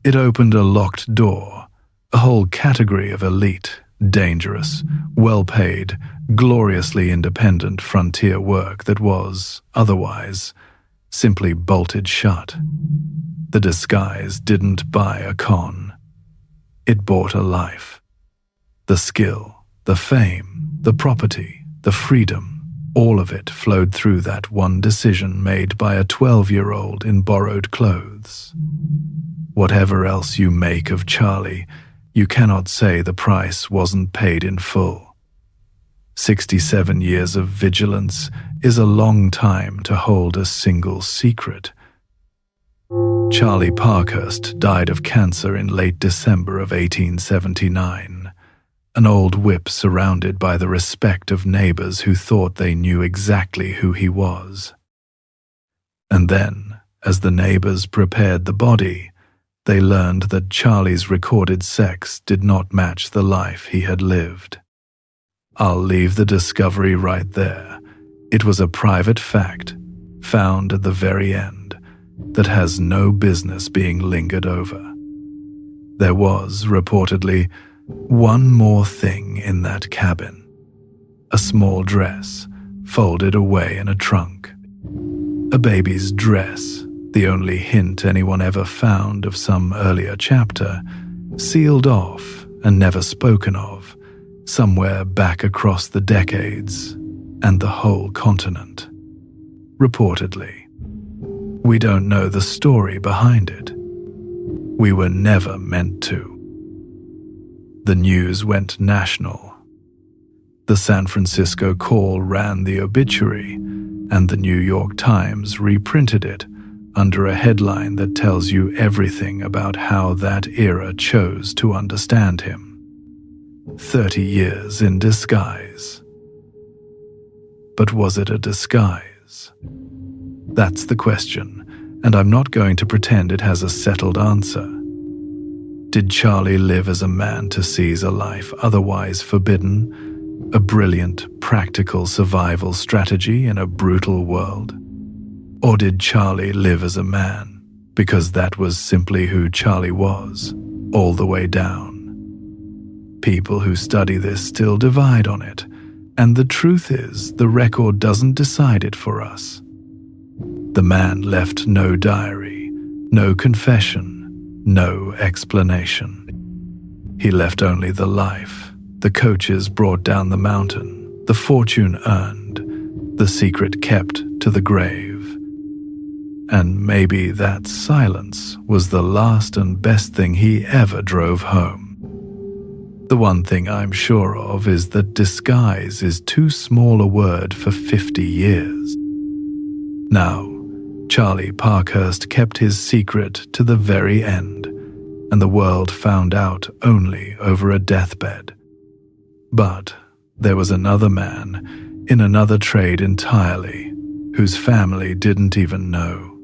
It opened a locked door, a whole category of elite, dangerous, well-paid, gloriously independent frontier work that was, otherwise, simply bolted shut. The disguise didn't buy a con. It bought a life. The skill, the fame, the property, the freedom, all of it flowed through that one decision made by a 12-year-old in borrowed clothes. Whatever else you make of Charlie, you cannot say the price wasn't paid in full. 67 years of vigilance is a long time to hold a single secret. Charlie Parkhurst died of cancer in late December of 1879, an old whip surrounded by the respect of neighbors who thought they knew exactly who he was. And then, as the neighbors prepared the body, they learned that Charlie's recorded sex did not match the life he had lived. I'll leave the discovery right there. It was a private fact, found at the very end, that has no business being lingered over. There was, reportedly, one more thing in that cabin. A small dress, folded away in a trunk. A baby's dress, the only hint anyone ever found of some earlier chapter, sealed off and never spoken of, somewhere back across the decades and the whole continent. Reportedly. We don't know the story behind it. We were never meant to. The news went national. The San Francisco Call ran the obituary, and the New York Times reprinted it under a headline that tells you everything about how that era chose to understand him. 30 years in disguise. But was it a disguise? That's the question, and I'm not going to pretend it has a settled answer. Did Charlie live as a man to seize a life otherwise forbidden, a brilliant, practical survival strategy in a brutal world? Or did Charlie live as a man because that was simply who Charlie was, all the way down? People who study this still divide on it, and the truth is the record doesn't decide it for us. The man left no diary, no confession, no explanation. He left only the life, the coaches brought down the mountain, the fortune earned, the secret kept to the grave. And maybe that silence was the last and best thing he ever drove home. The one thing I'm sure of is that disguise is too small a word for 50 years. Now, Charlie Parkhurst kept his secret to the very end, and the world found out only over a deathbed. But there was another man, in another trade entirely, whose family didn't even know.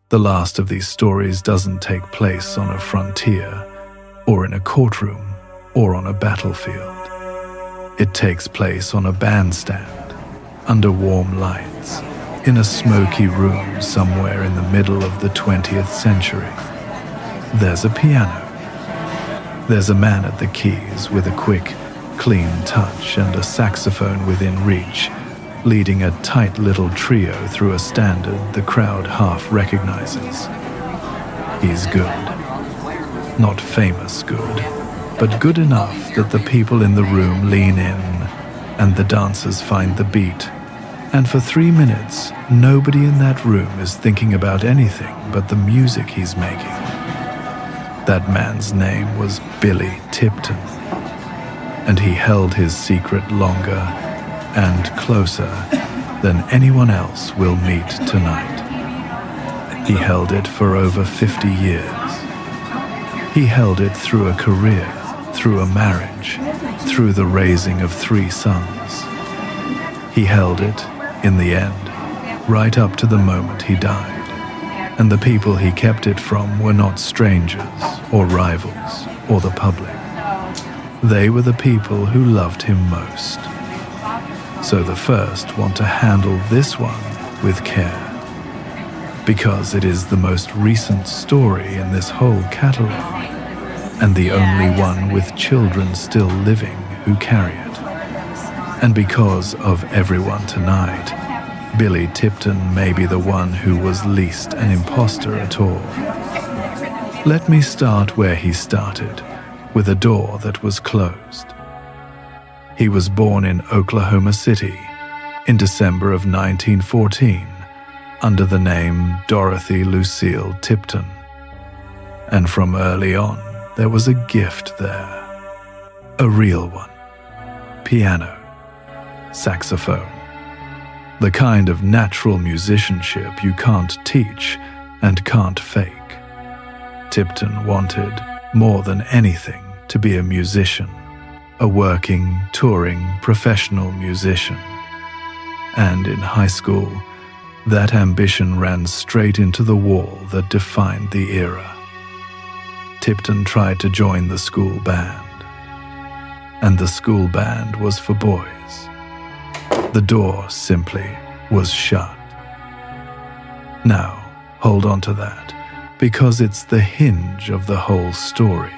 The last of these stories doesn't take place on a frontier, or in a courtroom, or on a battlefield. It takes place on a bandstand, under warm lights, in a smoky room somewhere in the middle of the 20th century. There's a piano. There's a man at the keys with a quick, clean touch and a saxophone within reach, leading a tight little trio through a standard the crowd half recognizes. He's good. Not famous good, but good enough that the people in the room lean in and the dancers find the beat. And for 3 minutes, nobody in that room is thinking about anything but the music he's making. That man's name was Billy Tipton, and he held his secret longer and closer than anyone else will meet tonight. He held it for over 50 years. He held it through a career, through a marriage, through the raising of 3 sons. He held it, in the end, right up to the moment he died. And the people he kept it from were not strangers, or rivals, or the public. They were the people who loved him most. So the first want to handle this one with care, because it is the most recent story in this whole catalogue, and the only one with children still living who carry it. And because of everyone tonight, Billy Tipton may be the one who was least an impostor at all. Let me start where he started, with a door that was closed. He was born in Oklahoma City in December of 1914 under the name Dorothy Lucille Tipton. And from early on, there was a gift there. A real one. Piano. Saxophone. The kind of natural musicianship you can't teach and can't fake. Tipton wanted, more than anything, to be a musician, a working, touring, professional musician. And in high school, that ambition ran straight into the wall that defined the era. Tipton tried to join the school band, and the school band was for boys. The door simply was shut. Now, hold on to that, because it's the hinge of the whole story.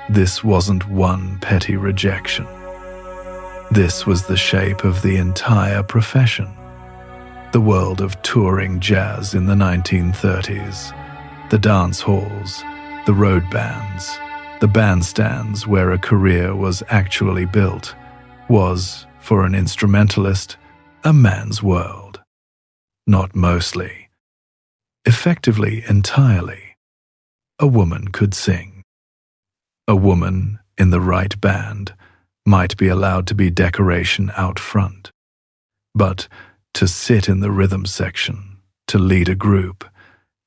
This wasn't one petty rejection. This was the shape of the entire profession. The world of touring jazz in the 1930s, the dance halls, the road bands, the bandstands where a career was actually built, was, for an instrumentalist, a man's world. Not mostly. Effectively, entirely. A woman could sing. A woman, in the right band, might be allowed to be decoration out front. But to sit in the rhythm section, to lead a group,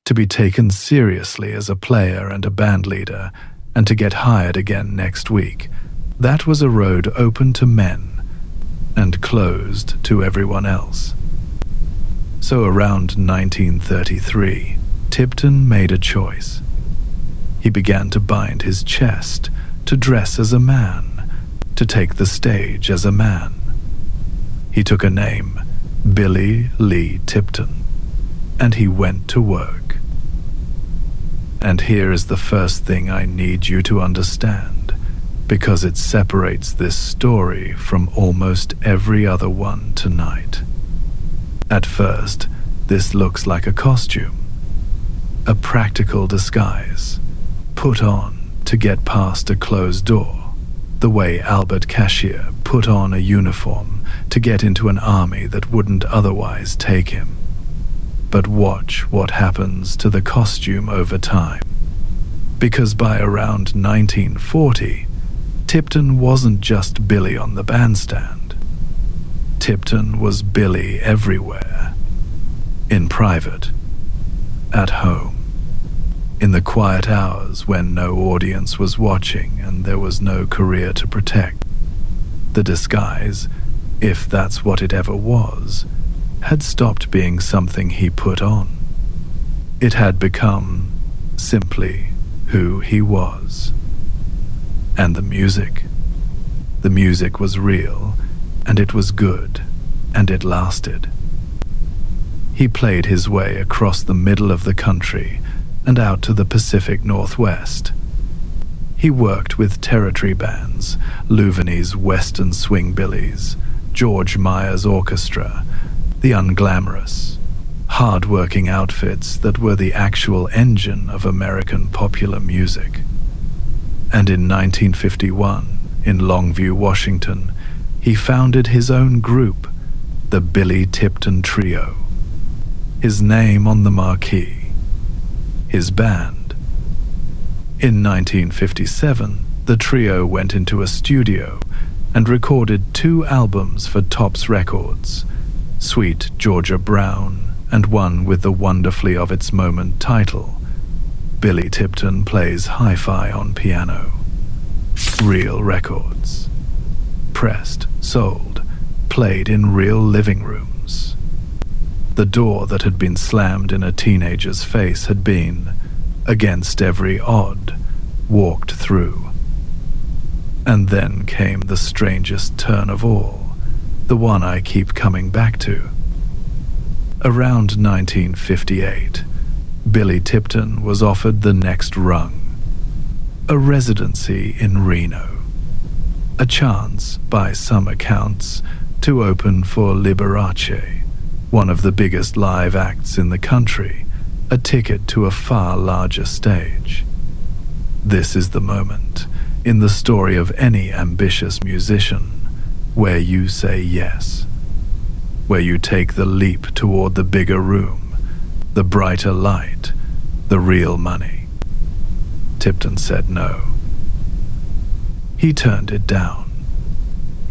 to be taken seriously as a player and a band leader, and to get hired again next week, that was a road open to men and closed to everyone else. So around 1933, Tipton made a choice. He began to bind his chest, to dress as a man, to take the stage as a man. He took a name, Billy Lee Tipton, and he went to work. And here is the first thing I need you to understand, because it separates this story from almost every other one tonight. At first, this looks like a costume, a practical disguise, put on to get past a closed door, the way Albert Cashier put on a uniform to get into an army that wouldn't otherwise take him. But watch what happens to the costume over time. Because by around 1940, Tipton wasn't just Billy on the bandstand. Tipton was Billy everywhere. In private, at home, in the quiet hours when no audience was watching and there was no career to protect. The disguise, if that's what it ever was, had stopped being something he put on. It had become simply who he was. And the music was real, and it was good, and it lasted. He played his way across the middle of the country and out to the Pacific Northwest. He worked with territory bands, Louveni's Western Swing Billies, George Meyer's Orchestra, the unglamorous, hard-working outfits that were the actual engine of American popular music. And in 1951, in Longview, Washington, he founded his own group, the Billy Tipton Trio. His name on the marquee. His band. In 1957, the trio went into a studio and recorded 2 albums for Tops Records, Sweet Georgia Brown and one with the wonderfully of its moment title, Billy Tipton Plays Hi-Fi on Piano. Real records. Pressed, sold, played in real living rooms. The door that had been slammed in a teenager's face had been, against every odd, walked through. And then came the strangest turn of all, the one I keep coming back to. Around 1958, Billy Tipton was offered the next rung, a residency in Reno, a chance, by some accounts, to open for Liberace, one of the biggest live acts in the country, a ticket to a far larger stage. This is the moment, in the story of any ambitious musician, where you say yes, where you take the leap toward the bigger room, the brighter light, the real money. Tipton said no. He turned it down.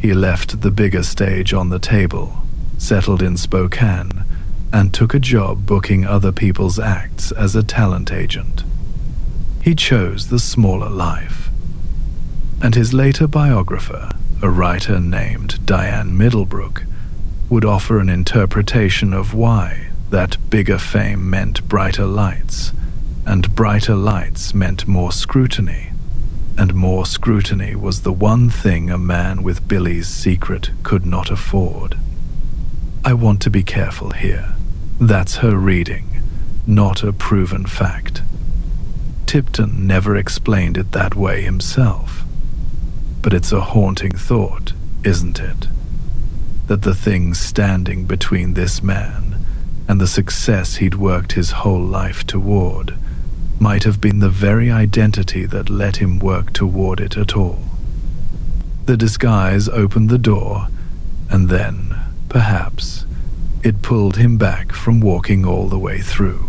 He left the bigger stage on the table, settled in Spokane, and took a job booking other people's acts as a talent agent. He chose the smaller life. And his later biographer, a writer named Diane Middlebrook, would offer an interpretation of why that bigger fame meant brighter lights, and brighter lights meant more scrutiny, and more scrutiny was the one thing a man with Billy's secret could not afford. I want to be careful here. That's her reading, not a proven fact. Tipton never explained it that way himself. But it's a haunting thought, isn't it? That the thing standing between this man and the success he'd worked his whole life toward might have been the very identity that let him work toward it at all. The disguise opened the door, and then, perhaps, it pulled him back from walking all the way through.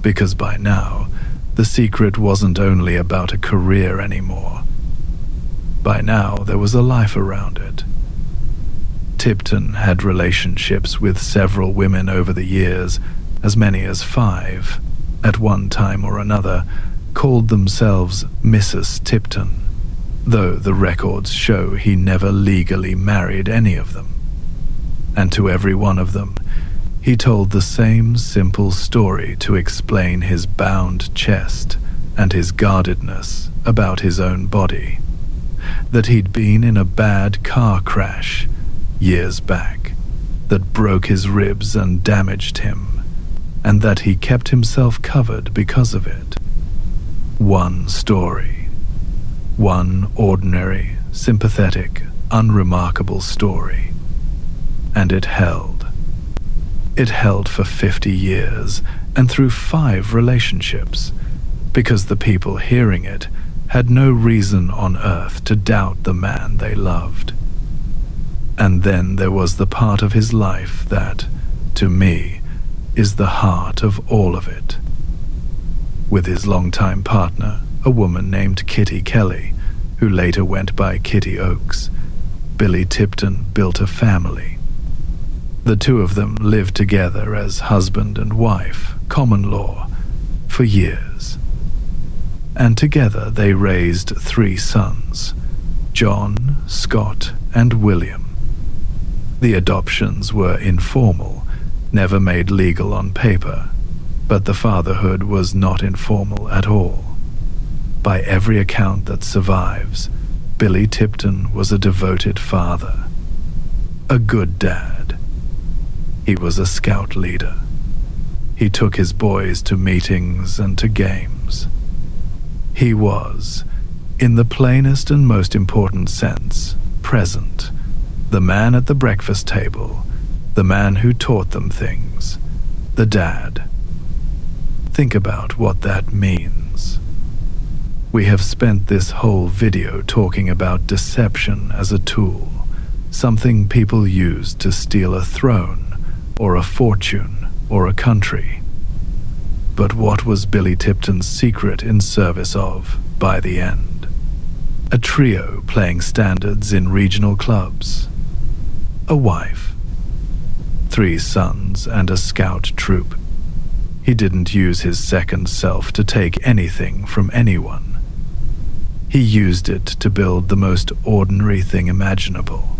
Because by now, the secret wasn't only about a career anymore. By now, there was a life around it. Tipton had relationships with several women over the years, as many as 5, at one time or another, called themselves Mrs. Tipton, though the records show he never legally married any of them. And to every one of them, he told the same simple story to explain his bound chest and his guardedness about his own body. That he'd been in a bad car crash years back that broke his ribs and damaged him, and that he kept himself covered because of it. One story. One ordinary, sympathetic, unremarkable story. And it held. It held for 50 years and through 5 relationships, because the people hearing it had no reason on earth to doubt the man they loved. And then there was the part of his life that, to me, is the heart of all of it. With his longtime partner, a woman named Kitty Kelly, who later went by Kitty Oakes, Billy Tipton built a family. The two of them lived together as husband and wife, common law, for years. And together they raised 3 sons, John, Scott, and William. The adoptions were informal, never made legal on paper, but the fatherhood was not informal at all. By every account that survives, Billy Tipton was a devoted father, a good dad. He was a scout leader. He took his boys to meetings and to games. He was, in the plainest and most important sense, present, the man at the breakfast table, the man who taught them things, the dad. Think about what that means. We have spent this whole video talking about deception as a tool, something people use to steal a throne, or a fortune, or a country. But what was Billy Tipton's secret in service of by the end? A trio playing standards in regional clubs. A wife. 3 sons, and a scout troop. He didn't use his second self to take anything from anyone. He used it to build the most ordinary thing imaginable.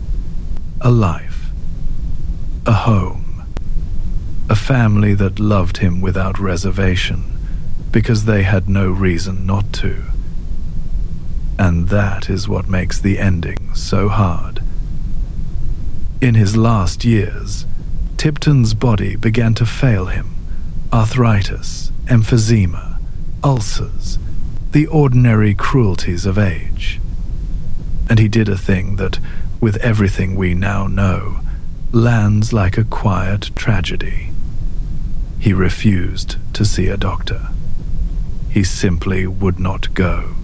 A life. A home. A family that loved him without reservation, because they had no reason not to. And that is what makes the ending so hard. In his last years, Tipton's body began to fail him. Arthritis, emphysema, ulcers, the ordinary cruelties of age. And he did a thing that, with everything we now know, lands like a quiet tragedy. He refused to see a doctor. He simply would not go.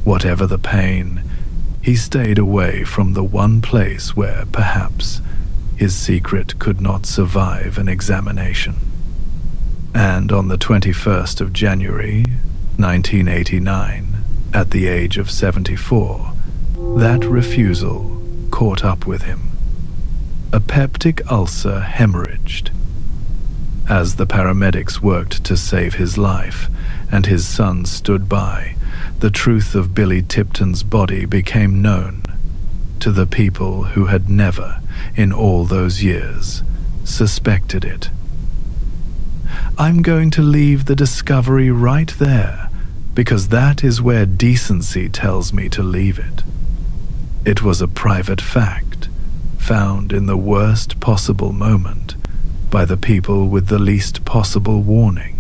Whatever the pain, he stayed away from the one place where, perhaps, his secret could not survive an examination. And on the 21st of January, 1989, at the age of 74, that refusal caught up with him. A peptic ulcer hemorrhaged. As the paramedics worked to save his life, and his son stood by, the truth of Billy Tipton's body became known to the people who had never, in all those years, suspected it. I'm going to leave the discovery right there, because that is where decency tells me to leave it. It was a private fact, found in the worst possible moment, by the people with the least possible warning.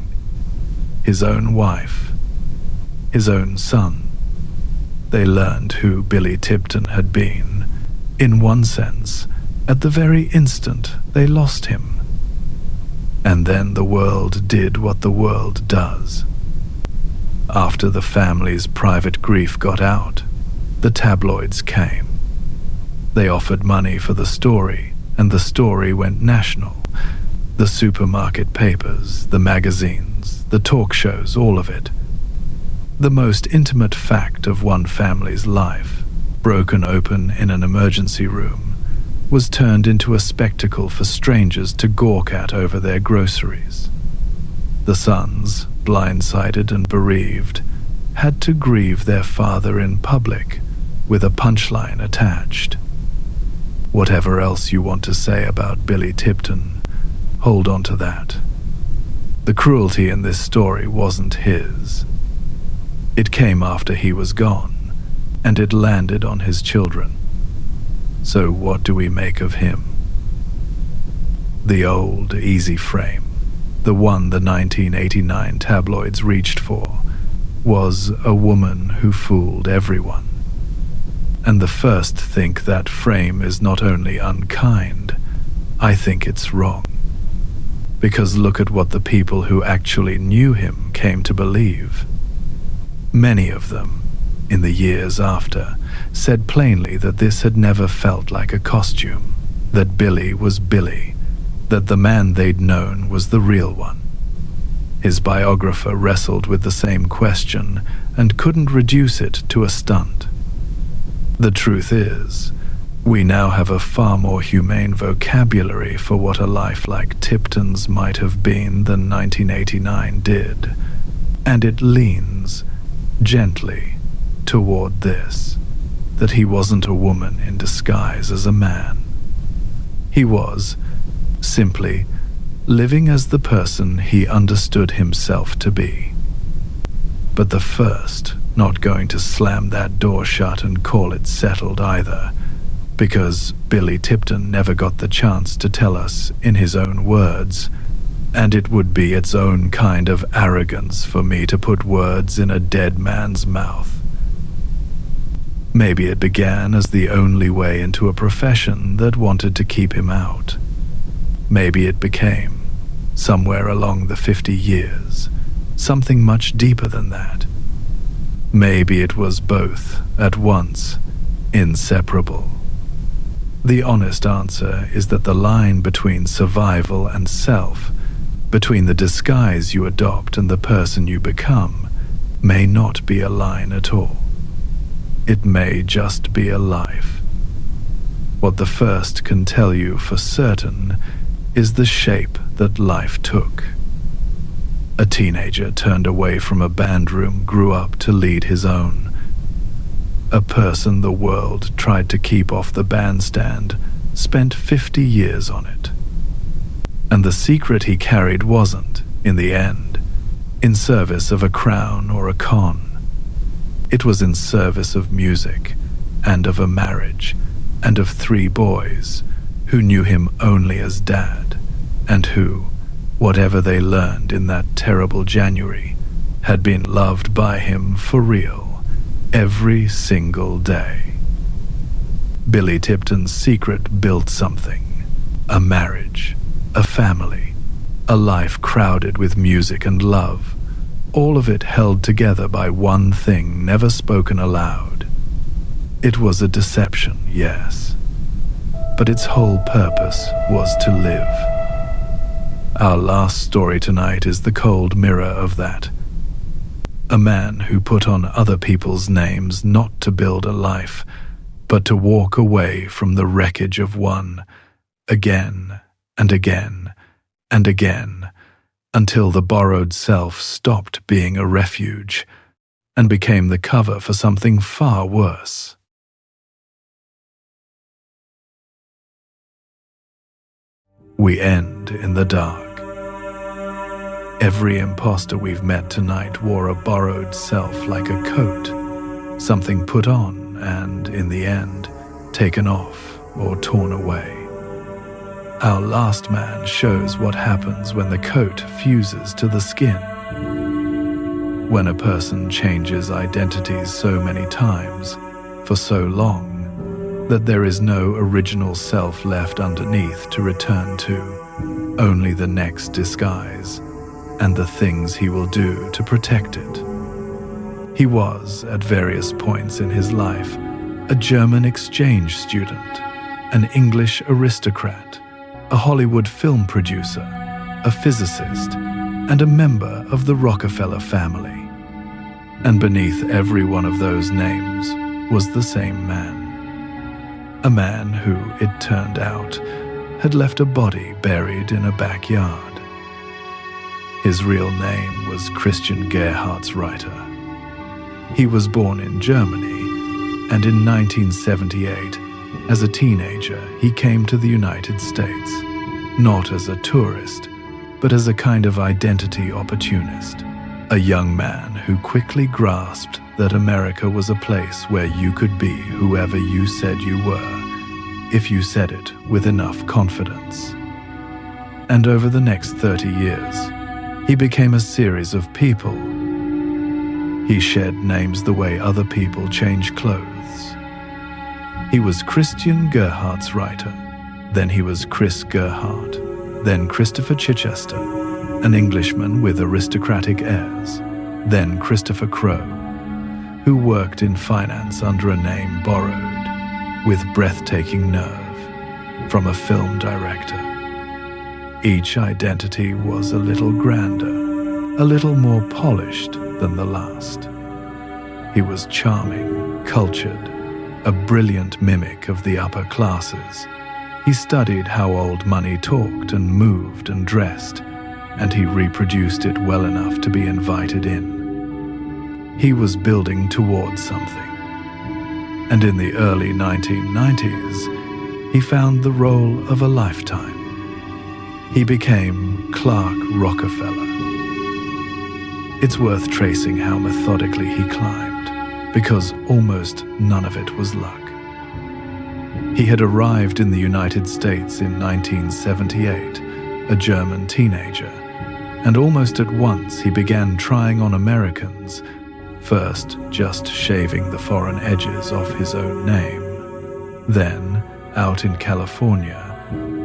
His own wife, his own son. They learned who Billy Tipton had been, in one sense, at the very instant they lost him. And then the world did what the world does. After the family's private grief got out, the tabloids came. They offered money for the story, and the story went national. The supermarket papers, the magazines, the talk shows, all of it. The most intimate fact of one family's life, broken open in an emergency room, was turned into a spectacle for strangers to gawk at over their groceries. The sons, blindsided and bereaved, had to grieve their father in public, with a punchline attached. Whatever else you want to say about Billy Tipton, hold on to that. The cruelty in this story wasn't his. It came after he was gone, and it landed on his children. So what do we make of him? The old, easy frame, the one the 1989 tabloids reached for, was a woman who fooled everyone. And the first think that frame is not only unkind, I think it's wrong. Because look at what the people who actually knew him came to believe. Many of them, in the years after, said plainly that this had never felt like a costume, that Billy was Billy, that the man they'd known was the real one. His biographer wrestled with the same question and couldn't reduce it to a stunt. The truth is, we now have a far more humane vocabulary for what a life like Tipton's might have been than 1989 did, and it leans, gently, toward this, that he wasn't a woman in disguise as a man. He was, simply, living as the person he understood himself to be. But the first, not going to slam that door shut and call it settled either, because Billy Tipton never got the chance to tell us in his own words, and it would be its own kind of arrogance for me to put words in a dead man's mouth. Maybe it began as the only way into a profession that wanted to keep him out. Maybe it became, somewhere along the 50 years, something much deeper than that. Maybe it was both, at once, inseparable. The honest answer is that the line between survival and self, between the disguise you adopt and the person you become, may not be a line at all. It may just be a life. What the first can tell you for certain is the shape that life took. A teenager turned away from a band room, grew up to lead his own. A person the world tried to keep off the bandstand spent 50 years on it. And the secret he carried wasn't, in the end, in service of a crown or a con. It was in service of music, and of a marriage, and of 3 boys who knew him only as Dad, and who, whatever they learned in that terrible January, had been loved by him for real, every single day. Billy Tipton's secret built something: a marriage, a family, a life crowded with music and love, all of it held together by one thing never spoken aloud. It was a deception, yes, but its whole purpose was to live. Our last story tonight is the cold mirror of that. A man who put on other people's names not to build a life, but to walk away from the wreckage of one, again and again and again, until the borrowed self stopped being a refuge and became the cover for something far worse. We end in the dark. Every imposter we've met tonight wore a borrowed self like a coat, something put on and, in the end, taken off or torn away. Our last man shows what happens when the coat fuses to the skin. When a person changes identities so many times, for so long, that there is no original self left underneath to return to, only the next disguise, and the things he will do to protect it. He was, at various points in his life, a German exchange student, an English aristocrat, a Hollywood film producer, a physicist, and a member of the Rockefeller family. And beneath every one of those names was the same man. A man who, it turned out, had left a body buried in a backyard. His real name was Christian Gerhardsreiter. He was born in Germany, and in 1978, as a teenager, he came to the United States, not as a tourist, but as a kind of identity opportunist, a young man who quickly grasped that America was a place where you could be whoever you said you were, if you said it with enough confidence. And over the next 30 years, he became a series of people. He shed names the way other people change clothes. He was Christian Gerhardsreiter, then he was Chris Gerhardt, then Christopher Chichester, an Englishman with aristocratic airs, then Christopher Crowe, who worked in finance under a name borrowed, with breathtaking nerve, from a film director. Each identity was a little grander, a little more polished than the last. He was charming, cultured, a brilliant mimic of the upper classes. He studied how old money talked and moved and dressed, and he reproduced it well enough to be invited in. He was building towards something. And in the early 1990s, he found the role of a lifetime. He became Clark Rockefeller. It's worth tracing how methodically he climbed, because almost none of it was luck. He had arrived in the United States in 1978, a German teenager, and almost at once he began trying on Americans, first just shaving the foreign edges off his own name, then, out in California,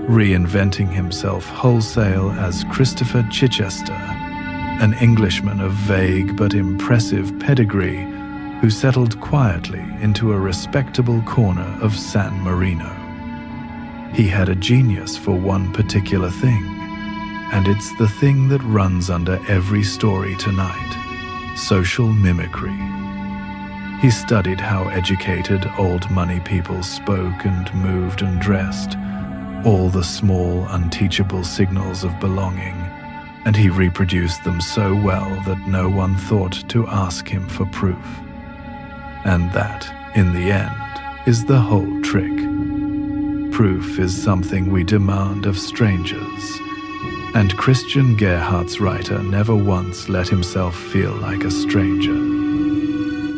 reinventing himself wholesale as Christopher Chichester, an Englishman of vague but impressive pedigree who settled quietly into a respectable corner of San Marino. He had a genius for one particular thing, and it's the thing that runs under every story tonight: social mimicry. He studied how educated old money people spoke and moved and dressed, all the small, unteachable signals of belonging, and he reproduced them so well that no one thought to ask him for proof. And that, in the end, is the whole trick. Proof is something we demand of strangers, and Christian Gerhardt's writer never once let himself feel like a stranger.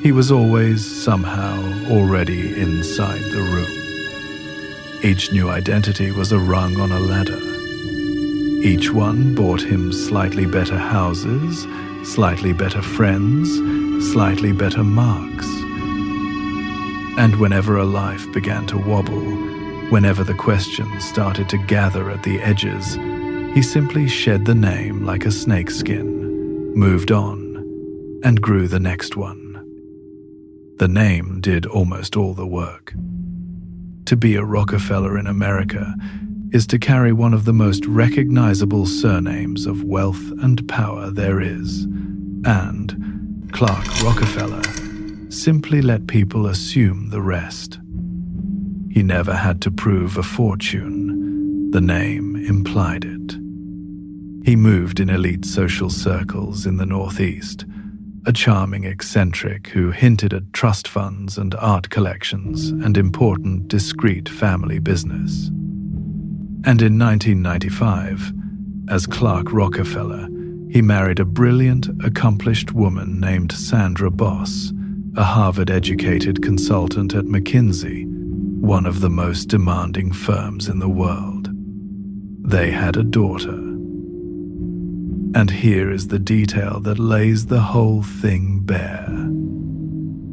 He was always, somehow, already inside the room. Each new identity was a rung on a ladder. Each one bought him slightly better houses, slightly better friends, slightly better marks. And whenever a life began to wobble, whenever the questions started to gather at the edges, he simply shed the name like a snakeskin, moved on, and grew the next one. The name did almost all the work. To be a Rockefeller in America is to carry one of the most recognizable surnames of wealth and power there is, and Clark Rockefeller simply let people assume the rest. He never had to prove a fortune. The name implied it. He moved in elite social circles in the Northeast, a charming eccentric who hinted at trust funds and art collections and important discreet family business. And in 1995, as Clark Rockefeller, he married a brilliant, accomplished woman named Sandra Boss, a Harvard-educated consultant at McKinsey, one of the most demanding firms in the world. They had a daughter. And here is the detail that lays the whole thing bare.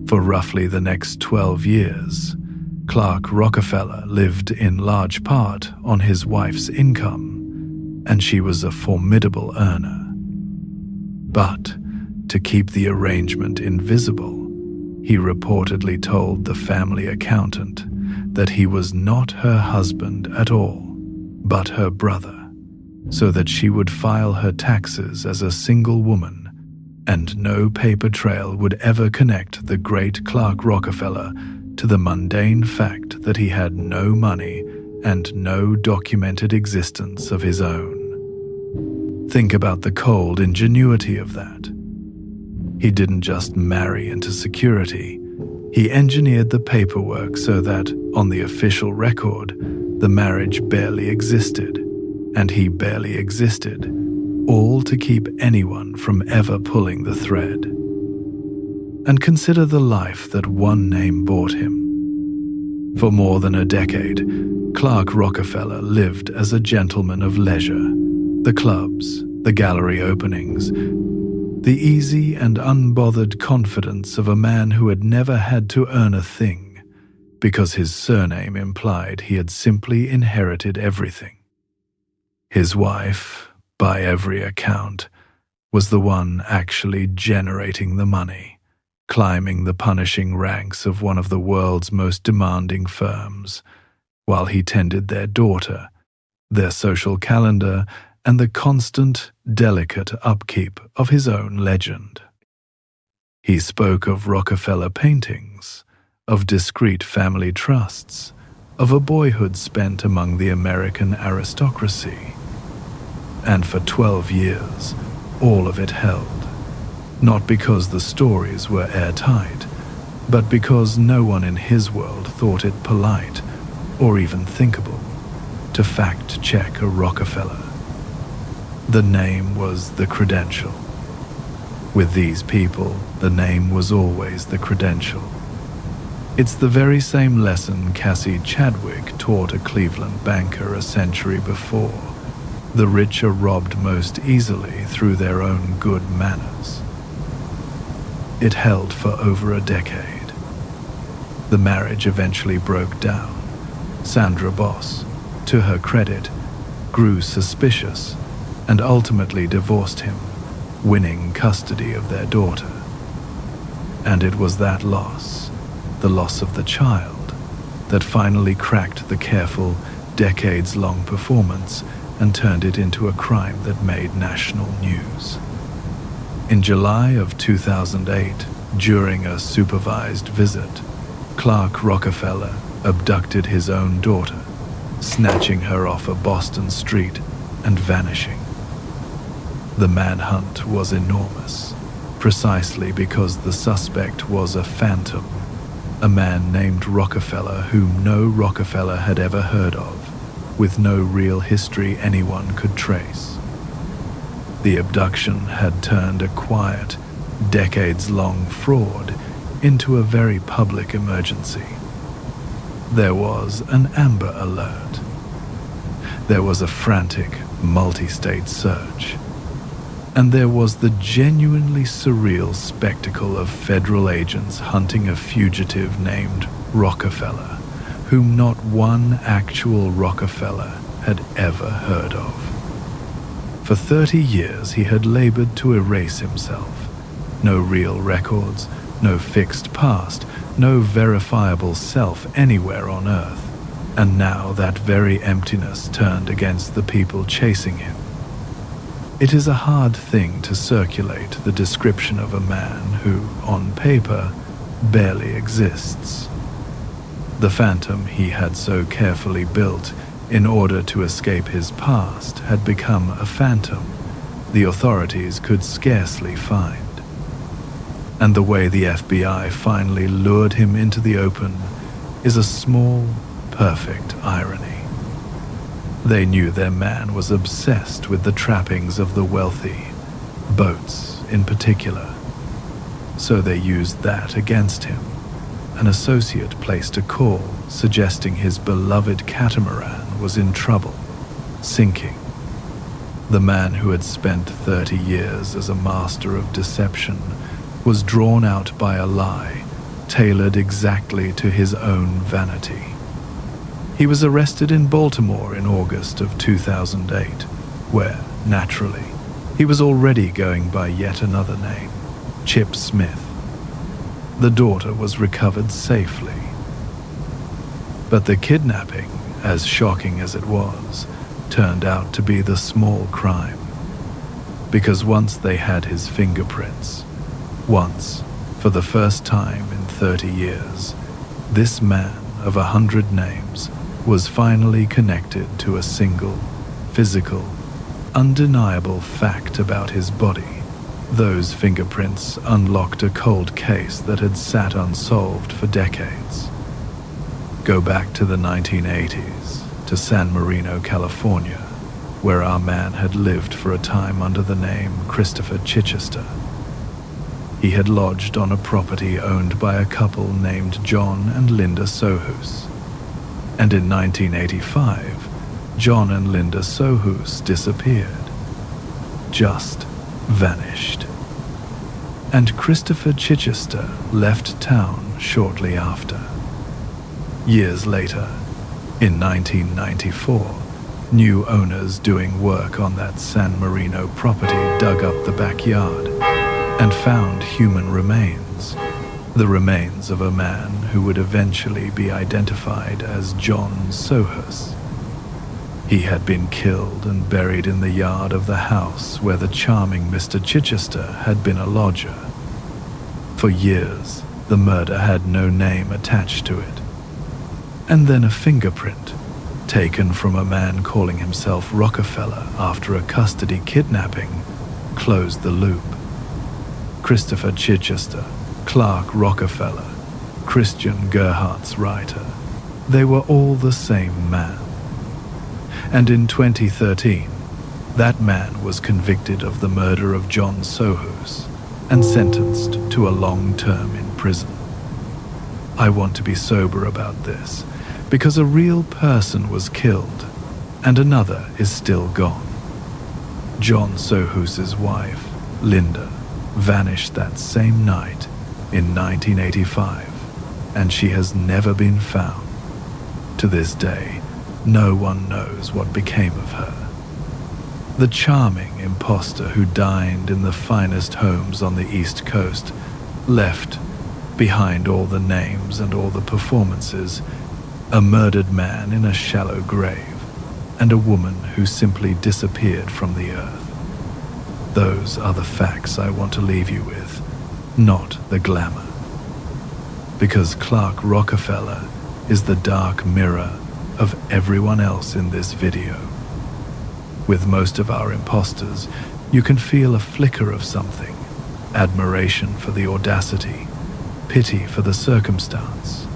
For roughly the next 12 years, Clark Rockefeller lived in large part on his wife's income, and she was a formidable earner. But to keep the arrangement invisible, he reportedly told the family accountant that he was not her husband at all, but her brother, so that she would file her taxes as a single woman, and no paper trail would ever connect the great Clark Rockefeller to the mundane fact that he had no money and no documented existence of his own. Think about the cold ingenuity of that. He didn't just marry into security. He engineered the paperwork so that, on the official record, the marriage barely existed, and he barely existed, all to keep anyone from ever pulling the thread. And consider the life that one name bought him. For more than a decade, Clark Rockefeller lived as a gentleman of leisure, the clubs, the gallery openings, the easy and unbothered confidence of a man who had never had to earn a thing, because his surname implied he had simply inherited everything. His wife, by every account, was the one actually generating the money, climbing the punishing ranks of one of the world's most demanding firms, while he tended their daughter, their social calendar, and the constant, delicate upkeep of his own legend. He spoke of Rockefeller paintings, of discreet family trusts, of a boyhood spent among the American aristocracy. And for 12 years, all of it held, not because the stories were airtight, but because no one in his world thought it polite, or even thinkable, to fact-check a Rockefeller. The name was the credential. With these people, the name was always the credential. It's the very same lesson Cassie Chadwick taught a Cleveland banker a century before. The rich are robbed most easily through their own good manners. It held for over a decade. The marriage eventually broke down. Sandra Boss, to her credit, grew suspicious and ultimately divorced him, winning custody of their daughter. And it was that loss, the loss of the child, that finally cracked the careful, decades-long performance and turned it into a crime that made national news. In July of 2008, during a supervised visit, Clark Rockefeller abducted his own daughter, snatching her off a Boston street and vanishing. The manhunt was enormous, precisely because the suspect was a phantom, a man named Rockefeller whom no Rockefeller had ever heard of, with no real history anyone could trace. The abduction had turned a quiet, decades-long fraud into a very public emergency. There was an Amber Alert. There was a frantic, multi-state search. And there was the genuinely surreal spectacle of federal agents hunting a fugitive named Rockefeller, whom not one actual Rockefeller had ever heard of. For 30 years he had labored to erase himself. No real records, no fixed past, no verifiable self anywhere on Earth. And now that very emptiness turned against the people chasing him. It is a hard thing to circulate the description of a man who, on paper, barely exists. The phantom he had so carefully built in order to escape his past had become a phantom the authorities could scarcely find. And the way the FBI finally lured him into the open is a small, perfect irony. They knew their man was obsessed with the trappings of the wealthy, boats in particular. So they used that against him. An associate placed a call suggesting his beloved catamaran was in trouble, sinking. The man who had spent 30 years as a master of deception was drawn out by a lie tailored exactly to his own vanity. He was arrested in Baltimore in August of 2008, where, naturally, he was already going by yet another name, Chip Smith. The daughter was recovered safely. But the kidnapping, as shocking as it was, turned out to be the small crime. Because once they had his fingerprints, once, for the first time in 30 years, this man of 100 names was finally connected to a single, physical, undeniable fact about his body. Those fingerprints unlocked a cold case that had sat unsolved for decades. Go back to the 1980s, to San Marino, California, where our man had lived for a time under the name Christopher Chichester. He had lodged on a property owned by a couple named John and Linda Sohus. And in 1985, John and Linda Sohus disappeared. Just vanished. And Christopher Chichester left town shortly after. Years later, in 1994, new owners doing work on that San Marino property dug up the backyard and found human remains. The remains of a man who would eventually be identified as John Sohus. He had been killed and buried in the yard of the house where the charming Mr. Chichester had been a lodger. For years, the murder had no name attached to it. And then a fingerprint, taken from a man calling himself Rockefeller after a custody kidnapping, closed the loop. Christopher Chichester, Clark Rockefeller, Christian Gerhardt's writer, they were all the same man. And in 2013, that man was convicted of the murder of John Sohus and sentenced to a long term in prison. I want to be sober about this because a real person was killed and another is still gone. John Sohus's wife, Linda, vanished that same night in 1985, and she has never been found. To this day, no one knows what became of her. The charming impostor who dined in the finest homes on the East Coast left, behind all the names and all the performances, a murdered man in a shallow grave and a woman who simply disappeared from the earth. Those are the facts I want to leave you with, not the glamour. Because Clark Rockefeller is the dark mirror of everyone else in this video. With most of our imposters, you can feel a flicker of something: admiration for the audacity, pity for the circumstance.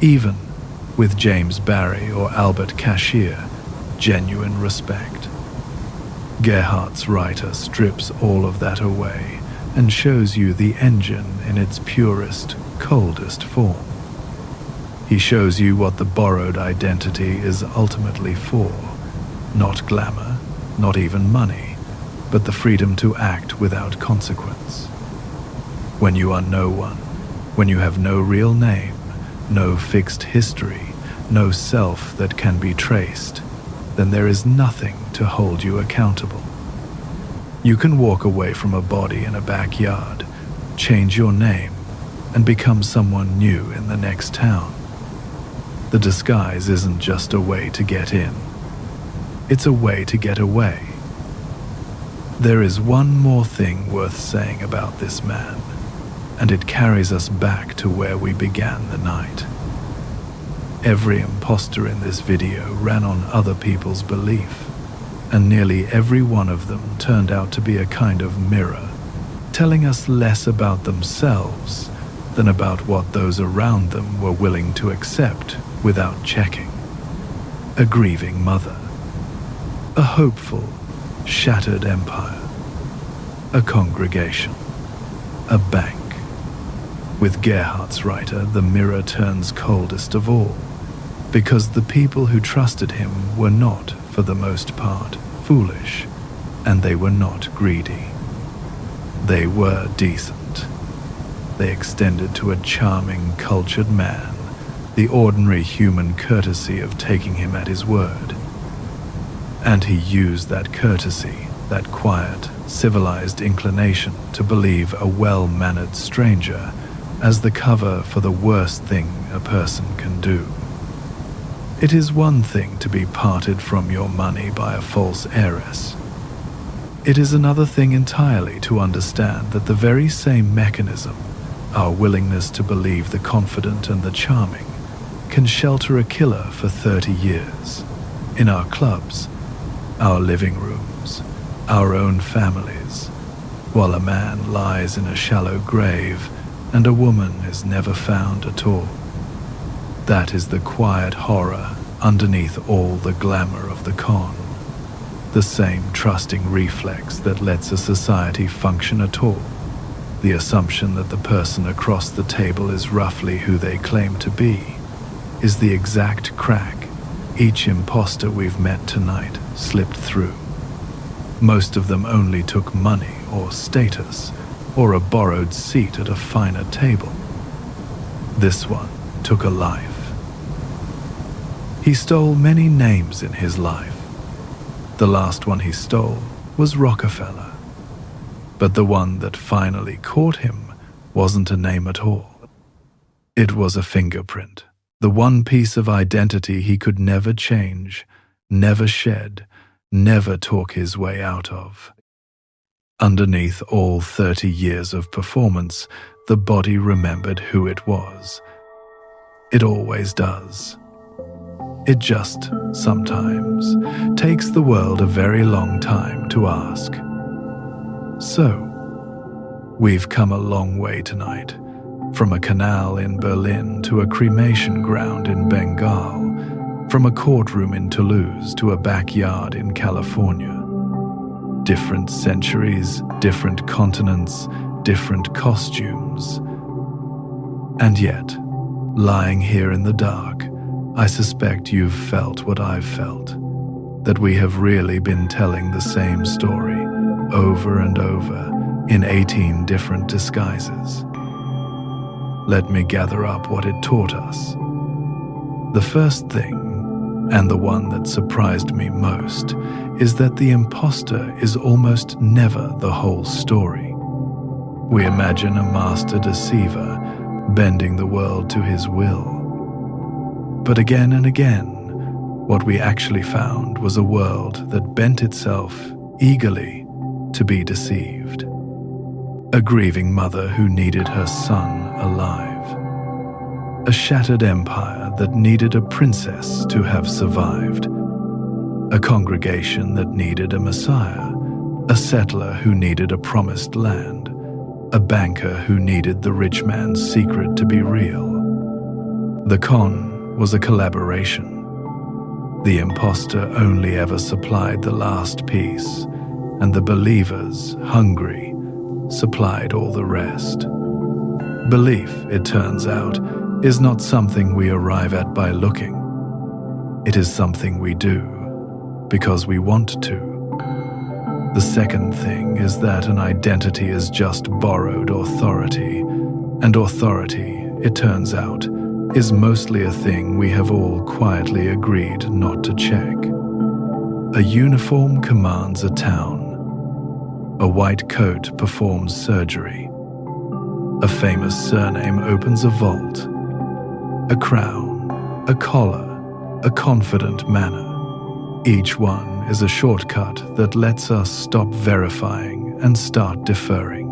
Even with James Barry or Albert Cashier, genuine respect. Gerhardt's writer strips all of that away and shows you the engine in its purest, coldest form. He shows you what the borrowed identity is ultimately for: not glamour, not even money, but the freedom to act without consequence. When you are no one, when you have no real name, no fixed history, no self that can be traced, then there is nothing to hold you accountable. You can walk away from a body in a backyard, change your name, and become someone new in the next town. The disguise isn't just a way to get in. It's a way to get away. There is one more thing worth saying about this man, and it carries us back to where we began the night. Every imposter in this video ran on other people's belief, and nearly every one of them turned out to be a kind of mirror, telling us less about themselves than about what those around them were willing to accept without checking. A grieving mother, a hopeful, shattered empire, a congregation, a bank. With Gerhardt's writer, the mirror turns coldest of all, because the people who trusted him were not, for the most part, foolish, and they were not greedy. They were decent. They extended to a charming, cultured man the ordinary human courtesy of taking him at his word. And he used that courtesy, that quiet, civilized inclination to believe a well-mannered stranger as the cover for the worst thing a person can do. It is one thing to be parted from your money by a false heiress. It is another thing entirely to understand that the very same mechanism, our willingness to believe the confident and the charming, can shelter a killer for 30 years, in our clubs, our living rooms, our own families, while a man lies in a shallow grave and a woman is never found at all. That is the quiet horror underneath all the glamour of the con, the same trusting reflex that lets a society function at all, the assumption that the person across the table is roughly who they claim to be, is the exact crack each imposter we've met tonight slipped through. Most of them only took money or status or a borrowed seat at a finer table. This one took a life. He stole many names in his life. The last one he stole was Rockefeller. But the one that finally caught him wasn't a name at all. It was a fingerprint, the one piece of identity he could never change, never shed, never talk his way out of. Underneath all 30 years of performance, the body remembered who it was. It always does. It just, sometimes, takes the world a very long time to ask. So, we've come a long way tonight, from a canal in Berlin to a cremation ground in Bengal, from a courtroom in Toulouse to a backyard in California. Different centuries, different continents, different costumes. And yet, lying here in the dark, I suspect you've felt what I've felt, that we have really been telling the same story over and over in 18 different disguises. Let me gather up what it taught us. The first thing, and the one that surprised me most, is that the imposter is almost never the whole story. We imagine a master deceiver bending the world to his will. But again and again, what we actually found was a world that bent itself eagerly to be deceived. A grieving mother who needed her son alive. a shattered empire that needed a princess to have survived, a congregation that needed a messiah, a settler who needed a promised land, a banker who needed the rich man's secret to be real. The con was a collaboration. The impostor only ever supplied the last piece, and the believers, hungry, supplied all the rest. Belief, it turns out, is not something we arrive at by looking. It is something we do because we want to. The second thing is that an identity is just borrowed authority, and authority, it turns out, is mostly a thing we have all quietly agreed not to check. A uniform commands a town. A white coat performs surgery. A famous surname opens a vault. A crown, a collar, a confident manner. Each one is a shortcut that lets us stop verifying and start deferring.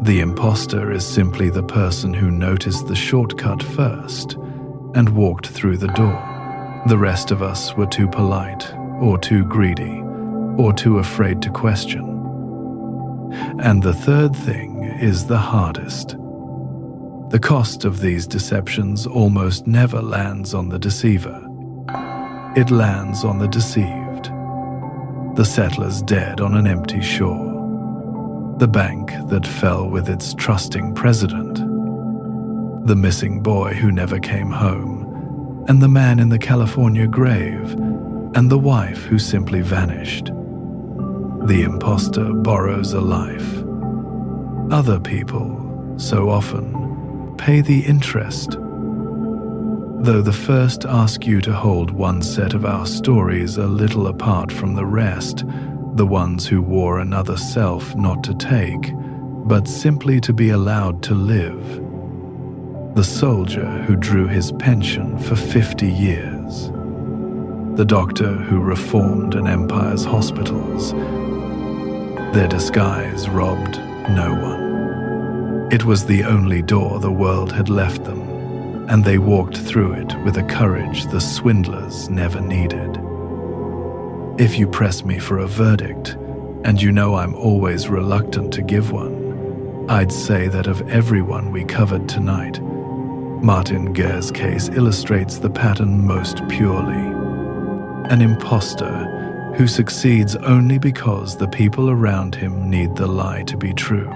The impostor is simply the person who noticed the shortcut first and walked through the door. The rest of us were too polite, or too greedy, or too afraid to question. And the third thing is the hardest. The cost of these deceptions almost never lands on the deceiver. It lands on the deceived. The settlers dead on an empty shore. The bank that fell with its trusting president. The missing boy who never came home, and the man in the California grave, and the wife who simply vanished. The impostor borrows a life. Other people, so often, pay the interest. Though the first ask you to hold one set of our stories a little apart from the rest, the ones who wore another self not to take, but simply to be allowed to live. The soldier who drew his pension for 50 years. The doctor who reformed an empire's hospitals. Their disguise robbed no one. It was the only door the world had left them, and they walked through it with a courage the swindlers never needed. If you press me for a verdict, and you know I'm always reluctant to give one, I'd say that of everyone we covered tonight, Martin Guerre's case illustrates the pattern most purely. An impostor who succeeds only because the people around him need the lie to be true,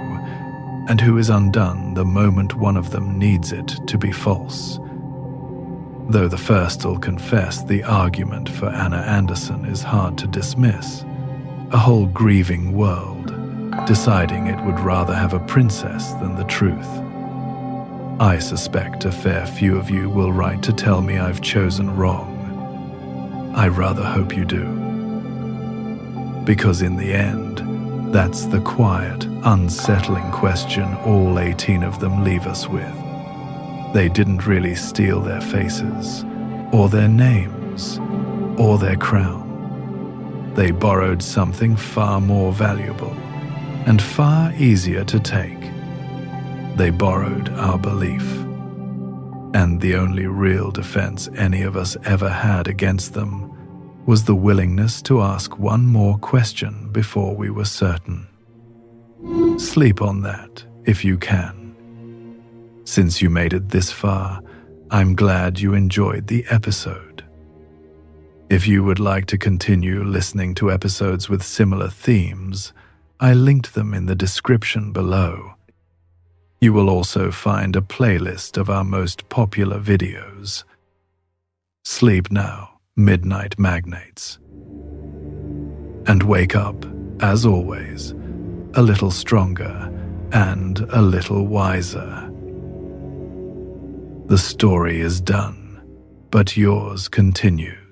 and who is undone the moment one of them needs it to be false. Though the first'll confess the argument for Anna Anderson is hard to dismiss. A whole grieving world, deciding it would rather have a princess than the truth. I suspect a fair few of you will write to tell me I've chosen wrong. I rather hope you do. Because in the end, that's the quiet, unsettling question all 18 of them leave us with. They didn't really steal their faces, or their names, or their crown. They borrowed something far more valuable, and far easier to take. They borrowed our belief. And the only real defense any of us ever had against them was the willingness to ask one more question before we were certain. Sleep on that, if you can. Since you made it this far, I'm glad you enjoyed the episode. If you would like to continue listening to episodes with similar themes, I linked them in the description below. You will also find a playlist of our most popular videos. Sleep now, Midnight Magnates. And wake up, as always, a little stronger and a little wiser. The story is done, but yours continues.